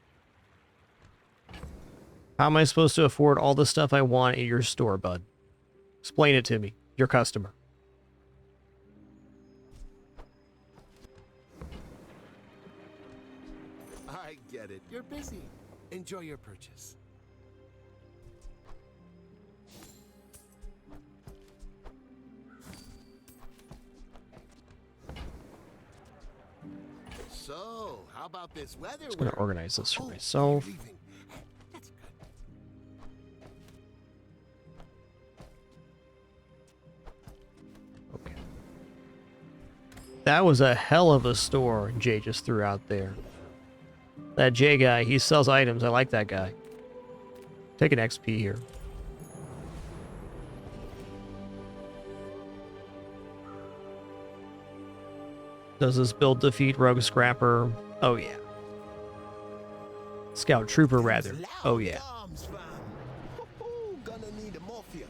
How am I supposed to afford all the stuff I want at your store, bud? Explain it to me, your customer. I get it. You're busy. Enjoy your purchase. So, how about this weather? I'm just going to organize this for myself. That's good. Okay. That was a hell of a store Jay just threw out there. That Jay guy, he sells items. I like that guy. Take an XP here. Does this build defeat Rogue Scrapper? Oh yeah. Scout Trooper rather. Oh yeah. Gonna need a morphia.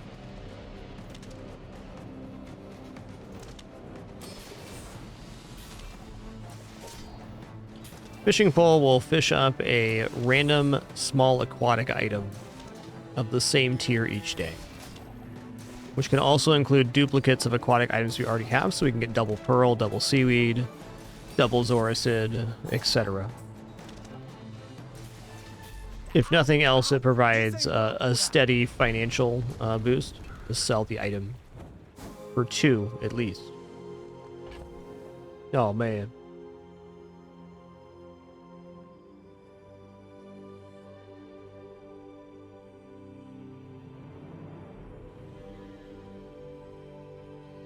Fishing pole will fish up a random small aquatic item of the same tier each day, which can also include duplicates of aquatic items we already have, so we can get double pearl, double seaweed, double zoracid, etc. If nothing else, it provides a steady financial boost to sell the item for 2 at least. Oh man.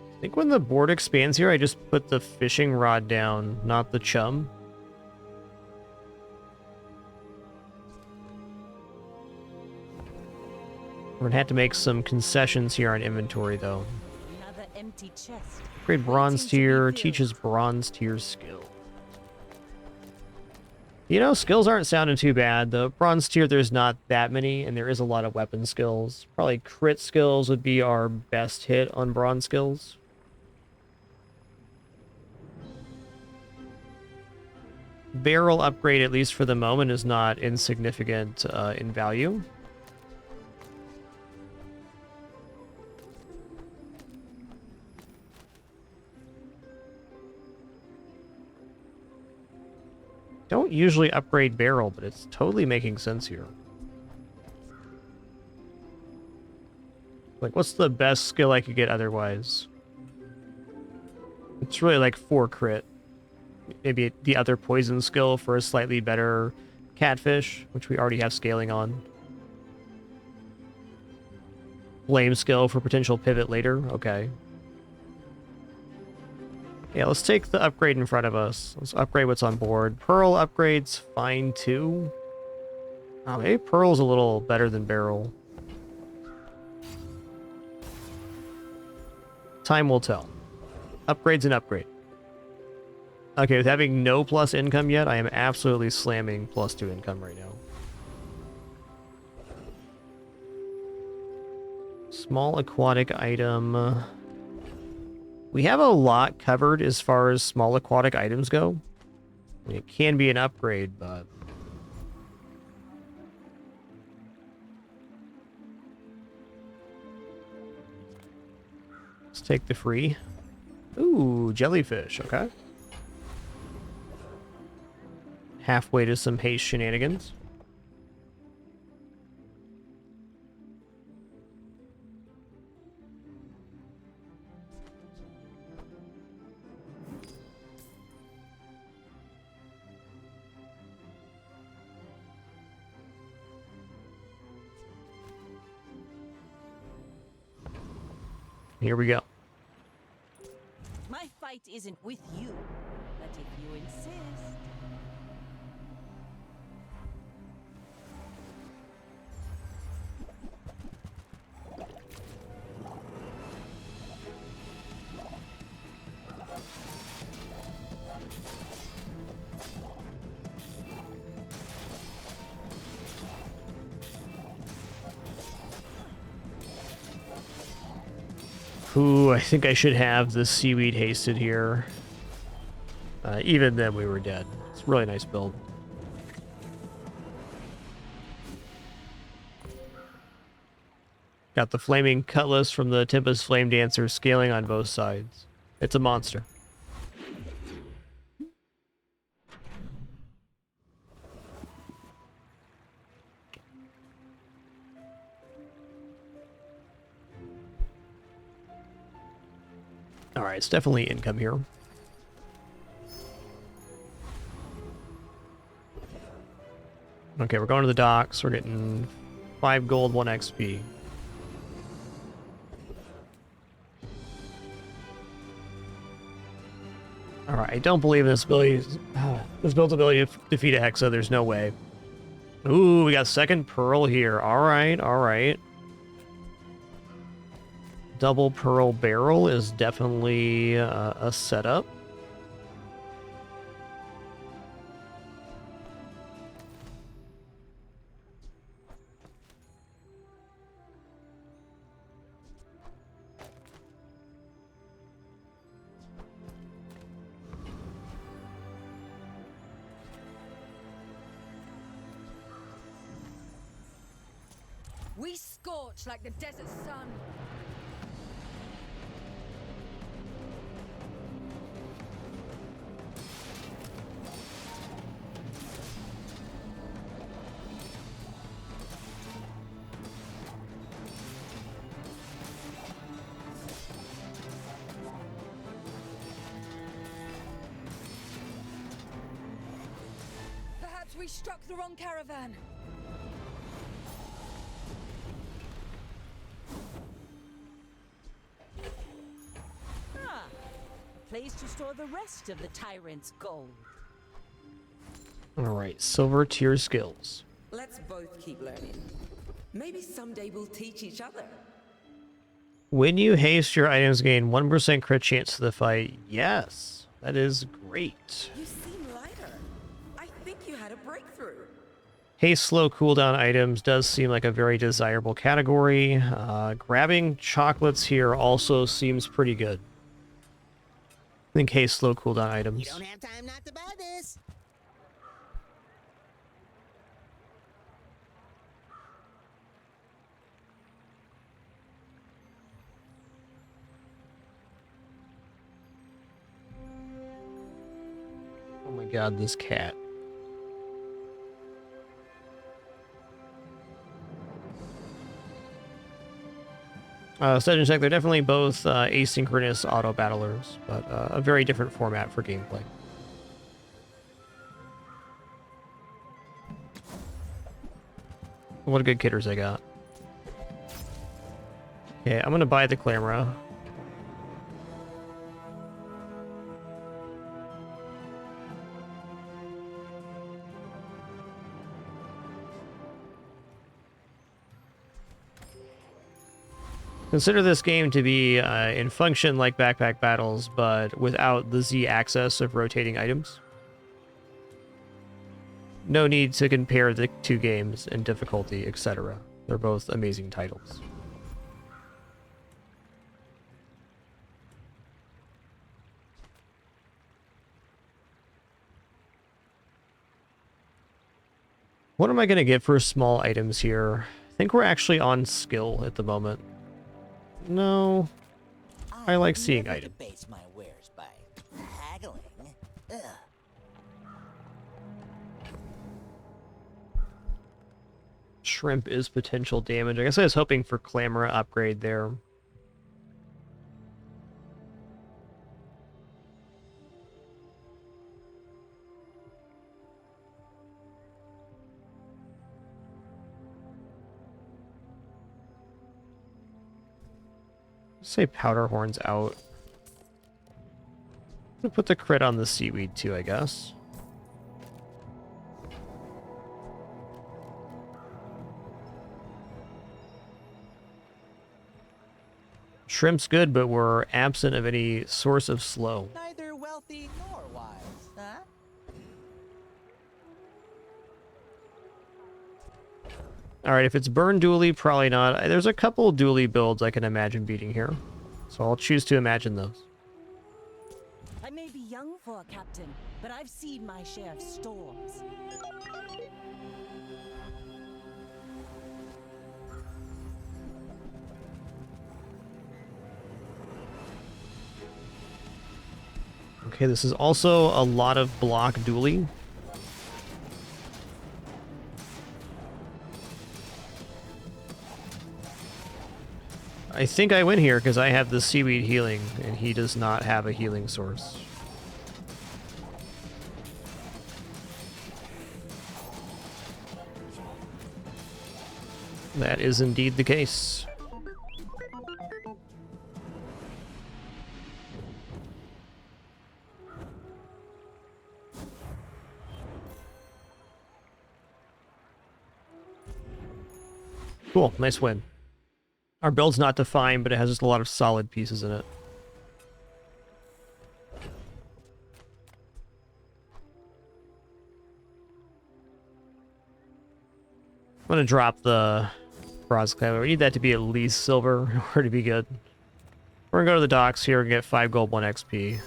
I think when the board expands here, I just put the fishing rod down, not the chum. We're gonna have to make some concessions here on inventory, though. Another empty chest. Upgrade bronze tier, teaches bronze tier skill. You know, skills aren't sounding too bad. The bronze tier, there's not that many, and there is a lot of weapon skills. Probably crit skills would be our best hit on bronze skills. Barrel upgrade, at least for the moment, is not insignificant in value. Don't usually upgrade barrel, but it's totally making sense here. Like, what's the best skill I could get otherwise? It's really like 4 crit. Maybe the other poison skill for a slightly better catfish, which we already have scaling on. Flame skill for potential pivot later. Okay. Yeah, let's take the upgrade in front of us. Let's upgrade what's on board. Pearl upgrade's fine too. Oh, maybe Pearl's a little better than Barrel. Time will tell. Upgrade's an upgrade. Okay, with having no plus income yet, I am absolutely slamming +2 income right now. Small aquatic item. We have a lot covered as far as small aquatic items go. I mean, it can be an upgrade, but... let's take the free. Ooh, jellyfish, okay. Halfway to some haste shenanigans. Here we go. My fight isn't with you, but if you insist. Ooh, I think I should have the seaweed hasted here. Even then, we were dead. It's a really nice build. Got the flaming cutlass from the Tempest Flame Dancer scaling on both sides. It's a monster. Alright, it's definitely income here. Okay, we're going to the docks. We're getting 5 gold, 1 XP. Alright, I don't believe in this ability. This build's ability to defeat a Hexa. There's no way. Ooh, we got second Pearl here. Alright, alright. Double Pearl Barrel is definitely a setup. We scorch like the desert sun. Perhaps we struck the wrong caravan. Place to store the rest of the tyrant's gold. Alright, silver tier skills. Let's both keep learning. Maybe someday we'll teach each other. When you haste, your items gain 1% crit chance to the fight. Yes, that is great. You seem lighter. I think you had a breakthrough. Haste slow cooldown items does seem like a very desirable category. Grabbing chocolates here also seems pretty good. I think haste slow cooldown items. You don't have time not to buy this. Oh my god, this cat. Sedge and Check, they're definitely both asynchronous auto battlers, but a very different format for gameplay. What a good kitters I got. Okay, I'm gonna buy the Clamora. Consider this game to be in function like backpack battles, but without the Z-axis of rotating items. No need to compare the two games in difficulty, etc. They're both amazing titles. What am I going to get for small items here? I think we're actually on skill at the moment. No, I like seeing items. Base my wares by haggling. Ugh. Shrimp is potential damage. I guess I was hoping for Clamora upgrade there. Say powder horns out. I'm gonna put the crit on the seaweed too, I guess. Shrimp's good, but we're absent of any source of slow. Neither wealthy nor wise, huh? Alright, if it's burn dually, probably not. There's a couple dually builds I can imagine beating here. So I'll choose to imagine those. I may be young for a captain, but I've seen my share of storms. Okay, this is also a lot of block dually. I think I win here because I have the seaweed healing and he does not have a healing source. That is indeed the case. Cool, nice win. Our build's not defined, but it has just a lot of solid pieces in it. I'm gonna drop the bronze clay. We need that to be at least silver in order to be good. We're gonna go to the docks here and get 5 gold, 1 XP.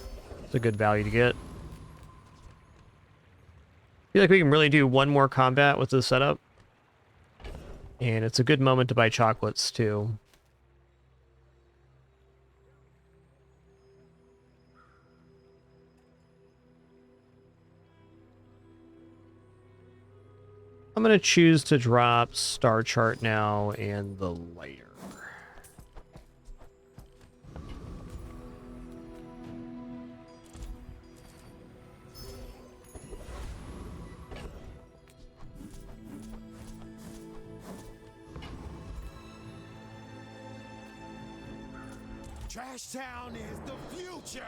It's a good value to get. I feel like we can really do one more combat with this setup. And it's a good moment to buy chocolates, too. I'm going to choose to drop Star Chart now and the lighter. Trash Town is the future!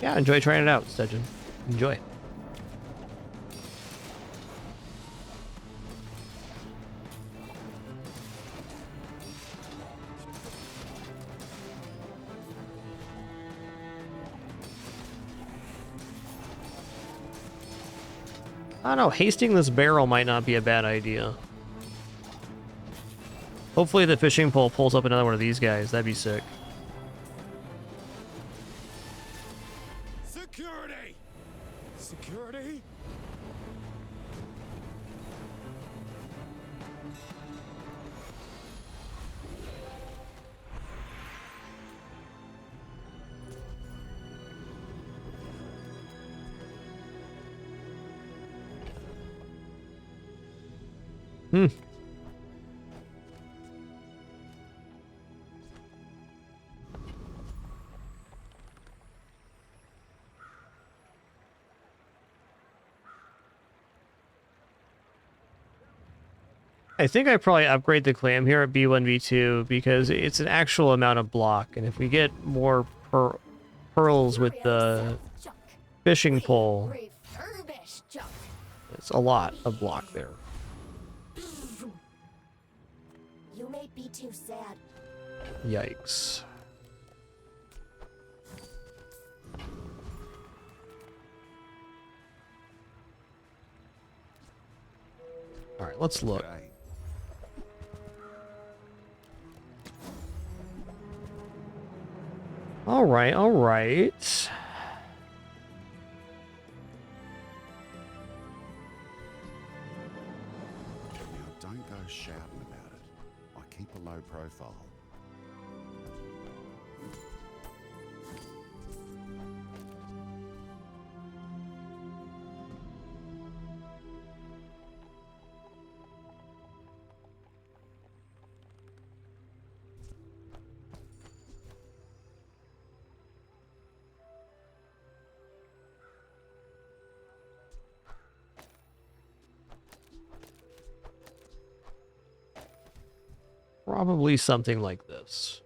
Yeah, enjoy trying it out, Sturgeon. Enjoy. I don't know, hasting this barrel might not be a bad idea. Hopefully the fishing pole pulls up another one of these guys. That'd be sick. Security! Security? Hmm. I think I probably upgrade the clam here at B1B2 because it's an actual amount of block, and if we get more pearls with the fishing pole, it's a lot of block there. You may be too sad. Yikes. All right, let's look. All right, all right. Now, don't go shouting about it. I keep a low profile. Probably something like this.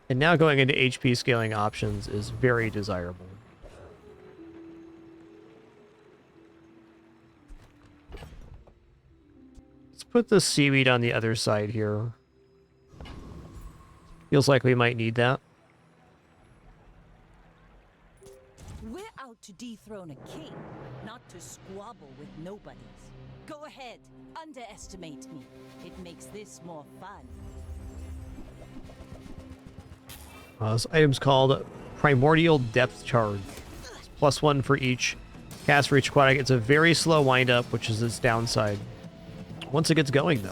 And now going into HP scaling options is very desirable. Let's put the seaweed on the other side here. Feels like we might need that. We're out to dethrone a king, not to squabble with nobodies. Go ahead, underestimate me. It makes this more fun. This item's called Primordial Depth Charge. It's +1 for each cast for each aquatic. It's a very slow windup, which is its downside. Once it gets going, though.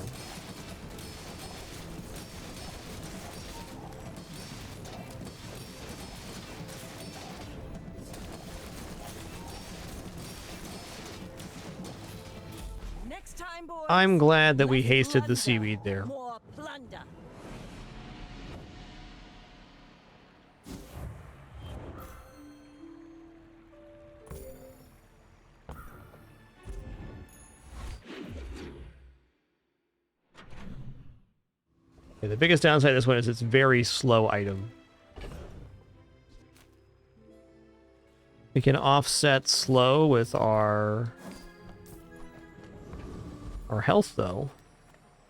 Next time, boys, I'm glad that we hasted the seaweed there. more plunder. Okay, the biggest downside of this one is it's very slow item. We can offset slow with our health, though.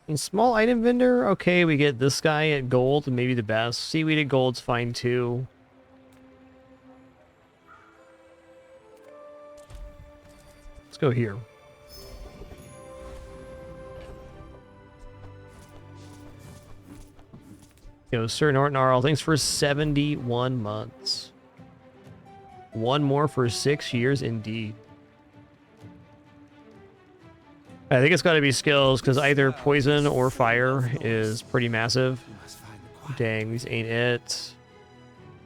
In small item vendor, okay, we get this guy at gold, maybe the best. Seaweed at gold's fine, too. Let's go here. Yo, Sir Norton Arl, thanks for 71 months. One more for 6 years, indeed. I think it's got to be skills, because either poison or fire is pretty massive. Dang, these ain't it.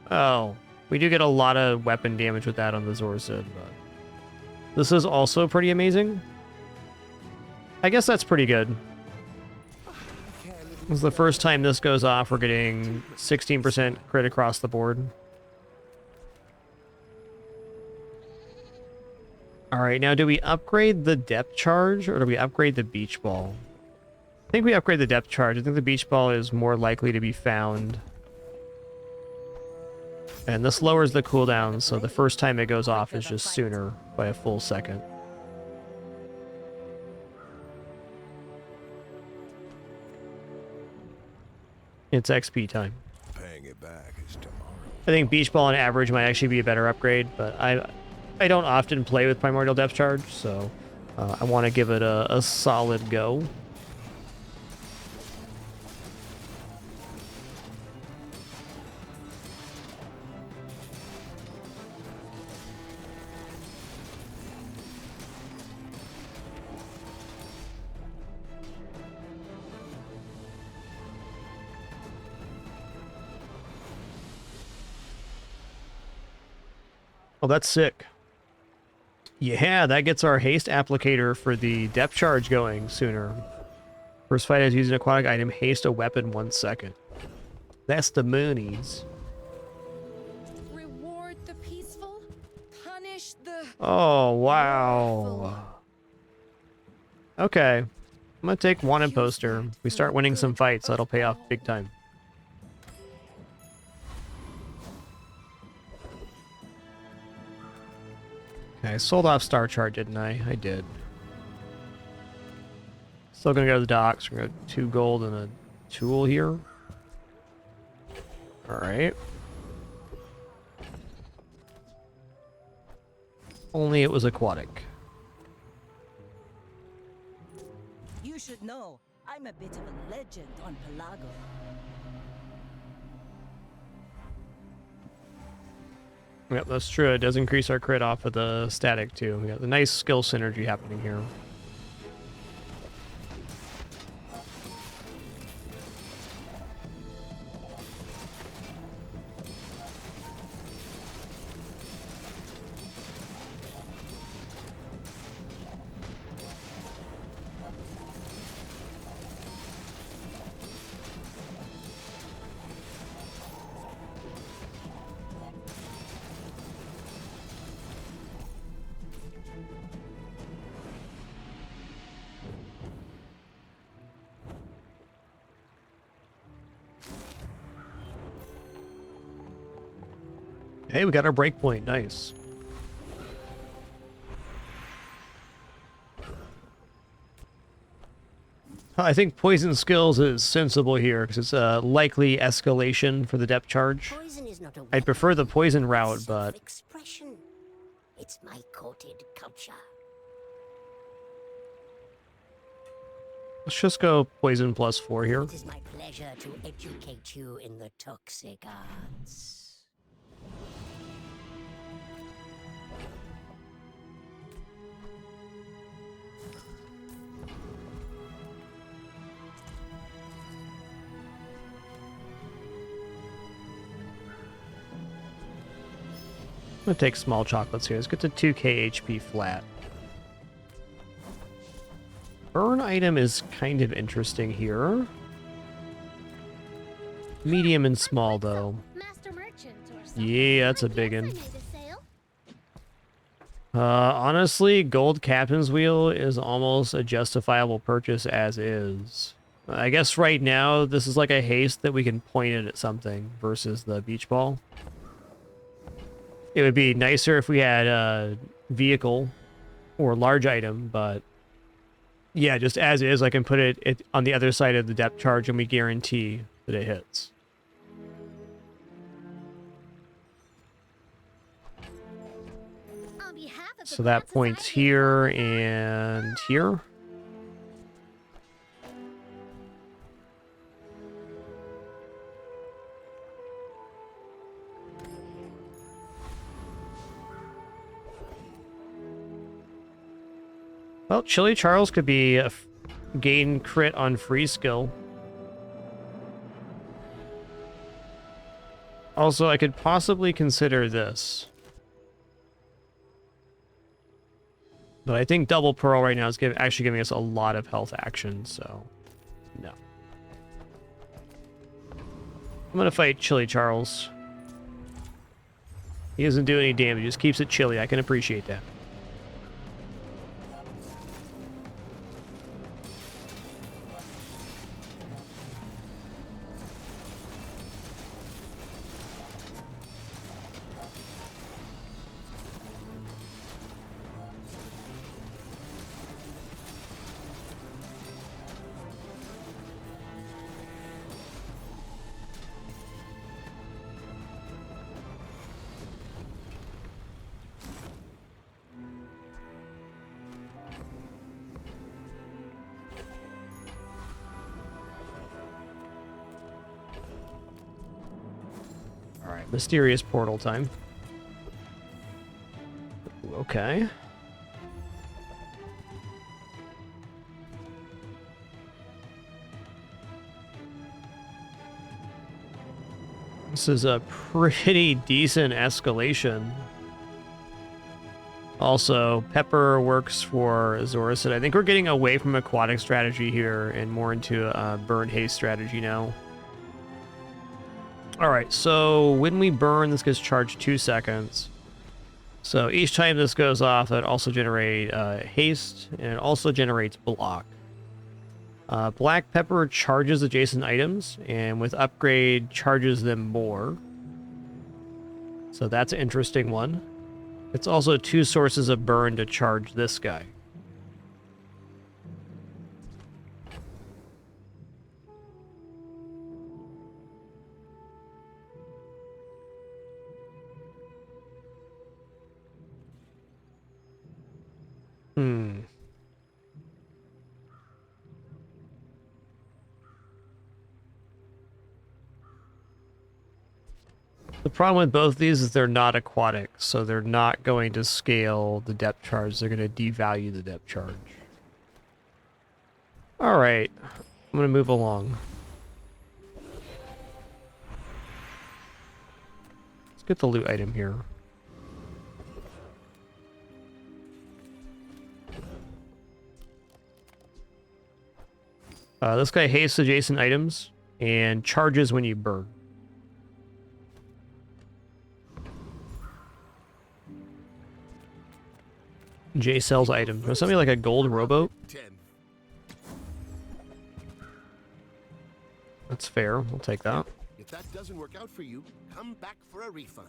Oh, we do get a lot of weapon damage with that on the Zorsid, but this is also pretty amazing. I guess that's pretty good. This is the first time this goes off. We're getting 16% crit across the board. All right, now do we upgrade the depth charge or do we upgrade the beach ball? I think we upgrade the depth charge. I think the beach ball is more likely to be found. And this lowers the cooldown, so the first time it goes off is just sooner by a full second. It's XP time. Paying it back is tomorrow. I think beach ball on average might actually be a better upgrade, but I don't often play with Primordial Depth Charge, so I want to give it a solid go. Oh, that's sick. Yeah, that gets our haste applicator for the depth charge going sooner. First fight is using an aquatic item, haste a weapon 1 second. That's the moonies. Reward the peaceful, punish the... Oh, wow. Okay. I'm gonna take wanted poster. We start winning some fights, that'll pay off big time. Okay, I sold off Star Chart, didn't I? I did. Still gonna go to the docks. We're gonna go 2 gold and a tool here. Alright. Only it was aquatic. You should know, I'm a bit of a legend on Pelago. Yep, that's true. It does increase our crit off of the static, too. We got the nice skill synergy happening here. Hey, we got our breakpoint. Nice. I think poison skills is sensible here because it's a likely escalation for the depth charge. Poison is not a I'd prefer the poison route, but expression. It's my coated culture. let's just go poison +4 here. It is my pleasure to educate you in the toxic arts. I'm gonna take small chocolates here. Let's get to 2k HP flat. Burn item is kind of interesting here. Medium and small, though. Yeah, that's a big one. Honestly, gold captain's wheel is almost a justifiable purchase as is. I guess right now, this is like a haste that we can point it at something versus the beach ball. It would be nicer if we had a vehicle or large item, but yeah, just as is, I can put it on the other side of the depth charge and we guarantee that it hits. So that points here and here. Well, Chili Charles could be a gain crit on free skill. Also, I could possibly consider this. But I think Double Pearl right now is actually giving us a lot of health action, so no. I'm gonna fight Chili Charles. He doesn't do any damage, just keeps it chilly. I can appreciate that. Mysterious portal time. Okay. This is a pretty decent escalation. Also, Pepper works for Azorus, and I think we're getting away from aquatic strategy here and more into a burn haste strategy now. Alright, so when we burn, this gets charged 2 seconds. So each time this goes off, it also generates haste, and it also generates block. Black Pepper charges adjacent items, and with upgrade, charges them more. So that's an interesting one. It's also 2 sources of burn to charge this guy. The problem with both of these is they're not aquatic, so they're not going to scale the depth charge. They're going to devalue the depth charge. Alright, I'm going to move along. Let's get the loot item here. This guy hastes adjacent items and charges when you burn. J sells items. There's something like a gold rowboat. That's fair. We'll take that. If that doesn't work out for you, come back for a refund.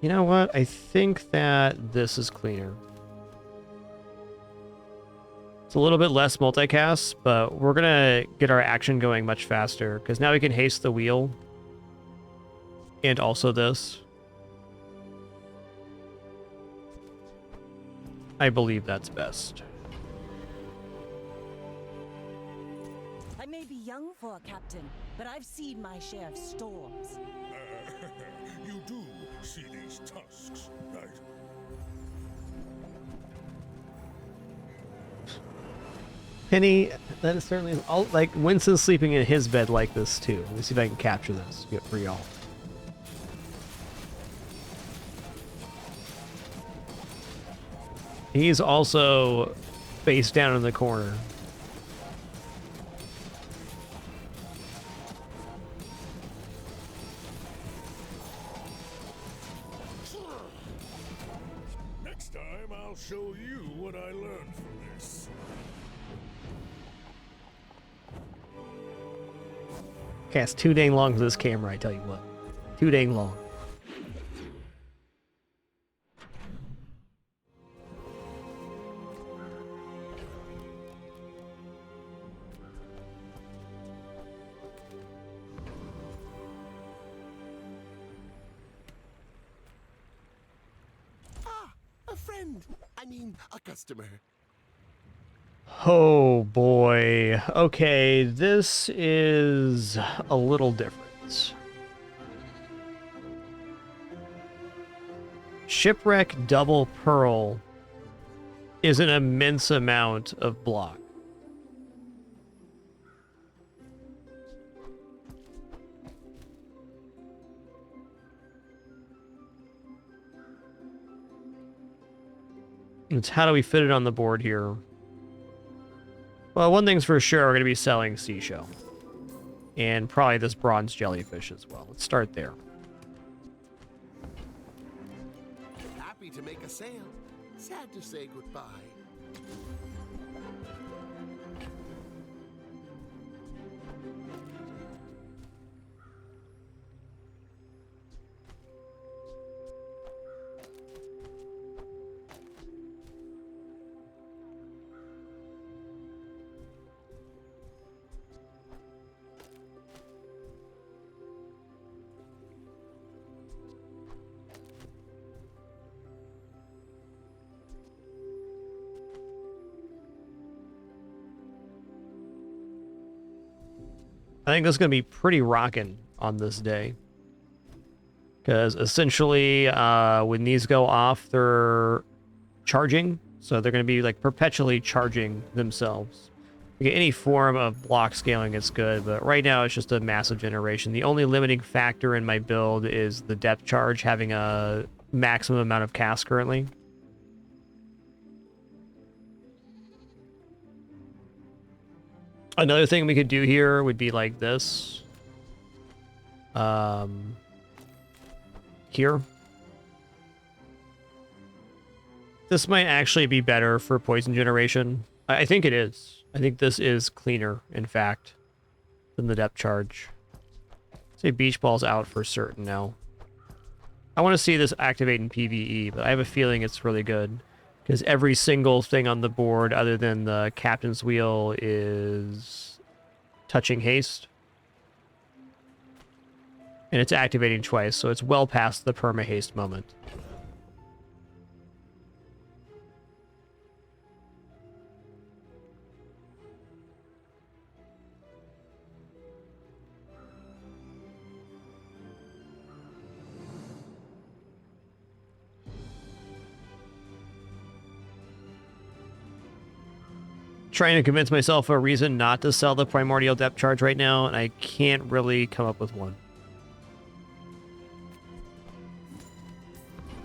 You know what? I think that this is cleaner. It's a little bit less multicast, but we're gonna get our action going much faster, because now we can haste the wheel. And also this. I believe that's best. I may be young for a captain, but I've seen my share of storms. You do see these tusks, right? Penny, that is certainly... like, Winston's sleeping in his bed like this, too. Let me see if I can capture this for y'all. He's also face down in the corner. Next time, I'll show you what I learned from this. Cast too dang long for this camera, I tell you what. Too dang long. Ah, a friend. I mean, a customer. Oh boy. Okay, this is a little different. Shipwreck double pearl is an immense amount of block. It's how do we fit it on the board here? Well, one thing's for sure, we're going to be selling seashell. And probably this bronze jellyfish as well. Let's start there. Happy to make a sale. Sad to say goodbye. I think that's going to be pretty rocking on this day. Because essentially, when these go off, they're charging. So they're going to be like perpetually charging themselves. You get any form of block scaling, it's good. But right now, it's just a massive generation. The only limiting factor in my build is the depth charge having a maximum amount of cast currently. Another thing we could do here would be like this. Here. This might actually be better for poison generation. I think it is. I think this is cleaner, in fact, than the depth charge. Say beach ball's out for certain now. I want to see this activate in PvE, but I have a feeling it's really good. Because every single thing on the board, other than the captain's wheel, is touching haste. And it's activating twice, so it's well past the perma-haste moment. Trying to convince myself a reason not to sell the primordial depth charge right now, and I can't really come up with one.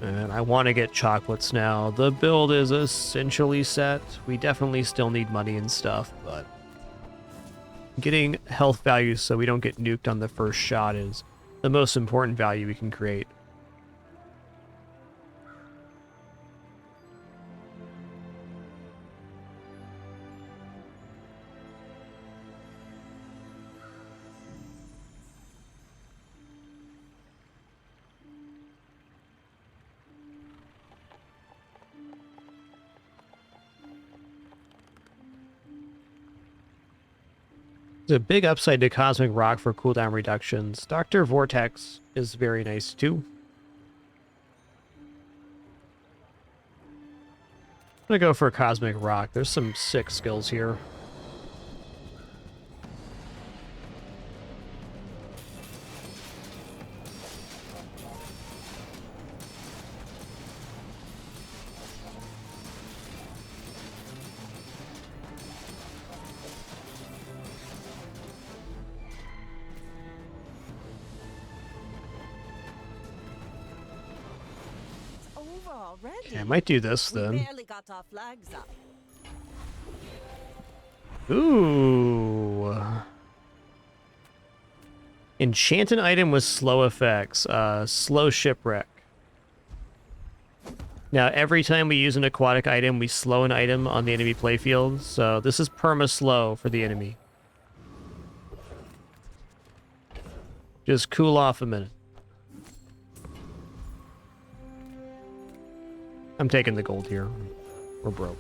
And I want to get chocolates now. The build is essentially set. We definitely still need money and stuff, but getting health values so we don't get nuked on the first shot is the most important value we can create. There's a big upside to Cosmic Rock for cooldown reductions. Dr. Vortex is very nice too. I'm gonna go for Cosmic Rock. There's some sick skills here. Okay, I might do this then. Barely got our flags up. Ooh. Enchanted item with slow effects. Slow shipwreck. Now, every time we use an aquatic item, we slow an item on the enemy playfield. So this is perma-slow for the enemy. Just cool off a minute. I'm taking the gold here. We're broke.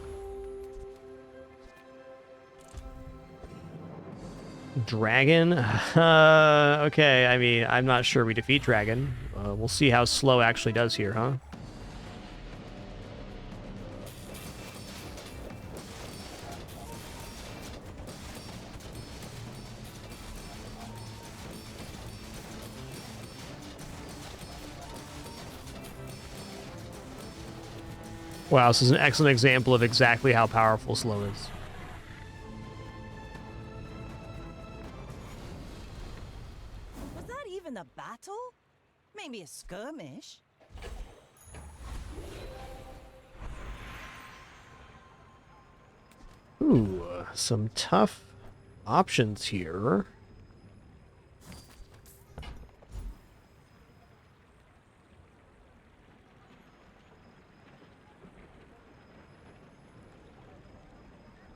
Dragon? Okay, I mean, I'm not sure we defeat Dragon. We'll see how slow actually does here, huh? Wow, this is an excellent example of exactly how powerful slow is. Was that even a battle? Maybe a skirmish? Ooh, some tough options here.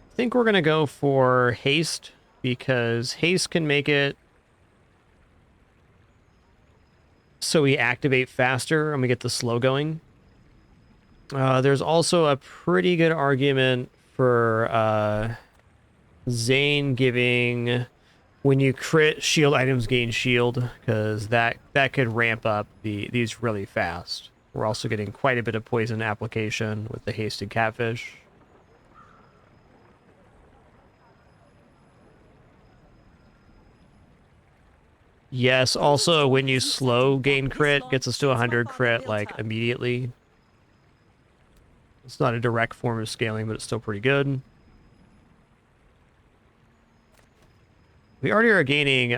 I think we're going to go for haste, because haste can make it so we activate faster and we get the slow going. There's also a pretty good argument for Zane giving, when you crit, shield items gain shield, because that could ramp up these really fast. We're also getting quite a bit of poison application with the hasted catfish. Yes, also when you slow gain crit, gets us to 100 crit like immediately. It's not a direct form of scaling, but it's still pretty good. We already are gaining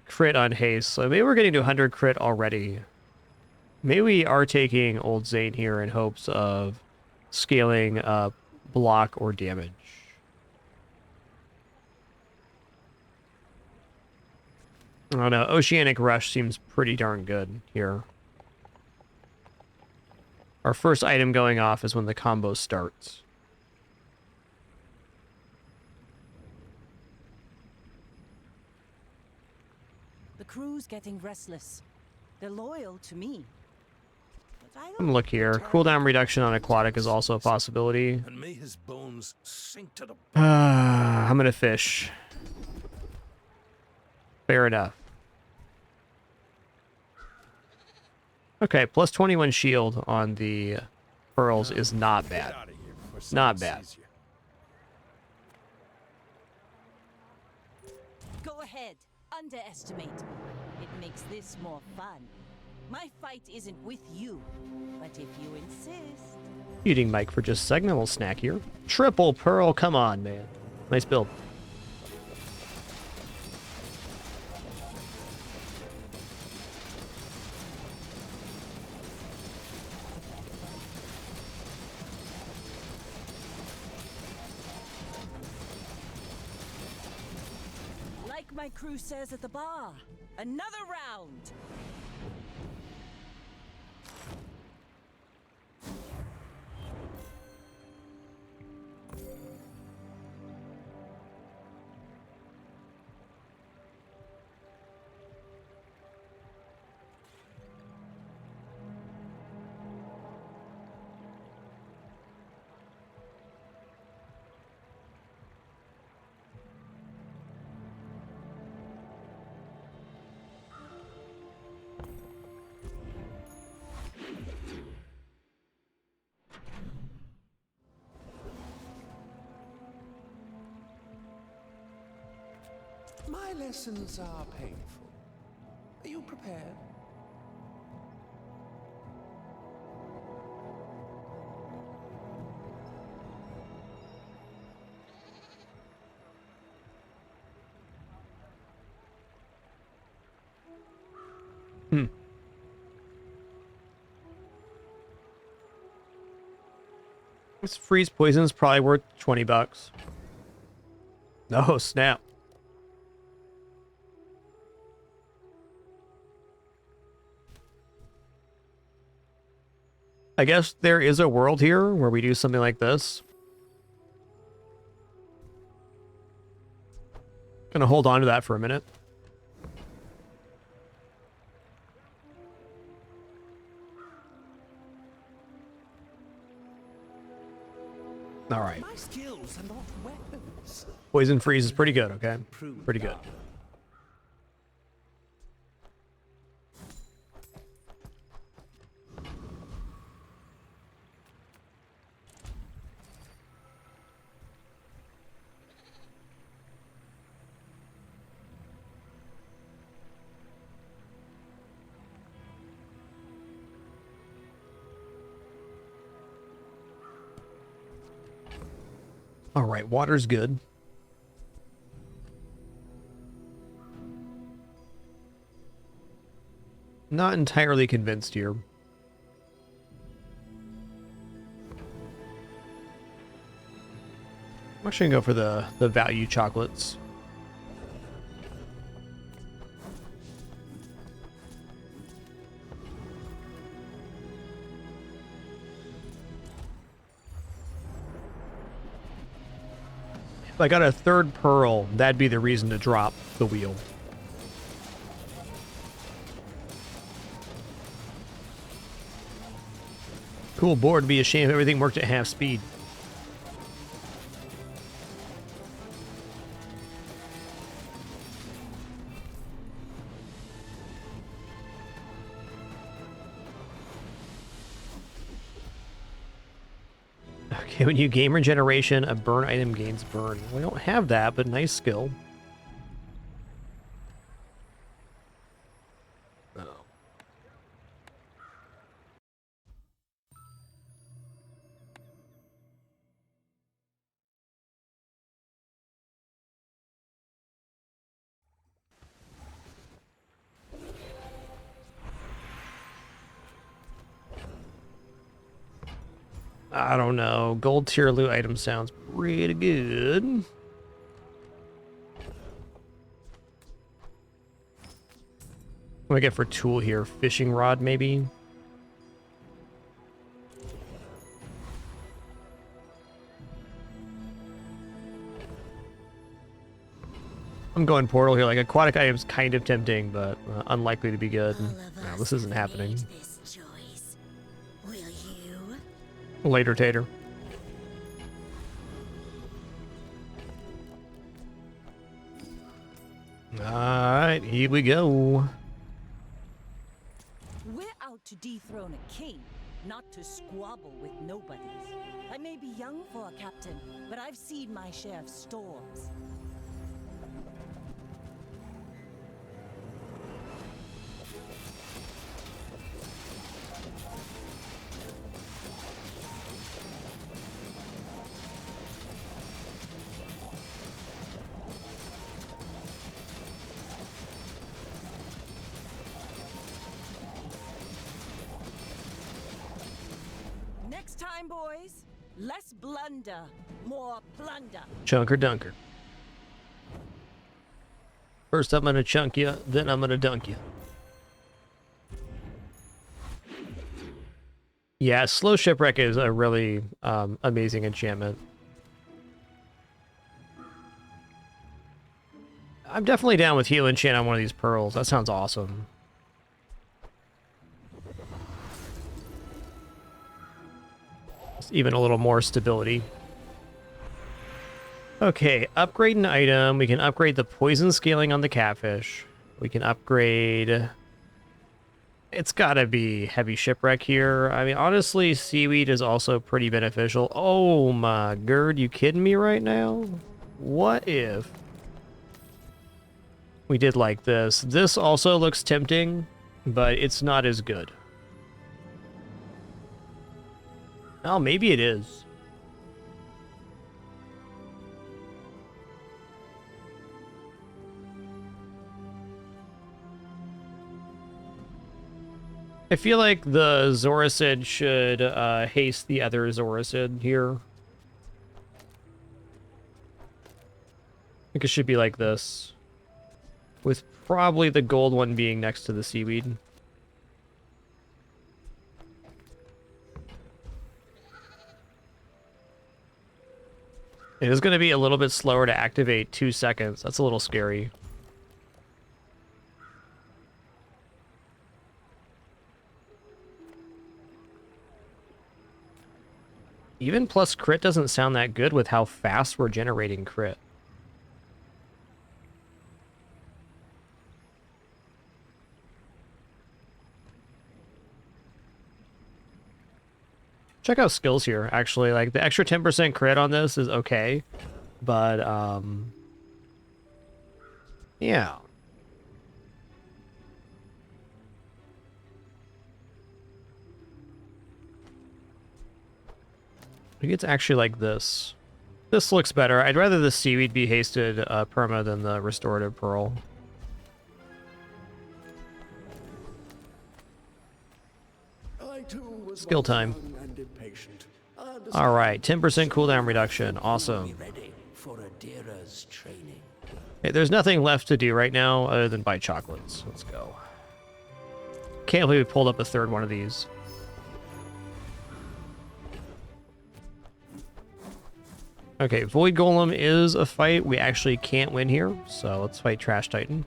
crit on haste, so maybe we're getting to 100 crit already. Maybe we are taking old Zane here in hopes of scaling block or damage. I don't know. Oceanic Rush seems pretty darn good here. Our first item going off is when the combo starts. The crew's getting restless. They're loyal to me. But I Let me look here. Cooldown reduction on aquatic is also a possibility. And may his bones sink to the I'm gonna fish. Fair enough. Okay, plus 21 shield on the pearls is not bad. Not bad. Go ahead. Underestimate me. It makes this more fun. My fight isn't with you, but if you insist... Muting Mike for just a second, we'll snack here. Triple pearl, come on, man. Nice build. Like my crew says at the bar, another round! My lessons are painful. Are you prepared? This freeze poison is probably worth 20 bucks. Oh, snap. I guess there is a world here where we do something like this. Gonna hold on to that for a minute. All right. My skills are not weapons. Poison freeze is pretty good, okay? Pretty good. All right, water's good. Not entirely convinced here. I'm actually gonna go for the value chocolates. If I got a third pearl, that'd be the reason to drop the wheel. Cool board, be a shame if everything worked at half speed. Okay, when you gain regeneration, a burn item gains burn. We don't have that, but nice skill. I don't know. Gold tier loot item sounds pretty good. What do I get for tool here? Fishing rod, maybe? I'm going portal here. Like, aquatic items kind of tempting, but unlikely to be good. No, this isn't happening. Later, Tater. Alright, here we go. We're out to dethrone a king, not to squabble with nobodies. I may be young for a captain, but I've seen my share of storms. Next time, boys, less blunder, more plunder. Chunker dunker. First I'm gonna chunk you, then I'm gonna dunk you. Yeah, slow shipwreck is a really amazing enchantment. I'm definitely down with heal enchant on one of these pearls. That sounds awesome. Even a little more stability. Okay, upgrade an item. We can upgrade the poison scaling on the catfish. We can upgrade... It's gotta be heavy shipwreck here. I mean, honestly, seaweed is also pretty beneficial. Oh my god, you kidding me right now? What if we did like this? This also looks tempting, but it's not as good. Oh, maybe it is. I feel like the Zoricid should haste the other Zoricid here. I think it should be like this. With probably the gold one being next to the seaweed. It is going to be a little bit slower to activate, 2 seconds. That's a little scary. Even plus crit doesn't sound that good with how fast we're generating crit. Check out skills here, actually. Like, the extra 10% crit on this is okay. But, yeah. I think it's actually like this. This looks better. I'd rather the seaweed be hasted perma than the restorative pearl. I too was Skill once time. young and impatient. I understand. All right, 10% cooldown reduction. Awesome. Ready for Adira's training. Hey, there's nothing left to do right now other than buy chocolates. Let's go. Can't believe we pulled up a third one of these. Okay, Void Golem is a fight we actually can't win here, so let's fight Trash Titan.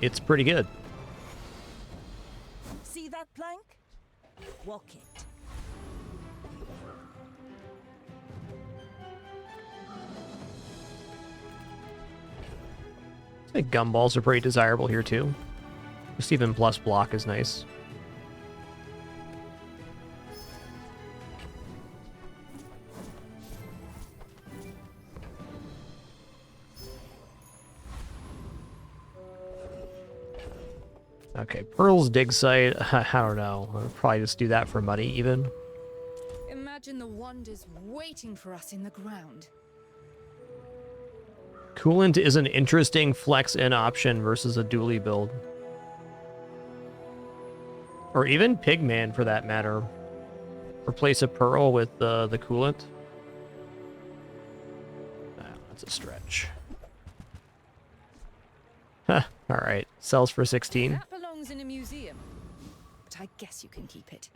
It's pretty good. See that plank? Walk it. I think gumballs are pretty desirable here too. Just even plus block is nice. Okay, Pearl's dig site, I don't know. I'll probably just do that for money even. Imagine the wonders waiting for us in the ground. Coolant is an interesting flex-in option versus a dually build. Or even Pigman for that matter. Replace a Pearl with the coolant. Oh, that's a stretch. Huh, alright. Sells for 16. That belongs in a museum, but I guess you can keep it.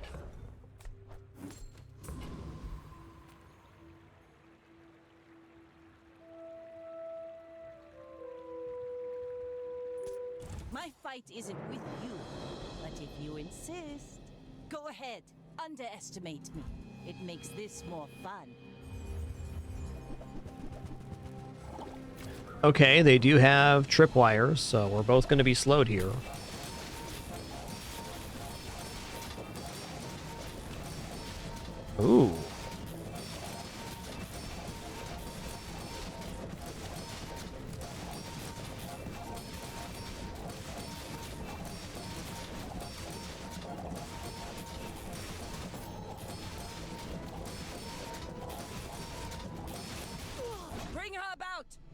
My fight isn't with you, but if you insist, go ahead, underestimate me. It makes this more fun. Okay, they do have tripwires, so we're both going to be slowed here. Ooh.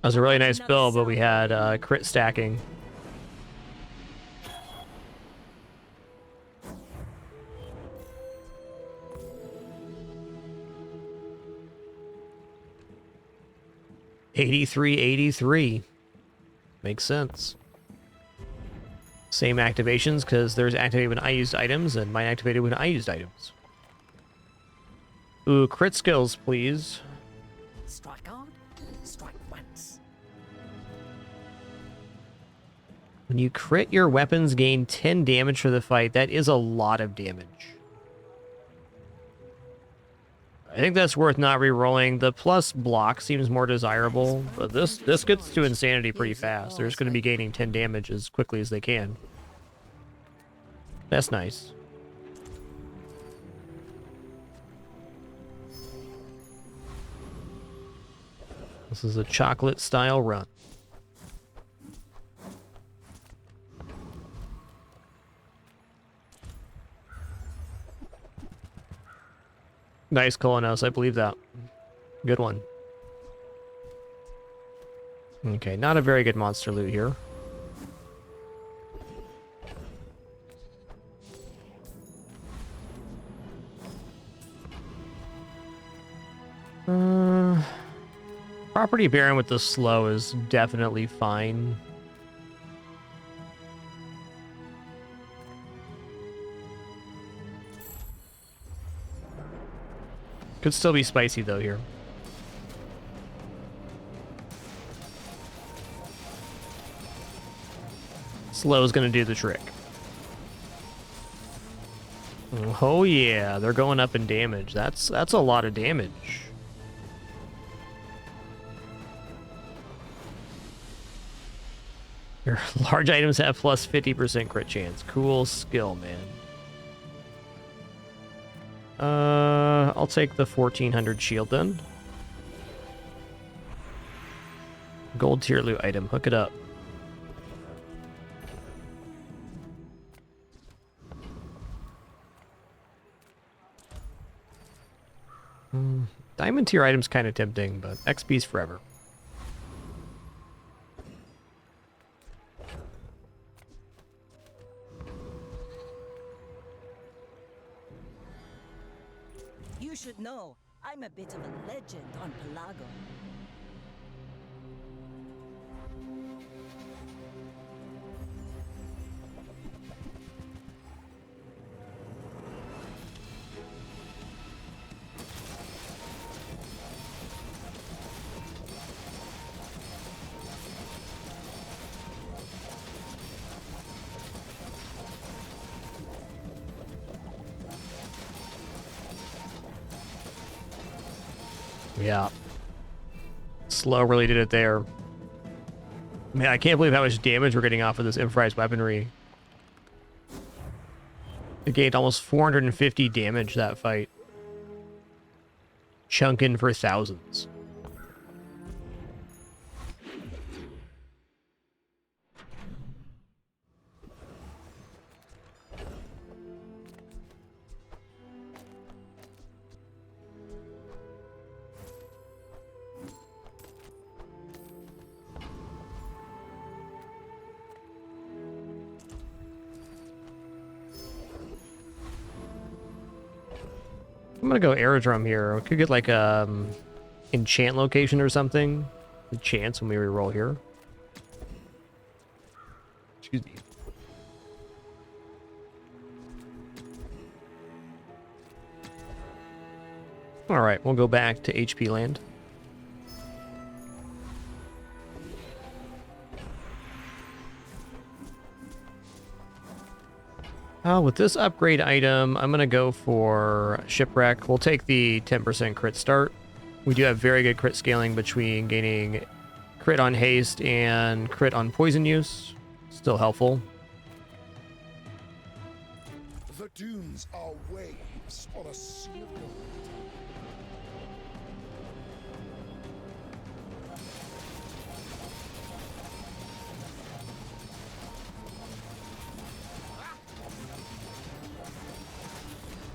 That was a really nice build, but we had crit stacking. $83.83. Makes sense. Same activations, because theirs activated when I used items, and mine activated when I used items. Ooh, crit skills, please. Strike hard, strike once. When you crit, your weapons gain 10 damage for the fight. That is a lot of damage. I think that's worth not re-rolling. The plus block seems more desirable, but this gets to insanity pretty fast. They're just going to be gaining 10 damage as quickly as they can. That's nice. This is a chocolate-style run. Nice, Colonos. I believe that. Good one. Okay, not a very good monster loot here. Property Baron with the slow is definitely fine. Could still be spicy though here. Slow is gonna do the trick. Oh yeah, they're going up in damage. That's a lot of damage. Your large items have plus 50% crit chance. Cool skill, man. I'll take the 1400 shield then. Gold tier loot item. Hook it up. Diamond tier item's kind of tempting, but XP's forever. You should know, I'm a bit of a legend on Pelago. Yeah. Slow really did it there. Man, I can't believe how much damage we're getting off of this improvised weaponry. It gained almost 450 damage that fight. Chunking for thousands. I'm gonna go aerodrome here. We could get like a enchant location or something. The chance when we reroll here. Excuse me. All right, we'll go back to HP land. With this upgrade item, I'm going to go for Shipwreck. We'll take the 10% crit start. We do have very good crit scaling between gaining crit on haste and crit on poison use. Still helpful. The dunes are waves on a sea of gold.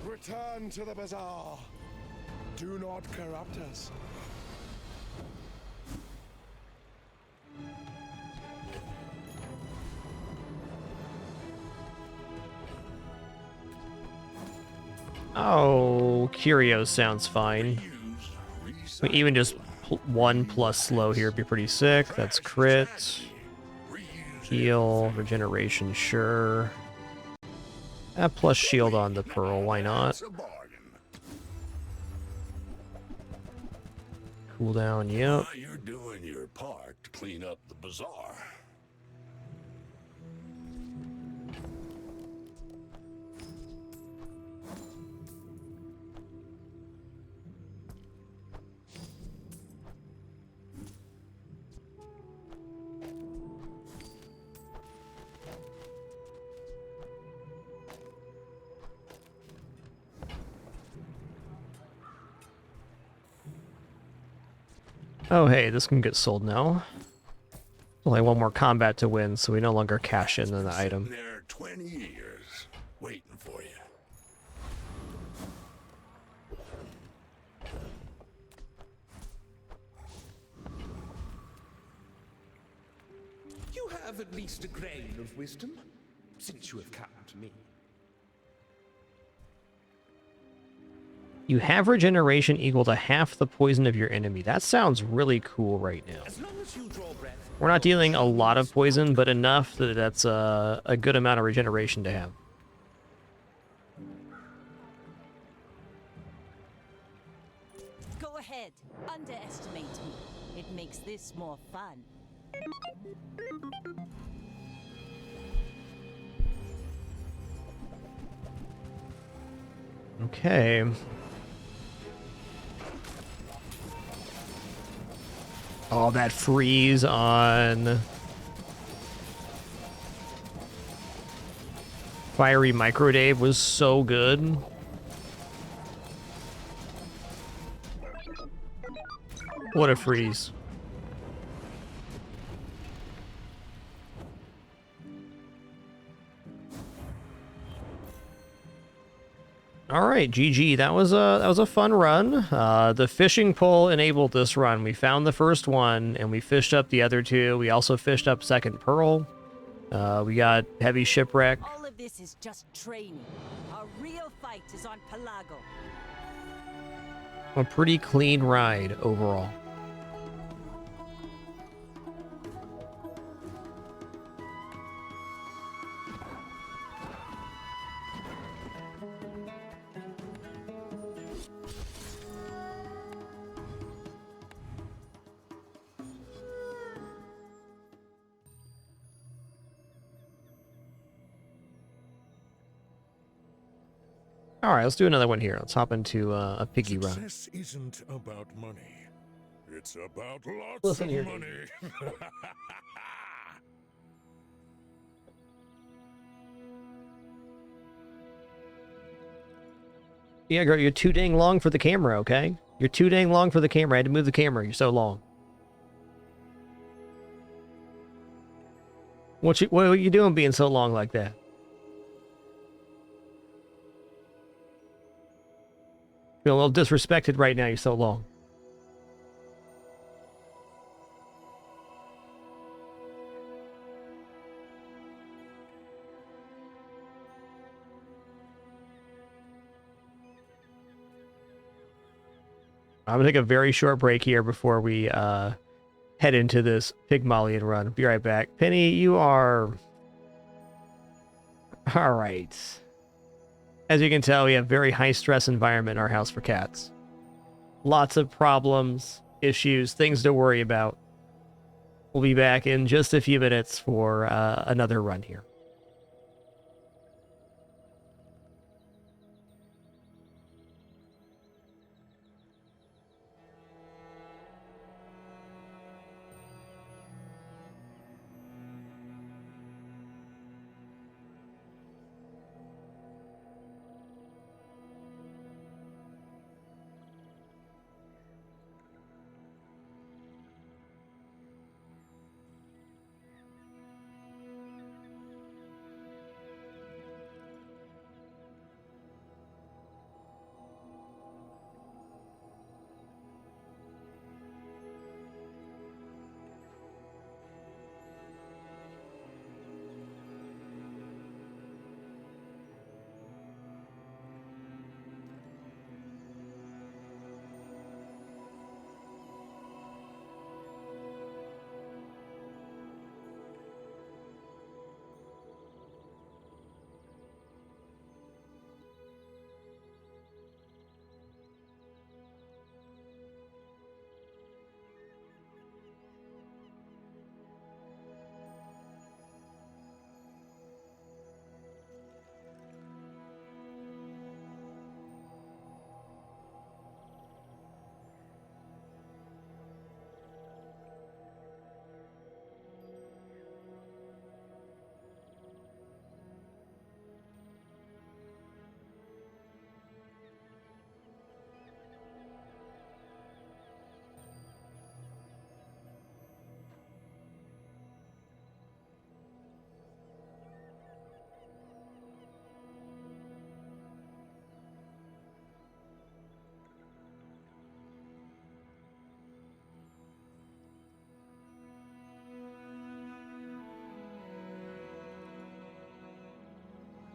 Return to the bazaar. Do not corrupt us. Oh, Curio sounds fine. Even just 1 plus slow here would be pretty sick. That's crit. Heal, regeneration, sure. Plus shield on the pearl, why not? Cooldown, yep. You're doing your part to clean up the bazaar. Oh hey, this can get sold now. Only one more combat to win, so we no longer cash in on the item. There 20 years waiting for you. You have at least a grain of wisdom, since you have come to me. You have regeneration equal to half the poison of your enemy. That sounds really cool right now. As long as you draw breath, We're not dealing a lot of poison, but enough that that's a good amount of regeneration to have. Go ahead, underestimate me. It makes this more fun. Okay. Oh, that freeze on Fiery Microdave was so good. What a freeze. All right, GG. That was a fun run. The fishing pole enabled this run. We found the first one, and we fished up the other two. We also fished up second pearl. We got heavy shipwreck. All of this is just training. Our real fight is on Pelago. A pretty clean ride overall. All right, let's do another one here. Let's hop into a piggy run. Success isn't about money. It's about lots Listen of here. money. Yeah, girl, you're too dang long for the camera, okay? You're too dang long for the camera. I had to move the camera. You're so long. What are you doing being so long like that? Feel a little disrespected right now. You're so long. I'm gonna take a very short break here before we head into this Pygmalion run. Be right back. Penny, you are... All right. As you can tell, we have very high-stress environment in our house for cats. Lots of problems, issues, things to worry about. We'll be back in just a few minutes for another run here.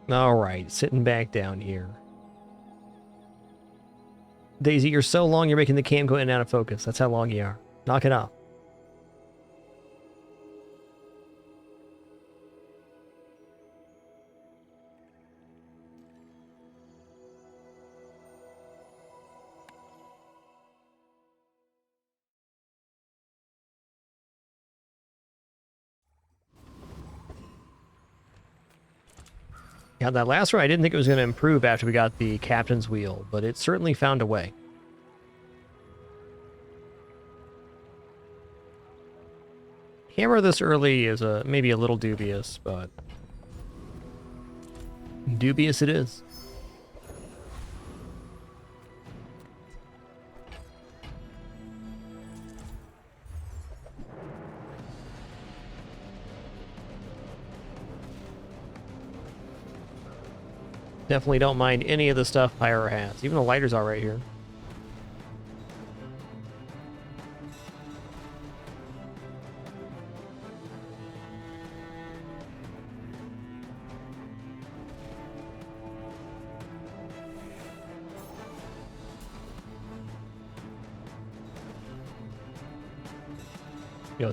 All right, sitting back down here. Daisy, you're so long, you're making the cam go in and out of focus. That's how long you are. Knock it off. Yeah, that last run, I didn't think it was going to improve after we got the captain's wheel, but it certainly found a way. Hammer this early is maybe a little dubious, but... Dubious it is. Definitely don't mind any of the stuff Pyro has. Even the lighter's all right here.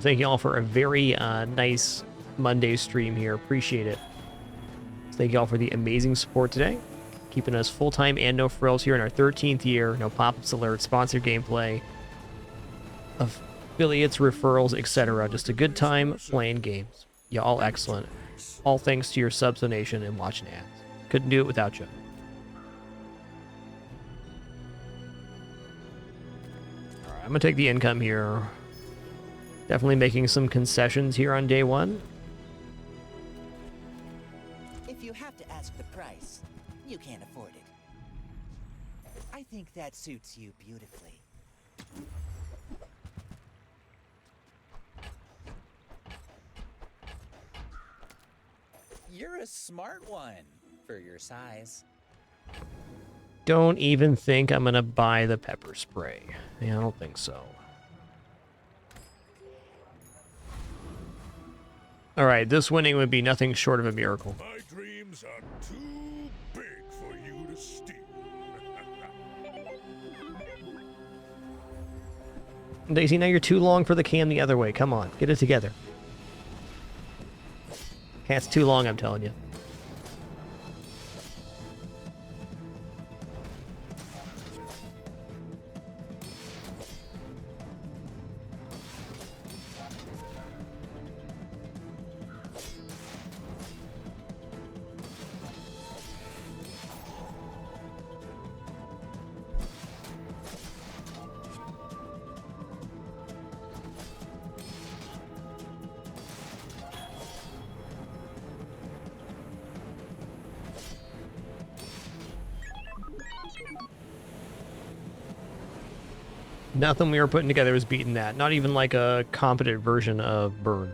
Thank you all for a very nice Monday stream here. Appreciate it. Thank you all for the amazing support today. Keeping us full-time and no frills here in our 13th year. No pop-ups, alerts, sponsored gameplay, affiliates, referrals, etc. Just a good time playing games. Yeah, all excellent. All thanks to your subs, donation, and watching ads. Couldn't do it without you. Alright, I'm going to take the income here. Definitely making some concessions here on day one. If you have to ask the price, you can't afford it. I think that suits you beautifully. You're a smart one for your size. Don't even think I'm going to buy the pepper spray. Yeah, I don't think so. All right, this winning would be nothing short of a miracle. My dreams are too big for you to steal. Daisy, now you're too long for the cam the other way. Come on, get it together. It's too long, I'm telling you. Nothing we were putting together was beating that. Not even like a competent version of Burn.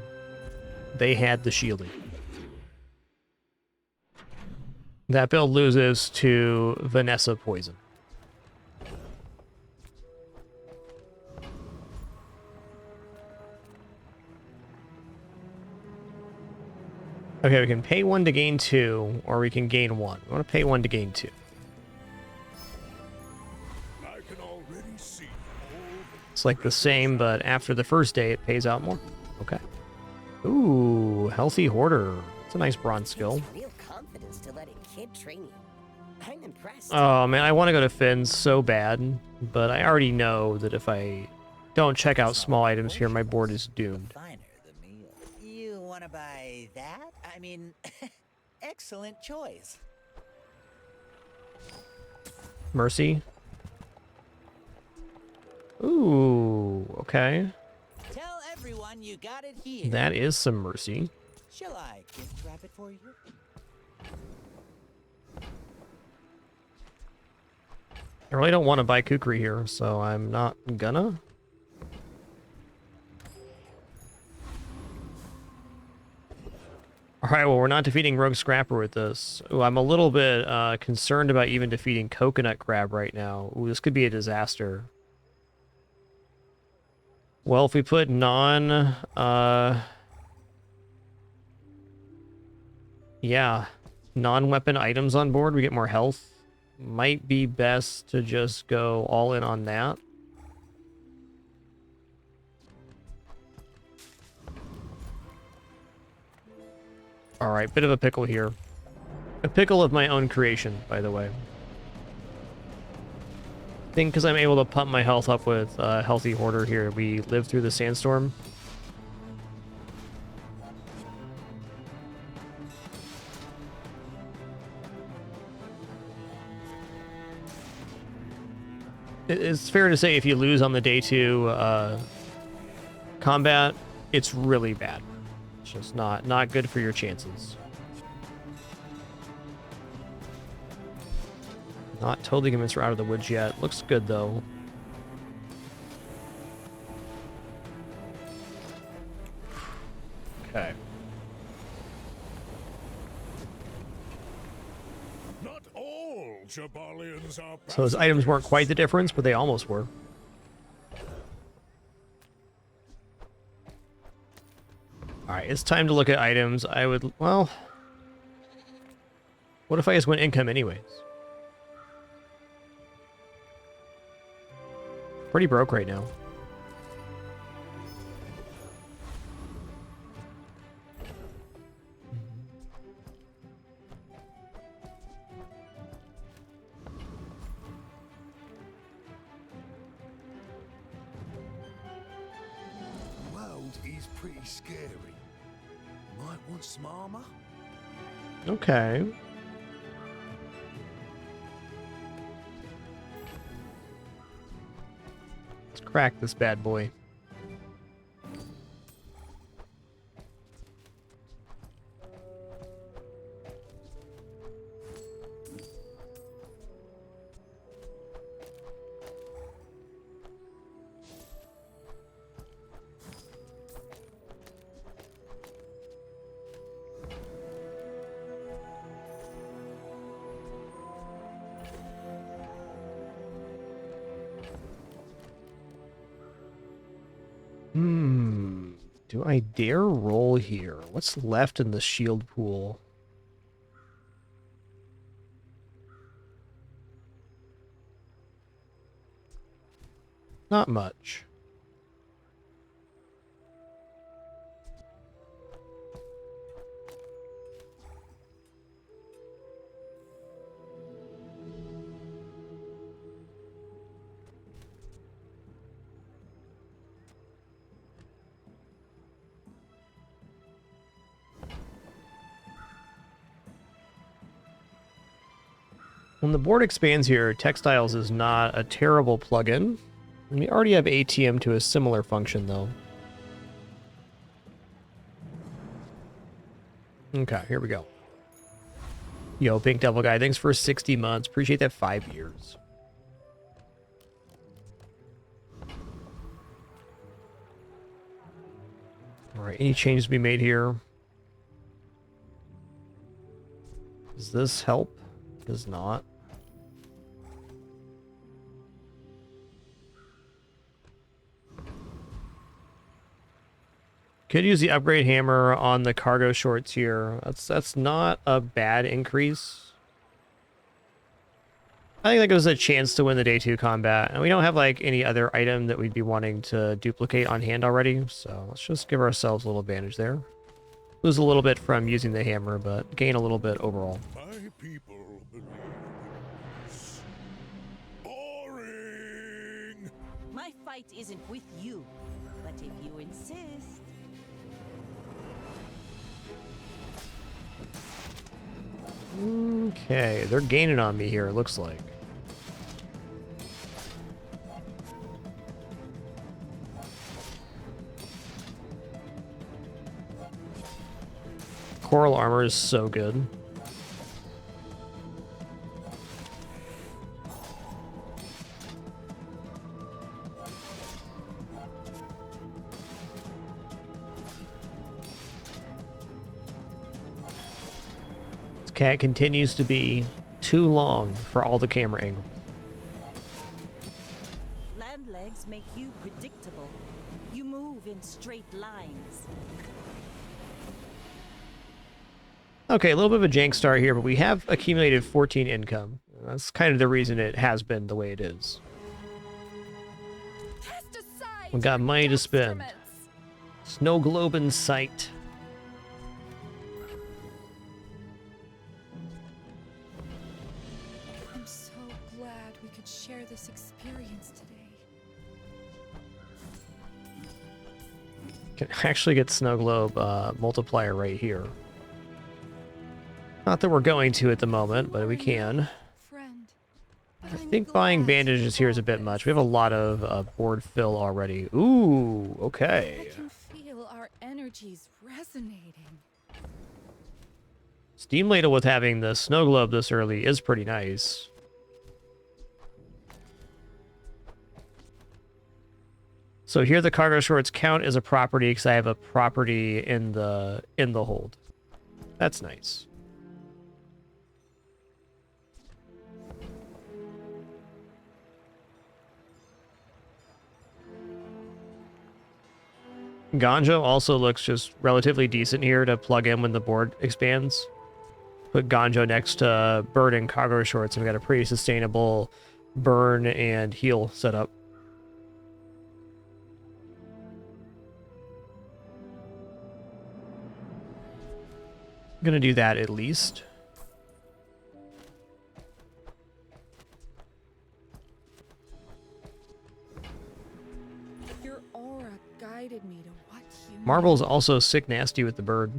They had the shielding. That build loses to Vanessa Poison. Okay, we can pay 1 to gain 2, or we can gain 1. We want to pay 1 to gain 2. It's like the same, but after the first day, it pays out more. Okay. Ooh, Healthy Hoarder. It's a nice bronze skill. Real confidence to let a kid train you. I'm impressed. Oh, man, I want to go to Finn's so bad, but I already know that if I don't check out small items here, my board is doomed. You want to buy that? I mean, excellent choice. Mercy. Ooh, okay. Tell everyone you got it here. That is some mercy. Shall I gift wrap it for you? I really don't want to buy Kukri here, so I'm not gonna. Alright, well, we're not defeating Rogue Scrapper with this. Ooh, I'm a little bit concerned about even defeating Coconut Crab right now. Ooh, this could be a disaster. Well, if we put non-weapon items on board, we get more health. Might be best to just go all in on that. Alright, bit of a pickle here. A pickle of my own creation, by the way. I think because I'm able to pump my health up with Healthy Hoarder here, we live through the sandstorm. It's fair to say if you lose on the day 2 combat, it's really bad. It's just not good for your chances. Not totally convinced we're out of the woods yet. Looks good, though. Okay. Not all Jabalians are So those items weren't quite the difference, but they almost were. Alright, it's time to look at items. I would, well... What if I just went income anyways? Pretty broke right now. World is pretty scary. Might want some armor? Okay. Let's crack this bad boy. Do I dare roll here? What's left in the shield pool? Not much. When the board expands here, Textiles is not a terrible plugin. We already have ATM to a similar function, though. Okay, here we go. Yo, Pink Devil Guy, thanks for 60 months. Appreciate that 5 years. All right, any changes to be made here? Does this help? Does not. Could use the upgrade hammer on the cargo shorts here. That's not a bad increase. I think that gives us a chance to win the day 2 combat. And we don't have like any other item that we'd be wanting to duplicate on hand already. So let's just give ourselves a little advantage there. Lose a little bit from using the hammer, but gain a little bit overall. My people believe this. Boring! My fight isn't with you, but if you insist. Okay, they're gaining on me here, it looks like. Coral armor is so good. This cat continues to be too long for all the camera angles. Land legs make you predictable. You move in straight lines. Okay, a little bit of a jank start here, but we have accumulated 14 income. That's kind of the reason it has been the way it is. We got money to spend. Snow globe in sight. I'm so glad we could share this experience today. Can actually get snow globe multiplier right here. Not that we're going to at the moment, but we can. I think buying bandages here is a bit much. We have a lot of board fill already. Ooh, okay. I can feel our energies resonating. Steam Ladle with having the snow globe this early is pretty nice. So here the cargo shorts count as a property because I have a property in the hold. That's nice. Ganjo also looks just relatively decent here to plug in when the board expands. Put Ganjo next to Bird and cargo shorts, and we got a pretty sustainable burn and heal setup. I'm gonna do that at least. Your aura guided me to what you Marble's also sick nasty with the bird.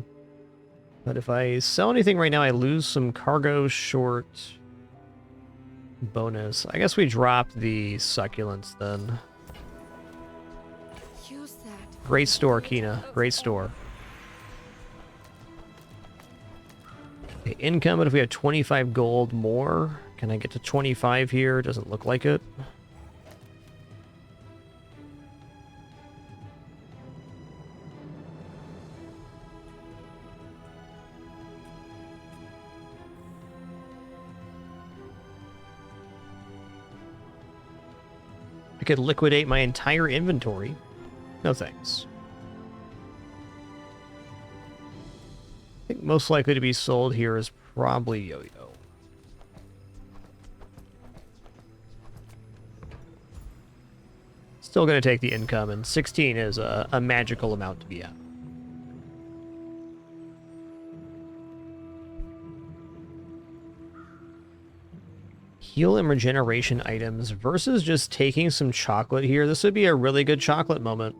But if I sell anything right now, I lose some cargo short bonus. I guess we drop the succulents then. use that. Great store, Kina. Great store. Okay, income, but if we have 25 gold more, can I get to 25 here? Doesn't look like it. I could liquidate my entire inventory. No thanks. I think most likely to be sold here is probably Yo-Yo. Still going to take the income, and 16 is a magical amount to be at. Heal and regeneration items versus just taking some chocolate here. This would be a really good chocolate moment.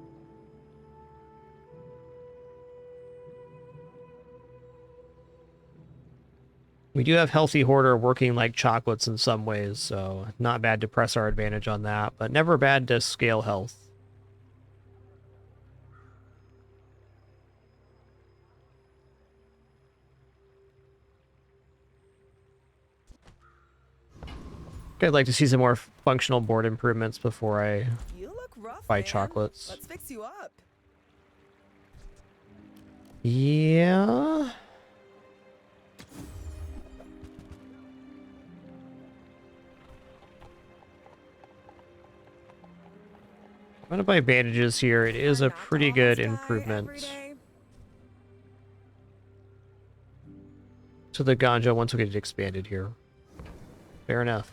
We do have Healthy Hoarder working like chocolates in some ways, so not bad to press our advantage on that, but never bad to scale health. I'd like to see some more functional board improvements before I buy chocolates. Let's fix you up. Yeah. I'm gonna buy bandages here. It is a pretty good improvement to the Ganja once we get it expanded here. Fair enough.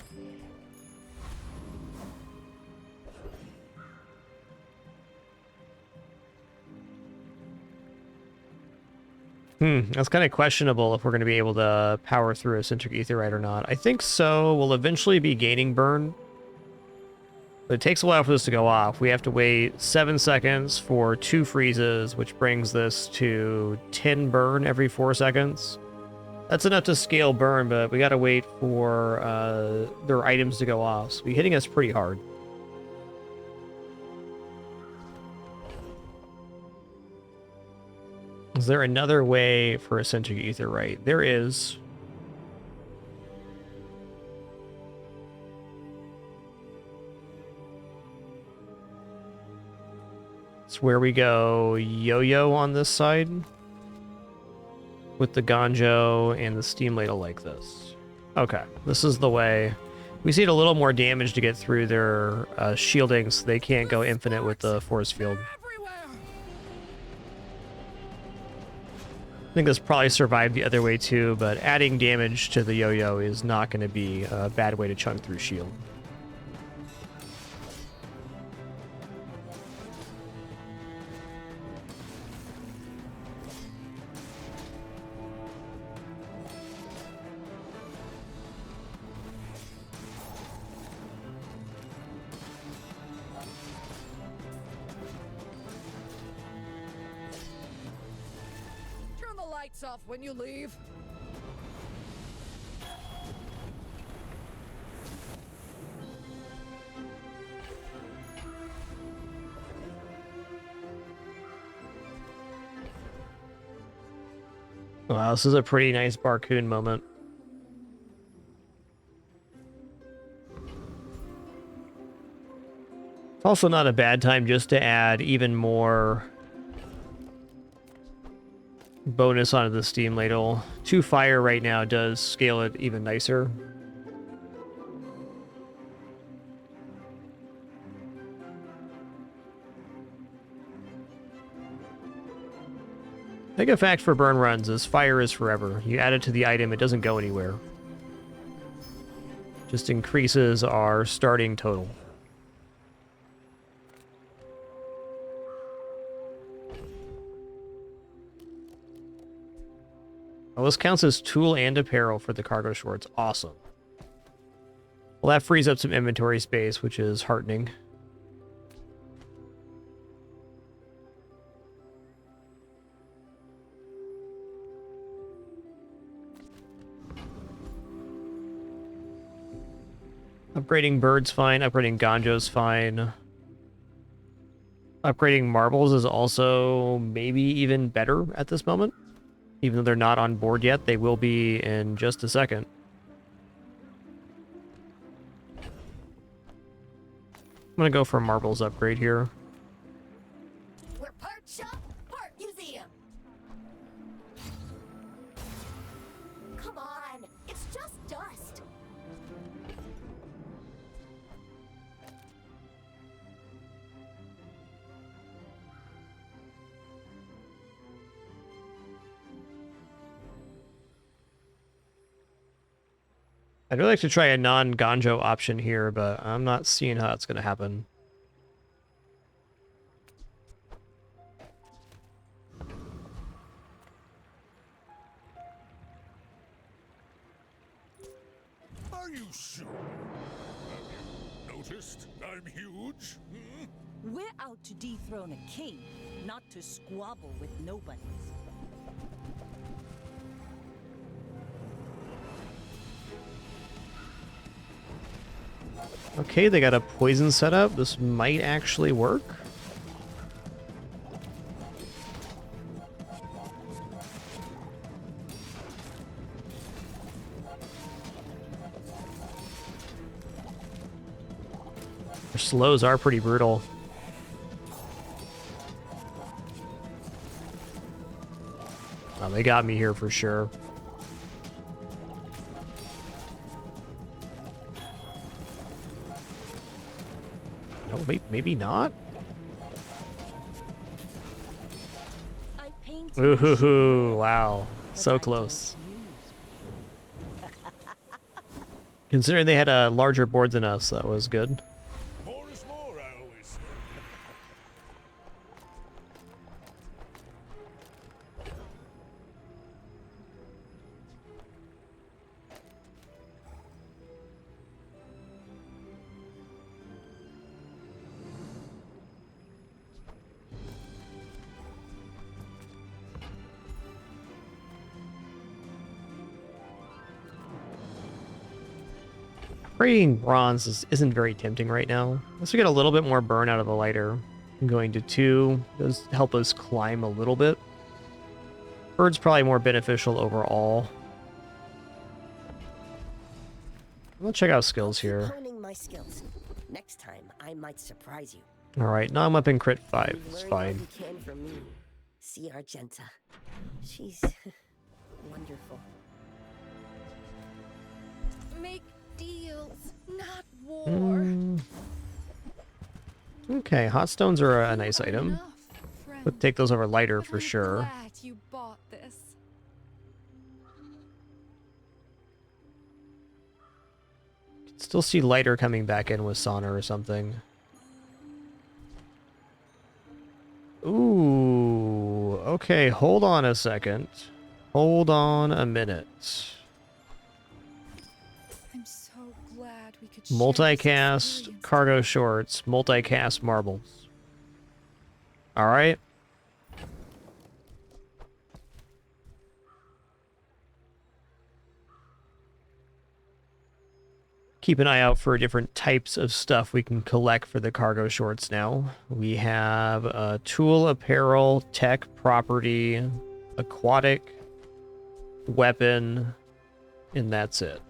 That's kind of questionable if we're going to be able to power through a Centric Aetherite or not. I think so. We'll eventually be gaining burn. But it takes a while for this to go off. We have to wait 7 seconds for 2 freezes, which brings this to 10 burn every 4 seconds. That's enough to scale burn, but we got to wait for their items to go off. So we're hitting us pretty hard. Is there another way for a Centric Aetherite? There is. It's where we go Yo-Yo on this side with the Ganjo and the Steam Ladle like this. Okay, this is the way. We need a little more damage to get through their shielding so they can't go infinite with the force field. I think this probably survived the other way too, but adding damage to the Yo-Yo is not going to be a bad way to chunk through shield. Off when you leave. Wow, this is a pretty nice Barcoon moment. It's also not a bad time just to add even more bonus onto the steam ladle. 2 fire right now does scale it even nicer. I think a fact for burn runs is fire is forever. You add it to the item, it doesn't go anywhere. Just increases our starting total. Well, this counts as tool and apparel for the cargo shorts. Awesome. Well, that frees up some inventory space, which is heartening. Upgrading birds fine, upgrading ganjo's fine. Upgrading marbles is also maybe even better at this moment. Even though they're not on board yet, they will be in just a second. I'm gonna go for a marbles upgrade here. We're part shop, part museum. Come on, it's just dust. I'd really like to try a non-ganjo option here, but I'm not seeing how it's going to happen. Are you sure? Have you noticed I'm huge? Hmm? We're out to dethrone a king, not to squabble with nobodies. Okay, they got a poison setup. This might actually work. Their slows are pretty brutal. Oh, they got me here for sure. No, maybe not. Ooh, wow. So close. Considering they had a larger board than us, that was good. More is more, I always say. Upgrading bronze isn't very tempting right now. Unless we get a little bit more burn out of the lighter. Going to 2 does help us climb a little bit. Bird's probably more beneficial overall. We'll check out skills here. Honing my skills. Next time, I might surprise you. Alright, non-weapon crit 5. It's Learn fine. all you can from me. See Argenta. She's wonderful. Make deals, not war. Okay, hot stones are a nice item. Would take those over lighter for sure. Glad you bought this. Still see lighter coming back in with sauna or something. Ooh, okay, hold on a second. Hold on a minute. I'm so glad we could share this Multicast, experience. cargo shorts, multicast marbles. Alright. Keep an eye out for different types of stuff we can collect for the cargo shorts now. We have tool, apparel, tech, property, aquatic, weapon, and that's it.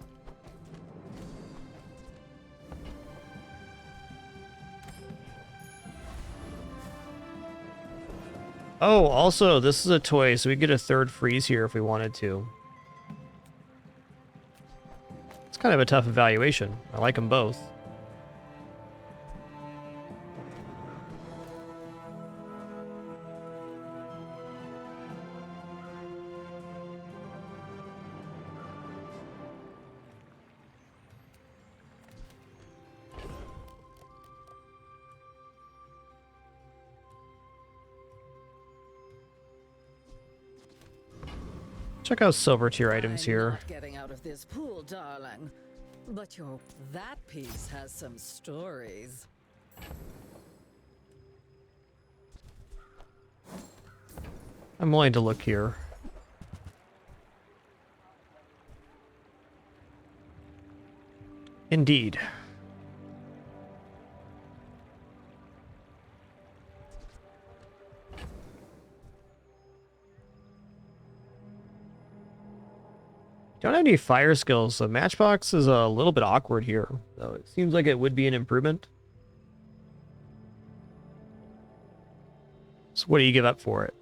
Oh, also, this is a toy, so we get a third freeze here if we wanted to. It's kind of a tough evaluation. I like them both. Check out silver tier items here. Not getting out of this pool, darling. But that piece has some stories. I'm willing to look here. Indeed. Don't have any fire skills, so Matchbox is a little bit awkward here. So it seems like it would be an improvement. So what do you give up for it?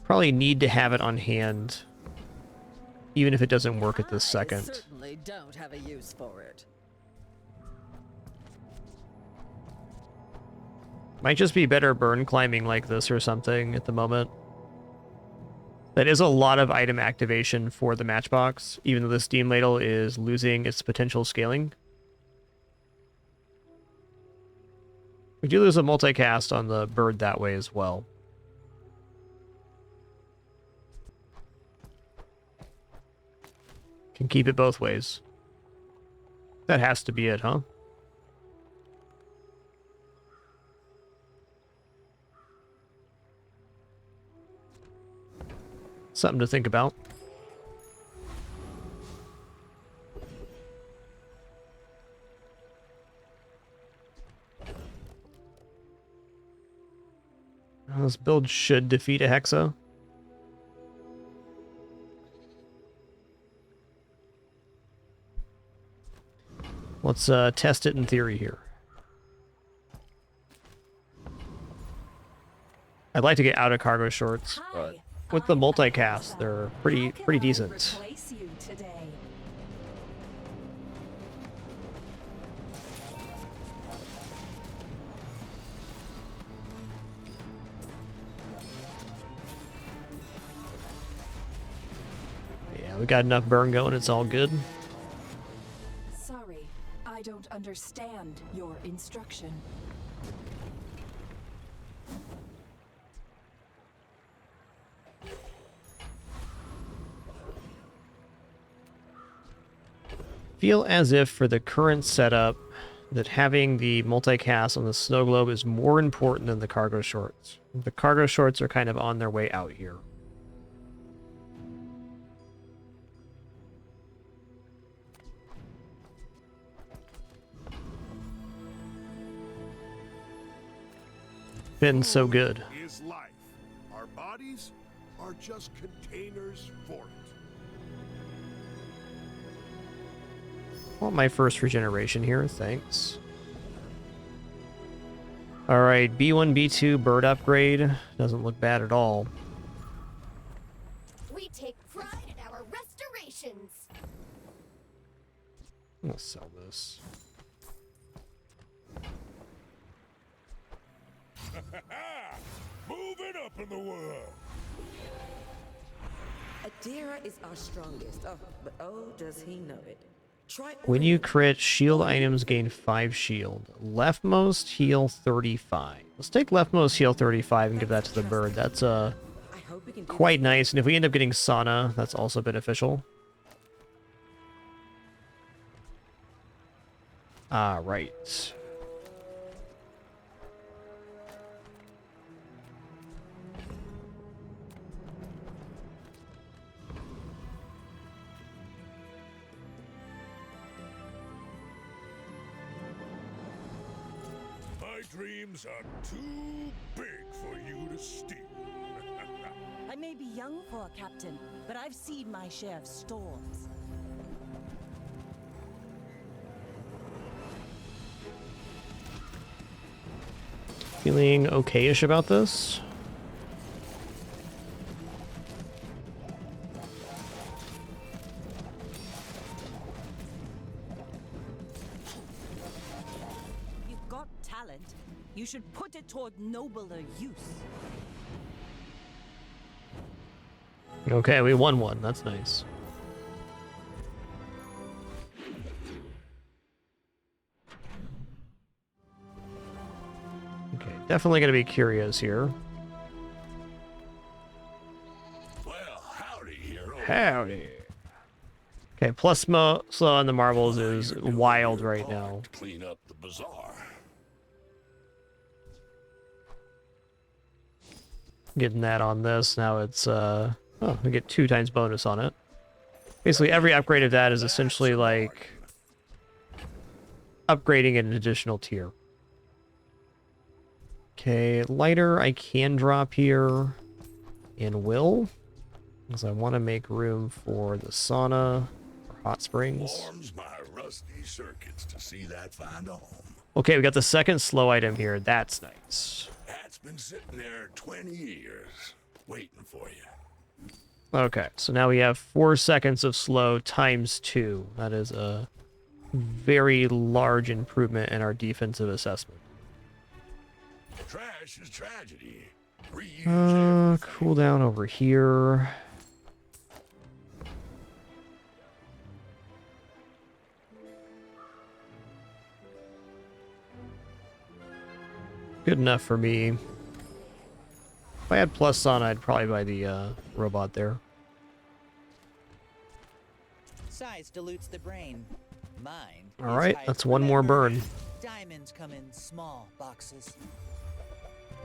Probably need to have it on hand, even if it doesn't work at this second. I certainly don't have a use for it. Might just be better burn climbing like this or something at the moment. That is a lot of item activation for the Matchbox, even though the Steam Ladle is losing its potential scaling. We do lose a multicast on the bird that way as well. Can keep it both ways. That has to be it, huh? Something to think about. This build should defeat a Hexa. Let's test it in theory here. I'd like to get out of cargo shorts, but with the multicast, they're pretty decent. Yeah, we got enough burn going, it's all good. Sorry, I don't understand your instruction. Feel as if for the current setup that having the multicast on the snow globe is more important than the cargo shorts. The cargo shorts are kind of on their way out here. Been so good. Is life. Our bodies are just containers for it. Want my first regeneration here, thanks. Alright, B1, B2 bird upgrade. Doesn't look bad at all. We take pride in our restorations. I'm gonna sell this. Moving up in the world. Adira is our strongest. Oh, but oh, does he know it? When you crit, shield items gain 5 shield. Leftmost heal 35. Let's take leftmost heal 35 and give that to the bird. That's quite nice. And if we end up getting sauna, that's also beneficial. Right. Dreams are too big for you to steal. I may be young for a captain, but I've seen my share of storms. Feeling okay-ish about this. You've got talent. You should put it toward nobler use. Okay, we won one. That's nice. Okay, definitely going to be curious here. Well, howdy, hero. Howdy. Okay, plus slow on the marbles is wild right now. Clean up the bazaar. Getting that on this. Now it's, oh, we get 2 times bonus on it. Basically, every upgrade of that is essentially like upgrading an additional tier. Okay, lighter I can drop here and will, because I want to make room for the sauna or hot springs. Warms my rusty circuits to see that find a home. Okay, we got the second slow item here. That's nice. That's been sitting there 20 years, waiting for you. Okay, so now we have 4 seconds of slow times 2. That is a very large improvement in our defensive assessment. Trash is tragedy. Reuse Cooldown over here. Good enough for me. If I had plus on, I'd probably buy the robot there. Size dilutes the brain. Mine. All right, that's one more burn. Diamonds come in small boxes.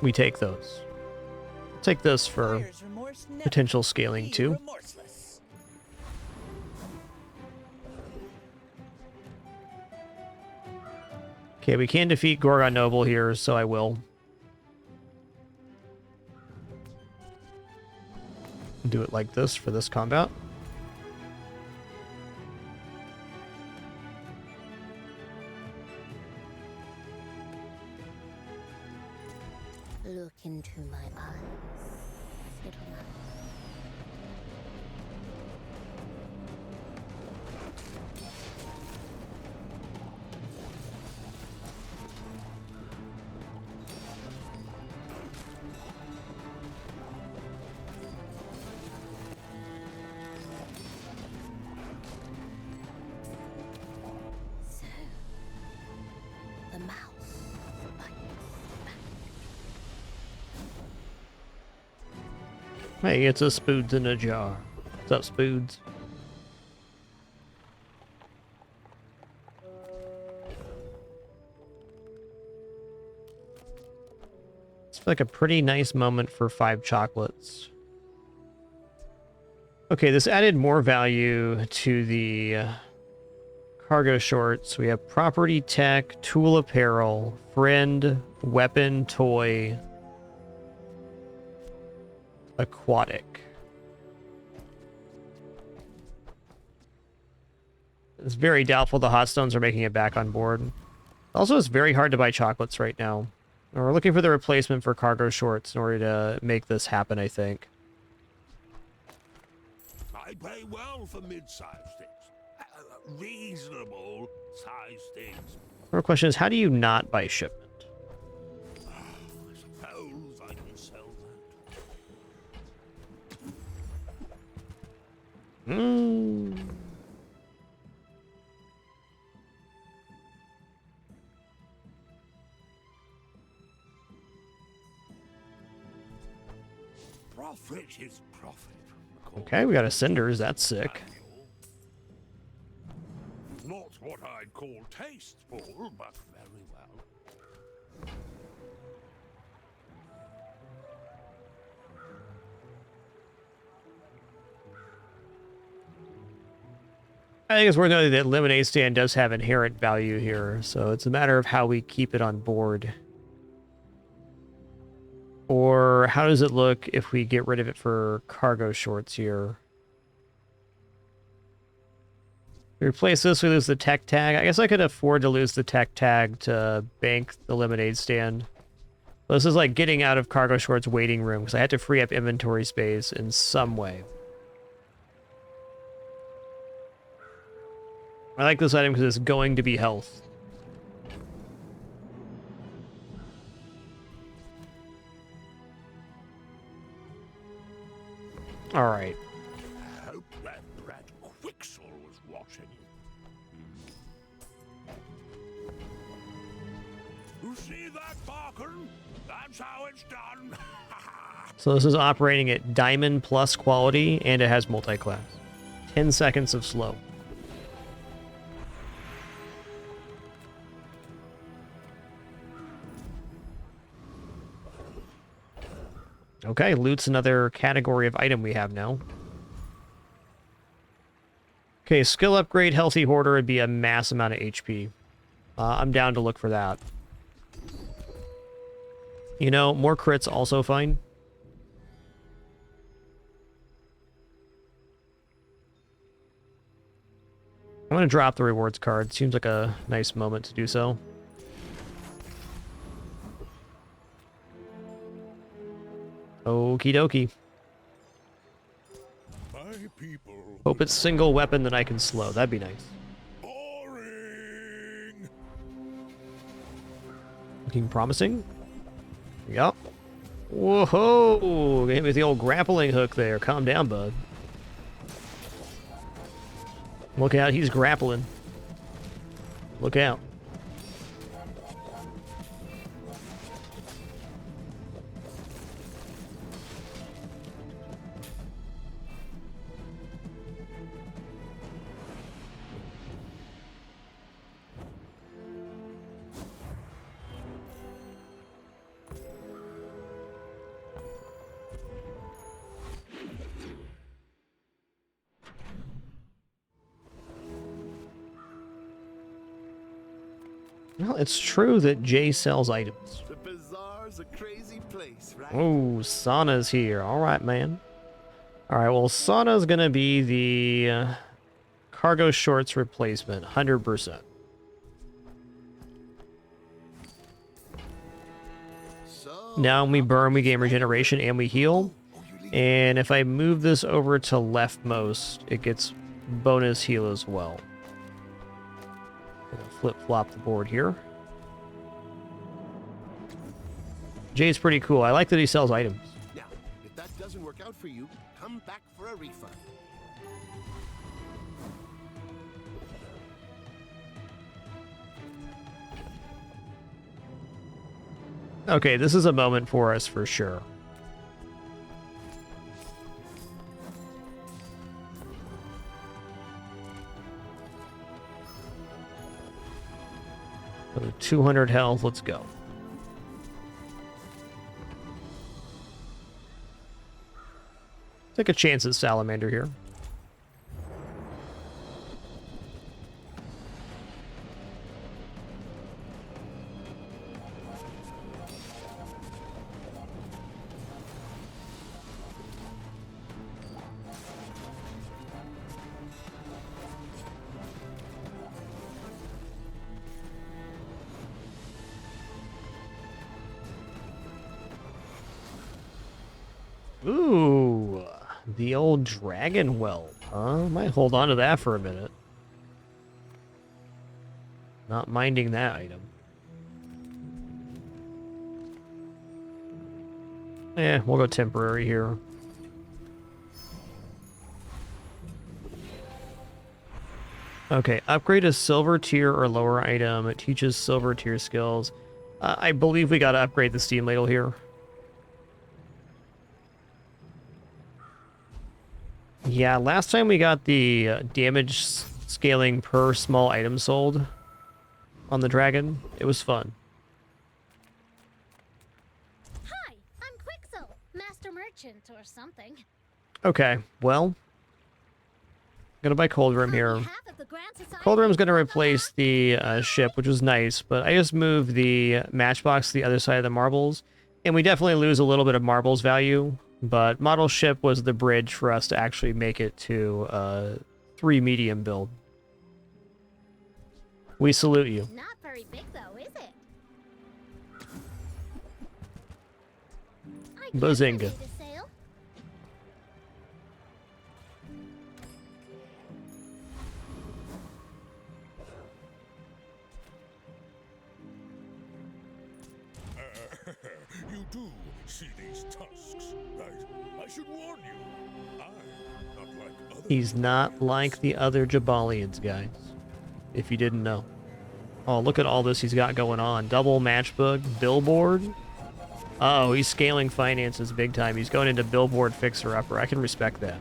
We take those. Take this for potential scaling too. Okay, we can defeat Gorgon Noble here, so I will. Do it like this for this combat. Look into my eyes, little mouse. So, the mouse bites back. Hey, it's a Spoods in a jar. What's up, Spoods? It's like a pretty nice moment for 5 chocolates. Okay, this added more value to the cargo shorts. We have property tech, tool apparel, friend, weapon, toy, aquatic. It's very doubtful the hot stones are making it back on board. Also, it's very hard to buy chocolates right now. We're looking for the replacement for cargo shorts in order to make this happen, I think. I pay well for mid-sized things. Reasonable-sized things. Our question is, how do you not buy shipment? I suppose I can sell that. Profit is profit. Okay, we got a cinders. That's sick. Not what I'd call tasteful, but very well. I think it's worth noting that lemonade stand does have inherent value here, so it's a matter of how we keep it on board. Or how does it look if we get rid of it for cargo shorts here? We replace this, we lose the tech tag. I guess I could afford to lose the tech tag to bank the lemonade stand. This is like getting out of cargo short's waiting room because I had to free up inventory space in some way. I like this item because it's going to be health. All right. I hope that brat Quixel was watching. You see that, Barkin? That's how it's done. So this is operating at Diamond Plus quality, and it has multi-class. 10 seconds of slow. Okay, loot's another category of item we have now. Okay, skill upgrade, healthy hoarder would be a mass amount of HP. I'm down to look for that. You know, more crits also fine. I'm going to drop the rewards card. Seems like a nice moment to do so. Okie dokie. Hope it's single weapon that I can slow. That'd be nice. Looking promising. Yup. Whoa! Hit me with the old grappling hook there. Calm down, bud. Look out, he's grappling. Look out. Well, it's true that Jay sells items. The Bazar's a crazy place, right? Oh, Sana's here. All right, man. All right, well, Sana's going to be the cargo shorts replacement, 100%. Now when we burn, we gain regeneration and we heal. And if I move this over to leftmost, it gets bonus heal as well. Flip-flop the board here. Jay's pretty cool. I like that he sells items. Now, if that doesn't work out for you, come back for a refund. Okay, this is a moment for us for sure. So 200 health, let's go. Take a chance at Salamander here. Ooh, the old dragon whelp, huh? Might hold on to that for a minute. Not minding that item. Eh, we'll go temporary here. Okay, upgrade a silver tier or lower item. It teaches silver tier skills. I believe we gotta upgrade the steam ladle here. Yeah, last time we got the damage scaling per small item sold on the dragon. It was fun. Hi, I'm Quixel, master merchant or something. Okay, well, gonna buy Cold Room here. Cold Room's gonna replace the ship, which was nice, but I just moved the matchbox to the other side of the marbles, and we definitely lose a little bit of marbles value. But model ship was the bridge for us to actually make it to 3 medium build. We salute you. Not very big though, is it? Bazinga. You do see these tusks, right? I should warn you. I'm not like other. He's not like the other Jabalians, guys. If you didn't know. Oh, look at all this he's got going on. Double matchbook, billboard. Oh, he's scaling finances big time. He's going into billboard fixer-upper. I can respect that.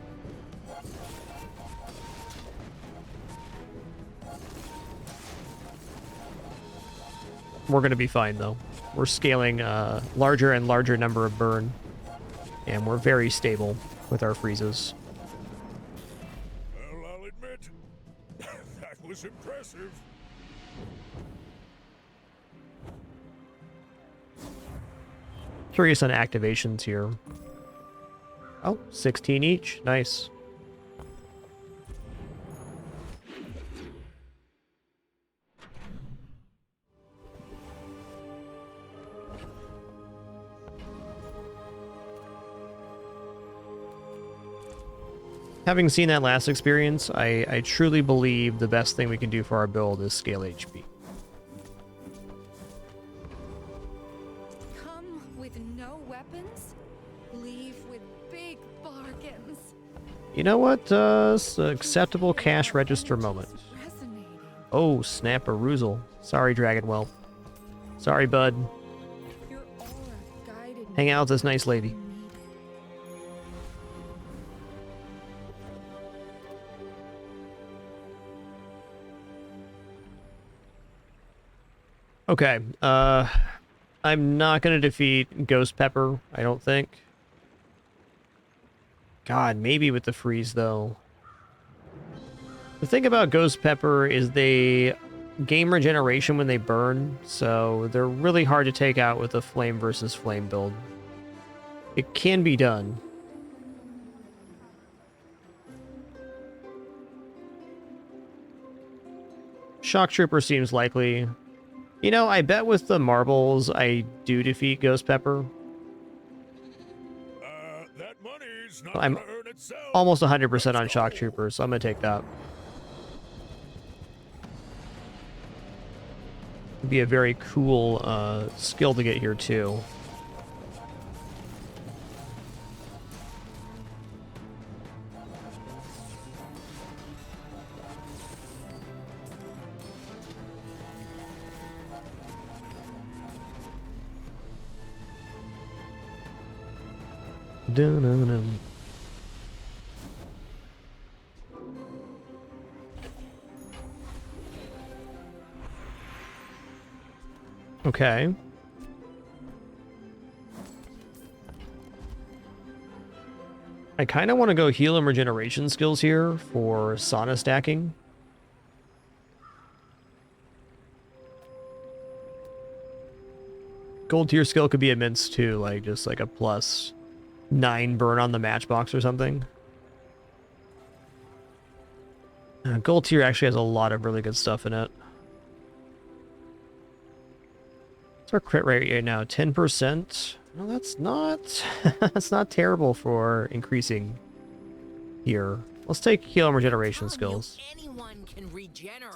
We're going to be fine, though. We're scaling larger and larger number of burn. And we're very stable with our freezes. Well, I'll admit, that was impressive. Curious on activations here. Oh, 16 each. Nice. Having seen that last experience, I truly believe the best thing we can do for our build is scale HP. Come with no weapons, leave with big bargains. You know what? Acceptable cash register moment. Oh, snap-a-roozle. Sorry, Dragonwell. Sorry, bud. Hang out with this nice lady. Okay, I'm not going to defeat Ghost Pepper, I don't think. God, maybe with the freeze, though. The thing about Ghost Pepper is they gain regeneration when they burn, so they're really hard to take out with a flame versus flame build. It can be done. Shock Trooper seems likely. You know, I bet with the marbles, I do defeat Ghost Pepper. That money's not I'm gonna earn itself. almost 100% on Shock Trooper, so I'm going to take that. It'd be a very cool skill to get here, too. Dun-dun-dun. Okay. I kind of want to go heal and regeneration skills here for sauna stacking. Gold tier skill could be immense too, like just like a +9 burn on the matchbox or something. Gold tier actually has a lot of really good stuff in it. What's our crit rate right now? 10%? No, that's not that's not terrible for increasing here. Let's take heal and regeneration skills. That's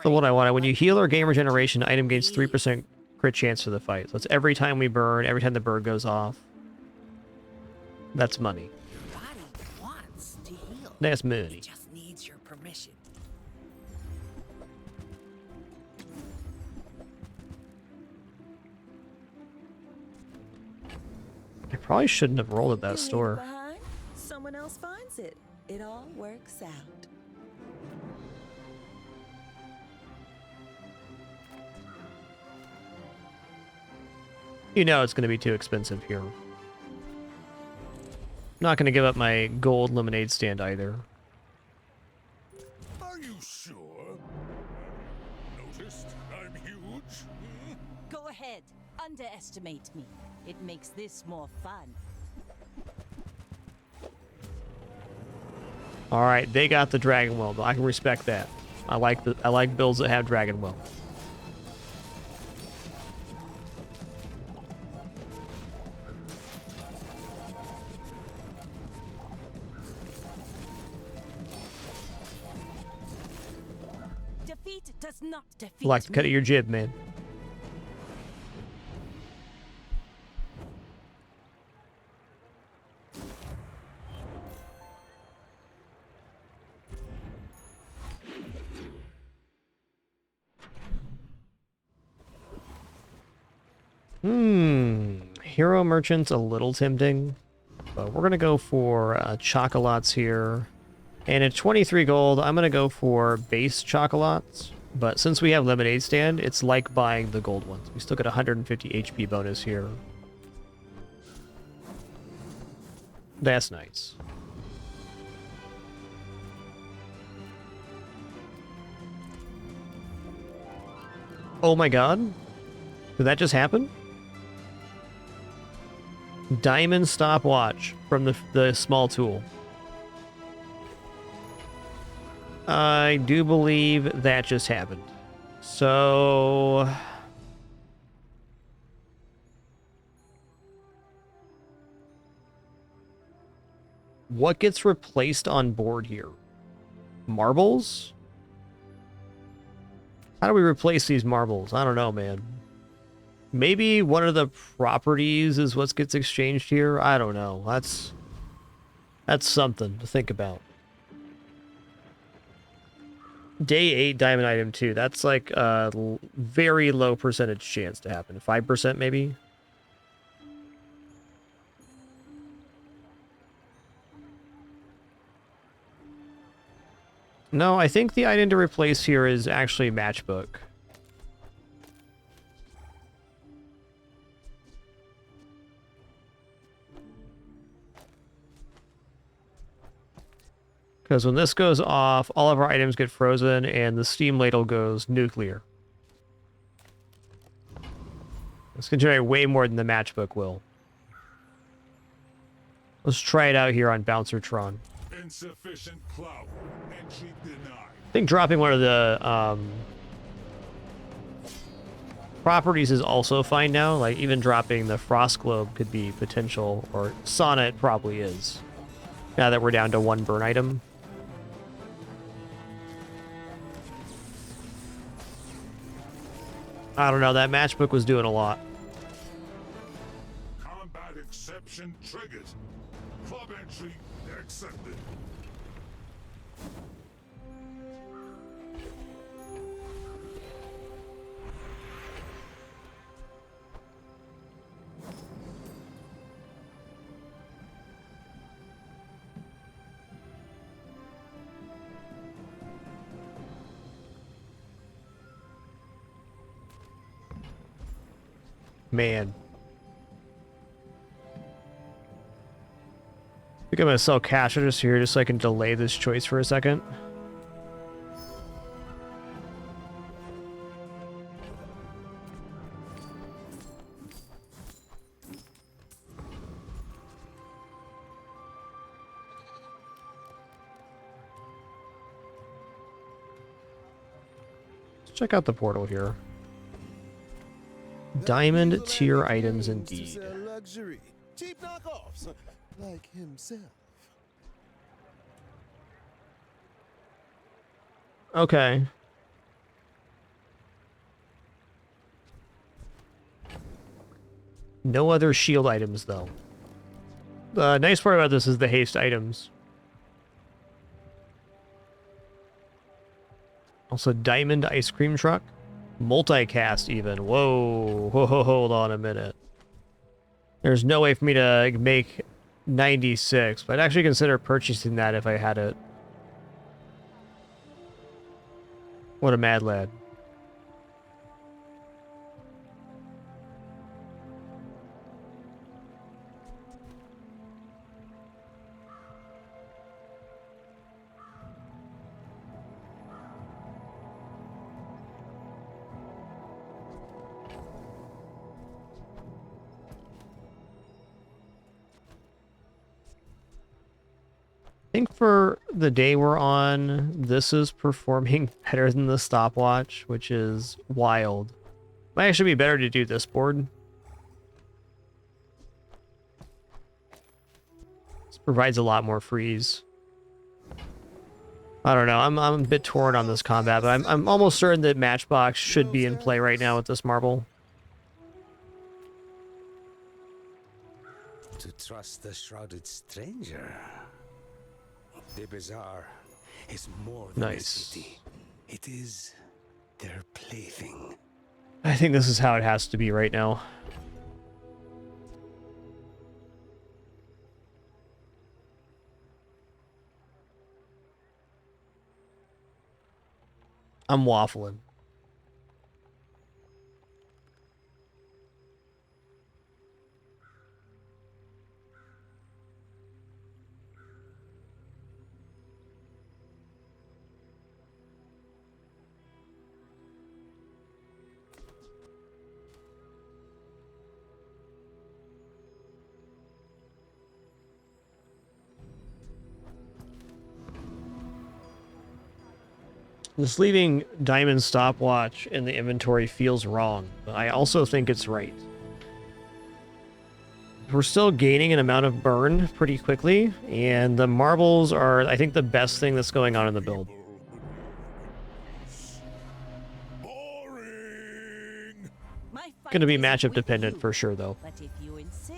the one I wanted. When you heal or gain regeneration, item gains 3% crit chance for the fight. So it's every time we burn, every time the bird goes off. That's money. Your body wants to heal. That's money. It just needs your permission. I probably shouldn't have rolled at that store. Behind, someone else finds it. It all works out. You know it's going to be too expensive here. Not going to give up my gold lemonade stand either. Are you sure? Noticed I'm huge? Go ahead, underestimate me. It makes this more fun. All right, they got the dragon well, but I can respect that. I like builds that have dragon well. Defeat does not defeat Like the cut me. of your jib, man. Hero merchant's a little tempting, but we're gonna go for chocolates here. And at 23 gold, I'm gonna go for base chocolates. But since we have lemonade stand, it's like buying the gold ones. We still get 150 HP bonus here. That's nice. Oh my god. Did that just happen? Diamond stopwatch from the small tool. I do believe that just happened. So... what gets replaced on board here? Marbles? How do we replace these marbles? I don't know, man. Maybe one of the properties is what gets exchanged here? I don't know. That's something to think about. Day 8 diamond item 2. That's like a very low percentage chance to happen. 5% maybe? No, I think the item to replace here is actually matchbook. Because when this goes off, all of our items get frozen and the steam ladle goes nuclear. This can generate way more than the matchbook will. Let's try it out here on Bouncertron. Insufficient clout. Entry denied. I think dropping one of the properties is also fine now. Like even dropping the Frost Globe could be potential, or Sonnet probably is. Now that we're down to 1 burn item. I don't know, that matchbook was doing a lot. Combat exception triggered. Club entry accepted. Man. I think I'm gonna sell cash just here just so I can delay this choice for a second. Let's check out the portal here. Diamond tier items indeed. Luxury. Cheap knockoffs, like himself. Okay. No other shield items, though. The nice part about this is the haste items. Also, diamond ice cream truck. Multicast even. Whoa. Whoa, hold on a minute. There's no way for me to make 96, but I'd actually consider purchasing that if I had it. What a mad lad. I think for the day we're on, this is performing better than the stopwatch, which is wild. Might actually be better to do this board. This provides a lot more freeze. I don't know. I'm a bit torn on this combat, but I'm almost certain that Matchbox should be in play right now with this marble. To trust the shrouded stranger. The Bazaar is more than a city. It is their plaything. I think this is how it has to be right now. I'm waffling. This leaving diamond stopwatch in the inventory feels wrong, but I also think it's right. We're still gaining an amount of burn pretty quickly, and the marbles are, I think, the best thing that's going on in the build. Going to be matchup dependent for sure, though. But if you insist.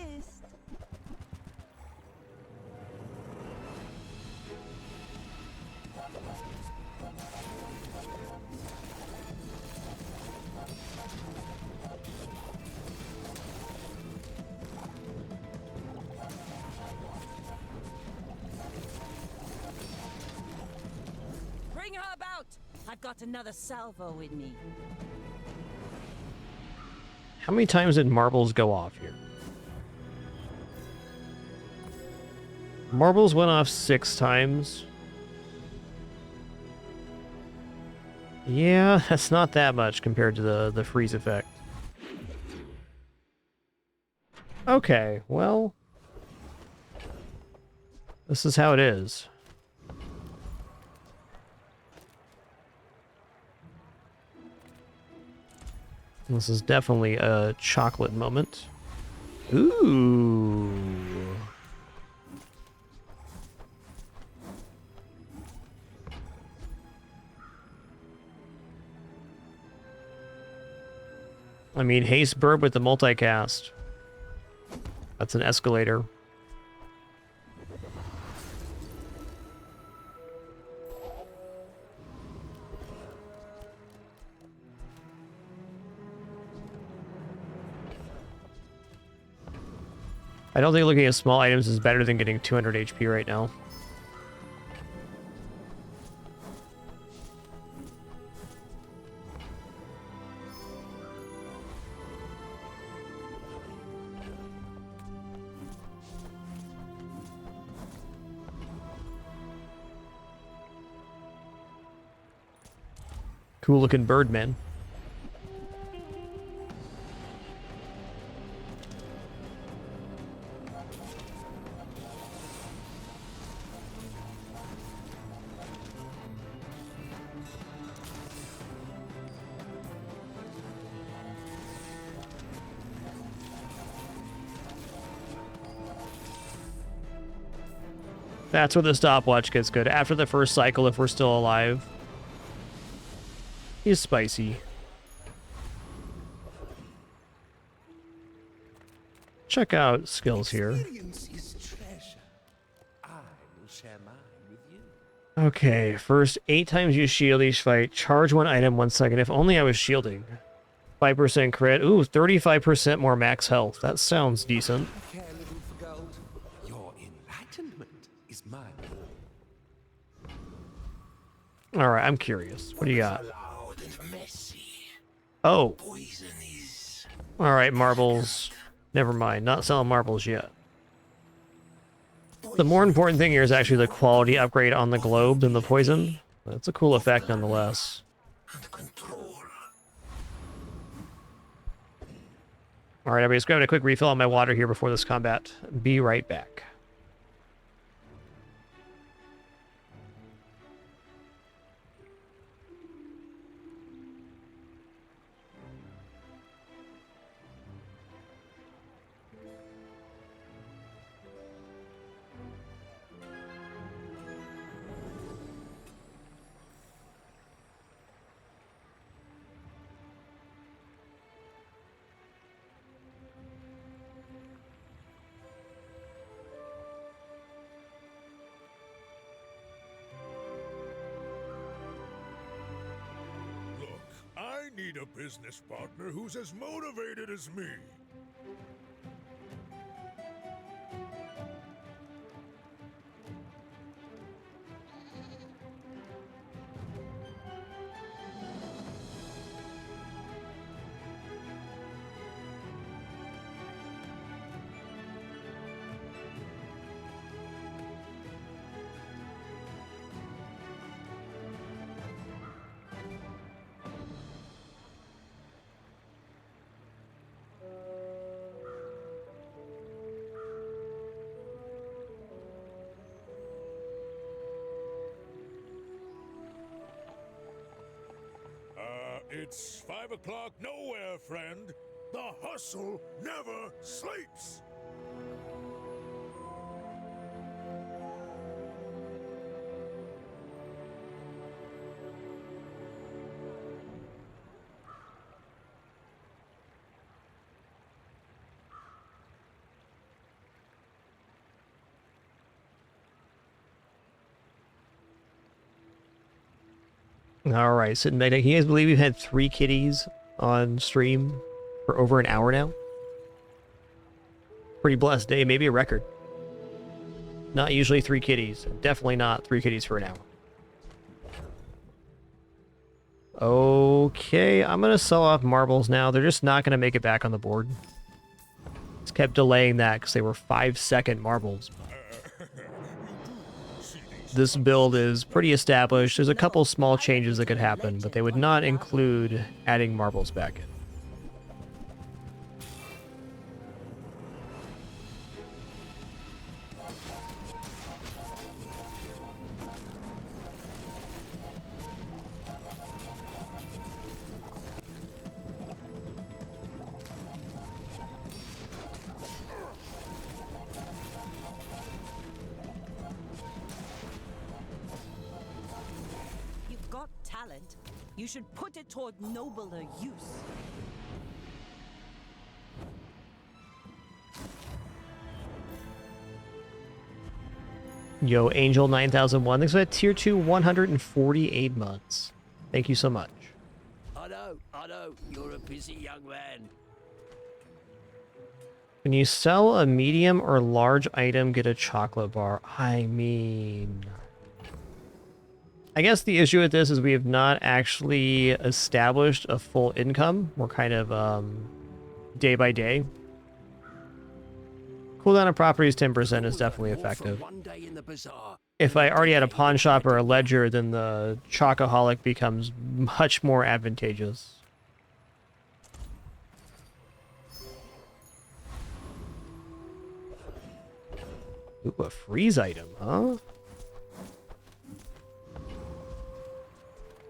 Bring her about! I've got another salvo in me. How many times did marbles go off here? Marbles went off 6 times. Yeah, that's not that much compared to the freeze effect. Okay, well, this is how it is. This is definitely a chocolate moment. Ooh. I mean, haste burb with the multicast. That's an escalator. I don't think looking at small items is better than getting 200 HP right now. Cool looking bird, man. That's where the stopwatch gets good. After the first cycle, if we're still alive. He's spicy. Check out skills here. Experience is treasure. I will share mine with you. Okay, first 8 times you shield each fight. Charge 1 item 1 second. If only I was shielding. 5% crit. Ooh, 35% more max health. That sounds decent. I care little for gold. Your enlightenment is my reward. Alright, I'm curious. What do you got? Oh. Alright, marbles. Never mind. Not selling marbles yet. The more important thing here is actually the quality upgrade on the globe than the poison. That's a cool effect nonetheless. Alright, everybody, just grabbing a quick refill on my water here before this combat. Be right back. need a business partner who's as motivated as me. It's 5 o'clock nowhere, friend. The hustle never sleeps. All right, sitting back. Can you guys believe we've had 3 kitties on stream for over an hour now? Pretty blessed day, maybe a record. Not usually 3 kitties. Definitely not 3 kitties for an hour. Okay, I'm going to sell off marbles now. They're just not going to make it back on the board. Just kept delaying that because they were 5-second marbles. This build is pretty established. There's a couple small changes that could happen, but they would not include adding marbles back in. You should put it toward nobler use. Yo, Angel 9001. Thanks for that tier 2 148 months. Thank you so much. I know, you're a busy young man. When you sell a medium or large item, get a chocolate bar. I mean... I guess the issue with this is we have not actually established a full income. We're kind of day by day. Cooldown of properties 10% is definitely effective. If I already had a pawn shop or a ledger, then the Chocoholic becomes much more advantageous. Ooh, a freeze item, huh?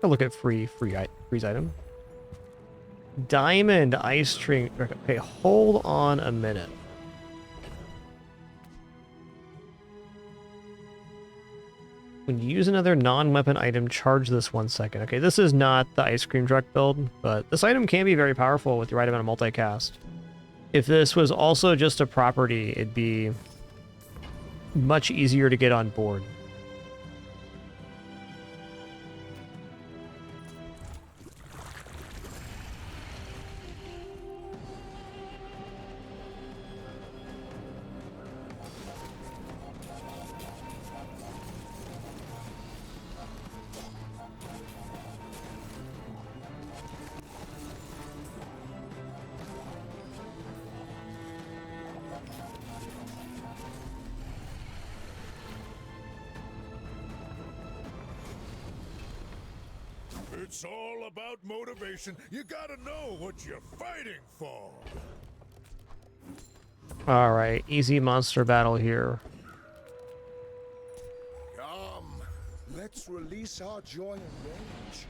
I'll look at freeze item. Diamond ice string. Okay, hold on a minute. When you use another non-weapon item, charge this 1 second. Okay, this is not the ice cream truck build, but this item can be very powerful with the right amount of multicast. If this was also just a property, it'd be much easier to get on board. It's all about motivation. You gotta know what you're fighting for. All right, easy monster battle here. Come, let's release our joy and rage.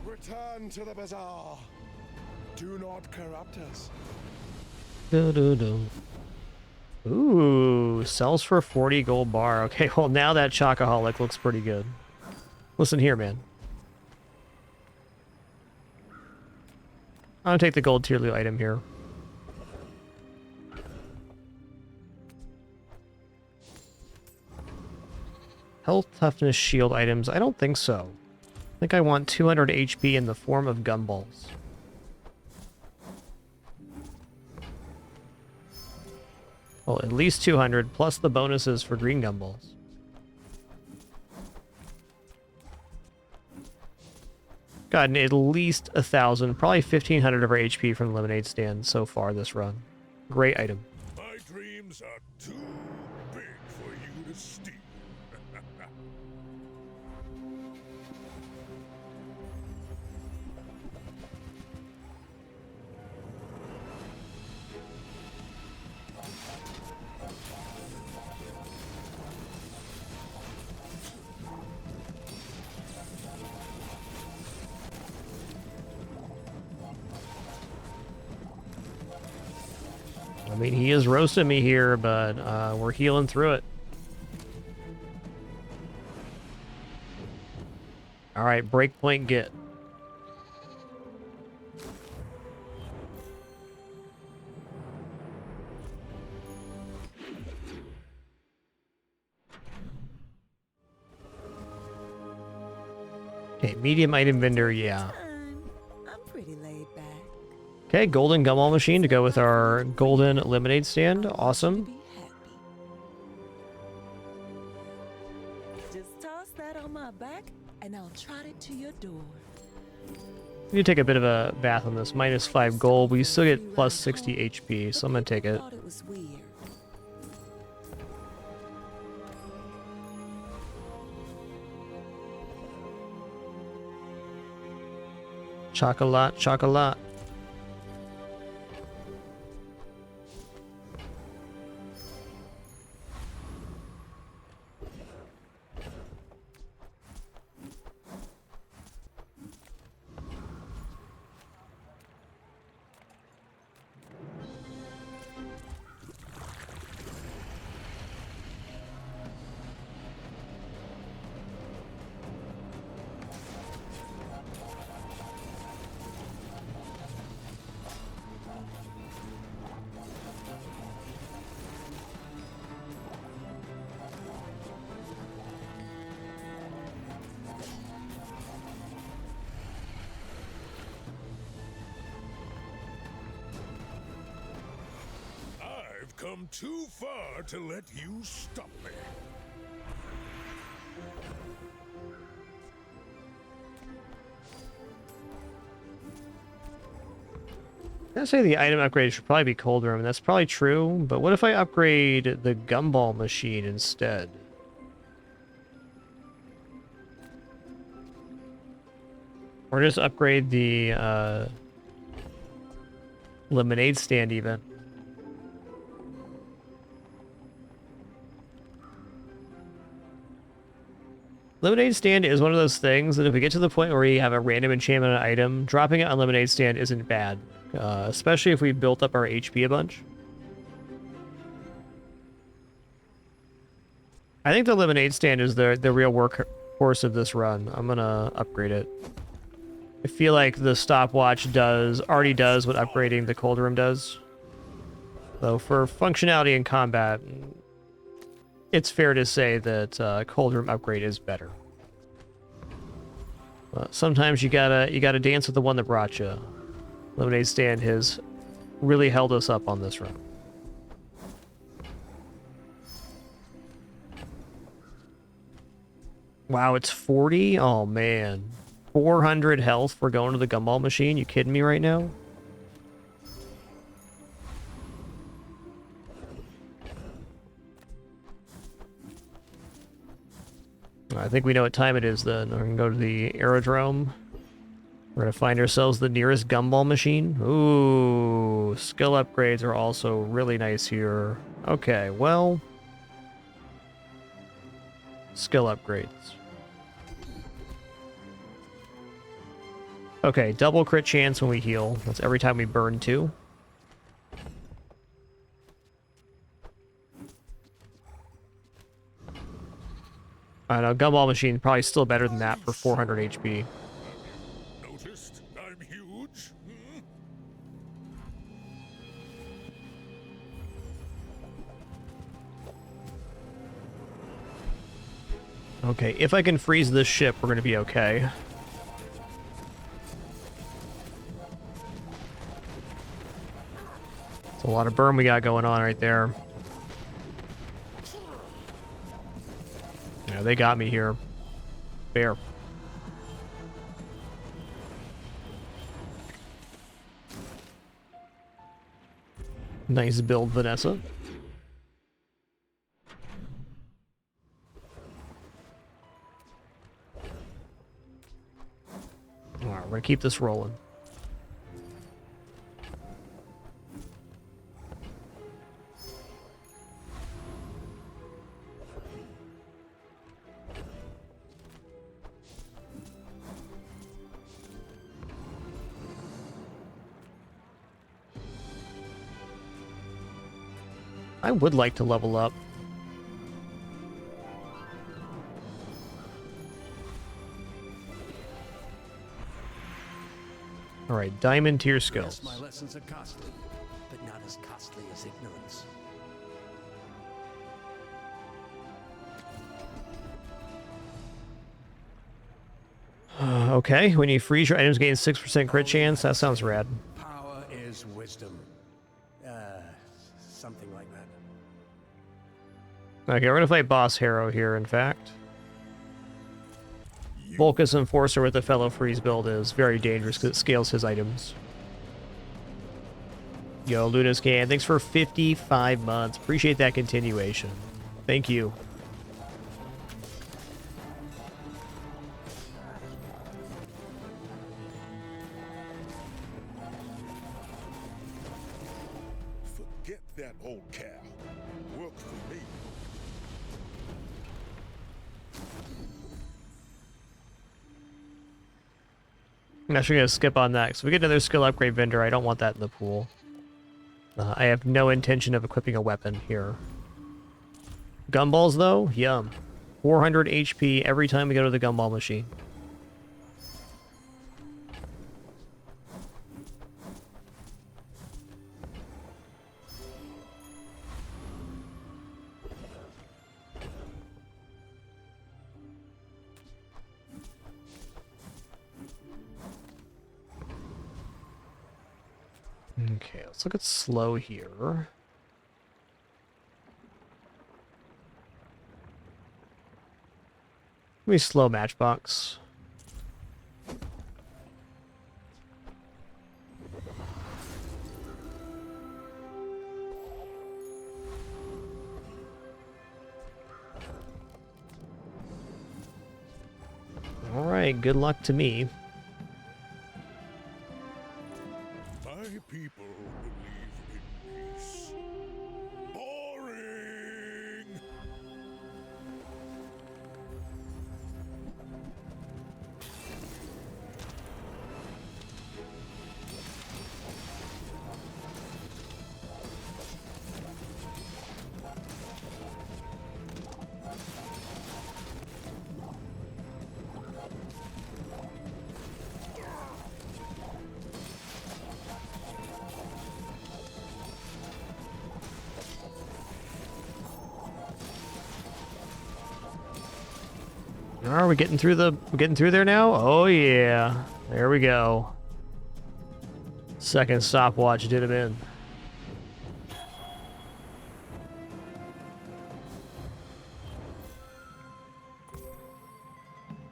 Return to the bazaar. Do not corrupt us. Ooh, sells for 40 gold bar. Okay, well now that Chocoholic looks pretty good. Listen here, man. I'll take the gold tier loot item here. Health, toughness, shield items. I don't think so. I think I want 200 HP in the form of gumballs. Well, at least 200 plus the bonuses for green gumballs. Gotten at least 1,000, probably 1,500 of our HP from the lemonade stand so far this run. Great item. My dreams are too big for you to steal. I mean, he is roasting me here, but we're healing through it. All right, breakpoint get. Okay, medium item vendor, yeah. I'm pretty laid back. Okay, golden gumball machine to go with our golden lemonade stand. Awesome. Just toss that on my back, and I'll trot it to your door. We need to take a bit of a bath on this. -5 gold. We still get plus 60 HP, so I'm gonna take it. Thought it was weird. Chocolate, chocolate. I've come too far to let you stop me. I say the item upgrade should probably be cold room. That's probably true, but what if I upgrade the gumball machine instead? Or just upgrade the lemonade stand even. Lemonade stand is one of those things that if we get to the point where we have a random enchantment item, dropping it on lemonade stand isn't bad. Especially if we built up our HP a bunch. I think the lemonade stand is the real workhorse of this run. I'm gonna upgrade it. I feel like the stopwatch already does what upgrading the cold room does. Though for functionality in combat, it's fair to say that cold room upgrade is better. Sometimes you gotta dance with the one that brought you. Lemonade stand has really held us up on this run. Wow, it's 40? Oh man. 400 health for going to the gumball machine? You kidding me right now? I think we know what time it is then. We're gonna go to the aerodrome. We're gonna find ourselves the nearest gumball machine. Ooh, skill upgrades are also really nice here. Okay, well, skill upgrades. Okay, double crit chance when we heal. That's every time we burn 2. I know, gumball machine probably still better than that for 400 HP. Noticed I'm huge? Okay, if I can freeze this ship, we're going to be okay. It's a lot of burn we got going on right there. Yeah, they got me here. Fair. Nice build, Vanessa. Alright, we're gonna keep this rolling. I would like to level up. All right, diamond tier skills. Yes, my lessons are costly, but not as costly as ignorance. Okay, when you freeze your items, gain 6% crit chance. That sounds rad. Power is wisdom. Something like that. Okay, we're gonna fight Boss Harrow here, in fact. Vulcus Enforcer with the fellow freeze build is very dangerous because it scales his items. Yo, Lunascan, thanks for 55 months. Appreciate that continuation. Thank you. Forget that old cow. Works for me. I'm actually going to skip on that. So we get another skill upgrade vendor. I don't want that in the pool. I have no intention of equipping a weapon here. Gumballs, though? Yum. 400 HP every time we go to the gumball machine. Okay, let's look at slow here. Let me slow matchbox. All right, good luck to me. My people believe in peace. Boring! Are we getting through there now? Oh yeah. There we go. Second stopwatch did him in.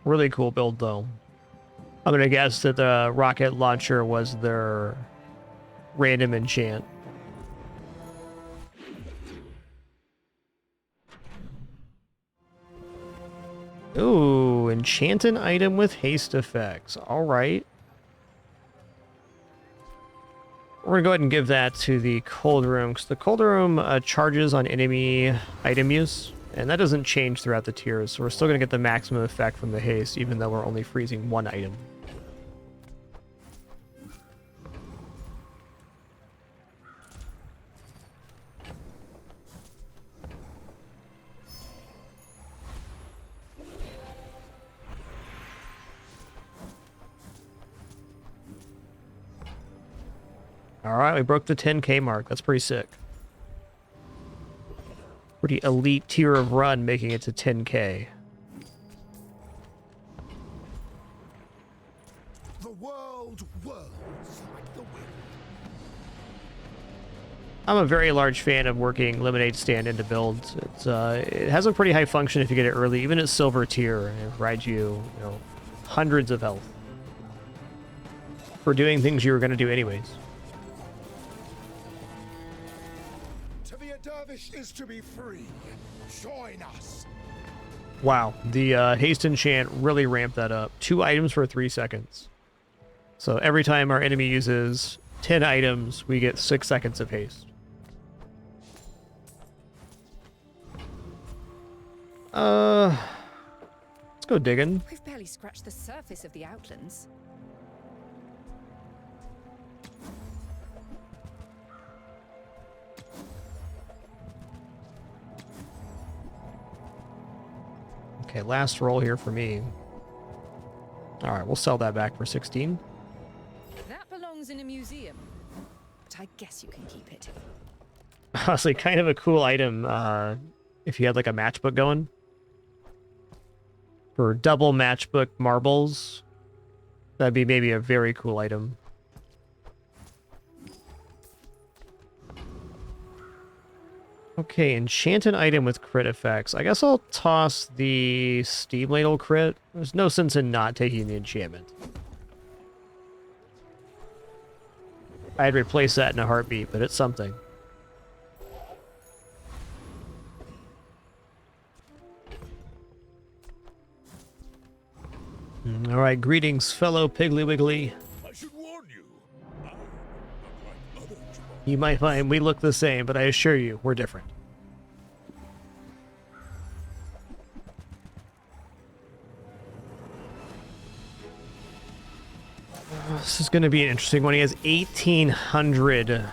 Really cool build though. I'm gonna guess that the rocket launcher was their random enchant. Ooh, enchant an item with haste effects. Alright. We're going to go ahead and give that to the cold room, because the cold room charges on enemy item use, and that doesn't change throughout the tiers, so we're still going to get the maximum effect from the haste, even though we're only freezing one item. Alright, we broke the 10k mark. That's pretty sick. Pretty elite tier of run making it to 10k. The world whirls like the wind. I'm a very large fan of working Lemonade Stand into builds. It has a pretty high function if you get it early, even at silver tier. It provides you, hundreds of health for doing things you were going to do anyways. To be a dervish is to be free. Join us. Wow, the haste enchant really ramped that up. 2 items for 3 seconds. So every time our enemy uses 10 items, we get 6 seconds of haste. Let's go digging. We've barely scratched the surface of the Outlands. Okay, last roll here for me. All right, we'll sell that back for 16. That belongs in a museum, but I guess you can keep it. Honestly, kind of a cool item if you had like a matchbook going. For double matchbook marbles, that'd be maybe a very cool item. Okay, enchanted item with crit effects. I guess I'll toss the Steam Ladle crit. There's no sense in not taking the enchantment. I'd replace that in a heartbeat, but it's something. All right, greetings, fellow Piggly Wiggly. I should warn you. I look like others. You might find we look the same, but I assure you, we're different. This is going to be an interesting one. He has 1,800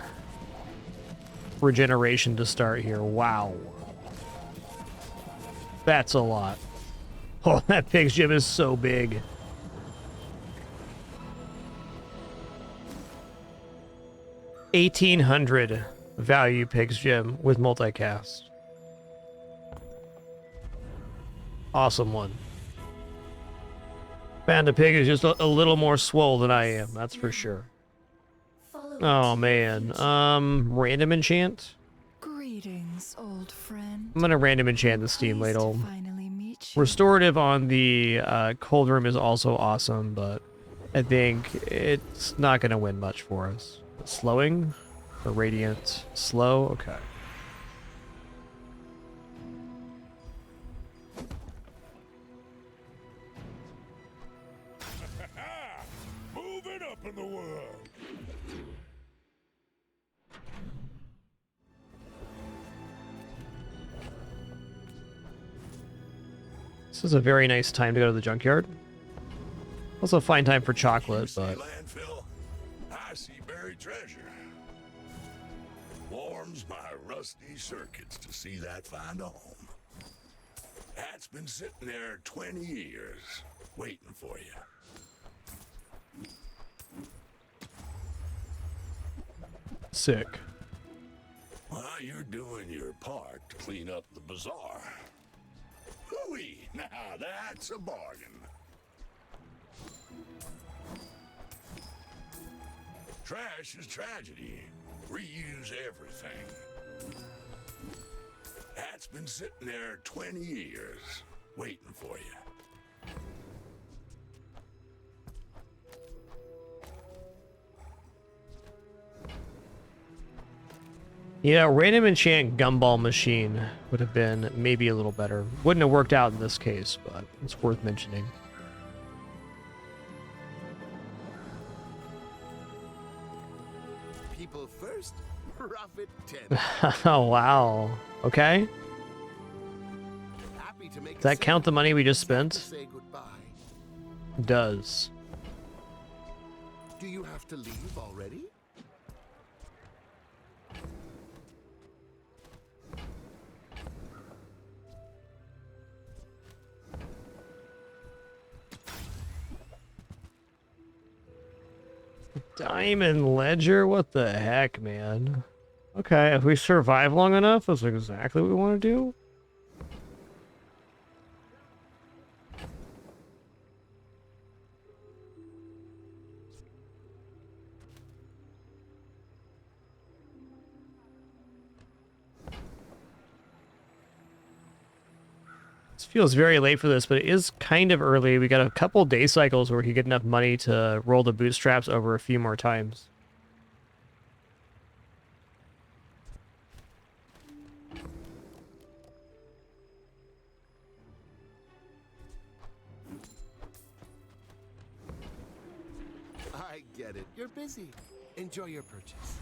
regeneration to start here. Wow. That's a lot. Oh, that pig's gym is so big. $1,800 value pig's gym with multicast. Awesome one. Panda Pig is just a little more swole than I am, that's for sure. Oh man. Random enchant? Greetings, old friend. I'm gonna random enchant the Steam Ladle. Restorative on the cold room is also awesome, but I think it's not gonna win much for us. Slowing? Or radiant? Slow? Okay. Moving up in the world. This is a very nice time to go to the junkyard. Also a fine time for chocolate, but... Landfill, I see buried treasure. Warms my rusty circuits to see that find a home. That's been sitting there 20 years, waiting for you. Sick. Well, you're doing your part to clean up the bazaar. Hooey! Now that's a bargain. Trash is tragedy. Reuse everything. That's been sitting there 20 years, waiting for you. Yeah, random enchant gumball machine would have been maybe a little better. Wouldn't have worked out in this case, but it's worth mentioning. People first, profit 10. Oh, wow. Okay. Does that count the money we just spent? Say goodbye. Does. Do you have to leave already? Diamond Ledger? What the heck, man? Okay, if we survive long enough, that's exactly what we want to do. This feels very late for this, but it is kind of early. We got a couple day cycles where we could get enough money to roll the bootstraps over a few more times. I get it. You're busy. Enjoy your purchase.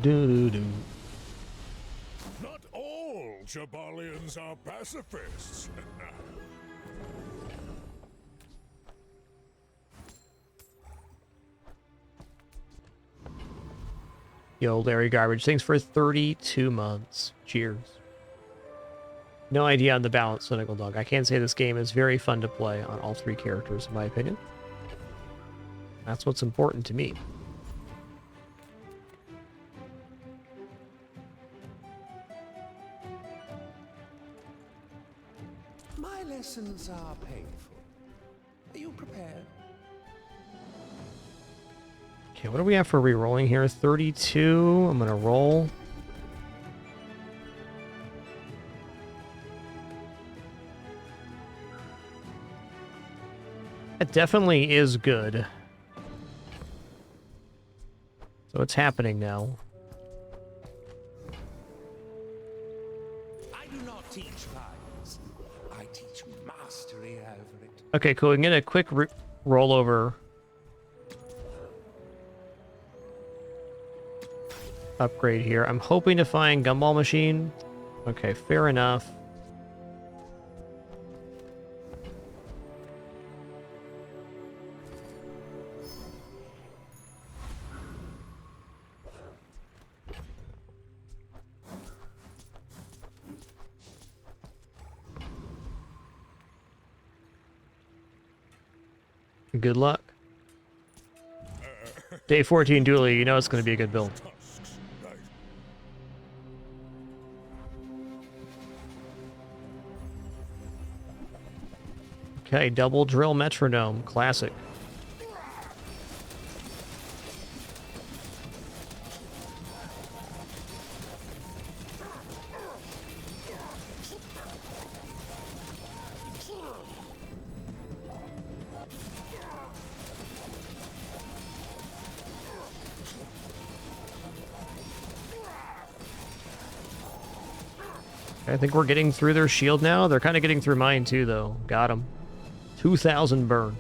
Doo-doo-doo. Not all Jabalians are pacifists. Yo, Larry Garbage. Thanks for 32 months. Cheers. No idea on the balance, Cynical Dog. I can say this game is very fun to play on all three characters, in my opinion. That's what's important to me. My lessons are painful. Are you prepared? Okay, what do we have for re-rolling here? 32. I'm gonna roll. It definitely is good. So it's happening now. I do not teach violence. I teach mastery over it. Okay, cool. We can get a quick rollover. Upgrade here. I'm hoping to find Gumball Machine. Okay, fair enough. Good luck. Day 14 Dooley, you know it's going to be a good build. Okay, double drill metronome, classic. I think we're getting through their shield now. They're kind of getting through mine too, though. Got him. 2,000 burn.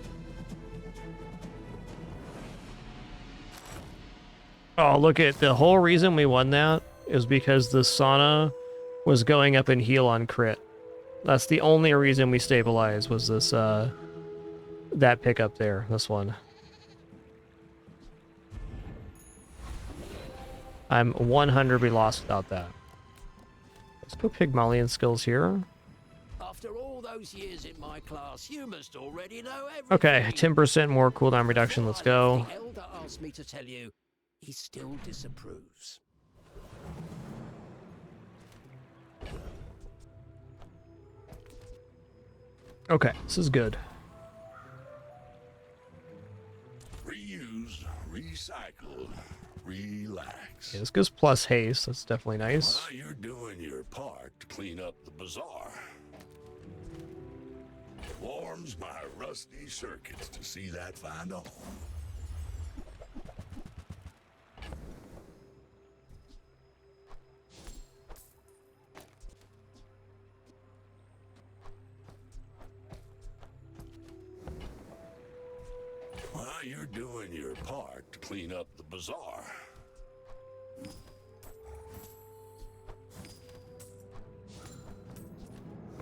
Oh, look at the whole reason we won that is because the sauna was going up in heal on crit. That's the only reason we stabilized was this that pickup there, this one. I'm 100% lost without that. Let's go Pygmalion skills here. After all those years in my class, you must already know everything. Okay, 10% more cooldown reduction. Let's go. The elder asked me to tell you, he still disapproves. Okay, this is good. Reuse, recycle, relax. Yeah, this goes plus haste. That's definitely nice. While you're doing your part to clean up the bazaar, warms my rusty circuits to see that find a home. While you're doing your part to clean up the bazaar,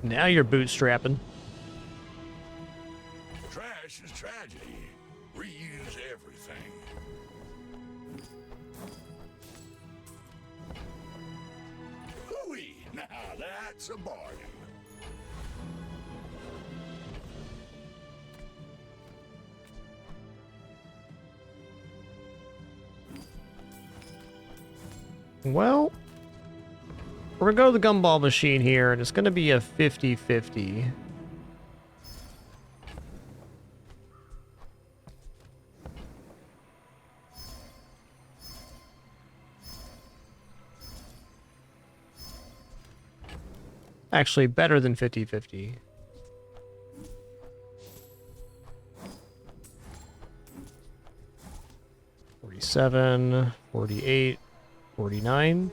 now you're bootstrapping. trash is tragedy. Reuse everything. Hooey! Now that's a bargain. Well, we're going to go to the gumball machine here, and it's going to be a 50-50. Actually, better than 50-50. $47, $48, $49.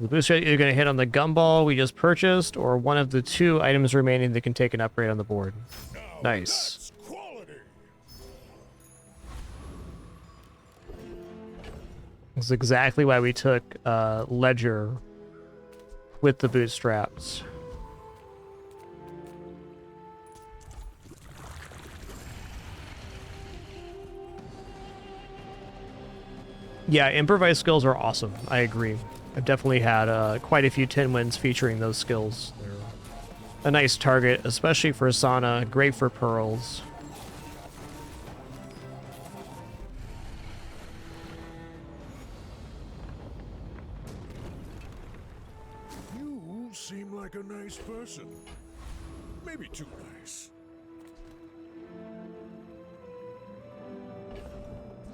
The booster is either going to hit on the gumball we just purchased, or one of the 2 items remaining that can take an upgrade on the board. Nice. This is exactly why we took Ledger with the bootstraps. Yeah, improvised skills are awesome. I agree. I've definitely had quite a few 10 wins featuring those skills. They're a nice target, especially for Asana. Great for pearls. You seem like a nice person. Maybe too nice.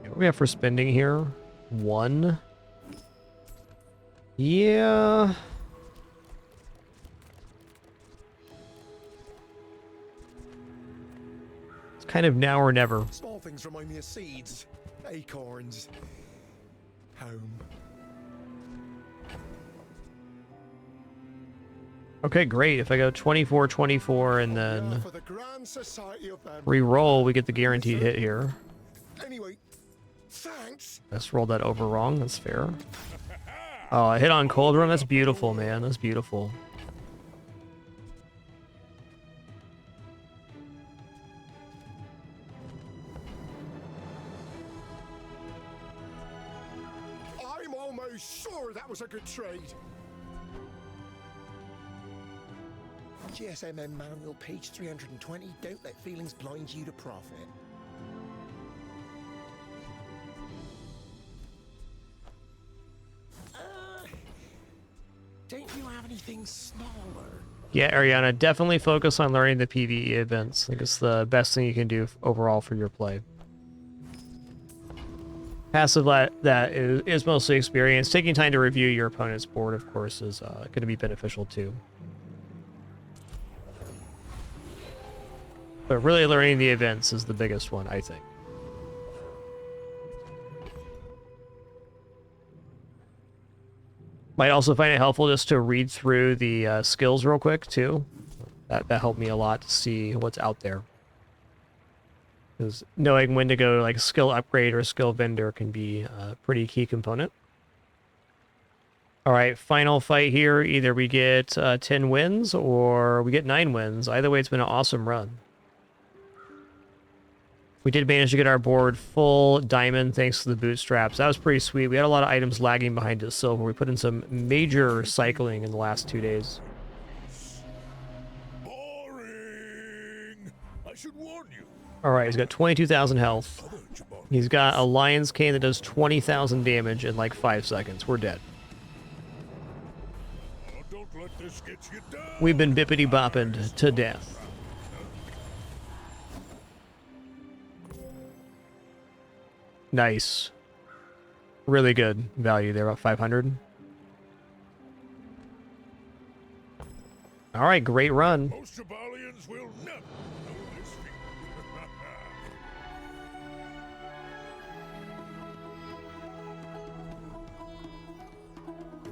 What do we have for spending here? 1. Yeah. It's kind of now or never. Small things remind me of seeds, acorns, home. Okay, great. If I go 24-24 and then re-roll, we get the guaranteed hit here. Anyway, thanks. Let's roll that over wrong. That's fair. Oh, I hit on cold run. That's beautiful, man. That's beautiful. I'm almost sure that was a good trade. GSMM manual, page 320. Don't let feelings blind you to profit. Don't you have anything smaller? Yeah, Ariana, definitely focus on learning the PvE events. I think it's the best thing you can do overall for your play. Passive that is mostly experience. Taking time to review your opponent's board, of course, is going to be beneficial too. But really learning the events is the biggest one, I think. Might also find it helpful just to read through the skills real quick, too. That helped me a lot to see what's out there. Because knowing when to go like skill upgrade or skill vendor can be a pretty key component. All right, final fight here. Either we get 10 wins or we get 9 wins. Either way, it's been an awesome run. We did manage to get our board full diamond thanks to the bootstraps. That was pretty sweet. We had a lot of items lagging behind us silver. We put in some major cycling in the last 2 days. Boring. I should warn you. All right, he's got 22,000 health. He's got a lion's cane that does 20,000 damage in like 5 seconds. We're dead. Don't let this get you down. We've been bippity-bopping to death. Nice. Really good value there, about 500. All right, great run. Most Jabalians will never know this feat.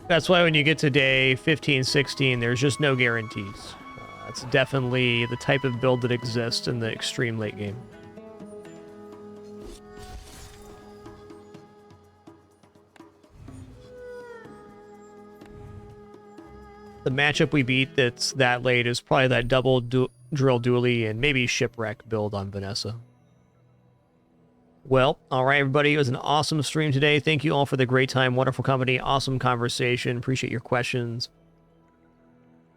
That's why when you get to day 15, 16, there's just no guarantees. That's definitely the type of build that exists in the extreme late game. The matchup we beat that's that late is probably that double drill dually and maybe shipwreck build on Vanessa. Well, all right, everybody. It was an awesome stream today. Thank you all for the great time, wonderful company, awesome conversation. Appreciate your questions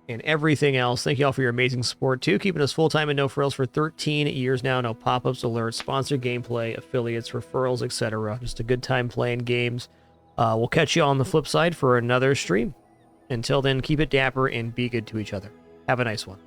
and everything else. Thank you all for your amazing support, too. Keeping us full-time and no frills for 13 years now. No pop-ups, alerts, sponsored gameplay, affiliates, referrals, etc. Just a good time playing games We'll catch you on the flip side for another stream. Until then, keep it dapper and be good to each other. Have a nice one.